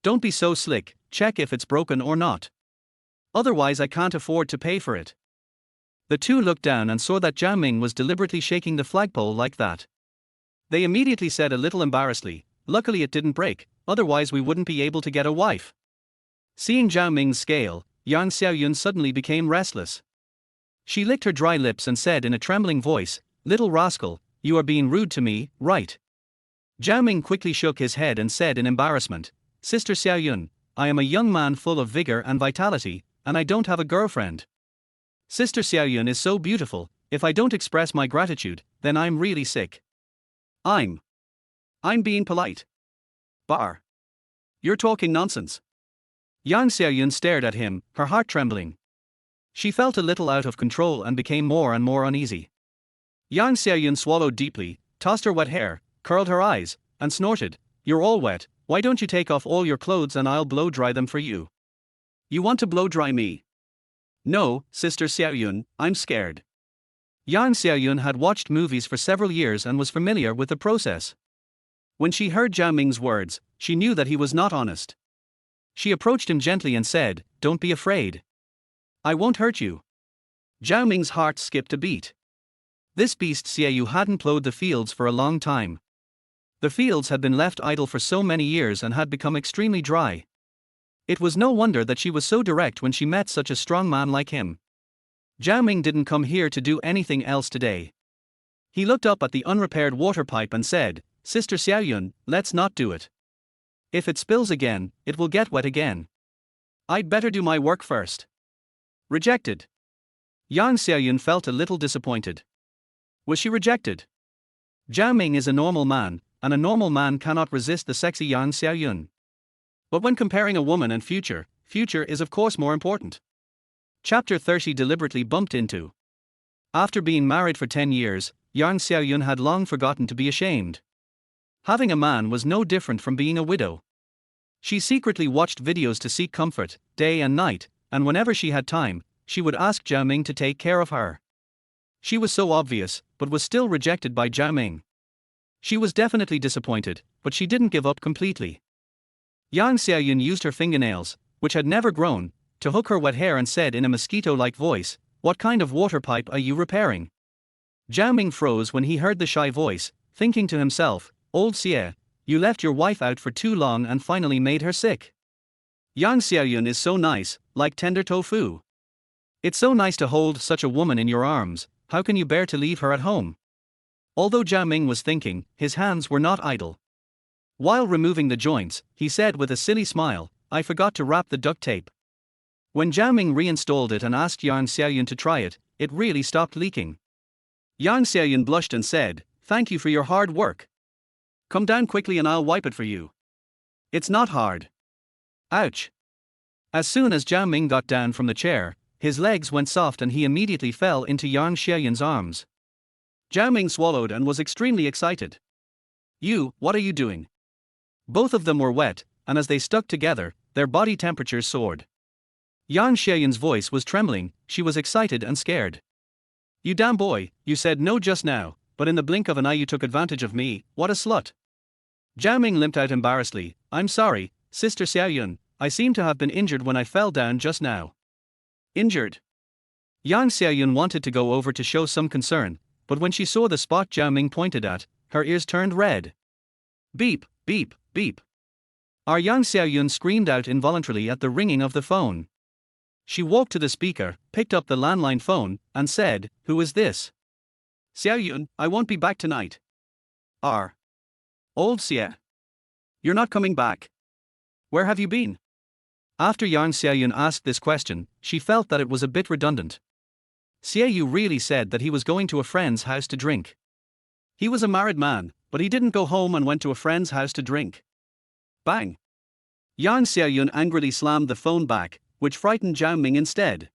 Don't be so slick, check if it's broken or not. Otherwise I can't afford to pay for it. The two looked down and saw that Zhao Ming was deliberately shaking the flagpole like that. They immediately said a little embarrassedly, luckily it didn't break, otherwise we wouldn't be able to get a wife. Seeing Zhao Ming's scale, Yang Xiaoyun suddenly became restless. She licked her dry lips and said in a trembling voice, "Little rascal, you are being rude to me, right?" Zhao Ming quickly shook his head and said in embarrassment, "Sister Xiaoyun, I am a young man full of vigor and vitality, and I don't have a girlfriend. Sister Xiaoyun is so beautiful, if I don't express my gratitude, then I'm really sick. I'm being polite. Bar. You're talking nonsense." Yang Xiaoyun stared at him, her heart trembling. She felt a little out of control and became more and more uneasy. Yang Xiaoyun swallowed deeply, tossed her wet hair, curled her eyes, and snorted, "You're all wet, why don't you take off all your clothes and I'll blow dry them for you?" "You want to blow dry me?" "No, Sister Xiaoyun, I'm scared." Yang Xiaoyun had watched movies for several years and was familiar with the process. When she heard Zhao Ming's words, she knew that he was not honest. She approached him gently and said, "Don't be afraid. I won't hurt you." Zhao Ming's heart skipped a beat. This beast Xiaoyu hadn't plowed the fields for a long time. The fields had been left idle for so many years and had become extremely dry. It was no wonder that she was so direct when she met such a strong man like him. Zhao Ming didn't come here to do anything else today. He looked up at the unrepaired water pipe and said, "Sister Xiaoyun, let's not do it. If it spills again, it will get wet again. I'd better do my work first." Rejected. Yang Xiaoyun felt a little disappointed. Was she rejected? Zhao Ming is a normal man, and a normal man cannot resist the sexy Yang Xiaoyun. But when comparing a woman and future is of course more important. Chapter 30 deliberately bumped into. After being married for 10 years, Yang Xiaoyun had long forgotten to be ashamed. Having a man was no different from being a widow. She secretly watched videos to seek comfort, day and night, and whenever she had time, she would ask Zhao Ming to take care of her. She was so obvious, but was still rejected by Zhao Ming. She was definitely disappointed, but she didn't give up completely. Yang Xiaoyun used her fingernails, which had never grown, to hook her wet hair and said in a mosquito-like voice, "What kind of water pipe are you repairing?" Zhao Ming froze when he heard the shy voice, thinking to himself, "Old Xie, you left your wife out for too long and finally made her sick. Yang Xiaoyun is so nice, like tender tofu. It's so nice to hold such a woman in your arms, how can you bear to leave her at home?" Although Zhao Ming was thinking, his hands were not idle. While removing the joints, he said with a silly smile, "I forgot to wrap the duct tape." When Zhao Ming reinstalled it and asked Yang Xiaoyun to try it, it really stopped leaking. Yang Xiaoyun blushed and said, "Thank you for your hard work. Come down quickly and I'll wipe it for you. It's not hard." Ouch. As soon as Zhao Ming got down from the chair, his legs went soft and he immediately fell into Yang Xiaoyun's arms. Zhao Ming swallowed and was extremely excited. What are you doing?" Both of them were wet, and as they stuck together, their body temperatures soared. Yang Xiaoyun's voice was trembling, she was excited and scared. "You damn boy, you said no just now, but in the blink of an eye you took advantage of me, what a slut." Zhao Ming limped out embarrassedly, "I'm sorry, Sister Xiaoyun, I seem to have been injured when I fell down just now." "Injured? Yang Xiaoyun wanted to go over to show some concern, but when she saw the spot Zhao Ming pointed at, her ears turned red. Beep, beep, beep. Our Yang Xiaoyun screamed out involuntarily at the ringing of the phone. She walked to the speaker, picked up the landline phone, and said, "Who is this?" "Xiaoyun, I won't be back tonight." "R. Old Xia. You're not coming back. Where have you been?" After Yang Xiaoyun asked this question, she felt that it was a bit redundant. Xiaoyu really said that he was going to a friend's house to drink. He was a married man, but he didn't go home and went to a friend's house to drink. Bang! Yang Xiaoyun angrily slammed the phone back, which frightened Zhao Ming instead.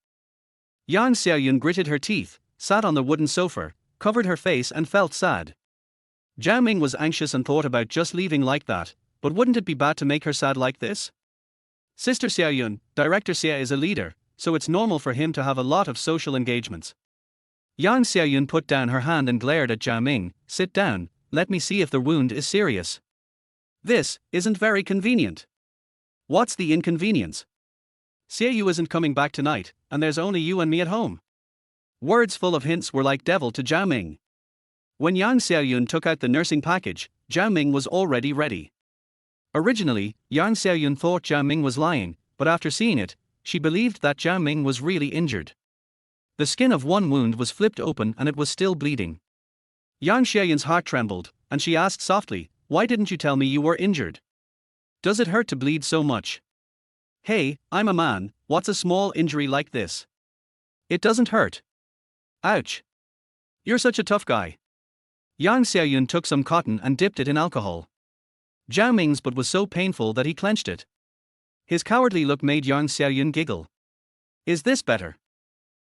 Yang Xiaoyun gritted her teeth, sat on the wooden sofa, covered her face and felt sad. Zhao Ming was anxious and thought about just leaving like that, but wouldn't it be bad to make her sad like this? Sister Xiaoyun, Director Xia is a leader, so it's normal for him to have a lot of social engagements. Yang Xiaoyun put down her hand and glared at Zhao Ming. "Sit down, let me see if the wound is serious." "This isn't very convenient." "What's the inconvenience?" "Xiaoyu isn't coming back tonight, and there's only you and me at home." Words full of hints were like devil to Zhao Ming. When Yang Xiaoyun took out the nursing package, Zhao Ming was already ready. Originally, Yang Xiaoyun thought Zhao Ming was lying, but after seeing it, she believed that Zhao Ming was really injured. The skin of one wound was flipped open and it was still bleeding. Yang Xiaoyun's heart trembled, and she asked softly, "Why didn't you tell me you were injured? Does it hurt to bleed so much?" "Hey, I'm a man, what's a small injury like this? It doesn't hurt." "Ouch. You're such a tough guy." Yang Xiaoyun took some cotton and dipped it in alcohol. Zhao Ming's butt was so painful that he clenched it. His cowardly look made Yang Xiaoyun giggle. "Is this better?"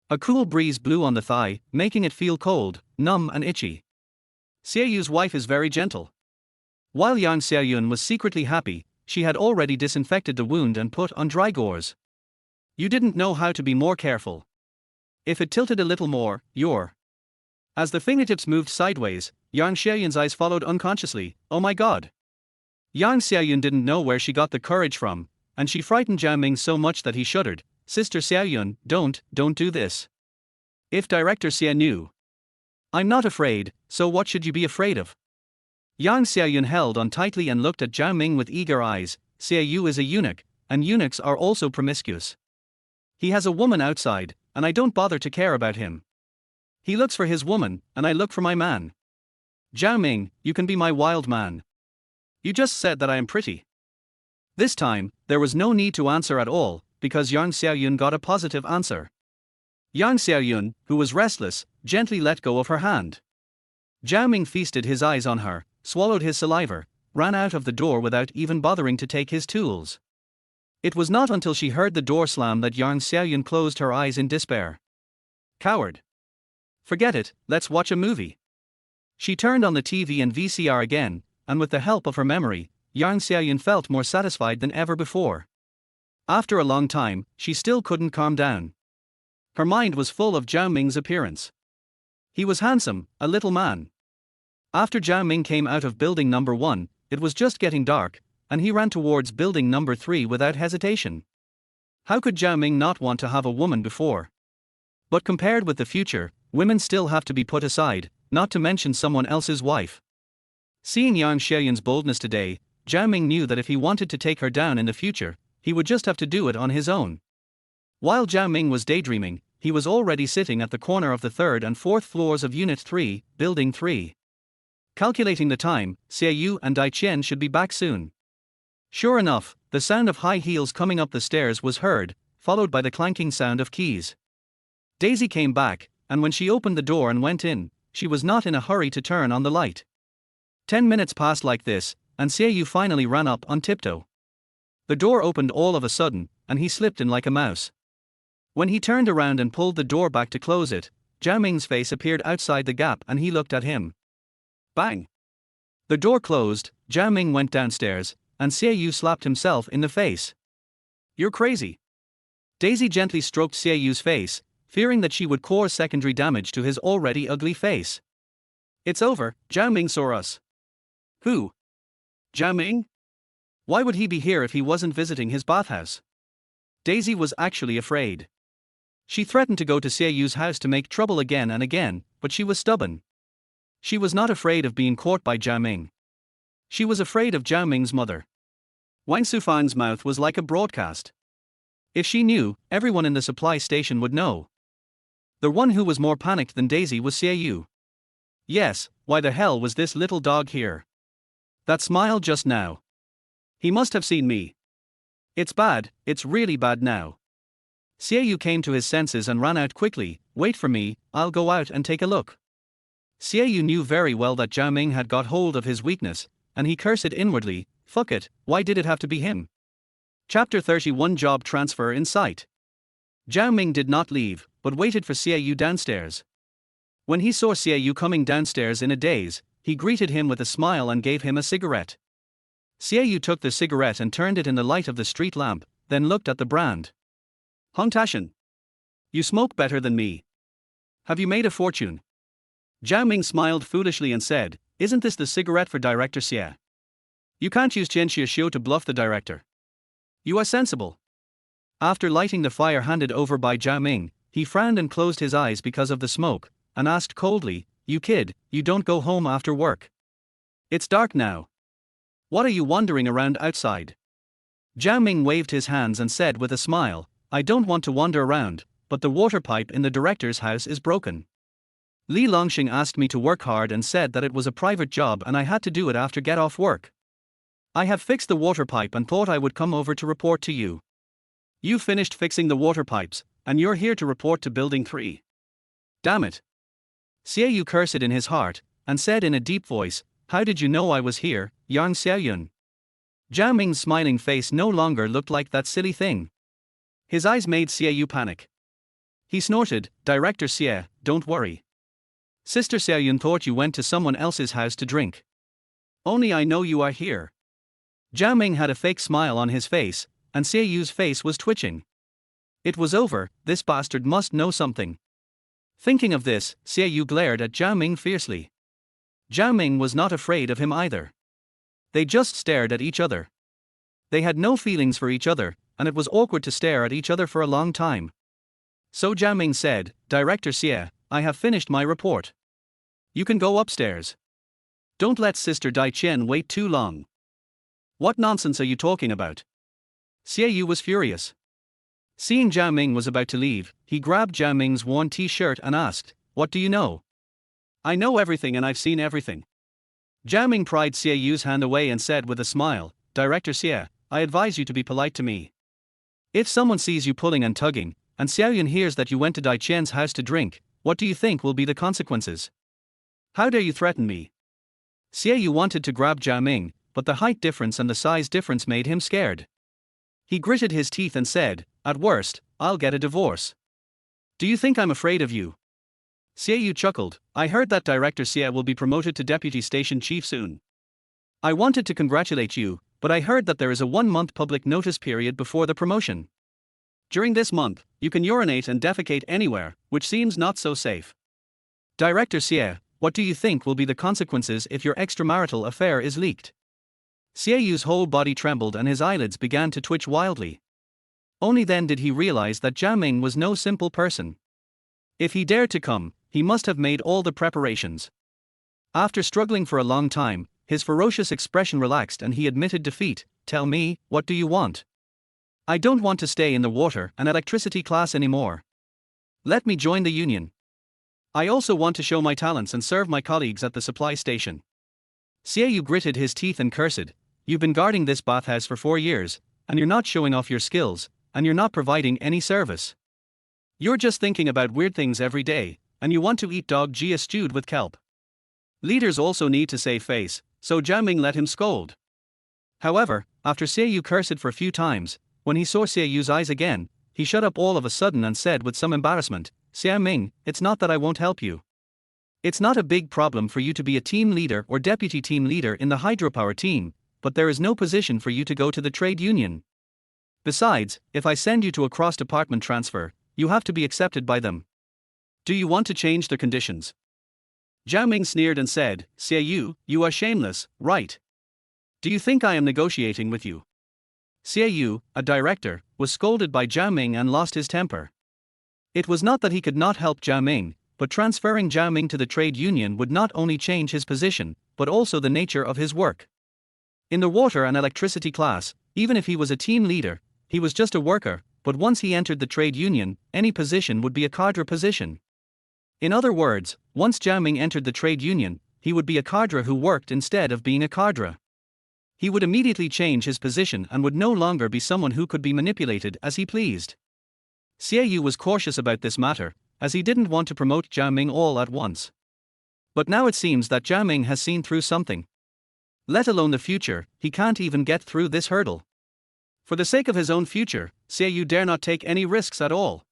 A cool breeze blew on the thigh, making it feel cold, numb and itchy. Xiaoyu's wife is very gentle. While Yang Xiaoyun was secretly happy, she had already disinfected the wound and put on dry gauze. "You didn't know how to be more careful. If it tilted a little more, you're..." As the fingertips moved sideways, Yang Xiaoyun's eyes followed unconsciously. "Oh my god." Yang Xiaoyun didn't know where she got the courage from, and she frightened Zhao Ming so much that he shuddered. "Sister Xiaoyun, don't do this. If Director Xia knew." "I'm not afraid, so what should you be afraid of?" Yang Xiaoyun held on tightly and looked at Zhao Ming with eager eyes. "Xiaoyu is a eunuch, and eunuchs are also promiscuous. He has a woman outside, and I don't bother to care about him. He looks for his woman, and I look for my man. Zhao Ming, you can be my wild man. You just said that I am pretty." This time, there was no need to answer at all, because Yang Xiaoyun got a positive answer. Yang Xiaoyun, who was restless, gently let go of her hand. Zhao Ming feasted his eyes on her, swallowed his saliva, ran out of the door without even bothering to take his tools. It was not until she heard the door slam that Yang Xiaoyun closed her eyes in despair. "Coward. Forget it, let's watch a movie." She turned on the TV and VCR again, and with the help of her memory, Yang Xiaoyun felt more satisfied than ever before. After a long time, she still couldn't calm down. Her mind was full of Zhao Ming's appearance. He was handsome, a little man. After Zhao Ming came out of building number 1, it was just getting dark, and he ran towards building number 3 without hesitation. How could Zhao Ming not want to have a woman before? But compared with the future, women still have to be put aside, not to mention someone else's wife. Seeing Yang Xiaoyun's boldness today, Zhao Ming knew that if he wanted to take her down in the future, he would just have to do it on his own. While Zhao Ming was daydreaming, he was already sitting at the corner of the 3rd and 4th floors of Unit 3, Building 3. Calculating the time, Xiaoyu and Dai Qian should be back soon. Sure enough, the sound of high heels coming up the stairs was heard, followed by the clanking sound of keys. Daisy came back, and when she opened the door and went in, she was not in a hurry to turn on the light. 10 minutes passed like this, and Xiaoyu finally ran up on tiptoe. The door opened all of a sudden, and he slipped in like a mouse. When he turned around and pulled the door back to close it, Zhao Ming's face appeared outside the gap and he looked at him. Bang! The door closed, Zhao Ming went downstairs, and Xiaoyu slapped himself in the face. "You're crazy." Daisy gently stroked Xiaoyu's face, fearing that she would cause secondary damage to his already ugly face. "It's over, Zhao Ming saw us." "Who? Zhao Ming? Why would he be here if he wasn't visiting his bathhouse?" Daisy was actually afraid. She threatened to go to Xiaoyu's house to make trouble again and again, but she was stubborn. She was not afraid of being caught by Zhao Ming. She was afraid of Zhao Ming's mother. Wang Sufan's mouth was like a broadcast. If she knew, everyone in the supply station would know. The one who was more panicked than Daisy was Xiaoyu. Yes, why the hell was this little dog here? That smile just now. He must have seen me. It's bad, it's really bad now. Xiaoyu came to his senses and ran out quickly. Wait for me, I'll go out and take a look. Xiaoyu knew very well that Zhao Ming had got hold of his weakness, and he cursed inwardly. Fuck it, why did it have to be him? Chapter 31 Job Transfer in Sight. Zhao Ming did not leave, but waited for Xiaoyu downstairs. When he saw Xiaoyu coming downstairs in a daze, he greeted him with a smile and gave him a cigarette. Xiaoyu took the cigarette and turned it in the light of the street lamp, then looked at the brand. Hong Tashan. You smoke better than me. Have you made a fortune? Zhao Ming smiled foolishly and said, Isn't this the cigarette for Director Xie? You can't use Chen Xiaoxiu to bluff the director. You are sensible. After lighting the fire handed over by Zhao Ming, he frowned and closed his eyes because of the smoke, and asked coldly, You kid, you don't go home after work. It's dark now. What are you wandering around outside? Zhao Ming waved his hands and said with a smile, I don't want to wander around, but the water pipe in the director's house is broken. Li Longxing asked me to work hard and said that it was a private job and I had to do it after get off work. I have fixed the water pipe and thought I would come over to report to you. You finished fixing the water pipes, and you're here to report to Building 3. Damn it. Xiaoyu cursed in his heart, and said in a deep voice, How did you know I was here, Yang Xiaoyun? Zhao Ming's smiling face no longer looked like that silly thing. His eyes made Xiaoyu panic. He snorted, Director Xie, don't worry. Sister Xiaoyun thought you went to someone else's house to drink. Only I know you are here. Zhao Ming had a fake smile on his face, and Xiaoyu's face was twitching. It was over, this bastard must know something. Thinking of this, Xiaoyu glared at Zhao Ming fiercely. Zhao Ming was not afraid of him either. They just stared at each other. They had no feelings for each other, and it was awkward to stare at each other for a long time. So Zhao Ming said, Director Xie, I have finished my report. You can go upstairs. Don't let Sister Dai Qian wait too long. What nonsense are you talking about? Xiaoyu was furious. Seeing Zhao Ming was about to leave, he grabbed Zhao Ming's worn t-shirt and asked, What do you know? I know everything and I've seen everything. Zhao Ming pried Xiaoyu's hand away and said with a smile, Director Xie, I advise you to be polite to me. If someone sees you pulling and tugging, and Xiaoyun hears that you went to Dai Qian's house to drink, what do you think will be the consequences? How dare you threaten me? Xiaoyu wanted to grab Zhao Ming, but the height difference and the size difference made him scared. He gritted his teeth and said, At worst, I'll get a divorce. Do you think I'm afraid of you? Xiaoyu chuckled, I heard that Director Xie will be promoted to Deputy Station Chief soon. I wanted to congratulate you, but I heard that there is a 1-month public notice period before the promotion. During this month, you can urinate and defecate anywhere, which seems not so safe. Director Xie, what do you think will be the consequences if your extramarital affair is leaked? Xiaoyu's whole body trembled and his eyelids began to twitch wildly. Only then did he realize that Zhao Ming was no simple person. If he dared to come, he must have made all the preparations. After struggling for a long time, his ferocious expression relaxed and he admitted defeat. Tell me, what do you want? I don't want to stay in the water and electricity class anymore. Let me join the union. I also want to show my talents and serve my colleagues at the supply station. Xiaoyu gritted his teeth and cursed, You've been guarding this bathhouse for 4 years, and you're not showing off your skills, and you're not providing any service. You're just thinking about weird things every day, and you want to eat dog jia stewed with kelp. Leaders also need to save face, so Zhao Ming let him scold. However, after Xiaoyu cursed for a few times, when he saw Xiaoyu's eyes again, he shut up all of a sudden and said with some embarrassment, Zhao Ming, it's not that I won't help you. It's not a big problem for you to be a team leader or deputy team leader in the hydropower team, but there is no position for you to go to the trade union. Besides, if I send you to a cross-department transfer, you have to be accepted by them. Do you want to change the conditions? Zhao Ming sneered and said, Xiaoyu, you are shameless, right? Do you think I am negotiating with you? Xiaoyu, a director, was scolded by Zhao Ming and lost his temper. It was not that he could not help Zhao Ming, but transferring Zhao Ming to the trade union would not only change his position, but also the nature of his work. In the water and electricity class, even if he was a team leader, he was just a worker, but once he entered the trade union, any position would be a cadre position. In other words, once Zhao Ming entered the trade union, he would be a cadre who worked instead of being a cadre. He would immediately change his position and would no longer be someone who could be manipulated as he pleased. Xie Yu was cautious about this matter, as he didn't want to promote Zhao Ming all at once. But now it seems that Zhao Ming has seen through something. Let alone the future, he can't even get through this hurdle. For the sake of his own future, Xie Yu dare not take any risks at all.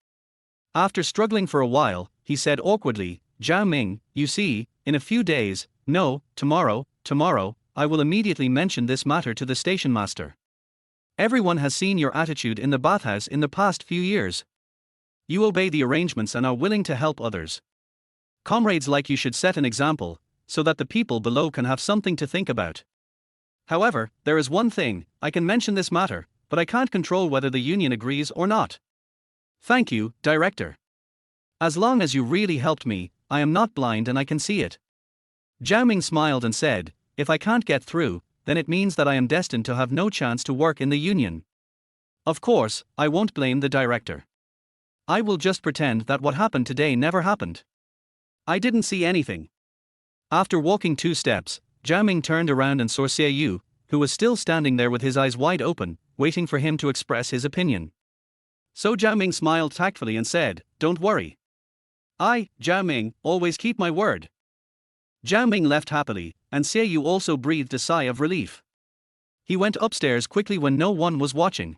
After struggling for a while, he said awkwardly, Zhao Ming, you see, in a few days, no, tomorrow, I will immediately mention this matter to the station master. Everyone has seen your attitude in the bathhouse in the past few years. You obey the arrangements and are willing to help others. Comrades like you should set an example, so that the people below can have something to think about. However, there is one thing, I can mention this matter, but I can't control whether the union agrees or not. Thank you, Director. As long as you really helped me, I am not blind and I can see it. Zhao Ming smiled and said, if I can't get through, then it means that I am destined to have no chance to work in the union. Of course, I won't blame the director. I will just pretend that what happened today never happened. I didn't see anything. After walking 2 steps, Zhao Ming turned around and saw Xie Yu, who was still standing there with his eyes wide open, waiting for him to express his opinion. So Zhao Ming smiled tactfully and said, don't worry. I, Zhao Ming, always keep my word. Zhao Ming left happily, and Xie Yu also breathed a sigh of relief. He went upstairs quickly when no one was watching.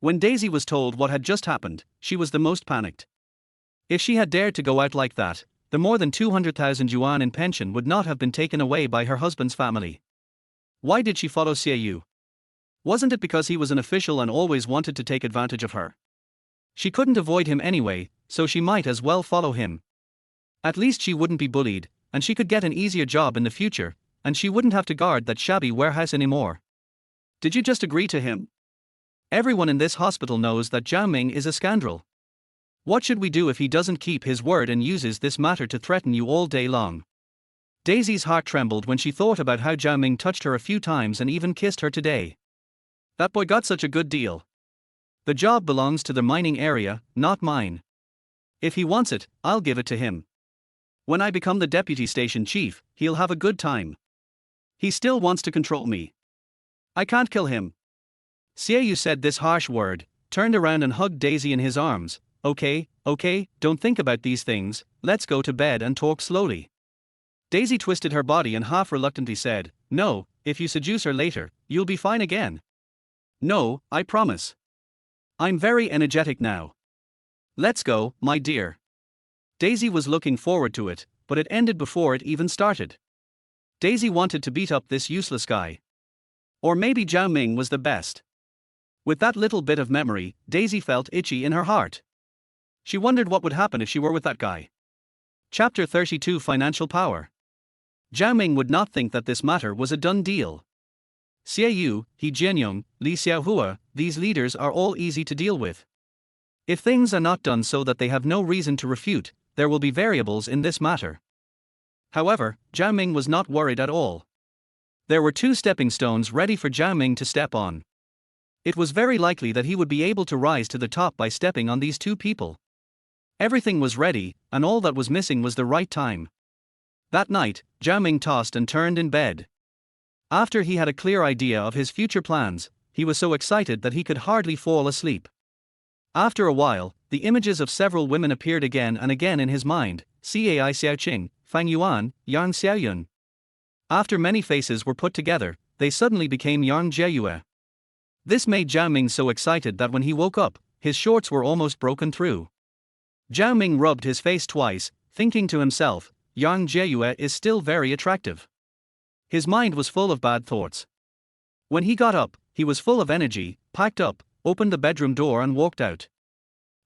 When Daisy was told what had just happened, she was the most panicked. If she had dared to go out like that, the more than 200,000 yuan in pension would not have been taken away by her husband's family. Why did she follow Xie Yu? Wasn't it because he was an official and always wanted to take advantage of her? She couldn't avoid him anyway, so she might as well follow him. At least she wouldn't be bullied, and she could get an easier job in the future, and she wouldn't have to guard that shabby warehouse anymore. Did you just agree to him? Everyone in this hospital knows that Zhao Ming is a scoundrel. What should we do if he doesn't keep his word and uses this matter to threaten you all day long? Daisy's heart trembled when she thought about how Zhao Ming touched her a few times and even kissed her today. That boy got such a good deal. The job belongs to the mining area, not mine. If he wants it, I'll give it to him. When I become the deputy station chief, he'll have a good time. He still wants to control me. I can't kill him. Xie Yu said this harsh word, turned around and hugged Daisy in his arms. Okay, don't think about these things, let's go to bed and talk slowly. Daisy twisted her body and half reluctantly said, no, if you seduce her later, you'll be fine again. No, I promise. I'm very energetic now. Let's go, my dear. Daisy was looking forward to it, but it ended before it even started. Daisy wanted to beat up this useless guy. Or maybe Zhao Ming was the best. With that little bit of memory, Daisy felt itchy in her heart. She wondered what would happen if she were with that guy. Chapter 32 Financial Power. Zhao Ming would not think that this matter was a done deal. Xie Yu, He Jianyong, Li Xiaohua, these leaders are all easy to deal with. If things are not done so that they have no reason to refute, there will be variables in this matter. However, Zhao Ming was not worried at all. There were 2 stepping stones ready for Zhao Ming to step on. It was very likely that he would be able to rise to the top by stepping on these 2 people. Everything was ready, and all that was missing was the right time. That night, Zhao Ming tossed and turned in bed. After he had a clear idea of his future plans, he was so excited that he could hardly fall asleep. After a while, the images of several women appeared again and again in his mind, Cai Xiaoqing, Fang Yuan, Yang Xiaoyun. After many faces were put together, they suddenly became Yang Jieyue. This made Zhao Ming so excited that when he woke up, his shorts were almost broken through. Zhao Ming rubbed his face twice, thinking to himself, Yang Jieyue is still very attractive. His mind was full of bad thoughts. When he got up, he was full of energy, packed up, opened the bedroom door and walked out.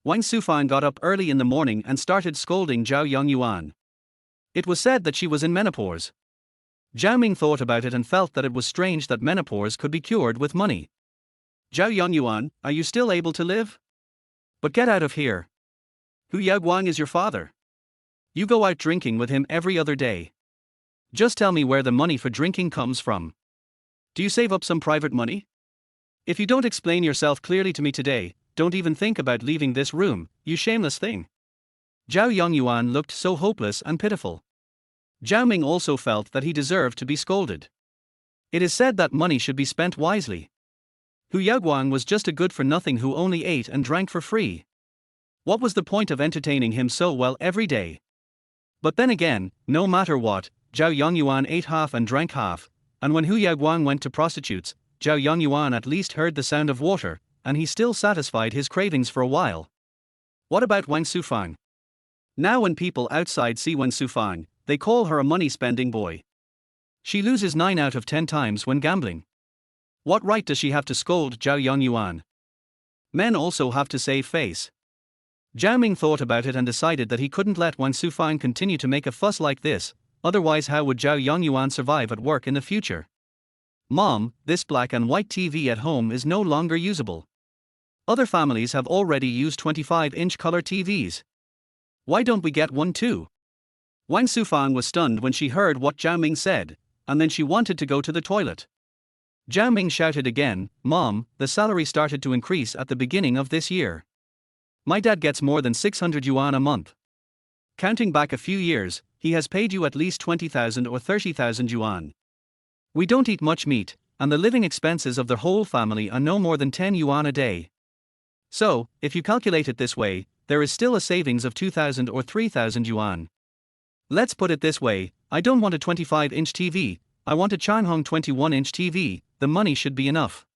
Wang Sufan got up early in the morning and started scolding Zhao Yongyuan. It was said that she was in menopause. Zhao Ming thought about it and felt that it was strange that menopause could be cured with money. Zhao Yongyuan, are you still able to live? But get out of here. Hu Yaoguang is your father. You go out drinking with him every other day. Just tell me where the money for drinking comes from. Do you save up some private money? If you don't explain yourself clearly to me today, don't even think about leaving this room, you shameless thing. Zhao Yongyuan looked so hopeless and pitiful. Zhao Ming also felt that he deserved to be scolded. It is said that money should be spent wisely. Hu Yaoguang was just a good-for-nothing who only ate and drank for free. What was the point of entertaining him so well every day? But then again, no matter what, Zhao Yongyuan ate half and drank half, and when Hu Yaoguang went to prostitutes, Zhao Yongyuan at least heard the sound of water, and he still satisfied his cravings for a while. What about Wang Sufang? Now when people outside see Wang Sufang, they call her a money-spending boy. She loses 9 out of 10 times when gambling. What right does she have to scold Zhao Yongyuan? Men also have to save face. Zhao Ming thought about it and decided that he couldn't let Wang Sufang continue to make a fuss like this, otherwise how would Zhao Yongyuan survive at work in the future? Mom, this black and white TV at home is no longer usable. Other families have already used 25-inch color TVs. Why don't we get one too? Wang Sufang was stunned when she heard what Zhao Ming said, and then she wanted to go to the toilet. Zhao Ming shouted again, Mom, the salary started to increase at the beginning of this year. My dad gets more than 600 yuan a month. Counting back a few years, he has paid you at least 20,000 or 30,000 yuan. We don't eat much meat, and the living expenses of the whole family are no more than 10 yuan a day. So, if you calculate it this way, there is still a savings of 2,000 or 3,000 yuan. Let's put it this way, I don't want a 25-inch TV, I want a Changhong 21-inch TV, the money should be enough.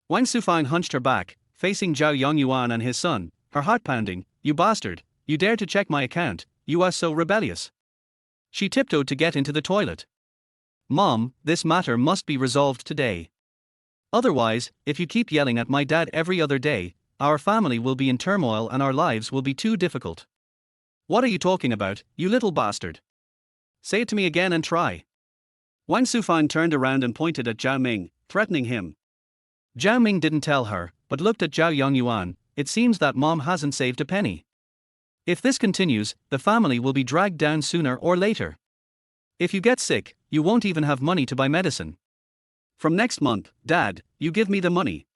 Wang Sufang hunched her back, facing Zhao Yongyuan and his son, her heart pounding, You bastard, you dare to check my account, you are so rebellious. She tiptoed to get into the toilet. Mom, this matter must be resolved today. Otherwise, if you keep yelling at my dad every other day, our family will be in turmoil and our lives will be too difficult. What are you talking about, you little bastard? Say it to me again and try. Wang Sufang turned around and pointed at Zhao Ming, threatening him. Zhao Ming didn't tell her, but looked at Zhao Yongyuan. It seems that Mom hasn't saved a penny. If this continues, the family will be dragged down sooner or later. If you get sick, you won't even have money to buy medicine. From next month, Dad, you give me the money.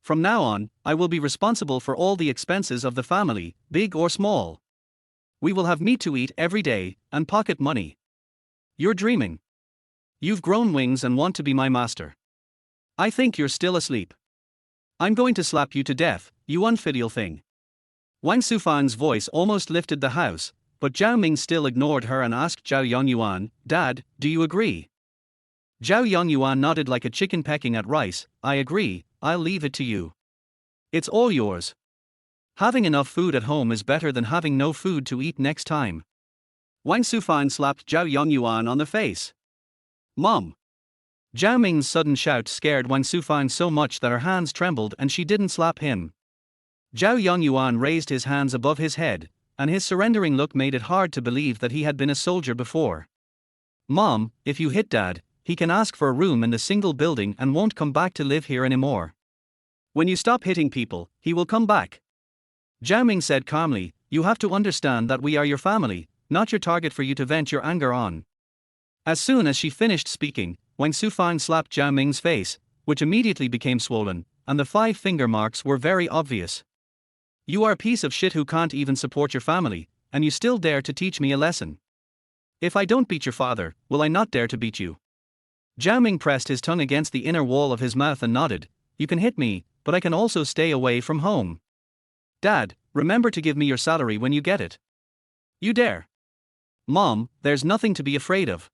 From now on, I will be responsible for all the expenses of the family, big or small. We will have meat to eat every day, and pocket money. You're dreaming. You've grown wings and want to be my master. I think you're still asleep. I'm going to slap you to death, you unfilial thing. Wang Sufang's voice almost lifted the house, but Zhao Ming still ignored her and asked Zhao Yongyuan, Dad, do you agree? Zhao Yongyuan nodded like a chicken pecking at rice, I agree, I'll leave it to you. It's all yours. Having enough food at home is better than having no food to eat next time. Wang Sufang slapped Zhao Yongyuan on the face. Mom! Zhao Ming's sudden shout scared Wang Sufang so much that her hands trembled and she didn't slap him. Zhao Yongyuan raised his hands above his head, and his surrendering look made it hard to believe that he had been a soldier before. Mom, if you hit Dad, he can ask for a room in the single building and won't come back to live here anymore. When you stop hitting people, he will come back. Zhao Ming said calmly, you have to understand that we are your family, not your target for you to vent your anger on. As soon as she finished speaking, Wang Sufang slapped Zhao Ming's face, which immediately became swollen, and the 5 finger marks were very obvious. You are a piece of shit who can't even support your family, and you still dare to teach me a lesson. If I don't beat your father, will I not dare to beat you? Zhao Ming pressed his tongue against the inner wall of his mouth and nodded, you can hit me, but I can also stay away from home. Dad, remember to give me your salary when you get it. You dare. Mom, there's nothing to be afraid of.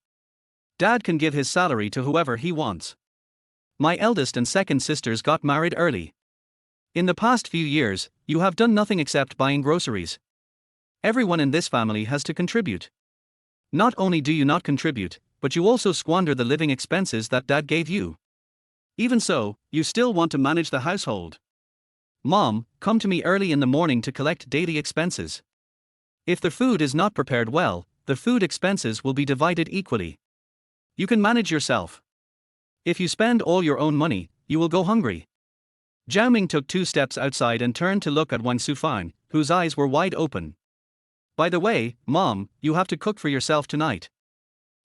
Dad can give his salary to whoever he wants. My eldest and second sisters got married early. In the past few years, you have done nothing except buying groceries. Everyone in this family has to contribute. Not only do you not contribute, but you also squander the living expenses that Dad gave you. Even so, you still want to manage the household. Mom, come to me early in the morning to collect daily expenses. If the food is not prepared well, the food expenses will be divided equally. You can manage yourself. If you spend all your own money, you will go hungry. Zhao Ming took 2 steps outside and turned to look at Wang Sufang, whose eyes were wide open. By the way, Mom, you have to cook for yourself tonight.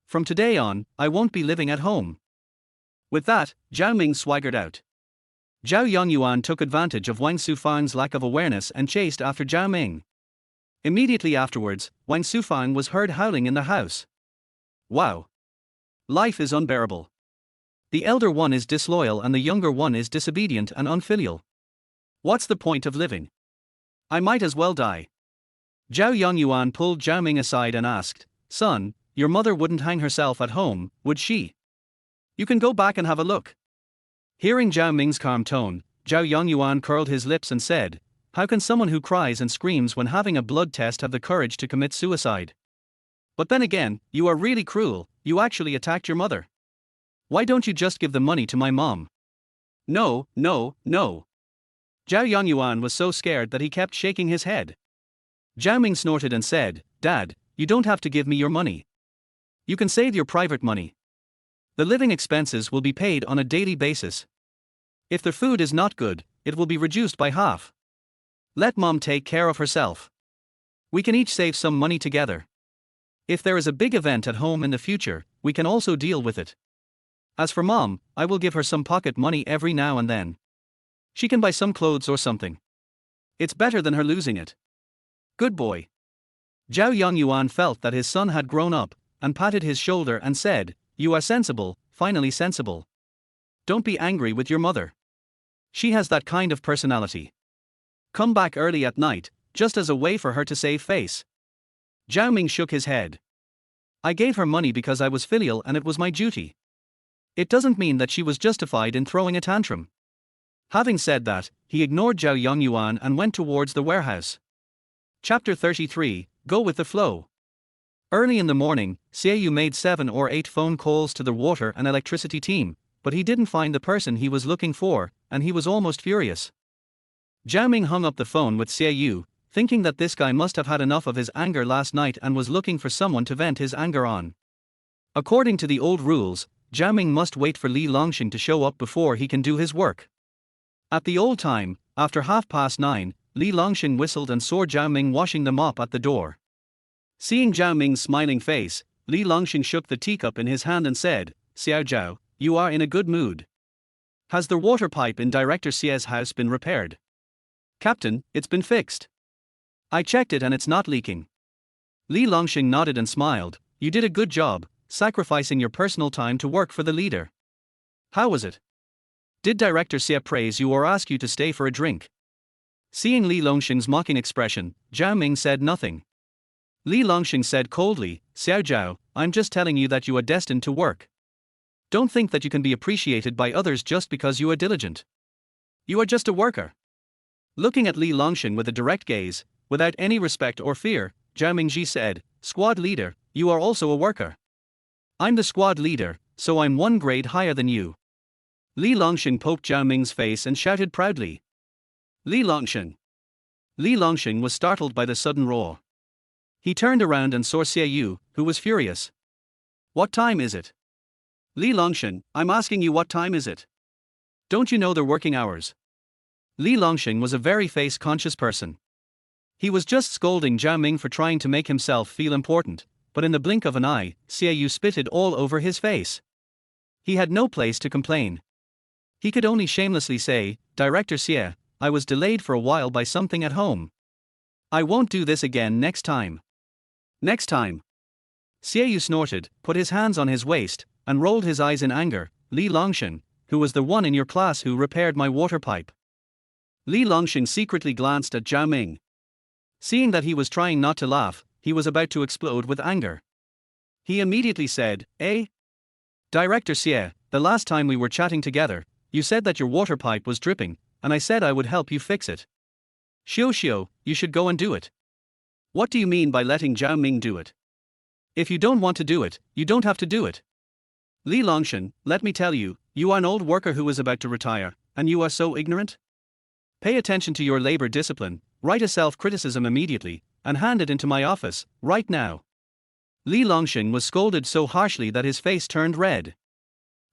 From today on, I won't be living at home. With that, Zhao Ming swaggered out. Zhao Yongyuan took advantage of Wang Sufang's lack of awareness and chased after Zhao Ming. Immediately afterwards, Wang Sufang was heard howling in the house. Wow! Life is unbearable. The elder one is disloyal and the younger one is disobedient and unfilial. What's the point of living? I might as well die. Zhao Yongyuan pulled Zhao Ming aside and asked, Son, your mother wouldn't hang herself at home, would she? You can go back and have a look. Hearing Zhao Ming's calm tone, Zhao Yongyuan curled his lips and said, How can someone who cries and screams when having a blood test have the courage to commit suicide? But then again, you are really cruel, you actually attacked your mother. Why don't you just give the money to my mom? No, no, no. Zhao Yongyuan was so scared that he kept shaking his head. Zhao Ming snorted and said, Dad, you don't have to give me your money. You can save your private money. The living expenses will be paid on a daily basis. If the food is not good, it will be reduced by half. Let Mom take care of herself. We can each save some money together. If there is a big event at home in the future, we can also deal with it. As for Mom, I will give her some pocket money every now and then. She can buy some clothes or something. It's better than her losing it. Good boy. Zhao Yongyuan felt that his son had grown up, and patted his shoulder and said, You are sensible, finally sensible. Don't be angry with your mother. She has that kind of personality. Come back early at night, just as a way for her to save face. Zhao Ming shook his head. I gave her money because I was filial and it was my duty. It doesn't mean that she was justified in throwing a tantrum. Having said that, he ignored Zhao Yongyuan and went towards the warehouse. Chapter 33, Go with the Flow. Early in the morning, Xiaoyu made 7 or 8 phone calls to the water and electricity team, but he didn't find the person he was looking for, and he was almost furious. Zhao Ming hung up the phone with Xiaoyu, thinking that this guy must have had enough of his anger last night and was looking for someone to vent his anger on. According to the old rules, Zhao Ming must wait for Li Longxing to show up before he can do his work. At the old time, after 9:30, Li Longxing whistled and saw Zhao Ming washing the mop at the door. Seeing Zhao Ming's smiling face, Li Longxing shook the teacup in his hand and said, Xiao Zhao, you are in a good mood. Has the water pipe in Director Xie's house been repaired? Captain, it's been fixed. I checked it and it's not leaking. Li Longxing nodded and smiled, You did a good job, sacrificing your personal time to work for the leader. How was it? Did Director Xie praise you or ask you to stay for a drink? Seeing Li Longxing's mocking expression, Zhao Ming said nothing. Li Longxing said coldly, Xiao Zhao, I'm just telling you that you are destined to work. Don't think that you can be appreciated by others just because you are diligent. You are just a worker. Looking at Li Longxing with a direct gaze, without any respect or fear, Zhao Mingji said, Squad leader, you are also a worker. I'm the squad leader, so I'm 1 grade higher than you. Li Longxing poked Zhao Ming's face and shouted proudly. Li Longxing. Li Longxing was startled by the sudden roar. He turned around and saw Xiaoyu, who was furious. What time is it? Li Longxing, I'm asking you what time is it? Don't you know their working hours? Li Longxing was a very face-conscious person. He was just scolding Zhao Ming for trying to make himself feel important, but in the blink of an eye, Xiaoyu spitted all over his face. He had no place to complain. He could only shamelessly say, Director Xie, I was delayed for a while by something at home. I won't do this again next time. Next time. Xiaoyu snorted, put his hands on his waist, and rolled his eyes in anger. Li Longxing, who was the one in your class who repaired my water pipe? Li Longxing secretly glanced at Zhao Ming. Seeing that he was trying not to laugh, he was about to explode with anger. He immediately said, Director Xie, the last time we were chatting together, you said that your water pipe was dripping, and I said I would help you fix it. Xiao, you should go and do it. What do you mean by letting Zhao Ming do it? If you don't want to do it, you don't have to do it. Li Longxing, let me tell you, you are an old worker who is about to retire, and you are so ignorant? Pay attention to your labor discipline, write a self-criticism immediately, and hand it into my office, right now. Li Longxing was scolded so harshly that his face turned red.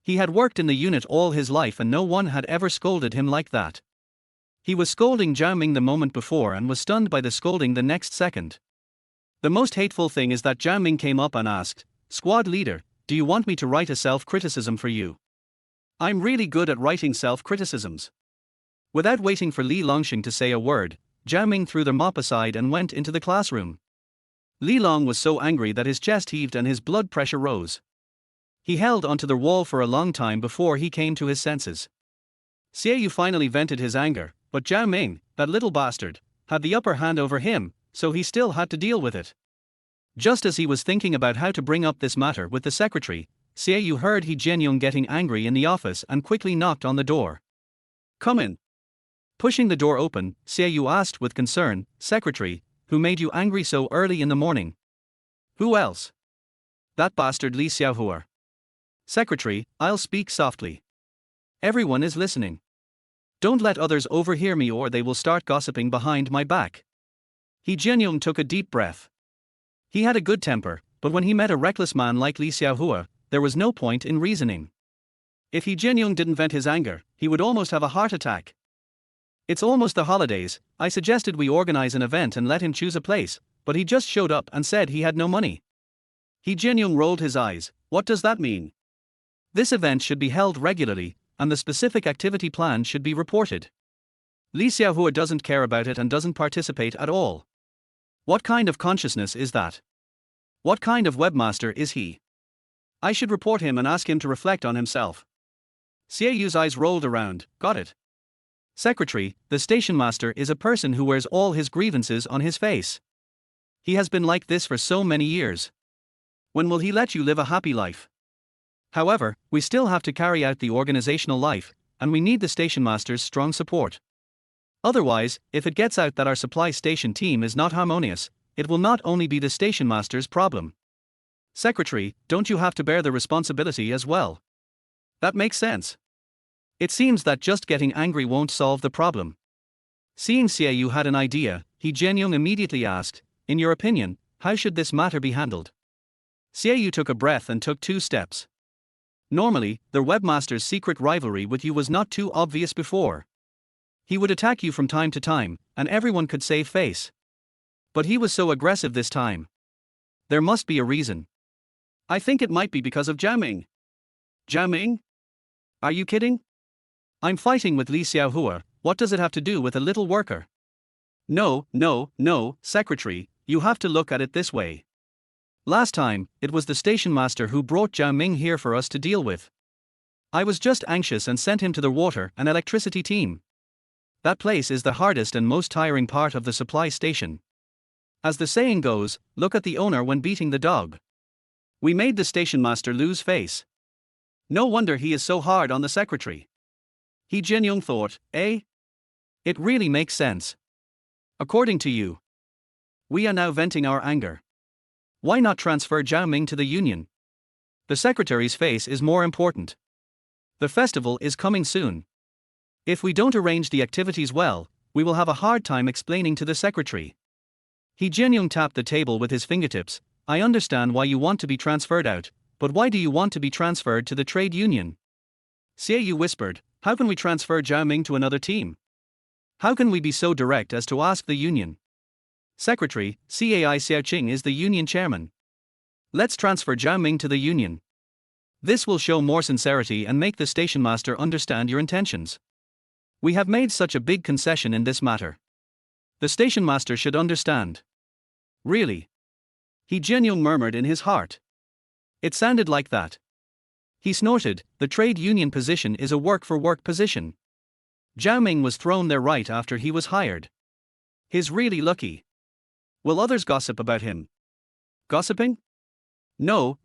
He had worked in the unit all his life and no one had ever scolded him like that. He was scolding Zhao Ming the moment before and was stunned by the scolding the next second. The most hateful thing is that Zhao Ming came up and asked, "Squad leader, do you want me to write a self-criticism for you? I'm really good at writing self-criticisms." Without waiting for Li Longxing to say a word, Zhao Ming threw the mop aside and went into the classroom. Li Long was so angry that his chest heaved and his blood pressure rose. He held onto the wall for a long time before he came to his senses. Xie Yu finally vented his anger, but Zhao Ming, that little bastard, had the upper hand over him, so he still had to deal with it. Just as he was thinking about how to bring up this matter with the secretary, Xie Yu heard He Jianyong getting angry in the office and quickly knocked on the door. "Come in." Pushing the door open, Xie Yu asked with concern, "Secretary, who made you angry so early in the morning?" "Who else?" "That bastard Li Xiaohua." "Secretary, I'll speak softly. Everyone is listening. Don't let others overhear me or they will start gossiping behind my back." He Jianyong took a deep breath. He had a good temper, but when he met a reckless man like Li Xiaohua, there was no point in reasoning. If He Jianyong didn't vent his anger, he would almost have a heart attack. "It's almost the holidays, I suggested we organize an event and let him choose a place, but he just showed up and said he had no money." He Jianyong rolled his eyes. "What does that mean?" "This event should be held regularly, and the specific activity plan should be reported. Li Xiaohua doesn't care about it and doesn't participate at all. What kind of consciousness is that? What kind of webmaster is he? I should report him and ask him to reflect on himself." Xie Yu's eyes rolled around. "Got it. Secretary, the station master is a person who wears all his grievances on his face. He has been like this for so many years. When will he let you live a happy life? However, we still have to carry out the organizational life, and we need the station master's strong support. Otherwise, if it gets out that our supply station team is not harmonious, it will not only be the station master's problem. Secretary, don't you have to bear the responsibility as well? That makes sense. It seems that just getting angry won't solve the problem." Seeing Xie Yu had an idea, He Jianyong immediately asked, "In your opinion, how should this matter be handled?" Xie Yu took a breath and took 2 steps. "Normally, the webmaster's secret rivalry with you was not too obvious before. He would attack you from time to time, and everyone could save face. But he was so aggressive this time. There must be a reason. I think it might be because of Zhao Ming." "Zhao Ming? Are you kidding? I'm fighting with Li Xiaohua, what does it have to do with a little worker?" No, Secretary, you have to look at it this way. Last time, it was the station master who brought Zhao Ming here for us to deal with. I was just anxious and sent him to the water and electricity team. That place is the hardest and most tiring part of the supply station. As the saying goes, look at the owner when beating the dog. We made the station master lose face. No wonder he is so hard on the secretary." He Jianyong thought, "Eh? It really makes sense. According to you. We are now venting our anger. Why not transfer Zhao Ming to the union? The secretary's face is more important. The festival is coming soon. If we don't arrange the activities well, we will have a hard time explaining to the secretary." He Jianyong tapped the table with his fingertips. "I understand why you want to be transferred out, but why do you want to be transferred to the trade union?" Xie Yu whispered, "How can we transfer Zhao Ming to another team? How can we be so direct as to ask the union? Secretary, Cai Xiaoqing is the union chairman. Let's transfer Zhao Ming to the union. This will show more sincerity and make the station master understand your intentions. We have made such a big concession in this matter. The station master should understand." "Really?" He Jianyong murmured in his heart. It sounded like that. He snorted, "The trade union position is a work-for-work position. Zhao Ming was thrown there right after he was hired. He's really lucky. Will others gossip about him?" "Gossiping? No,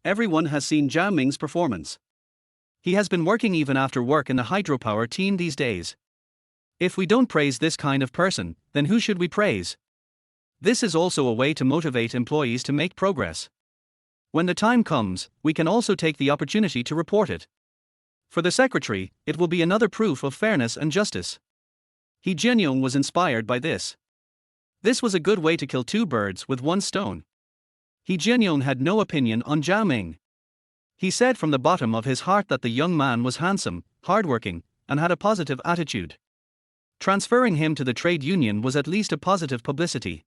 everyone has seen Zhao Ming's performance. He has been working even after work in the hydropower team these days. If we don't praise this kind of person, then who should we praise? This is also a way to motivate employees to make progress. When the time comes, we can also take the opportunity to report it. For the secretary, it will be another proof of fairness and justice." He Jianyong was inspired by this. This was a good way to kill 2 birds with 1 stone. He Jianyong had no opinion on Zhao Ming. He said from the bottom of his heart that the young man was handsome, hardworking, and had a positive attitude. Transferring him to the trade union was at least a positive publicity.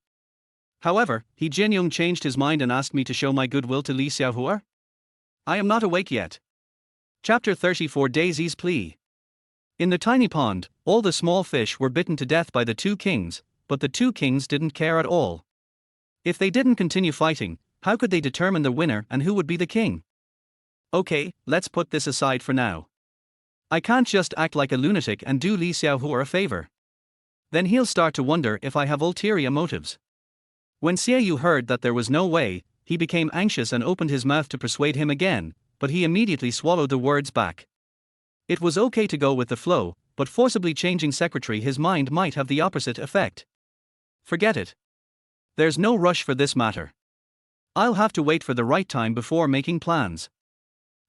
However, He Jianyong changed his mind and asked me to show my goodwill to Li Xiaohua. I am not awake yet. Chapter 34 Daisy's Plea. In the tiny pond, all the small fish were bitten to death by the two kings, but the two kings didn't care at all. If they didn't continue fighting, how could they determine the winner and who would be the king? Okay, let's put this aside for now. I can't just act like a lunatic and do Li Xiaohua a favor. Then he'll start to wonder if I have ulterior motives. When Xiaoyu heard that there was no way, he became anxious and opened his mouth to persuade him again, but he immediately swallowed the words back. It was okay to go with the flow, but forcibly changing secretary his mind might have the opposite effect. Forget it. There's no rush for this matter. I'll have to wait for the right time before making plans.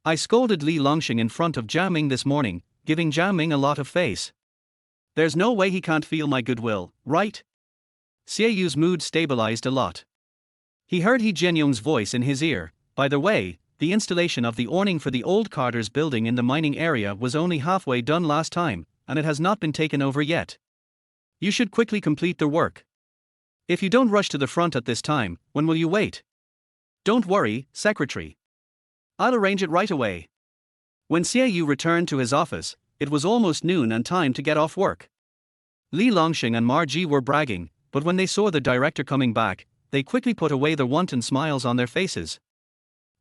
I scolded Li Longxing in front of Zhao Ming this morning, giving Zhao Ming a lot of face. There's no way he can't feel my goodwill, right? Xiaoyu's mood stabilized a lot. He heard He Jianyong's voice in his ear. By the way, the installation of the awning for the old Carter's building in the mining area was only halfway done last time, and it has not been taken over yet. You should quickly complete the work. If you don't rush to the front at this time, when will you wait? Don't worry, secretary. I'll arrange it right away. When Xiaoyu returned to his office, it was almost noon and time to get off work. Li Longxing and Marji were bragging, but when they saw the director coming back, they quickly put away the wanton smiles on their faces.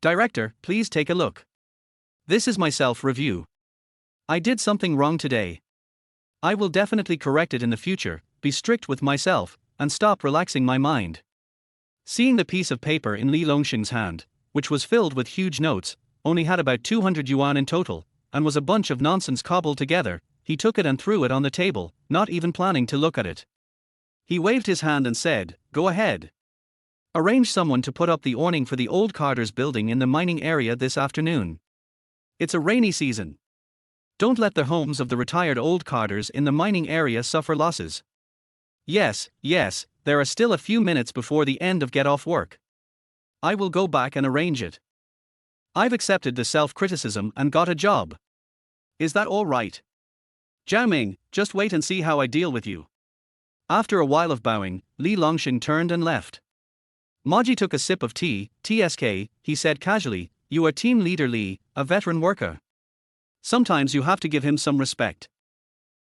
Director, please take a look. This is my self-review. I did something wrong today. I will definitely correct it in the future, be strict with myself, and stop relaxing my mind. Seeing the piece of paper in Li Longxing's hand, which was filled with huge notes, only had about 200 yuan in total, and was a bunch of nonsense cobbled together, he took it and threw it on the table, not even planning to look at it. He waved his hand and said, "Go ahead. Arrange someone to put up the awning for the old Carter's building in the mining area this afternoon. It's a rainy season. Don't let the homes of the retired old Carters in the mining area suffer losses." Yes, there are still a few minutes before the end of get off work. I will go back and arrange it. I've accepted the self-criticism and got a job. Is that all right? Zhao Ming, just wait and see how I deal with you. After a while of bowing, Li Longxing turned and left. Maji took a sip of tea. "TSK, he said casually, "you are team leader Li, a veteran worker. Sometimes you have to give him some respect.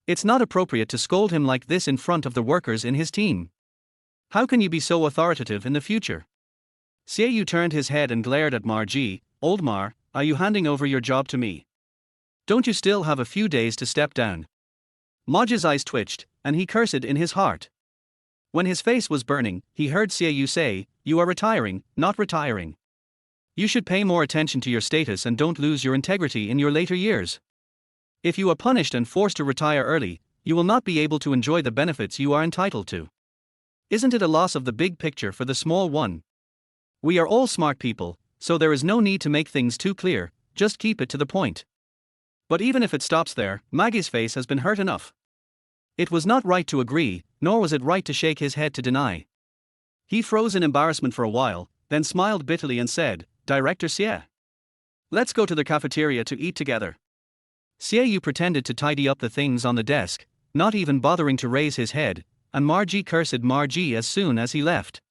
It's not appropriate to scold him like this in front of the workers in his team. How can you be so authoritative in the future?" Xiaoyu turned his head and glared at Marji. "Old Mar, are you handing over your job to me? Don't you still have a few days to step down?" Maji's eyes twitched, and he cursed in his heart. When his face was burning, he heard Xiaoyu say, "You are retiring, not retiring. You should pay more attention to your status and don't lose your integrity in your later years. If you are punished and forced to retire early, you will not be able to enjoy the benefits you are entitled to. Isn't it a loss of the big picture for the small one? We are all smart people, so there is no need to make things too clear, just keep it to the point." But even if it stops there, Maggie's face has been hurt enough. It was not right to agree, nor was it right to shake his head to deny. He froze in embarrassment for a while, then smiled bitterly and said, "Director Xie, let's go to the cafeteria to eat together." Xiaoyu pretended to tidy up the things on the desk, not even bothering to raise his head, and Marji cursed Marji as soon as he left.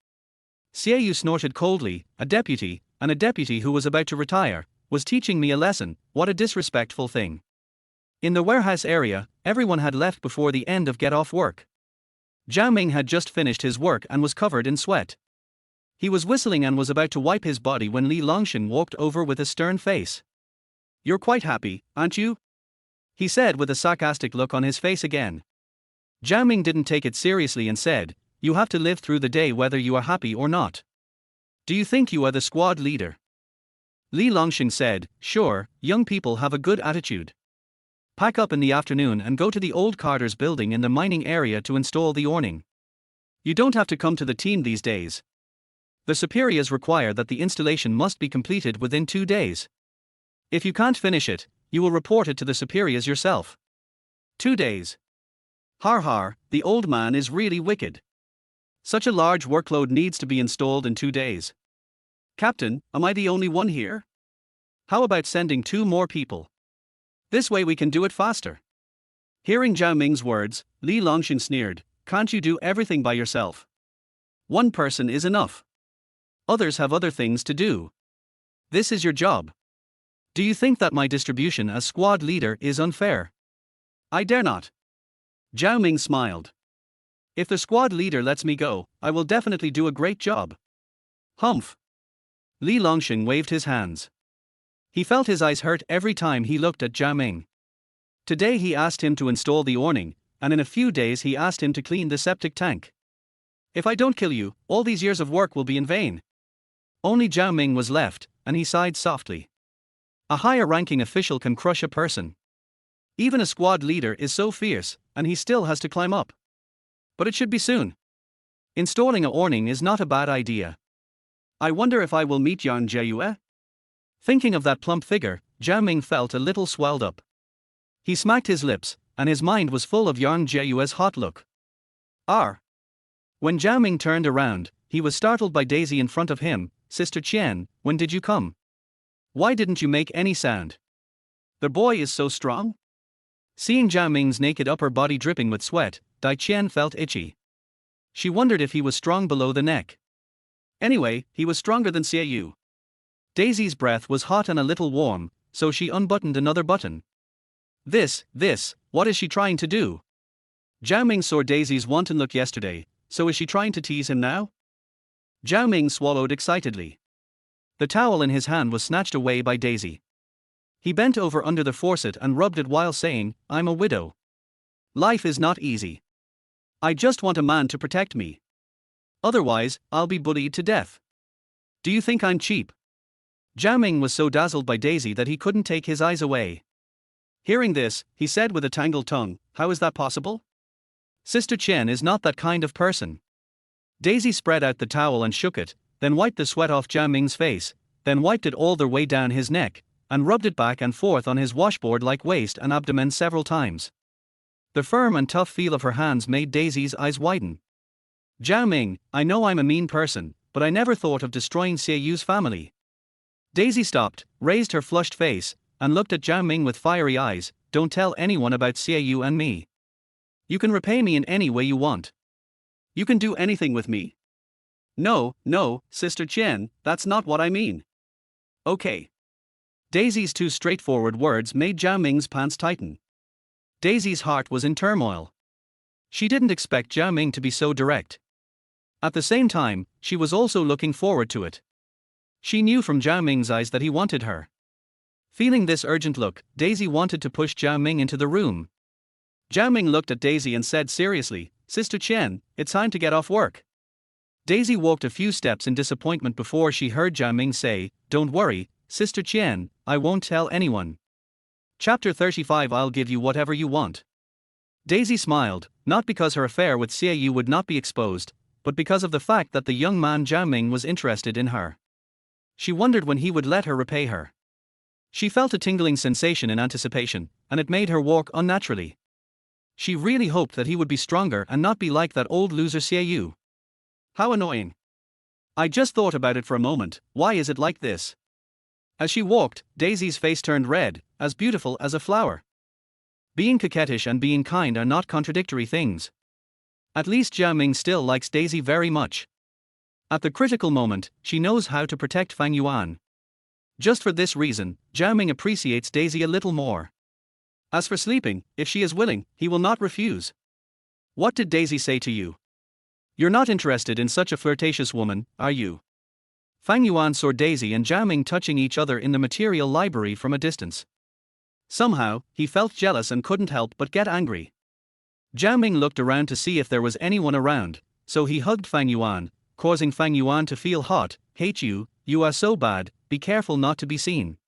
Xiaoyu snorted coldly. A deputy who was about to retire, was teaching me a lesson. What a disrespectful thing. In the warehouse area, everyone had left before the end of get off work. Zhao Ming had just finished his work and was covered in sweat. He was whistling and was about to wipe his body when Li Longxing walked over with a stern face. "You're quite happy, aren't you?" he said with a sarcastic look on his face again. Zhao Ming didn't take it seriously and said, "You have to live through the day whether you are happy or not. Do you think you are the squad leader?" Li Longxing said, "Sure, young people have a good attitude. Pack up in the afternoon and go to the old Carter's building in the mining area to install the awning. You don't have to come to the team these days. The superiors require that the installation must be completed within 2 days. If you can't finish it, you will report it to the superiors yourself." 2 days. Har, the old man is really wicked. Such a large workload needs to be installed in 2 days. "Captain, am I the only one here? How about sending 2 more people? This way we can do it faster." Hearing Zhao Ming's words, Li Longshan sneered, "Can't you do everything by yourself? One person is enough. Others have other things to do. This is your job. Do you think that my distribution as squad leader is unfair? I dare not." Zhao Ming smiled. "If the squad leader lets me go, I will definitely do a great job." Humph. Li Longshan waved his hands. He felt his eyes hurt every time he looked at Zhao Ming. Today he asked him to install the awning, and in a few days he asked him to clean the septic tank. "If I don't kill you, all these years of work will be in vain." Only Zhao Ming was left, and he sighed softly. A higher-ranking official can crush a person. Even a squad leader is so fierce, and he still has to climb up. But it should be soon. Installing a awning is not a bad idea. I wonder if I will meet Yang Jieyue? Thinking of that plump figure, Zhao Ming felt a little swelled up. He smacked his lips, and his mind was full of Yang Jieyue's hot look. R. When Zhao Ming turned around, he was startled by Daisy in front of him. "Sister Qian, when did you come? Why didn't you make any sound? The boy is so strong?" Seeing Zhao Ming's naked upper body dripping with sweat, Dai Qian felt itchy. She wondered if he was strong below the neck. Anyway, he was stronger than Xiaoyu. Daisy's breath was hot and a little warm, so she unbuttoned another button. What is she trying to do? Zhao Ming saw Daisy's wanton look yesterday, so is she trying to tease him now? Zhao Ming swallowed excitedly. The towel in his hand was snatched away by Daisy. He bent over under the faucet and rubbed it while saying, "I'm a widow. Life is not easy. I just want a man to protect me. Otherwise, I'll be bullied to death. Do you think I'm cheap?" Zhao Ming was so dazzled by Daisy that he couldn't take his eyes away. Hearing this, he said with a tangled tongue, "How is that possible? Sister Qian is not that kind of person." Daisy spread out the towel and shook it, then wiped the sweat off Zhao Ming's face, then wiped it all the way down his neck, and rubbed it back and forth on his washboard-like waist and abdomen several times. The firm and tough feel of her hands made Daisy's eyes widen. "Zhao Ming, I know I'm a mean person, but I never thought of destroying Xiaoyu's family." Daisy stopped, raised her flushed face, and looked at Zhao Ming with fiery eyes. "Don't tell anyone about Xiaoyu and me. You can repay me in any way you want. You can do anything with me." No, Sister Qian, that's not what I mean." "Okay." Daisy's two straightforward words made Zhao Ming's pants tighten. Daisy's heart was in turmoil. She didn't expect Zhao Ming to be so direct. At the same time, she was also looking forward to it. She knew from Zhao Ming's eyes that he wanted her. Feeling this urgent look, Daisy wanted to push Zhao Ming into the room. Zhao Ming looked at Daisy and said seriously, "Sister Qian, it's time to get off work." Daisy walked a few steps in disappointment before she heard Zhao Ming say, "Don't worry, Sister Qian, I won't tell anyone." Chapter 35. I'll give you whatever you want. Daisy smiled, not because her affair with Xiaoyu would not be exposed, but because of the fact that the young man Zhao Ming was interested in her. She wondered when he would let her repay her. She felt a tingling sensation in anticipation, and it made her walk unnaturally. She really hoped that he would be stronger and not be like that old loser Xiaoyu. How annoying. I just thought about it for a moment. Why is it like this? As she walked, Daisy's face turned red, as beautiful as a flower. Being coquettish and being kind are not contradictory things. At least Zhao Ming still likes Daisy very much. At the critical moment, she knows how to protect Fang Yuan. Just for this reason, Zhao Ming appreciates Daisy a little more. As for sleeping, if she is willing, he will not refuse. "What did Daisy say to you? You're not interested in such a flirtatious woman, are you?" Fang Yuan saw Daisy and Zhao Ming touching each other in the material library from a distance. Somehow, he felt jealous and couldn't help but get angry. Zhao Ming looked around to see if there was anyone around, so he hugged Fang Yuan, causing Fang Yuan to feel hot. "Hate you, you are so bad, be careful not to be seen.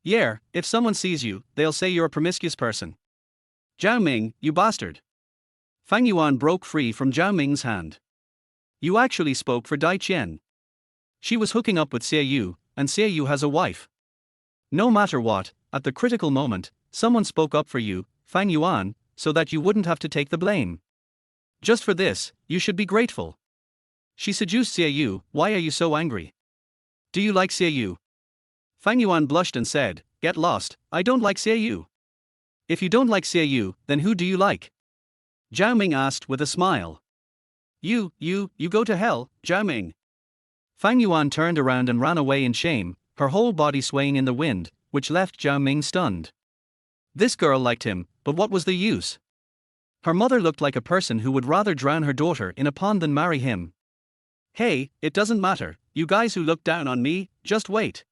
Yeah, if someone sees you, they'll say you're a promiscuous person." "Zhao Ming, you bastard." Fang Yuan broke free from Zhao Ming's hand. "You actually spoke for Dai Qian. She was hooking up with Xiaoyu, and Xiaoyu has a wife. No matter what, at the critical moment, someone spoke up for you, Fang Yuan, so that you wouldn't have to take the blame. Just for this, you should be grateful. She seduced Xiaoyu. Why are you so angry? Do you like Xiaoyu?" Fang Yuan blushed and said, "Get lost, I don't like Xiaoyu." If you don't like Xiaoyu, then who do you like? Zhao Ming asked with a smile. You go to hell, Zhao Ming. Fang Yuan turned around and ran away in shame, her whole body swaying in the wind, which left Zhao Ming stunned. This girl liked him, but what was the use? Her mother looked like a person who would rather drown her daughter in a pond than marry him. Hey, it doesn't matter, you guys who look down on me, just wait.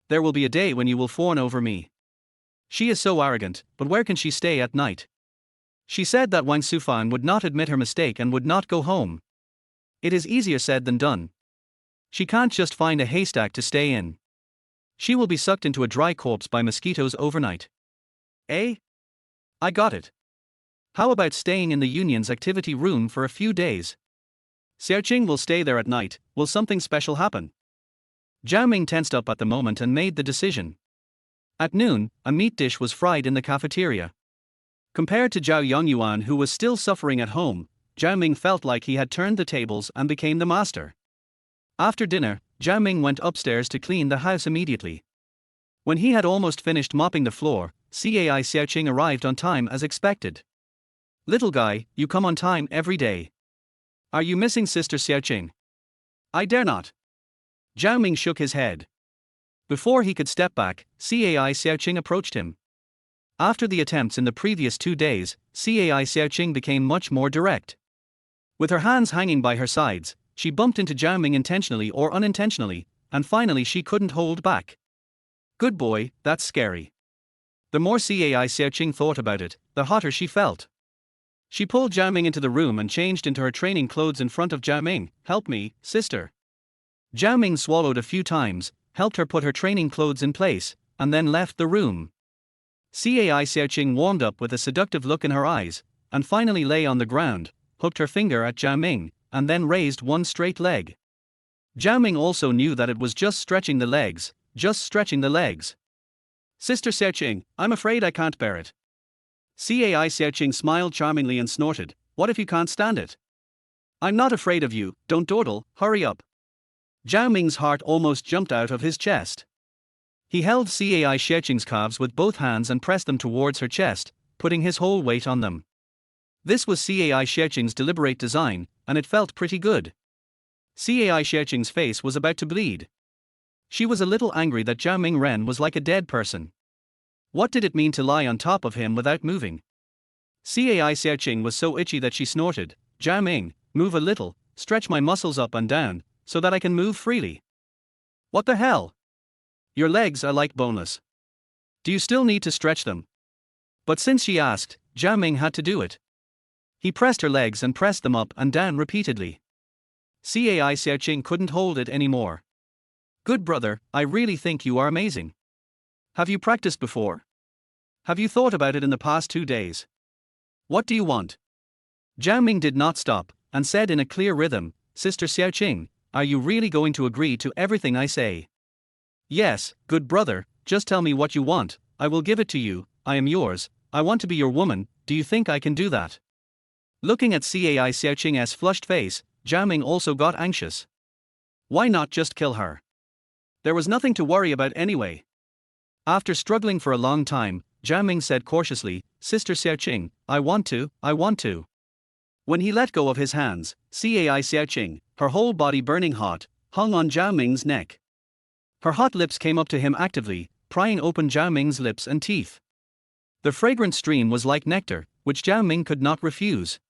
There will be a day when you will fawn over me. She is so arrogant, but where can she stay at night? She said that Wang Sufan would not admit her mistake and would not go home. It is easier said than done. She can't just find a haystack to stay in. She will be sucked into a dry corpse by mosquitoes overnight. Eh? I got it. How about staying in the union's activity room for a few days? Xiaoqing will stay there at night. Will something special happen? Zhao Ming tensed up at the moment and made the decision. At noon, a meat dish was fried in the cafeteria. Compared to Zhao Yongyuan, who was still suffering at home, Zhao Ming felt like he had turned the tables and became the master. After dinner, Zhao Ming went upstairs to clean the house immediately. When he had almost finished mopping the floor, Cai Xiaoqing arrived on time as expected. Little guy, you come on time every day. Are you missing Sister Xiaoqing? I dare not. Zhao Ming shook his head. Before he could step back, Cai Xiaoqing approached him. After the attempts in the previous 2 days, Cai Xiaoqing became much more direct. With her hands hanging by her sides, she bumped into Zhao Ming intentionally or unintentionally, and finally she couldn't hold back. Good boy, that's scary. The more Cai Xiaoqing thought about it, the hotter she felt. She pulled Zhao Ming into the room and changed into her training clothes in front of Zhao Ming. Help me, sister. Zhao Ming swallowed a few times, helped her put her training clothes in place, and then left the room. Cai Xiaoqing warmed up with a seductive look in her eyes, and finally lay on the ground, hooked her finger at Zhao Ming, and then raised one straight leg. Zhao Ming also knew that it was just stretching the legs, just stretching the legs. Sister Xiaoqing, I'm afraid I can't bear it. Cai Xiaoqing smiled charmingly and snorted, what if you can't stand it? I'm not afraid of you, don't dawdle, hurry up. Zhao Ming's heart almost jumped out of his chest. He held Cai Xiaoqing's calves with both hands and pressed them towards her chest, putting his whole weight on them. This was Cai Xiaoqing's deliberate design, and it felt pretty good. Cai Xiaoqing's face was about to bleed. She was a little angry that Zhao Ming Ren was like a dead person. What did it mean to lie on top of him without moving? Cai Xiaoqing was so itchy that she snorted, Zhao Ming, move a little, stretch my muscles up and down, so that I can move freely. What the hell? Your legs are like boneless. Do you still need to stretch them? But since she asked, Zhao Ming had to do it. He pressed her legs and pressed them up and down repeatedly. Cai Xiaoqing couldn't hold it anymore. Good brother, I really think you are amazing. Have you practiced before? Have you thought about it in the past 2 days? What do you want? Zhao Ming did not stop, and said in a clear rhythm, Sister Xiaoqing, are you really going to agree to everything I say? Yes, good brother, just tell me what you want, I will give it to you, I am yours, I want to be your woman, do you think I can do that? Looking at Cai Xiaoqing's flushed face, Zhao Ming also got anxious. Why not just kill her? There was nothing to worry about anyway. After struggling for a long time, Zhao Ming said cautiously, Sister Xiaoqing, I want to. When he let go of his hands, Cai Xiaoqing, her whole body burning hot, hung on Zhao Ming's neck. Her hot lips came up to him actively, prying open Zhao Ming's lips and teeth. The fragrant stream was like nectar, which Zhao Ming could not refuse.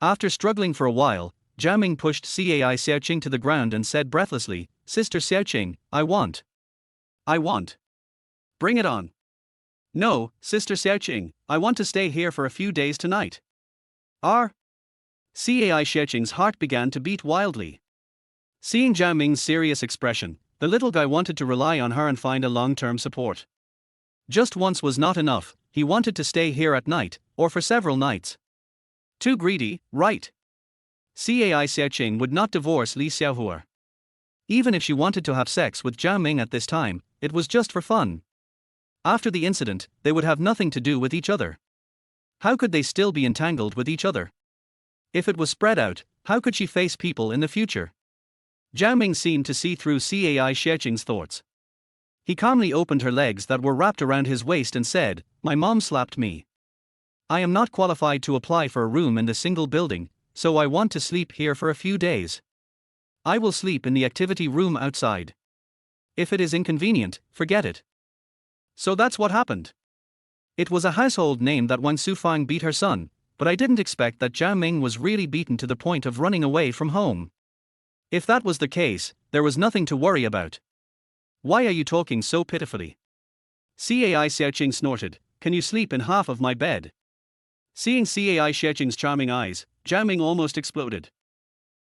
After struggling for a while, Zhao Ming pushed Cai Xiaoqing to the ground and said breathlessly, Sister Xiaoqing, I want. Bring it on. No, Sister Xiaoqing, I want to stay here for a few days tonight. Cai Xiaoqing's heart began to beat wildly. Seeing Zhao Ming's serious expression, the little guy wanted to rely on her and find a long-term support. Just once was not enough, he wanted to stay here at night, or for several nights. Too greedy, right? Cai Xiaoqing would not divorce Li Xiaohua. Even if she wanted to have sex with Zhao Ming at this time, it was just for fun. After the incident, they would have nothing to do with each other. How could they still be entangled with each other? If it was spread out, how could she face people in the future? Zhao Ming seemed to see through Cai Xiaoqing's thoughts. He calmly opened her legs that were wrapped around his waist and said, "My mom slapped me. I am not qualified to apply for a room in the single building, so I want to sleep here for a few days. I will sleep in the activity room outside. If it is inconvenient, forget it." So that's what happened. It was a household name that Wang Sufang beat her son, but I didn't expect that Zhao Ming was really beaten to the point of running away from home. If that was the case, there was nothing to worry about. Why are you talking so pitifully? Cai Xiaoqing snorted, "Can you sleep in half of my bed?" Seeing Cai Xiaoqing's charming eyes, Zhao Ming almost exploded.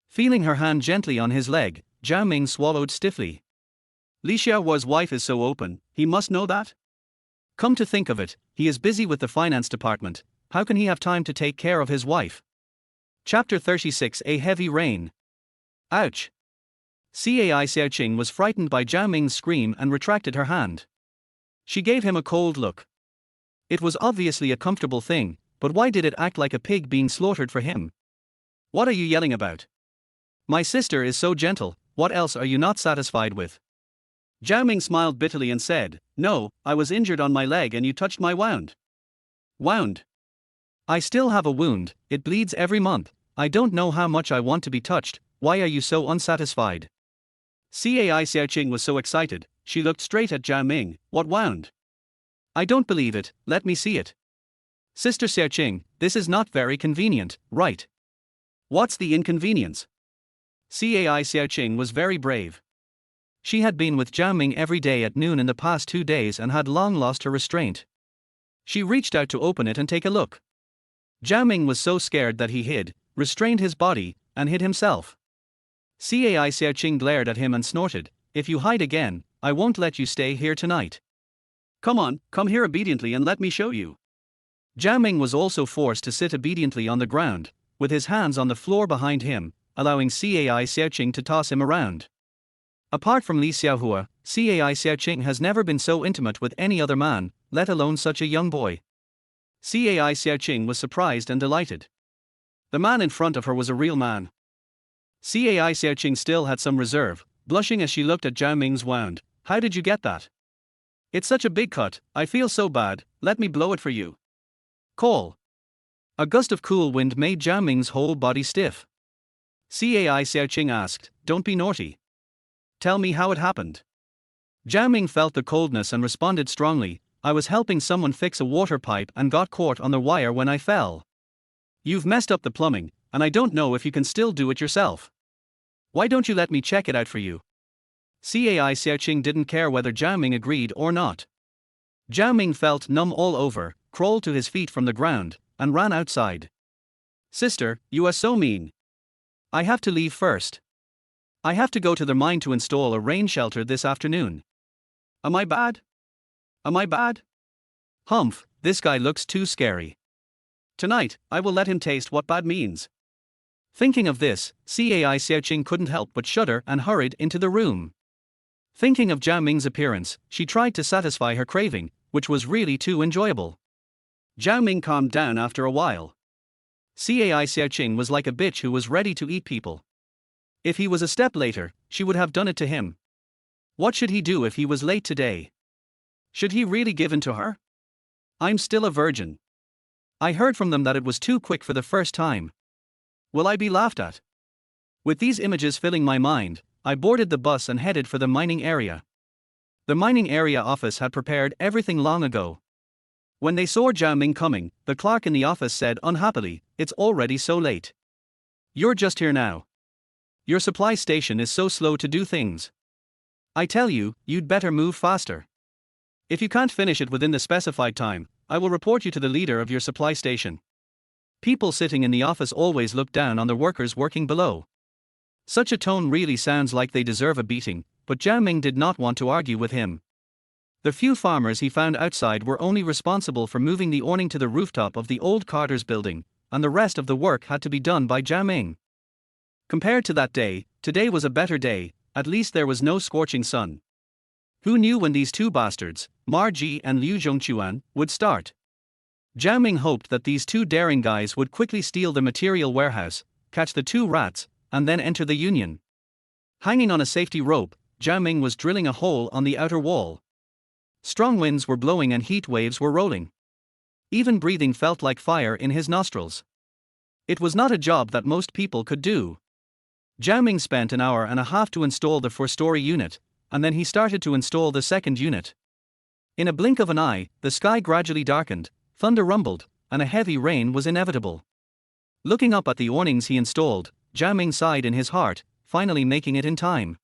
Feeling her hand gently on his leg, Zhao Ming swallowed stiffly. Li Xiaohua's wife is so open, he must know that? Come to think of it, he is busy with the finance department, how can he have time to take care of his wife? Chapter 36: A Heavy Rain. Ouch! Cai Xiaoqing was frightened by Zhao Ming's scream and retracted her hand. She gave him a cold look. It was obviously a comfortable thing, but why did it act like a pig being slaughtered for him? What are you yelling about? My sister is so gentle, what else are you not satisfied with? Zhao Ming smiled bitterly and said, "No, I was injured on my leg and you touched my wound." Wound? I still have a wound, it bleeds every month, I don't know how much I want to be touched, why are you so unsatisfied? Cai Xiaoqing was so excited, she looked straight at Zhao Ming, "What wound? I don't believe it, let me see it." Sister Xiaoqing, this is not very convenient, right? What's the inconvenience? Cai Xiaoqing was very brave. She had been with Zhao Ming every day at noon in the past 2 days and had long lost her restraint. She reached out to open it and take a look. Zhao Ming was so scared that he hid, restrained his body, and hid himself. Cai Xiaoqing glared at him and snorted, "If you hide again, I won't let you stay here tonight. Come on, come here obediently and let me show you." Zhao Ming was also forced to sit obediently on the ground, with his hands on the floor behind him, allowing Cai Xiaoqing to toss him around. Apart from Li Xiaohua, Cai Xiaoqing has never been so intimate with any other man, let alone such a young boy. Cai Xiaoqing was surprised and delighted. The man in front of her was a real man. Cai Xiaoqing still had some reserve, blushing as she looked at Zhao Ming's wound. "How did you get that? It's such a big cut, I feel so bad, let me blow it for you." Call. A gust of cool wind made Zhao Ming's whole body stiff. Cai Xiaoqing asked, "Don't be naughty. Tell me how it happened." Zhao Ming felt the coldness and responded strongly, "I was helping someone fix a water pipe and got caught on the wire when I fell. You've messed up the plumbing, and I don't know if you can still do it yourself. Why don't you let me check it out for you?" Cai Xiaoqing didn't care whether Zhao Ming agreed or not. Zhao Ming felt numb all over, crawled to his feet from the ground, and ran outside. "Sister, you are so mean. I have to leave first. I have to go to the mine to install a rain shelter this afternoon. Am I bad? Am I bad? Humph, this guy looks too scary. Tonight, I will let him taste what bad means." Thinking of this, Cai Xiaoqing couldn't help but shudder and hurried into the room. Thinking of Zhao Ming's appearance, she tried to satisfy her craving, which was really too enjoyable. Zhao Ming calmed down after a while. Cai Xiaoqing was like a bitch who was ready to eat people. If he was a step later, she would have done it to him. What should he do if he was late today? Should he really give in to her? I'm still a virgin. I heard from them that it was too quick for the first time. Will I be laughed at? With these images filling my mind, I boarded the bus and headed for the mining area. The mining area office had prepared everything long ago. When they saw Zhao Ming coming, the clerk in the office said unhappily, "It's already so late. You're just here now. Your supply station is so slow to do things. I tell you, you'd better move faster. If you can't finish it within the specified time, I will report you to the leader of your supply station." People sitting in the office always look down on the workers working below. Such a tone really sounds like they deserve a beating, but Zhao Ming did not want to argue with him. The few farmers he found outside were only responsible for moving the awning to the rooftop of the old Carter's building, and the rest of the work had to be done by Zhao Ming. Compared to that day, today was a better day, at least there was no scorching sun. Who knew when these two bastards, Ma Ji and Liu Zhongquan, would start? Zhao Ming hoped that these two daring guys would quickly steal the material warehouse, catch the two rats, and then enter the union. Hanging on a safety rope, Zhao Ming was drilling a hole on the outer wall. Strong winds were blowing and heat waves were rolling. Even breathing felt like fire in his nostrils. It was not a job that most people could do. Zhao Ming spent an hour and a half to install the 4-story unit, and then he started to install the second unit. In a blink of an eye, the sky gradually darkened, thunder rumbled, and a heavy rain was inevitable. Looking up at the awnings he installed, Zhao Ming sighed in his heart, finally making it in time.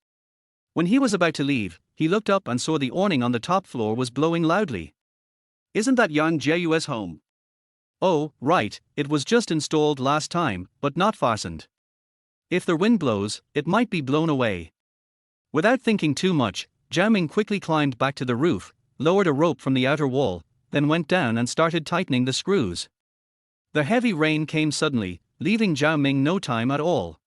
When he was about to leave, he looked up and saw the awning on the top floor was blowing loudly. Isn't that Yang Jieyue's home? Oh, right, it was just installed last time, but not fastened. If the wind blows, it might be blown away. Without thinking too much, Zhao Ming quickly climbed back to the roof, lowered a rope from the outer wall, then went down and started tightening the screws. The heavy rain came suddenly, leaving Zhao Ming no time at all.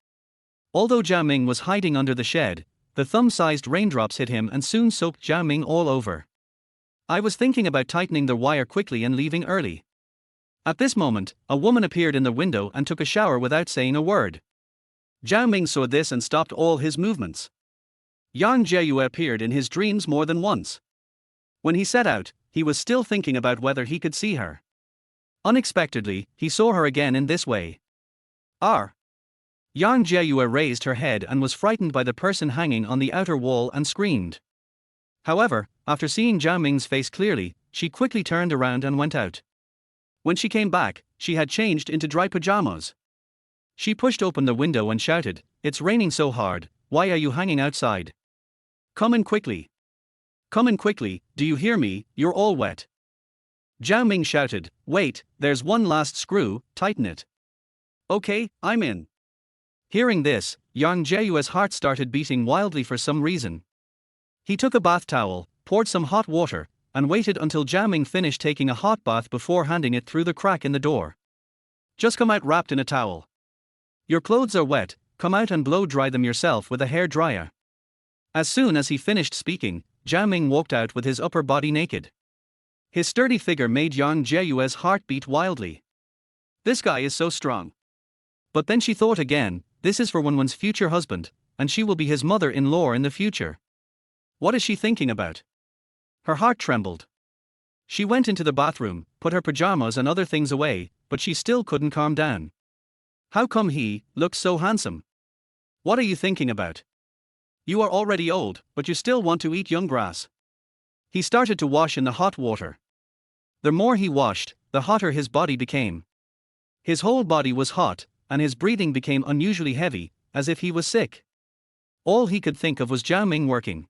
Although Zhao Ming was hiding under the shed, the thumb-sized raindrops hit him and soon soaked Zhao Ming all over. I was thinking about tightening the wire quickly and leaving early. At this moment, a woman appeared in the window and took a shower without saying a word. Zhao Ming saw this and stopped all his movements. Yang Jieyue appeared in his dreams more than once. When he set out, he was still thinking about whether he could see her. Unexpectedly, he saw her again in this way. "R." Yang Jieyue raised her head and was frightened by the person hanging on the outer wall and screamed. However, after seeing Zhao Ming's face clearly, she quickly turned around and went out. When she came back, she had changed into dry pajamas. She pushed open the window and shouted, "It's raining so hard, why are you hanging outside? Come in quickly. Come in quickly, do you hear me, you're all wet." Zhao Ming shouted, "Wait, there's one last screw, tighten it." "Okay, I'm in." Hearing this, Yang Jieyue's heart started beating wildly for some reason. He took a bath towel, poured some hot water, and waited until Zhao Ming finished taking a hot bath before handing it through the crack in the door. "Just come out wrapped in a towel. Your clothes are wet, come out and blow dry them yourself with a hair dryer." As soon as he finished speaking, Zhao Ming walked out with his upper body naked. His sturdy figure made Yang Jieyue's heart beat wildly. This guy is so strong. But then she thought again, this is for Wenwen's future husband, and she will be his mother-in-law in the future. What is she thinking about? Her heart trembled. She went into the bathroom, put her pajamas and other things away, but she still couldn't calm down. How come he looks so handsome? What are you thinking about? You are already old, but you still want to eat young grass. He started to wash in the hot water. The more he washed, the hotter his body became. His whole body was hot, and his breathing became unusually heavy, as if he was sick. All he could think of was Zhao Ming working.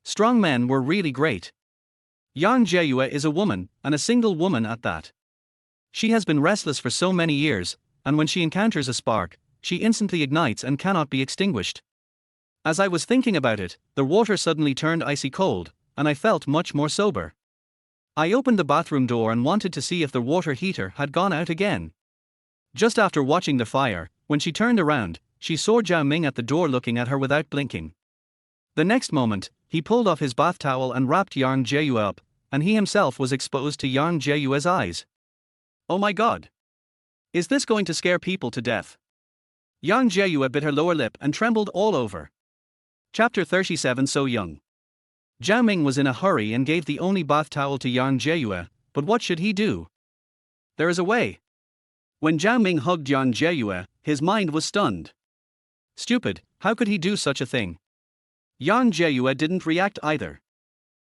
Strong men were really great. Yang Jieyue is a woman, and a single woman at that. She has been restless for so many years, and when she encounters a spark, she instantly ignites and cannot be extinguished. As I was thinking about it, the water suddenly turned icy cold, and I felt much more sober. I opened the bathroom door and wanted to see if the water heater had gone out again. Just after watching the fire, when she turned around, she saw Zhao Ming at the door looking at her without blinking. The next moment, he pulled off his bath towel and wrapped Yang Jieyue up, and he himself was exposed to Yang Jieyue's eyes. Oh my god! Is this going to scare people to death? Yang Jieyue bit her lower lip and trembled all over. Chapter 37. So young. Zhao Ming was in a hurry and gave the only bath towel to Yang Jieyue, but what should he do? There is a way. When Zhao Ming hugged Yang Jieyue, his mind was stunned. Stupid, how could he do such a thing? Yang Jieyue didn't react either.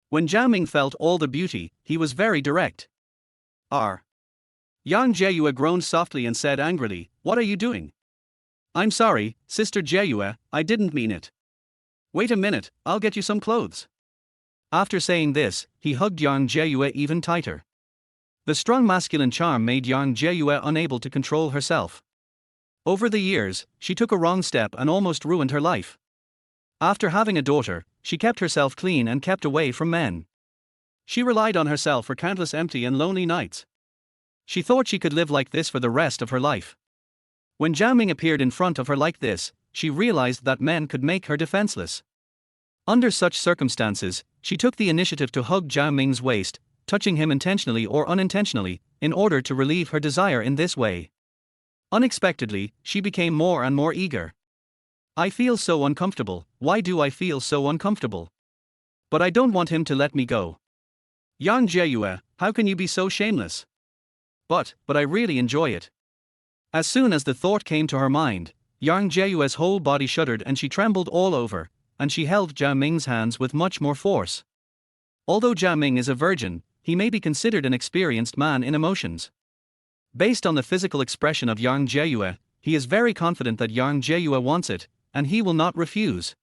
When Zhao Ming felt all the beauty, he was very direct. R. Yang Jieyue groaned softly and said angrily, "What are you doing?" "I'm sorry, Sister Jieyue, I didn't mean it." "Wait a minute, I'll get you some clothes." After saying this, he hugged Yang Jieyue even tighter. The strong masculine charm made Yang Jieyue unable to control herself. Over the years, she took a wrong step and almost ruined her life. After having a daughter, she kept herself clean and kept away from men. She relied on herself for countless empty and lonely nights. She thought she could live like this for the rest of her life. When Zhao Ming appeared in front of her like this, she realized that men could make her defenseless. Under such circumstances, she took the initiative to hug Zhao Ming's waist, touching him intentionally or unintentionally, in order to relieve her desire in this way. Unexpectedly, she became more and more eager. I feel so uncomfortable, why do I feel so uncomfortable? But I don't want him to let me go. Yang Jieyue, how can you be so shameless? But I really enjoy it. As soon as the thought came to her mind, Yang Jieyue's whole body shuddered and she trembled all over, and she held Zhao Ming's hands with much more force. Although Zhao Ming is a virgin, he may be considered an experienced man in emotions. Based on the physical expression of Yang Jieyue, he is very confident that Yang Jieyue wants it, and he will not refuse.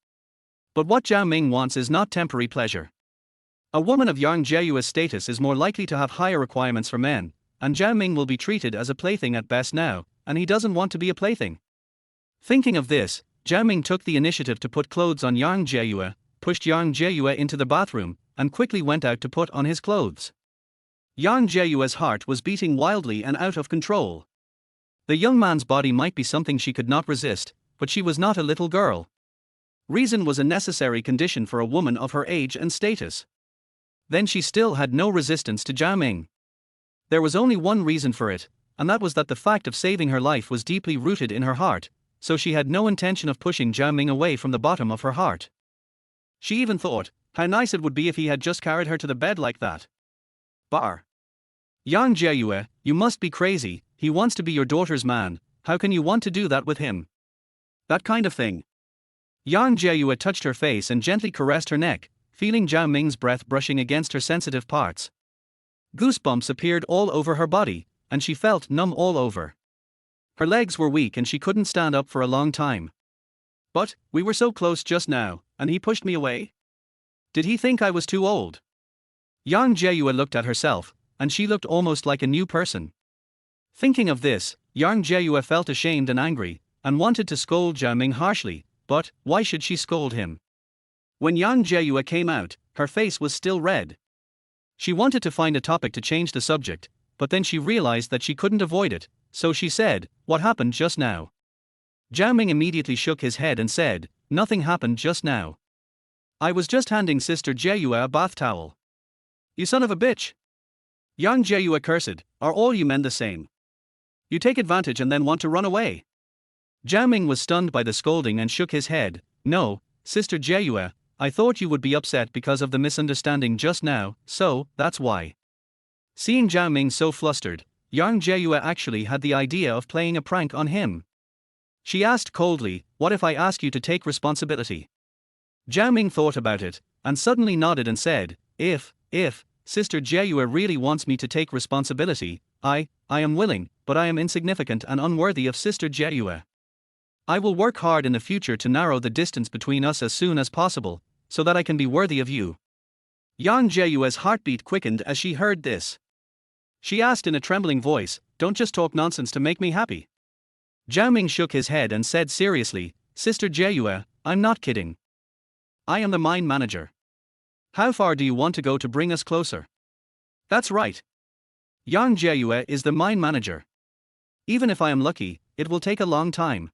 But what Zhao Ming wants is not temporary pleasure. A woman of Yang Jieyue's status is more likely to have higher requirements for men, and Zhao Ming will be treated as a plaything at best now, and he doesn't want to be a plaything. Thinking of this, Zhao Ming took the initiative to put clothes on Yang Jieyue, pushed Yang Jieyue into the bathroom, and quickly went out to put on his clothes. Yang Jieyue's heart was beating wildly and out of control. The young man's body might be something she could not resist, but she was not a little girl. Reason was a necessary condition for a woman of her age and status. Then she still had no resistance to Zhao Ming. There was only one reason for it, and that was that the fact of saving her life was deeply rooted in her heart, so she had no intention of pushing Zhao Ming away from the bottom of her heart. She even thought, how nice it would be if he had just carried her to the bed like that. Bar. Yang Jieyue, you must be crazy, he wants to be your daughter's man, how can you want to do that with him? That kind of thing. Yang Jieyue touched her face and gently caressed her neck, feeling Zhao Ming's breath brushing against her sensitive parts. Goosebumps appeared all over her body, and she felt numb all over. Her legs were weak and she couldn't stand up for a long time. But, we were so close just now, and he pushed me away? Did he think I was too old? Yang Jieyue looked at herself, and she looked almost like a new person. Thinking of this, Yang Jieyue felt ashamed and angry, and wanted to scold Zhao Ming harshly, but why should she scold him? When Yang Jieyue came out, her face was still red. She wanted to find a topic to change the subject, but then she realized that she couldn't avoid it, so she said, what happened just now? Zhao Ming immediately shook his head and said, nothing happened just now. I was just handing Sister Jieyue a bath towel. You son of a bitch! Yang Jieyue cursed, are all you men the same? You take advantage and then want to run away. Zhao Ming was stunned by the scolding and shook his head. No, Sister Jieyue, I thought you would be upset because of the misunderstanding just now, so that's why. Seeing Zhao Ming so flustered, Yang Jieyue actually had the idea of playing a prank on him. She asked coldly, what if I ask you to take responsibility? Zhao Ming thought about it, and suddenly nodded and said, if Sister Jieyue really wants me to take responsibility, I am willing, but I am insignificant and unworthy of Sister Jieyue. I will work hard in the future to narrow the distance between us as soon as possible, so that I can be worthy of you. Yang Jieyue's heartbeat quickened as she heard this. She asked in a trembling voice, don't just talk nonsense to make me happy. Zhao Ming shook his head and said seriously, Sister Jieyue, I'm not kidding. I am the mine manager. How far do you want to go to bring us closer? That's right. Yang Jieyue is the mine manager. Even if I am lucky, it will take a long time.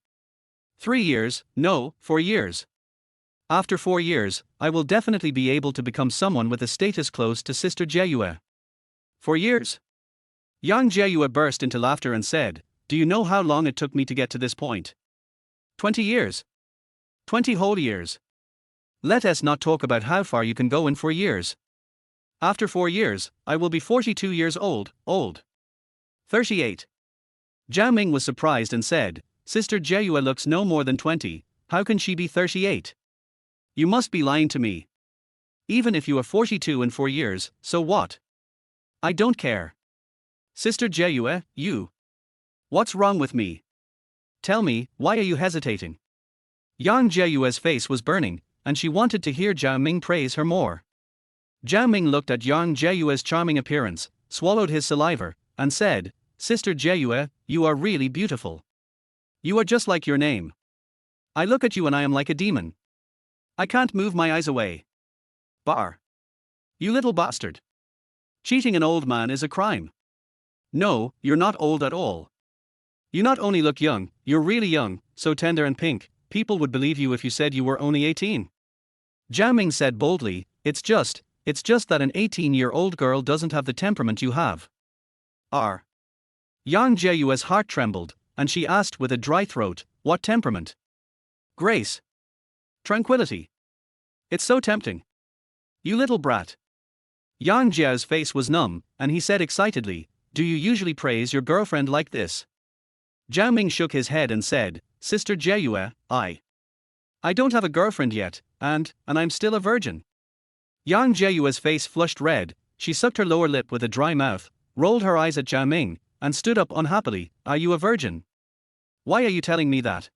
3 years, no, 4 years. After 4 years, I will definitely be able to become someone with a status close to Sister Jieyue. 4 years? Yang Jieyue burst into laughter and said, do you know how long it took me to get to this point? 20 years. 20 whole years. Let us not talk about how far you can go in 4 years. After 4 years, I will be 42 years old. 38. Zhao Ming was surprised and said, Sister Jieyue looks no more than 20, how can she be 38? You must be lying to me. Even if you are 42 in 4 years, so what? I don't care. Sister Jieyue, you. What's wrong with me? Tell me, why are you hesitating? Yang Jieyue's face was burning, and she wanted to hear Zhao Ming praise her more. Zhao Ming looked at Yang Jieyue's charming appearance, swallowed his saliva, and said, Sister Jieyue, you are really beautiful. You are just like your name. I look at you and I am like a demon. I can't move my eyes away. Bar. You little bastard. Cheating an old man is a crime. No, you're not old at all. You not only look young, you're really young, so tender and pink, people would believe you if you said you were only 18. Zhao Ming said boldly, it's just that an 18-year-old girl doesn't have the temperament you have. R. Yang Jieyue's heart trembled, and she asked with a dry throat, what temperament? Grace. Tranquility. It's so tempting. You little brat. Yang Jiao's face was numb, and he said excitedly, "Do you usually praise your girlfriend like this?" Zhao Ming shook his head and said, "Sister Jiayue, I don't have a girlfriend yet, and I'm still a virgin." Yang Jiayue's face flushed red, she sucked her lower lip with a dry mouth, rolled her eyes at Zhao Ming, and stood up unhappily. "Are you a virgin? Why are you telling me that?"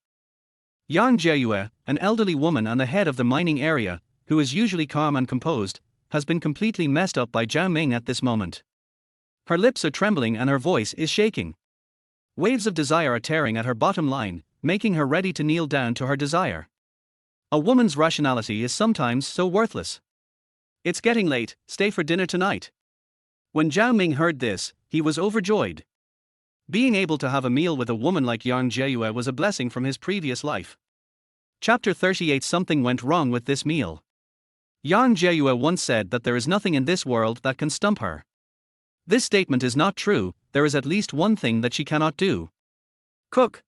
Yang Jiayue, an elderly woman and the head of the mining area, who is usually calm and composed, has been completely messed up by Zhao Ming at this moment. Her lips are trembling and her voice is shaking. Waves of desire are tearing at her bottom line, making her ready to kneel down to her desire. A woman's rationality is sometimes so worthless. "It's getting late, stay for dinner tonight." When Zhao Ming heard this, he was overjoyed. Being able to have a meal with a woman like Yang Jiayue was a blessing from his previous life. Chapter 38. Something went wrong with this meal. Yang Jiayue once said that there is nothing in this world that can stump her. This statement is not true, there is at least one thing that she cannot do. Cook.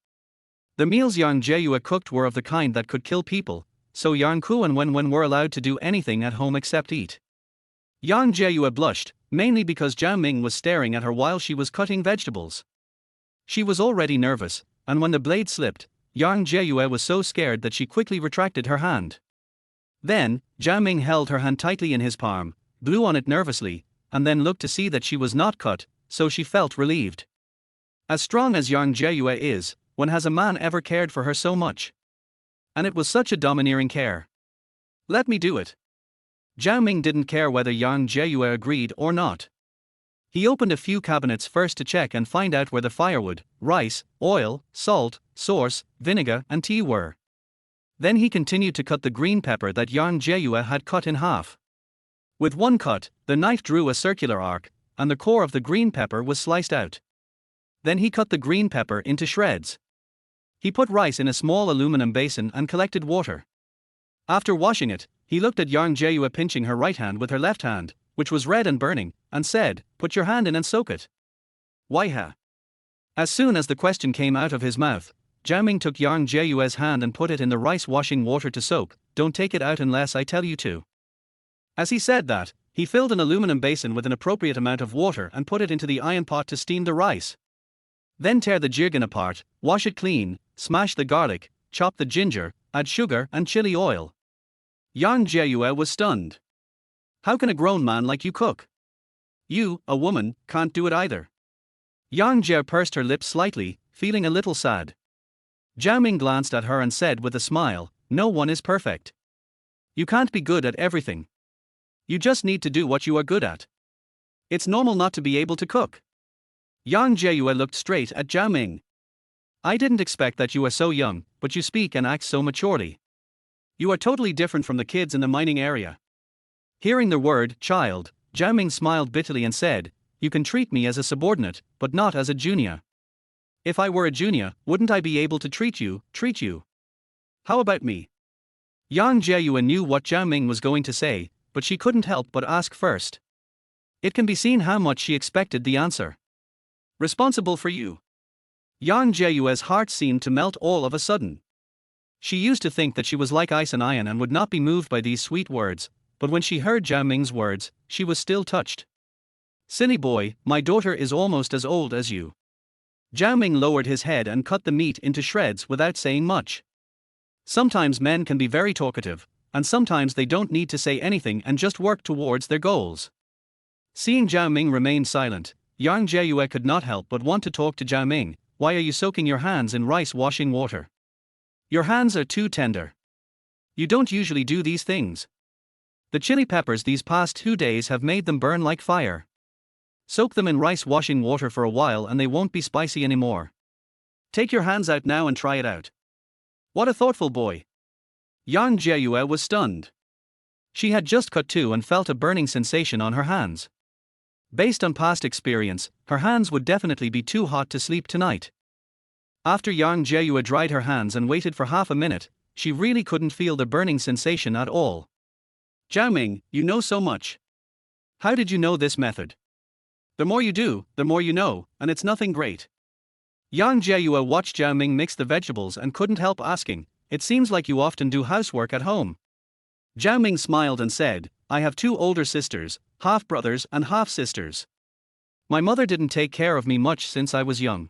The meals Yang Jiayue cooked were of the kind that could kill people, so Yang Ku and Wen were allowed to do anything at home except eat. Yang Jiayue blushed, mainly because Zhao Ming was staring at her while she was cutting vegetables. She was already nervous, and when the blade slipped, Yang Jiayue was so scared that she quickly retracted her hand. Then, Zhao Ming held her hand tightly in his palm, blew on it nervously, and then looked to see that she was not cut, so she felt relieved. As strong as Yang Jiayue is, when has a man ever cared for her so much? And it was such a domineering care. "Let me do it." Zhao Ming didn't care whether Yang Jiayue agreed or not. He opened a few cabinets first to check and find out where the firewood, rice, oil, salt, sauce, vinegar, and tea were. Then he continued to cut the green pepper that Yang Jiayue had cut in half. With one cut, the knife drew a circular arc, and the core of the green pepper was sliced out. Then he cut the green pepper into shreds. He put rice in a small aluminum basin and collected water. After washing it, he looked at Yang Jiayue pinching her right hand with her left hand, which was red and burning, and said, "Put your hand in and soak it." "Why?" As soon as the question came out of his mouth, Zhao Ming took Yang Jiayue's hand and put it in the rice washing water to soak. "Don't take it out unless I tell you to." As he said that, he filled an aluminum basin with an appropriate amount of water and put it into the iron pot to steam the rice. Then tear the jirgan apart, wash it clean, smash the garlic, chop the ginger, add sugar and chili oil. Yang Jiayue was stunned. "How can a grown man like you cook? You, a woman, can't do it either." Yang Jie pursed her lips slightly, feeling a little sad. Zhao Ming glanced at her and said with a smile, "No one is perfect. You can't be good at everything. You just need to do what you are good at. It's normal not to be able to cook." Yang Jiayue looked straight at Zhao Ming. "I didn't expect that you are so young, but you speak and act so maturely. You are totally different from the kids in the mining area." Hearing the word child, Zhao Ming smiled bitterly and said, "You can treat me as a subordinate, but not as a junior. If I were a junior, wouldn't I be able to treat you? How about me?" Yang Jiayue knew what Zhao Ming was going to say, but she couldn't help but ask first. It can be seen how much she expected the answer. "Responsible for you." Yang Jiayue's heart seemed to melt all of a sudden. She used to think that she was like ice and iron and would not be moved by these sweet words, but when she heard Zhao Ming's words, she was still touched. "Silly boy, my daughter is almost as old as you." Zhao Ming lowered his head and cut the meat into shreds without saying much. Sometimes men can be very talkative, and sometimes they don't need to say anything and just work towards their goals. Seeing Zhao Ming remain silent, Yang Jiayue could not help but want to talk to Zhao Ming. "Why are you soaking your hands in rice washing water? Your hands are too tender. You don't usually do these things. The chili peppers these past 2 days have made them burn like fire. Soak them in rice washing water for a while and they won't be spicy anymore. Take your hands out now and try it out." What a thoughtful boy. Yang Jiayue was stunned. She had just cut too and felt a burning sensation on her hands. Based on past experience, her hands would definitely be too hot to sleep tonight. After Yang Jiayue dried her hands and waited for half a minute, she really couldn't feel the burning sensation at all. "Zhao Ming, you know so much. How did you know this method?" "The more you do, the more you know, and it's nothing great." Yang Jiayue watched Zhao Ming mix the vegetables and couldn't help asking, "It seems like you often do housework at home." Zhao Ming smiled and said, "I have 2 older sisters, half-brothers and half-sisters. My mother didn't take care of me much since I was young.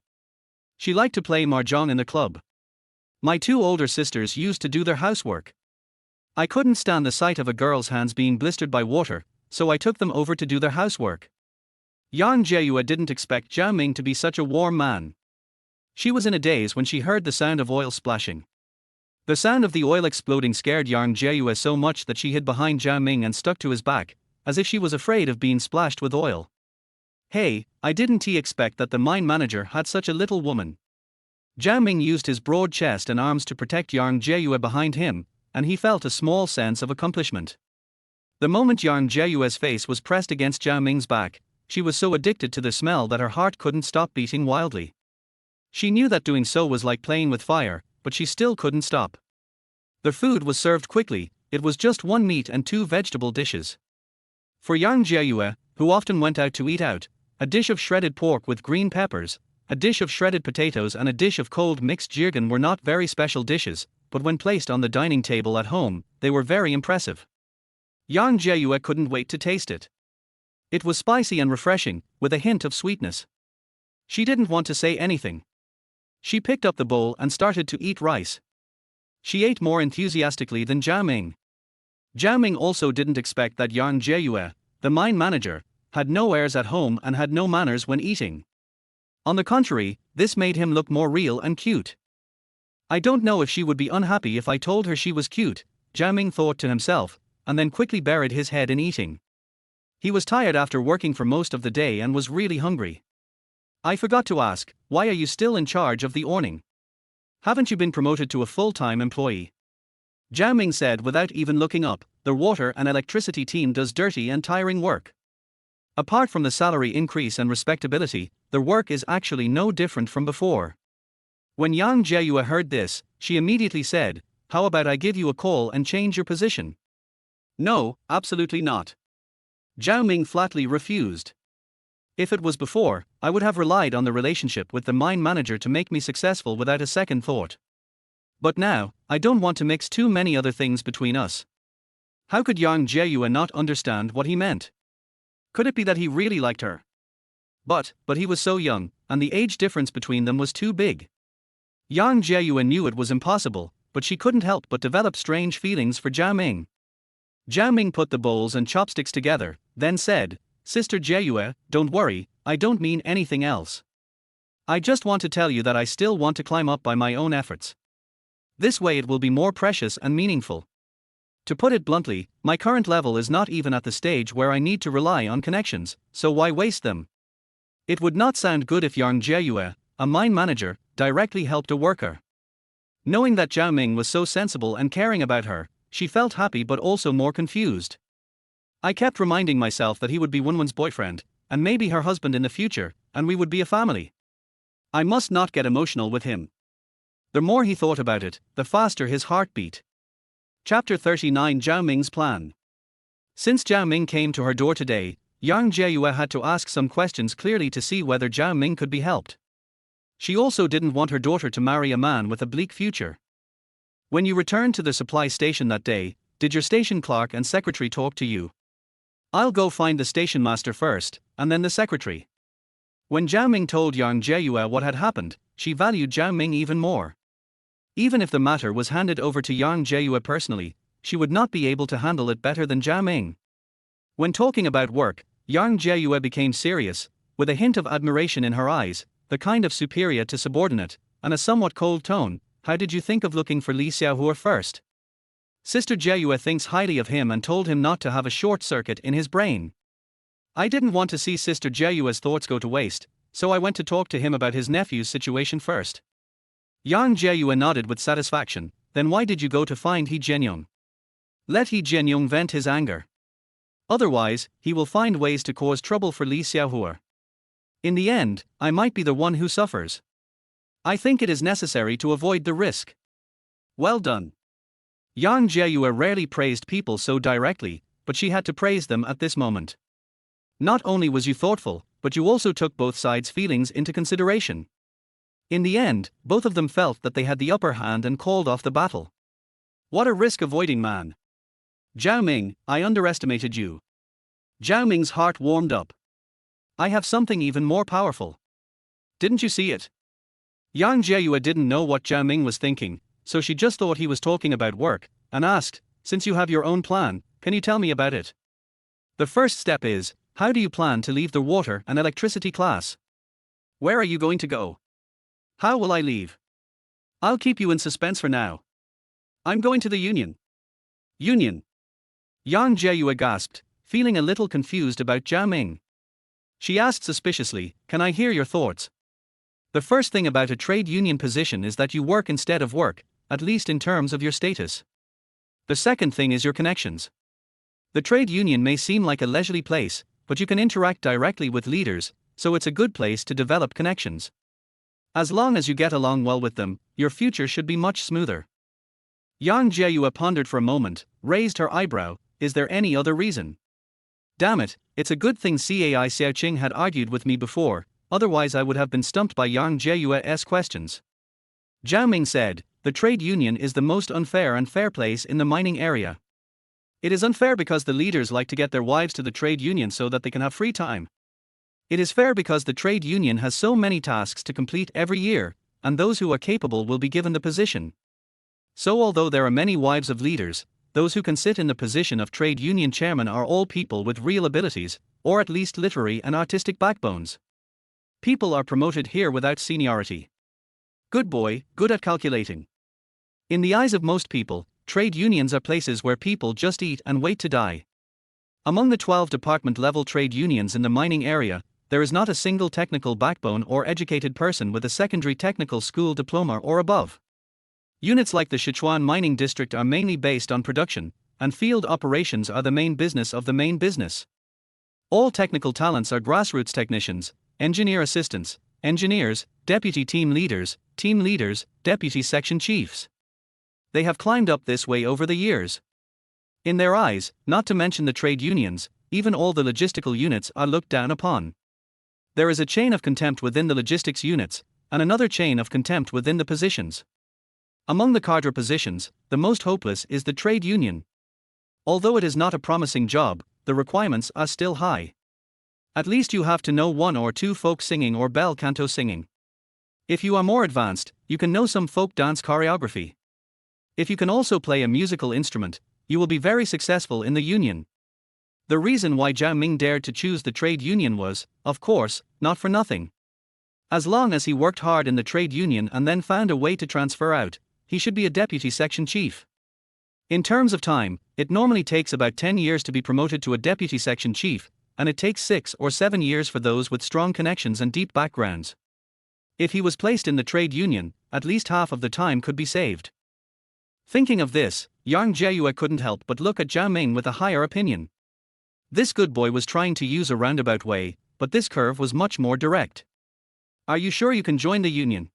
She liked to play mahjong in the club. My two older sisters used to do their housework. I couldn't stand the sight of a girl's hands being blistered by water, so I took them over to do their housework. Yang Jieyue didn't expect Zhao Ming to be such a warm man. She was in a daze when she heard the sound of oil splashing. The sound of the oil exploding scared Yang Jieyue so much that she hid behind Zhao Ming and stuck to his back, as if she was afraid of being splashed with oil. Hey, I didn't expect that the mine manager had such a little woman. Zhao Ming used his broad chest and arms to protect Yang Jieyue behind him, and he felt a small sense of accomplishment. The moment Yang Jieyue's face was pressed against Zhao Ming's back, she was so addicted to the smell that her heart couldn't stop beating wildly. She knew that doing so was like playing with fire, but she still couldn't stop. The food was served quickly. It was just 1 meat and 2 vegetable dishes. For Yang Jieyue, who often went out to eat out, a dish of shredded pork with green peppers, a dish of shredded potatoes and a dish of cold mixed jirgan were not very special dishes, but when placed on the dining table at home, they were very impressive. Yang Jieyue couldn't wait to taste it. It was spicy and refreshing, with a hint of sweetness. She didn't want to say anything. She picked up the bowl and started to eat rice. She ate more enthusiastically than Zhao Ming. Zhao Ming also didn't expect that Yang Jieyue, the mine manager, had no airs at home and had no manners when eating. On the contrary, this made him look more real and cute. I don't know if she would be unhappy if I told her she was cute, Zhao Ming thought to himself, and then quickly buried his head in eating. He was tired after working for most of the day and was really hungry. I forgot to ask, why are you still in charge of the awning? Haven't you been promoted to a full-time employee? Zhao Ming said without even looking up. The water and electricity team does dirty and tiring work. Apart from the salary increase and respectability, the work is actually no different from before. When Yang Jieyue heard this, she immediately said, "How about I give you a call and change your position?" "No, absolutely not." Zhao Ming flatly refused. If it was before, I would have relied on the relationship with the mine manager to make me successful without a second thought. But now, I don't want to mix too many other things between us. How could Yang Jieyue not understand what he meant? Could it be that he really liked her? But he was so young, and the age difference between them was too big. Yang Jieyue knew it was impossible, but she couldn't help but develop strange feelings for Zhao Ming. Zhao Ming put the bowls and chopsticks together, then said, "Sister Jieyue, don't worry, I don't mean anything else. I just want to tell you that I still want to climb up by my own efforts. This way it will be more precious and meaningful. To put it bluntly, my current level is not even at the stage where I need to rely on connections, so why waste them?" It would not sound good if Yang Jieyue, a mine manager, directly helped a worker. Knowing that Zhao Ming was so sensible and caring about her, she felt happy but also more confused. I kept reminding myself that he would be Wenwen's boyfriend, and maybe her husband in the future, and we would be a family. I must not get emotional with him. The more he thought about it, the faster his heart beat. Chapter 39: Zhao Ming's Plan. Since Zhao Ming came to her door today, Yang Jieyue had to ask some questions clearly to see whether Zhao Ming could be helped. She also didn't want her daughter to marry a man with a bleak future. "When you returned to the supply station that day, did your station clerk and secretary talk to you?" "I'll go find the station master first, and then the secretary." When Zhao Ming told Yang Jieyue what had happened, she valued Zhao Ming even more. Even if the matter was handed over to Yang Jieyue personally, she would not be able to handle it better than Zhao Ming. When talking about work, Yang Jieyue became serious, with a hint of admiration in her eyes, the kind of superior to subordinate, and a somewhat cold tone. "How did you think of looking for Li Xiaohua first?" "Sister Jieyue thinks highly of him and told him not to have a short circuit in his brain. I didn't want to see Sister Jieyue's thoughts go to waste, so I went to talk to him about his nephew's situation first." Yang Jieyue nodded with satisfaction. "Then why did you go to find He Jianyong? Let He Jianyong vent his anger. Otherwise, he will find ways to cause trouble for Li Xiaohua. In the end, I might be the one who suffers. I think it is necessary to avoid the risk." "Well done." Yang Jieyue rarely praised people so directly, but she had to praise them at this moment. "Not only was you thoughtful, but you also took both sides' feelings into consideration." In the end, both of them felt that they had the upper hand and called off the battle. "What a risk-avoiding man. Zhao Ming, I underestimated you. Zhao Ming's heart warmed up. I have something even more powerful. Didn't you see it? Yang Jieyue didn't know what Zhao Ming was thinking, so she just thought he was talking about work, and asked, since you have your own plan, can you tell me about it? The first step is, how do you plan to leave the water and electricity class? Where are you going to go? How will I leave? I'll keep you in suspense for now. I'm going to the union. Union? Yang Jieyue gasped, feeling a little confused about Zhao Ming. She asked suspiciously, can I hear your thoughts? The first thing about a trade union position is that you work instead of work, at least in terms of your status. The second thing is your connections. The trade union may seem like a leisurely place, but you can interact directly with leaders, so it's a good place to develop connections. As long as you get along well with them, your future should be much smoother. Yang Jieyue pondered for a moment, raised her eyebrow, is there any other reason? Damn it, it's a good thing Cai Xiaoqing had argued with me before, otherwise I would have been stumped by Yang Jieyue's questions. Zhao Ming said, the trade union is the most unfair and fair place in the mining area. It is unfair because the leaders like to get their wives to the trade union so that they can have free time. It is fair because the trade union has so many tasks to complete every year, and those who are capable will be given the position. So although there are many wives of leaders, those who can sit in the position of trade union chairman are all people with real abilities, or at least literary and artistic backbones. People are promoted here without seniority. Good boy, good at calculating. In the eyes of most people, trade unions are places where people just eat and wait to die. Among the 12 department-level trade unions in the mining area, there is not a single technical backbone or educated person with a secondary technical school diploma or above. Units like the Sichuan mining district are mainly based on production, and field operations are the main business of the main business. All technical talents are grassroots technicians, engineer assistants, engineers, deputy team leaders, deputy section chiefs. They have climbed up this way over the years. In their eyes, not to mention the trade unions, even all the logistical units are looked down upon. There is a chain of contempt within the logistics units, and another chain of contempt within the positions. Among the cadre positions, the most hopeless is the trade union. Although it is not a promising job, the requirements are still high. At least you have to know one or two folk singing or bel canto singing. If you are more advanced, you can know some folk dance choreography. If you can also play a musical instrument, you will be very successful in the union. The reason why Zhao Ming dared to choose the trade union was, of course, not for nothing. As long as he worked hard in the trade union and then found a way to transfer out, he should be a deputy section chief. In terms of time, it normally takes about 10 years to be promoted to a deputy section chief, and it takes 6 or 7 years for those with strong connections and deep backgrounds. If he was placed in the trade union, at least half of the time could be saved. Thinking of this, Yang Jieyue couldn't help but look at Zhao Ming with a higher opinion. This good boy was trying to use a roundabout way, but this curve was much more direct. Are you sure you can join the union?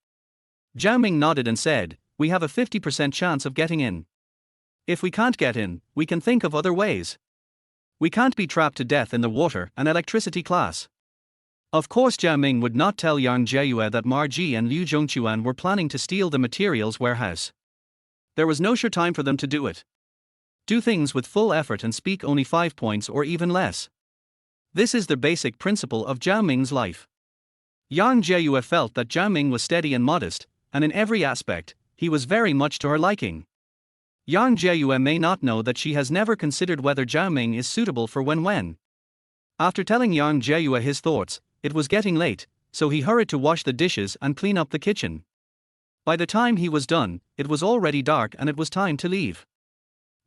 Zhao Ming nodded and said, we have a 50% chance of getting in. If we can't get in, we can think of other ways. We can't be trapped to death in the water and electricity class. Of course Zhao Ming would not tell Yang Jieyue that Ma Ji and Liu Zhongquan were planning to steal the materials warehouse. There was no sure time for them to do it. Do things with full effort and speak only 5 points or even less. This is the basic principle of Zhao Ming's life. Yang Jieyue felt that Zhao Ming was steady and modest, and in every aspect, he was very much to her liking. Yang Jieyue may not know that she has never considered whether Zhao Ming is suitable for when. After telling Yang Jieyue his thoughts, it was getting late, so he hurried to wash the dishes and clean up the kitchen. By the time he was done, it was already dark and it was time to leave.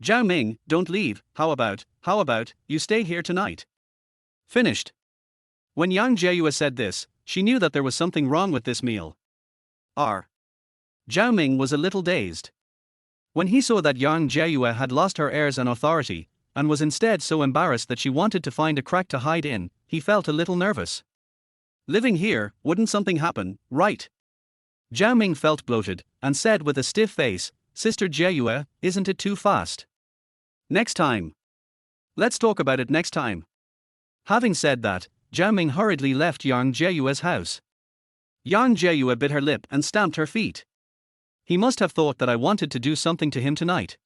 Zhao Ming, don't leave, how about, you stay here tonight? Finished. When Yang Jieyue said this, she knew that there was something wrong with this meal. Zhao Ming was a little dazed. When he saw that Yang Jieyue had lost her airs and authority, and was instead so embarrassed that she wanted to find a crack to hide in, he felt a little nervous. Living here, wouldn't something happen, right? Zhao Ming felt bloated, and said with a stiff face, Sister Jieyue, isn't it too fast? Next time. Let's talk about it next time. Having said that, Zhao Ming hurriedly left Yang Jieyue's house. Yang Jieyue bit her lip and stamped her feet. He must have thought that I wanted to do something to him tonight.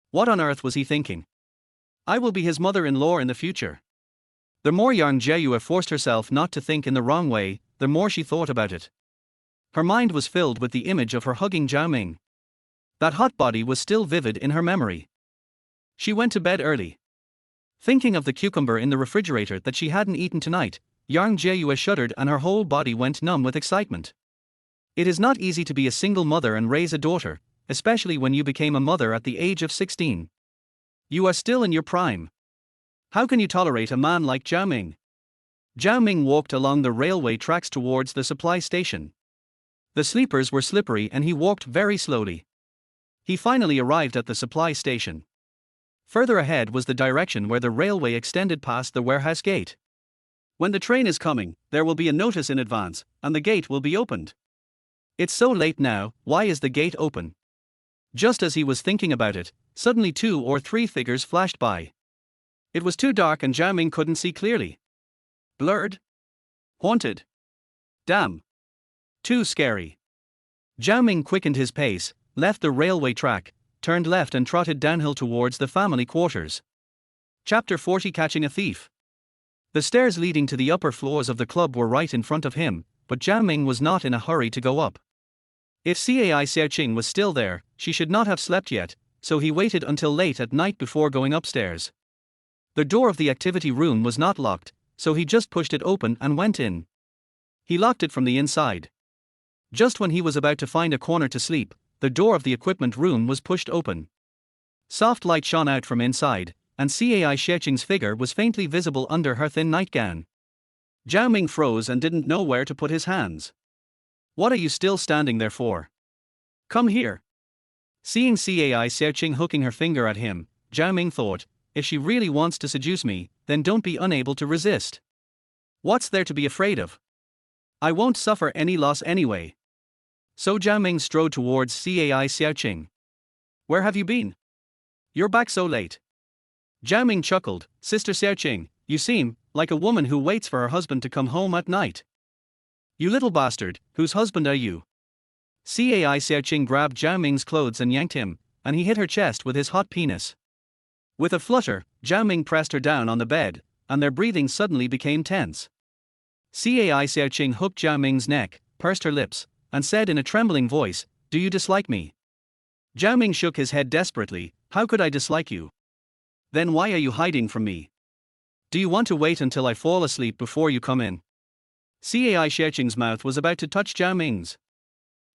What on earth was he thinking? I will be his mother-in-law in the future. The more Yang Jieyue forced herself not to think in the wrong way, the more she thought about it. Her mind was filled with the image of her hugging Zhao Ming. That hot body was still vivid in her memory. She went to bed early. Thinking of the cucumber in the refrigerator that she hadn't eaten tonight, Yang Jieyue shuddered and her whole body went numb with excitement. It is not easy to be a single mother and raise a daughter, especially when you became a mother at the age of 16. You are still in your prime. How can you tolerate a man like Zhao Ming? Zhao Ming walked along the railway tracks towards the supply station. The sleepers were slippery and he walked very slowly. He finally arrived at the supply station. Further ahead was the direction where the railway extended past the warehouse gate. When the train is coming, there will be a notice in advance, and the gate will be opened. It's so late now, why is the gate open? Just as he was thinking about it, suddenly 2 or 3 figures flashed by. It was too dark and Zhao Ming couldn't see clearly. Blurred? Haunted? Damn. Too scary. Zhao Ming quickened his pace, left the railway track, turned left and trotted downhill towards the family quarters. Chapter 40 Catching a Thief. The stairs leading to the upper floors of the club were right in front of him, but Zhao Ming was not in a hurry to go up. If Cai Xiaoqing was still there, she should not have slept yet, so he waited until late at night before going upstairs. The door of the activity room was not locked, so he just pushed it open and went in. He locked it from the inside. Just when he was about to find a corner to sleep, the door of the equipment room was pushed open. Soft light shone out from inside, and Cai Xiaoqing's figure was faintly visible under her thin nightgown. Zhao Ming froze and didn't know where to put his hands. What are you still standing there for? Come here. Seeing Cai Xiaoqing hooking her finger at him, Zhao Ming thought, if she really wants to seduce me, then don't be unable to resist. What's there to be afraid of? I won't suffer any loss anyway. So Zhao Ming strode towards Cai Xiaoqing. Where have you been? You're back so late. Zhao Ming chuckled, Sister Xiaoqing, you seem like a woman who waits for her husband to come home at night. You little bastard, whose husband are you? Cai Xiaoqing grabbed Zhao Ming's clothes and yanked him, and he hit her chest with his hot penis. With a flutter, Zhao Ming pressed her down on the bed, and their breathing suddenly became tense. Cai Xiaoqing hooked Zhao Ming's neck, pursed her lips, and said in a trembling voice, Do you dislike me? Zhao Ming shook his head desperately, How could I dislike you? Then why are you hiding from me? Do you want to wait until I fall asleep before you come in? Cai Xiaoqing's mouth was about to touch Zhao Ming's.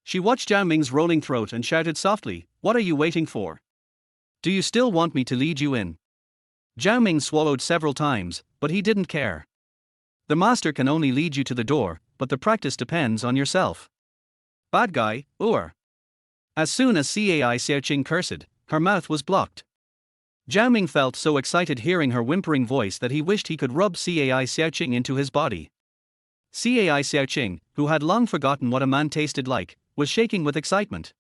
She watched Zhao Ming's rolling throat and shouted softly, What are you waiting for? Do you still want me to lead you in? Zhao Ming swallowed several times, but he didn't care. The master can only lead you to the door, but the practice depends on yourself. Bad guy, or. As soon as Cai Xiaoqing cursed, her mouth was blocked. Zhao Ming felt so excited hearing her whimpering voice that he wished he could rub Cai Xiaoqing into his body. Cai Xiaoqing, who had long forgotten what a man tasted like, was shaking with excitement.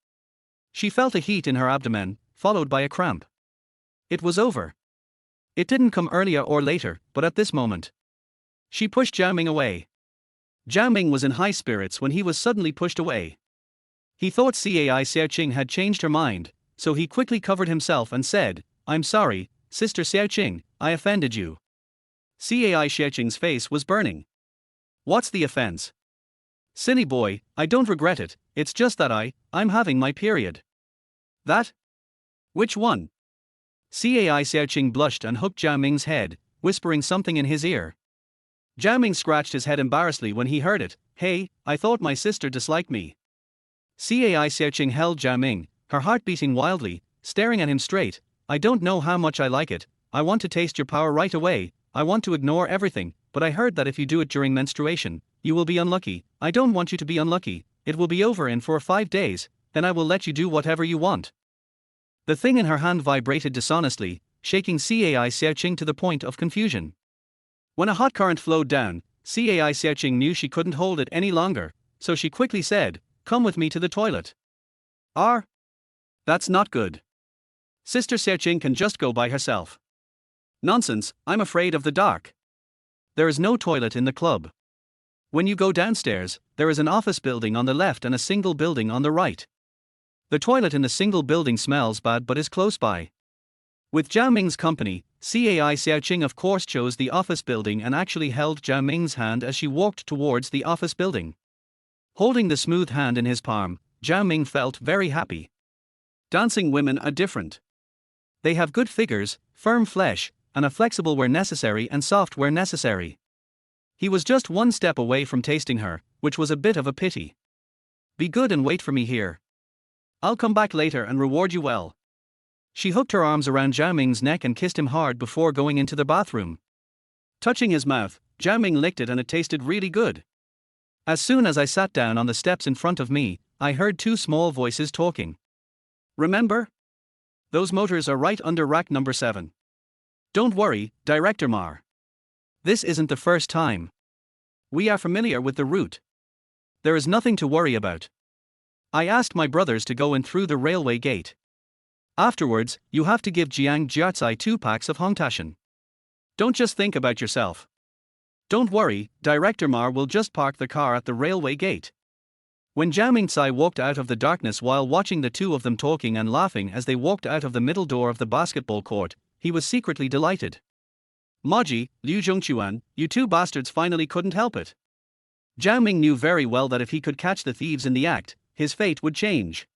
She felt a heat in her abdomen, followed by a cramp. It was over. It didn't come earlier or later, but at this moment. She pushed Zhao Ming away. Zhao Ming was in high spirits when he was suddenly pushed away. He thought Cai Xiaoqing had changed her mind, so he quickly covered himself and said, I'm sorry, Sister Xiaoqing, I offended you. Cai Xiaoqing's face was burning. What's the offense? Silly boy, I don't regret it, it's just that I'm having my period. That? Which one? Cai Xiaoqing blushed and hooked Zhao Ming's head, whispering something in his ear. Zhao Ming scratched his head embarrassedly when he heard it. Hey, I thought my sister disliked me. Cai Xiaoqing held Zhao Ming, her heart beating wildly, staring at him straight. I don't know how much I like it, I want to taste your power right away, I want to ignore everything, but I heard that if you do it during menstruation, you will be unlucky. I don't want you to be unlucky, it will be over in 4 or 5 days, then I will let you do whatever you want. The thing in her hand vibrated dishonestly, shaking Cai Xiaoqing to the point of confusion. When a hot current flowed down, Cai Xiaoqing knew she couldn't hold it any longer, so she quickly said, Come with me to the toilet. That's not good. Sister Xiaoqing can just go by herself. Nonsense, I'm afraid of the dark. There is no toilet in the club. When you go downstairs, there is an office building on the left and a single building on the right. The toilet in the single building smells bad but is close by. With Zhao Ming's company, CAI Xiaoqing of course chose the office building and actually held Zhao Ming's hand as she walked towards the office building. Holding the smooth hand in his palm, Zhao Ming felt very happy. Dancing women are different. They have good figures, firm flesh, and are flexible where necessary and soft where necessary. He was just one step away from tasting her, which was a bit of a pity. Be good and wait for me here. I'll come back later and reward you well. She hooked her arms around Zhao Ming's neck and kissed him hard before going into the bathroom. Touching his mouth, Zhao Ming licked it and it tasted really good. As soon as I sat down on the steps in front of me, I heard two small voices talking. Remember? Those motors are right under rack number 7. Don't worry, Director Mar. This isn't the first time. We are familiar with the route. There is nothing to worry about. I asked my brothers to go in through the railway gate. Afterwards, you have to give Jiang Jiatsai 2 packs of Hongtashan. Don't just think about yourself. Don't worry, Director Mar will just park the car at the railway gate. When Zhao Mingcai walked out of the darkness while watching the two of them talking and laughing as they walked out of the middle door of the basketball court, he was secretly delighted. Maji, Liu Zhongquan, you two bastards finally couldn't help it. Zhao Ming knew very well that if he could catch the thieves in the act, his fate would change.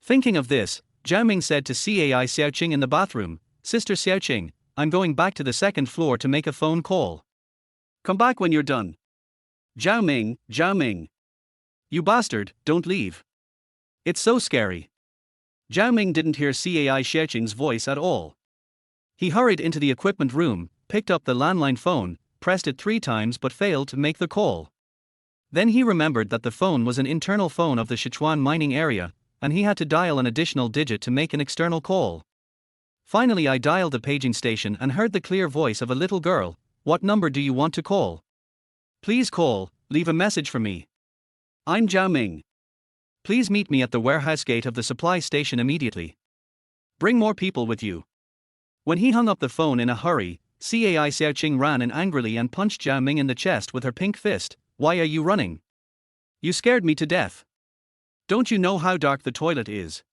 Thinking of this, Zhao Ming said to Cai Xiaoqing in the bathroom, Sister Xiaoqing, I'm going back to the second floor to make a phone call. Come back when you're done. Zhao Ming. You bastard, don't leave. It's so scary. Zhao Ming didn't hear Cai Xiaoqing's voice at all. He hurried into the equipment room, picked up the landline phone, pressed it 3 times but failed to make the call. Then he remembered that the phone was an internal phone of the Sichuan mining area, and he had to dial an additional digit to make an external call. Finally I dialed the paging station and heard the clear voice of a little girl. What number do you want to call? Please call, leave a message for me. I'm Zhao Ming. Please meet me at the warehouse gate of the supply station immediately. Bring more people with you. When he hung up the phone in a hurry, Cai Xiaoqing ran in angrily and punched Zhao Ming in the chest with her pink fist. Why are you running? You scared me to death. Don't you know how dark the toilet is?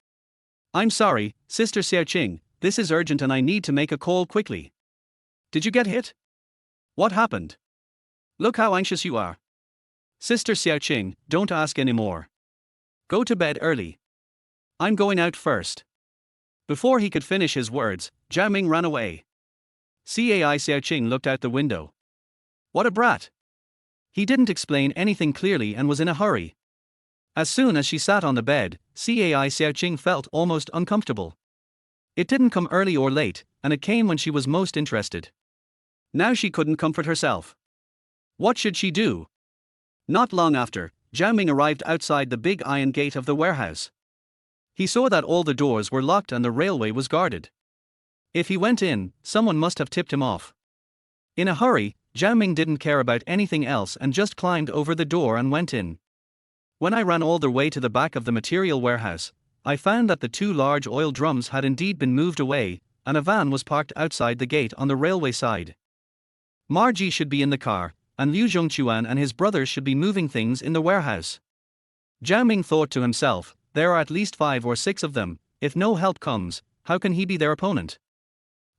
I'm sorry, Sister Xiaoqing, this is urgent and I need to make a call quickly. Did you get hit? What happened? Look how anxious you are. Sister Xiaoqing, don't ask anymore. Go to bed early. I'm going out first. Before he could finish his words, Zhao Ming ran away. Cai Xiaoqing looked out the window. What a brat. He didn't explain anything clearly and was in a hurry. As soon as she sat on the bed, Cai Xiaoqing felt almost uncomfortable. It didn't come early or late, and it came when she was most interested. Now she couldn't comfort herself. What should she do? Not long after, Zhao Ming arrived outside the big iron gate of the warehouse. He saw that all the doors were locked and the railway was guarded. If he went in, someone must have tipped him off. In a hurry, Zhao Ming didn't care about anything else and just climbed over the door and went in. When I ran all the way to the back of the material warehouse, I found that the 2 large oil drums had indeed been moved away, and a van was parked outside the gate on the railway side. Marji should be in the car, and Liu Zhongquan and his brothers should be moving things in the warehouse. Zhao Ming thought to himself, there are at least 5 or 6 of them. If no help comes, how can he be their opponent?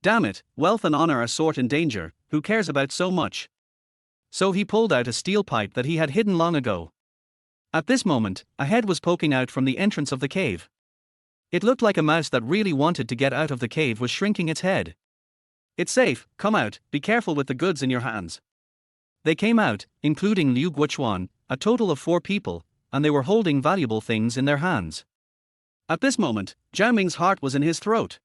Damn it, wealth and honor are sort in danger, who cares about so much? So he pulled out a steel pipe that he had hidden long ago. At this moment, a head was poking out from the entrance of the cave. It looked like a mouse that really wanted to get out of the cave was shrinking its head. It's safe, come out, be careful with the goods in your hands. They came out, including Liu Guochuan, a total of 4 people, and they were holding valuable things in their hands. At this moment, Zhao Ming's heart was in his throat.